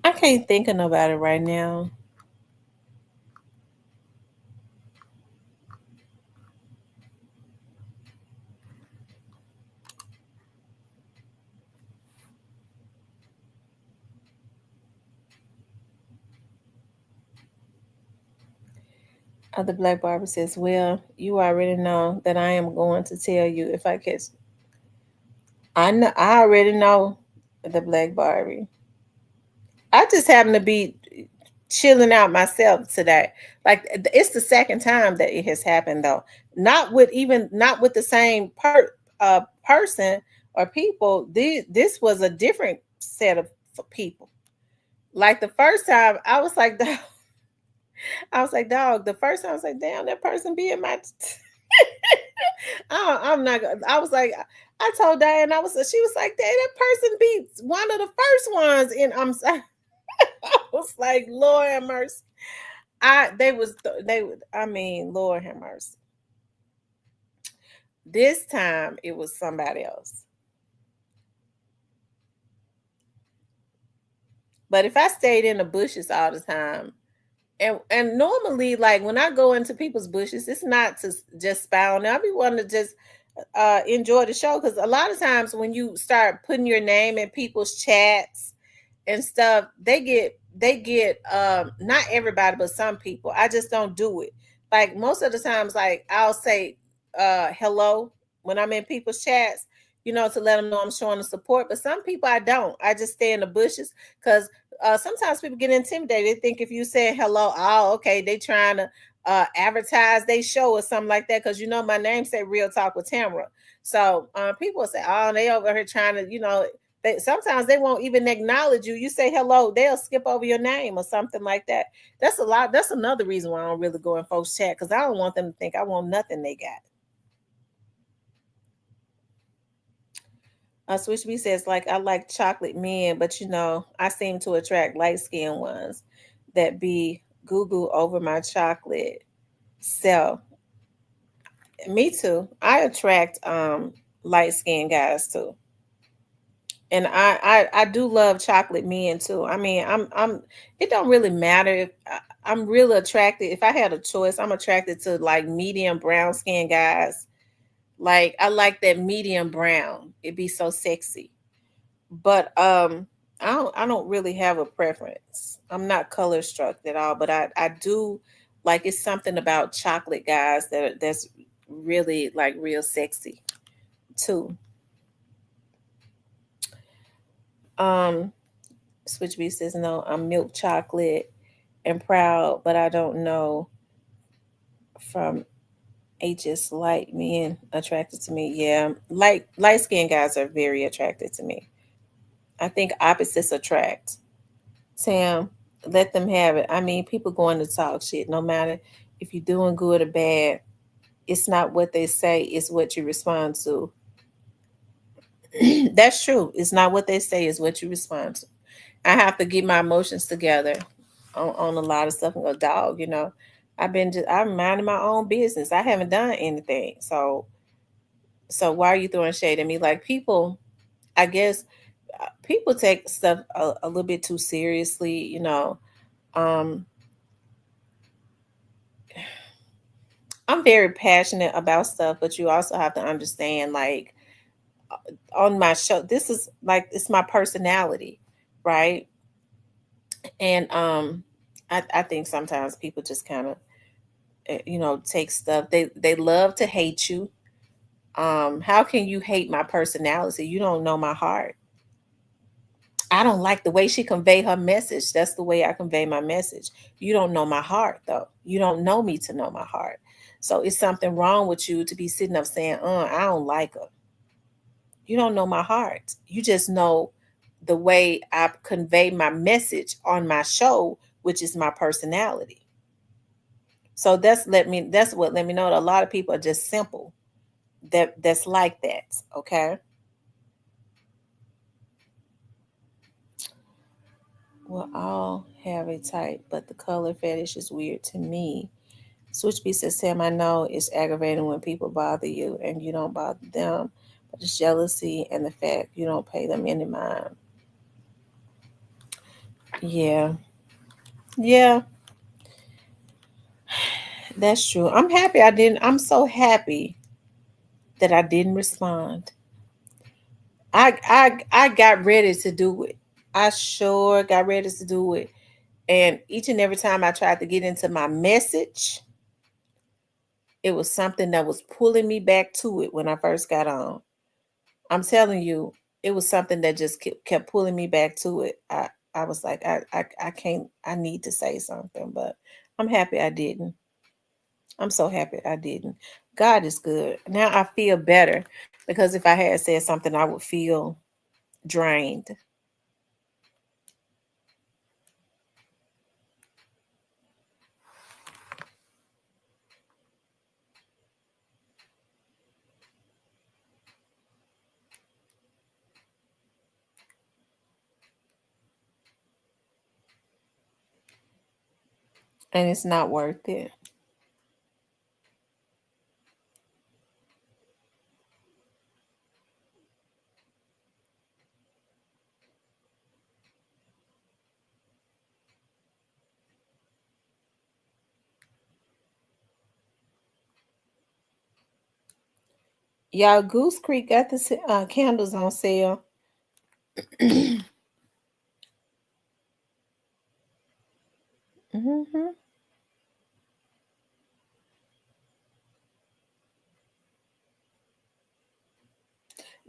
I can't think of nobody right now. The Black Barber says, well, you already know that I am going to tell you if I catch. I know, I already know the Black Barbie. I just happen to be chilling out myself today. Like it's the second time that it has happened though. Not with the same person or people. This was a different set of people. Like the first time I was like, dog, the first time I was like, damn, that person be in my I'm not gonna. I was like, I told Diane, she was like, that person be one of the first ones in I was like, Lord have mercy. Lord have mercy. This time it was somebody else. But if I stayed in the bushes all the time, and normally, like when I go into people's bushes, it's not to just spy on them. I be wanting to just, enjoy the show, because a lot of times when you start putting your name in people's chats and stuff, they get not everybody, but some people. I just don't do it. Like most of the times, like I'll say hello when I'm in people's chats, to let them know I'm showing the support. But some people I don't. I just stay in the bushes, because sometimes people get intimidated. They think if you say hello, oh, okay, they trying to advertise they show or something like that, because my name say Real Talk with Tamara. So people say, oh, they over here trying to, sometimes they won't even acknowledge you. You say hello, they'll skip over your name or something like that. That's a lot. That's another reason why I don't really go in folks' chat, because I don't want them to think I want nothing they got. Switch B says, like, I like chocolate men, but I seem to attract light-skinned ones that be goo over my chocolate. So me too. I attract light-skinned guys too. And I do love chocolate men too. I mean, I'm it don't really matter if I'm really attracted. If I had a choice, I'm attracted to like medium brown skin guys. Like I like that medium brown. It'd be so sexy. But I don't really have a preference. I'm not color struck at all, but I do like, it's something about chocolate guys that's really like real sexy too. Switch B says, no, I'm milk chocolate and proud, but I don't know from HS light men attracted to me. Yeah, light skinned guys are very attracted to me. I think opposites attract. Sam, let them have it. I mean, people going to talk shit, no matter if you're doing good or bad. It's not what they say, it's what you respond to. That's true. It's not what they say, it's what you respond to. I have to get my emotions together on a lot of stuff and go, dog, I'm minding my own business. I haven't done anything. So why are you throwing shade at me? Like, people, I guess people take stuff a little bit too seriously, I'm very passionate about stuff, but you also have to understand, like, on my show, this is like, it's my personality, right? And I think sometimes people just kind of take stuff, they love to hate you. How can you hate my personality? You don't know my heart. I don't like the way she convey her message. That's the way I convey my message. You don't know my heart, though. You don't know me to know my heart. So it's something wrong with you to be sitting up saying, I don't like her. You don't know my heart. You just know the way I convey my message on my show, which is my personality. So that's what let me know that a lot of people are just simple. That's like that. Okay. We'll all have a type, but the color fetish is weird to me. Switch B says, Sam, I know it's aggravating when people bother you and you don't bother them, but it's jealousy and the fact you don't pay them any mind. Yeah. Yeah. That's true. I'm so happy that I didn't respond. I got ready to do it. I sure got ready to do it. And each and every time I tried to get into my message, it was something that was pulling me back to it when I first got on. I'm telling you, it was something that just kept pulling me back to it. I was like, I can't, I need to say something, but I'm happy I didn't. I'm so happy I didn't. God is good. Now I feel better, because if I had said something, I would feel drained. And it's not worth it. Y'all, Goose Creek got the candles on sale. Mm-hmm.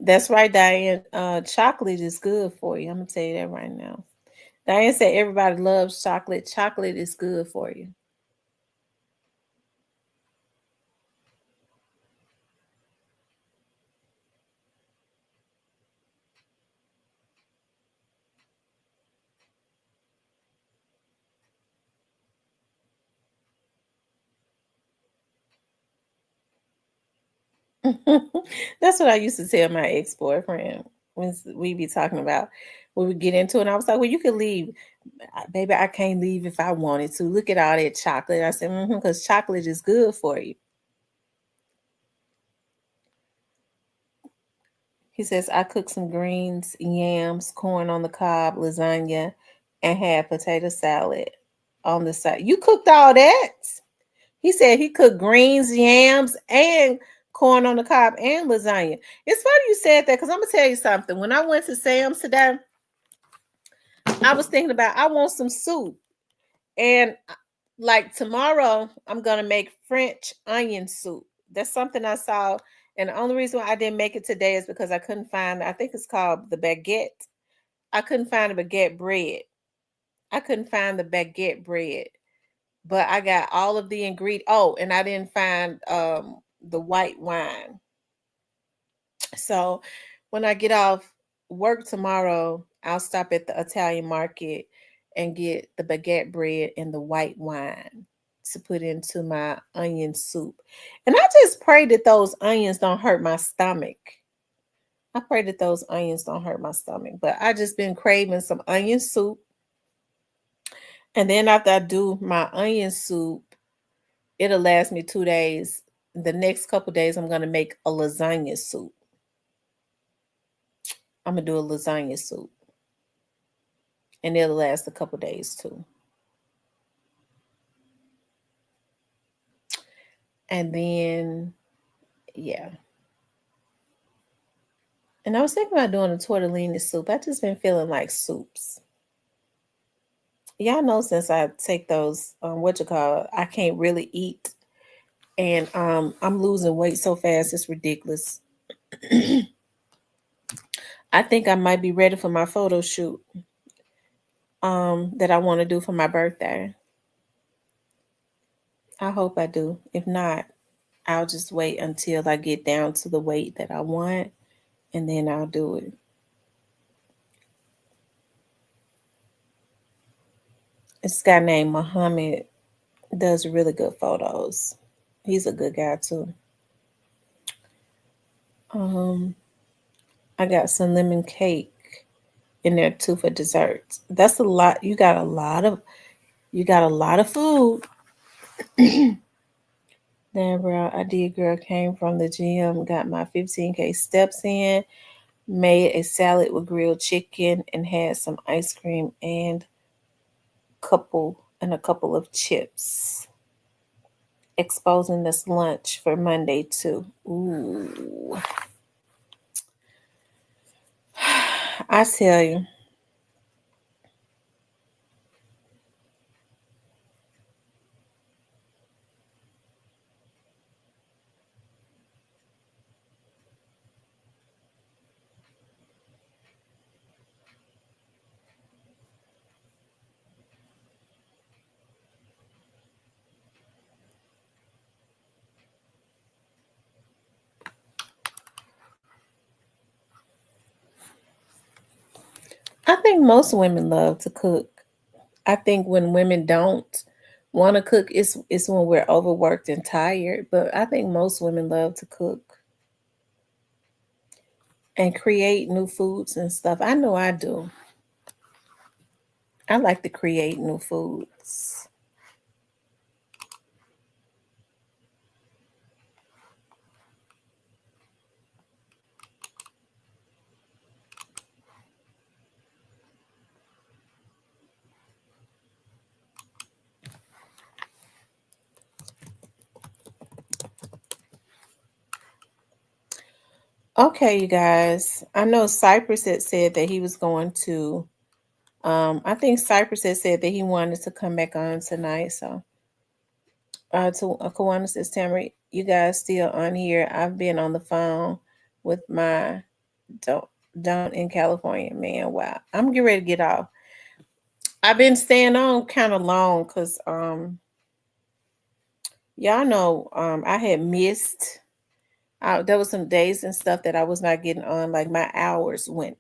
That's right, Diane. Chocolate is good for you. I'm gonna tell you that right now. Diane said everybody loves chocolate. Chocolate is good for you. That's what I used to tell my ex-boyfriend when we be talking about when we get into it. And I was like, well, you can leave. Baby, I can't leave if I wanted to. Look at all that chocolate. I said, because chocolate is good for you. He says, I cooked some greens, yams, corn on the cob, lasagna, and had potato salad on the side. You cooked all that? He said he cooked greens, yams, and corn on the cob and lasagna. It's funny you said that because I'm going to tell you something. When I went to Sam's today, I was thinking about I want some soup. And like tomorrow, I'm going to make French onion soup. That's something I saw. And the only reason why I didn't make it today is because I couldn't find, I think it's called the baguette. I couldn't find the baguette bread. I couldn't find the baguette bread. But I got all of the ingredients. Oh, and I didn't find the white wine. So when I get off work tomorrow, I'll stop at the Italian market and get the baguette bread and the white wine to put into my onion soup. And I just pray that those onions don't hurt my stomach. I pray that those onions don't hurt my stomach. But I just been craving some onion soup. And then after I do my onion soup, it'll last me 2 days. The next couple days, I'm going to make a lasagna soup. I'm going to do a lasagna soup. And it'll last a couple days too. And then, yeah. And I was thinking about doing a tortellini soup. I just been feeling like soups. Y'all know since I take those, I can't really eat. And I'm losing weight so fast, it's ridiculous. I think I might be ready for my photo shoot that I want to do for my birthday. I hope I do. If not, I'll just wait until I get down to the weight that I want, and then I'll do it. This guy named Muhammad does really good photos. He's a good guy too. I got some lemon cake in there too for dessert. That's a lot. You got a lot of food. Damn, bro, I did, girl. Came from the gym, got my 15K steps in, made a salad with grilled chicken, and had some ice cream and a couple of chips. Exposing this lunch for Monday too. Ooh. I tell you. I think most women love to cook. I think when women don't want to cook, it's when we're overworked and tired. But I think most women love to cook and create new foods and stuff. I know I do. I like to create new foods. Okay, you guys. I know Cypress had said that he was going to. I think Cypress had said that he wanted to come back on tonight. So, to Kawana says, Tamara, you guys still on here? I've been on the phone with my don't in California, man. Wow, I'm getting ready to get off. I've been staying on kind of long because y'all know I had missed. There was some days and stuff that I was not getting on. Like my hours went.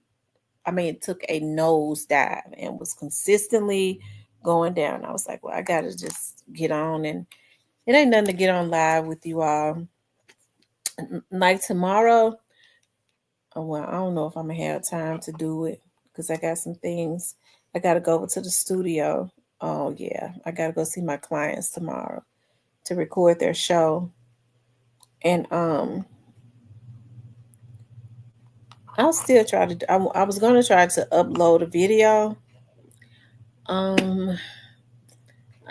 I mean, it took a nosedive and was consistently going down. I was like, well, I gotta just get on, and it ain't nothing to get on live with you all. Like tomorrow, well, I don't know if I'm gonna have time to do it because I got some things. I gotta go over to the studio. Oh yeah, I gotta go see my clients tomorrow to record their show. And I'll still try to. I was gonna try to upload a video. I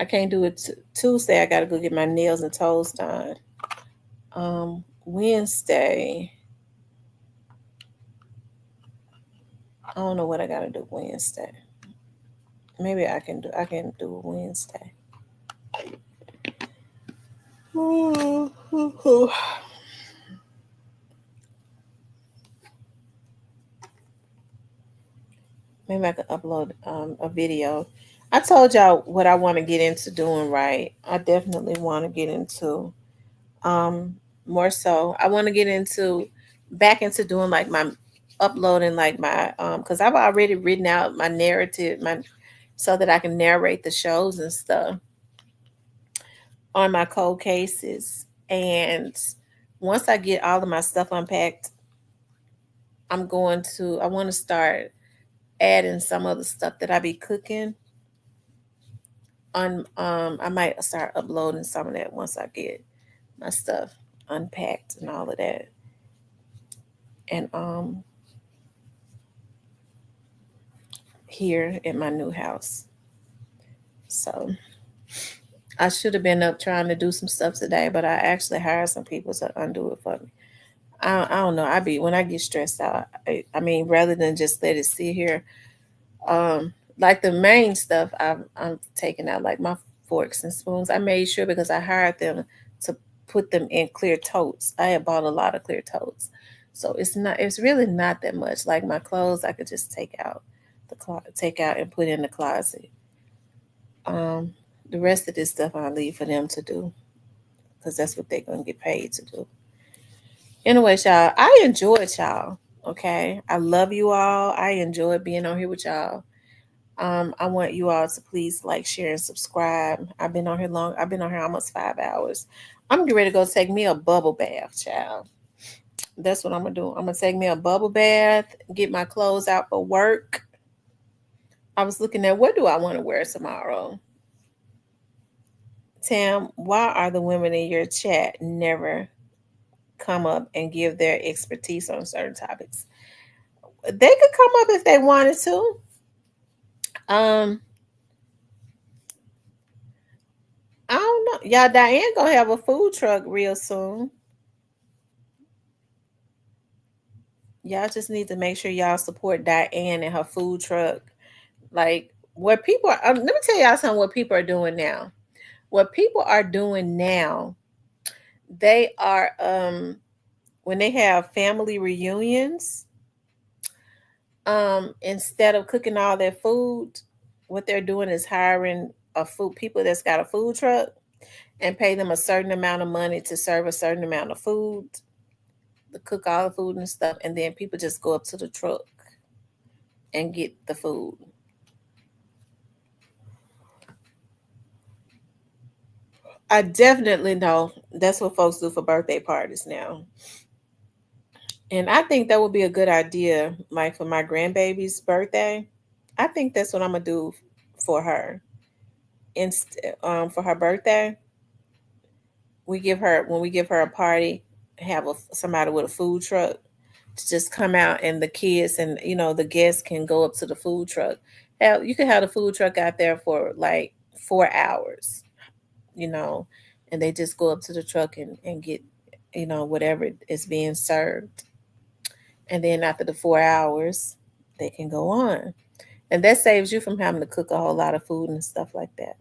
can't do it Tuesday. I gotta go get my nails and toes done. Wednesday. I don't know what I gotta do Wednesday. Maybe I can do Wednesday. Maybe I could upload a video. I told y'all what I want to get into doing, right? I definitely want to get into more so. I want to get back into doing like my uploading like my because I've already written out my narrative, so that I can narrate the shows and stuff on my cold cases. And once I get all of my stuff unpacked, I want to start adding some of the stuff that I be cooking on. I might start uploading some of that once I get my stuff unpacked and all of that. And here at my new house. So I should have been up trying to do some stuff today, but I actually hired some people to undo it for me. I don't know. When I get stressed out, I mean, rather than just let it sit here, like the main stuff I'm taking out, like my forks and spoons. I made sure because I hired them to put them in clear totes. I had bought a lot of clear totes. So it's really not that much. Like my clothes, I could just take out and put in the closet. The rest of this stuff I leave for them to do because that's what they're going to get paid to do. Anyway, y'all, I enjoyed y'all. Okay. I love you all. I enjoyed being on here with y'all. I want you all to please like, share, and subscribe. I've been on here long. I've been on here almost 5 hours. I'm getting ready to go take me a bubble bath, child. That's what I'm going to do. I'm going to take me a bubble bath, get my clothes out for work. I was looking at what do I want to wear tomorrow? Tam, why are the women in your chat never come up and give their expertise on certain topics? They could come up if they wanted to. I don't know. Y'all, Diane gonna have a food truck real soon. Y'all just need to make sure y'all support Diane and her food truck. Like what people are, let me tell y'all something what people are doing now. What people are doing now, they are when they have family reunions, instead of cooking all their food, what they're doing is hiring people that's got a food truck and pay them a certain amount of money to serve a certain amount of food, to cook all the food and stuff, and then people just go up to the truck and get the food. I definitely know that's what folks do for birthday parties now. And I think that would be a good idea, like for my grandbaby's birthday. I think that's what I'm gonna do for her. For her birthday, when we give her a party, have somebody with a food truck to just come out, and the kids and the guests can go up to the food truck. You can have the food truck out there for like 4 hours, and they just go up to the truck and get whatever is being served. And then after the 4 hours, they can go on. And that saves you from having to cook a whole lot of food and stuff like that.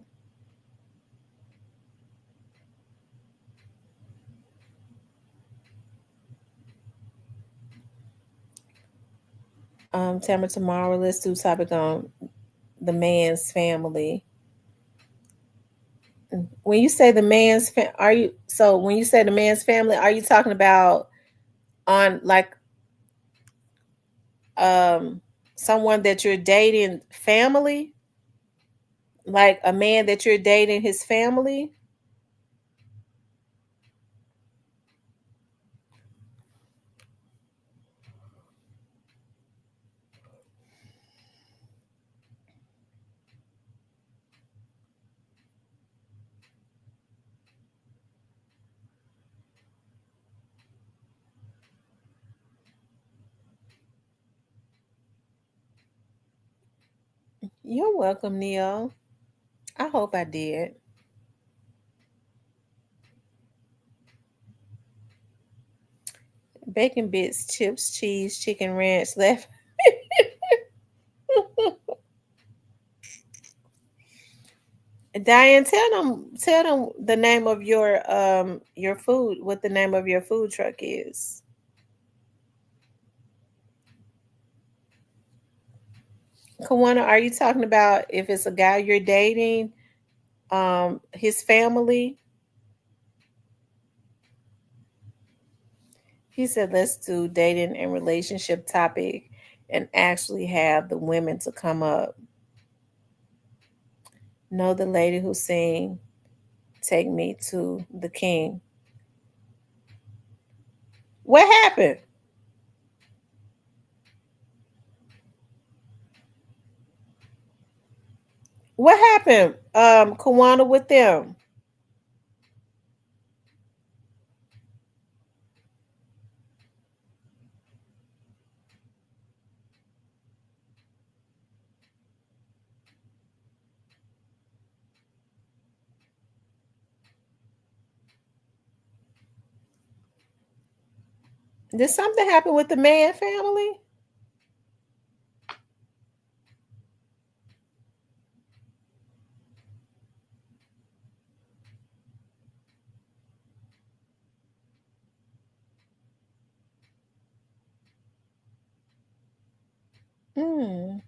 Tamara, tomorrow let's do topic on the man's family. When you say the man's when you say the man's family, are you talking about on like someone that you're dating family? Like a man that you're dating his family? You're welcome, Neil. I hope I did. Bacon bits, chips, cheese, chicken ranch left. Diane, tell them the name of your food, what the name of your food truck is. Kawana, are you talking about if it's a guy you're dating, his family? He said, let's do dating and relationship topic and actually have the women to come up. Know the lady who sang Take Me to the King. What happened? What happened, Kawana, with them? Did something happen with the man family? Hmm.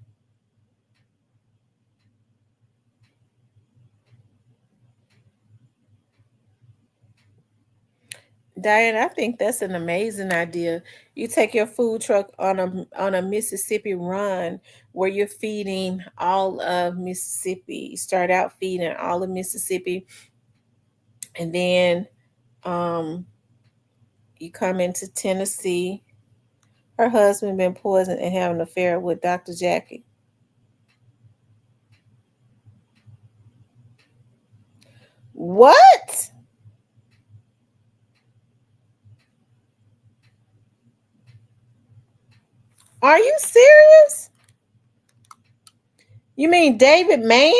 Diane, I think that's an amazing idea. You take your food truck on a Mississippi run where you're feeding all of Mississippi. You start out feeding all of Mississippi, and then you come into Tennessee. Her husband been poisoned and having an affair with Dr. Jackie. What? Are you serious? You mean David Mann?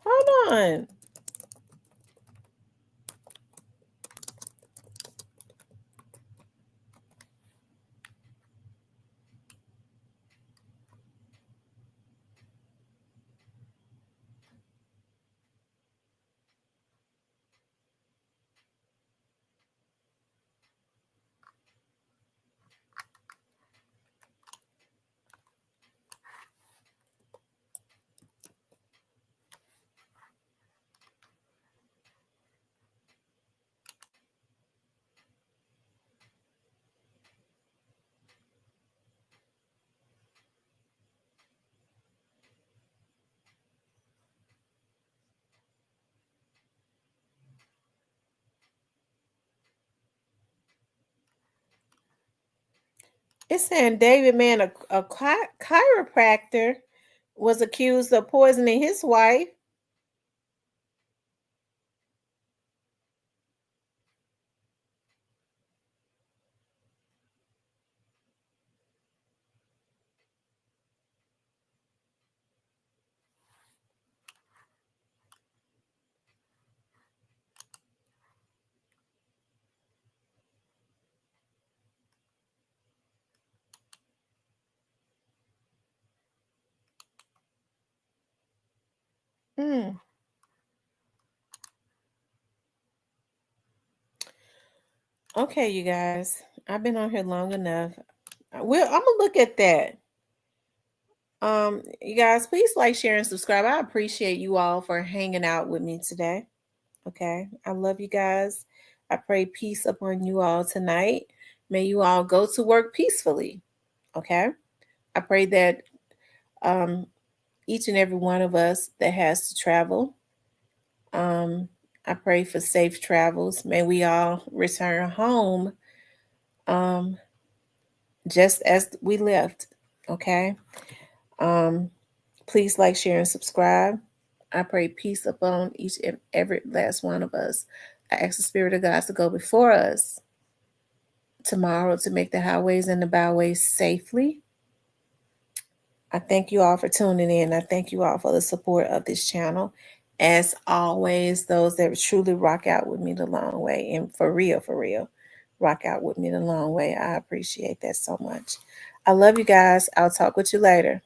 Hold on. It's saying David Mann, a chiropractor, was accused of poisoning his wife. Mm. Okay, you guys. I've been on here long enough. I'm gonna look at that. You guys, please like, share, and subscribe. I appreciate you all for hanging out with me today. Okay. I love you guys. I pray peace upon you all tonight. May you all go to work peacefully. Okay. I pray that each and every one of us that has to travel, I pray for safe travels. May we all return home just as we left. Okay. Please like, share, and subscribe. I pray peace upon each and every last one of us. I ask the Spirit of God to go before us tomorrow to make the highways and the byways safely. I thank you all for tuning in. I thank you all for the support of this channel. As always, those that truly rock out with me the long way, and for real, rock out with me the long way. I appreciate that so much. I love you guys. I'll talk with you later.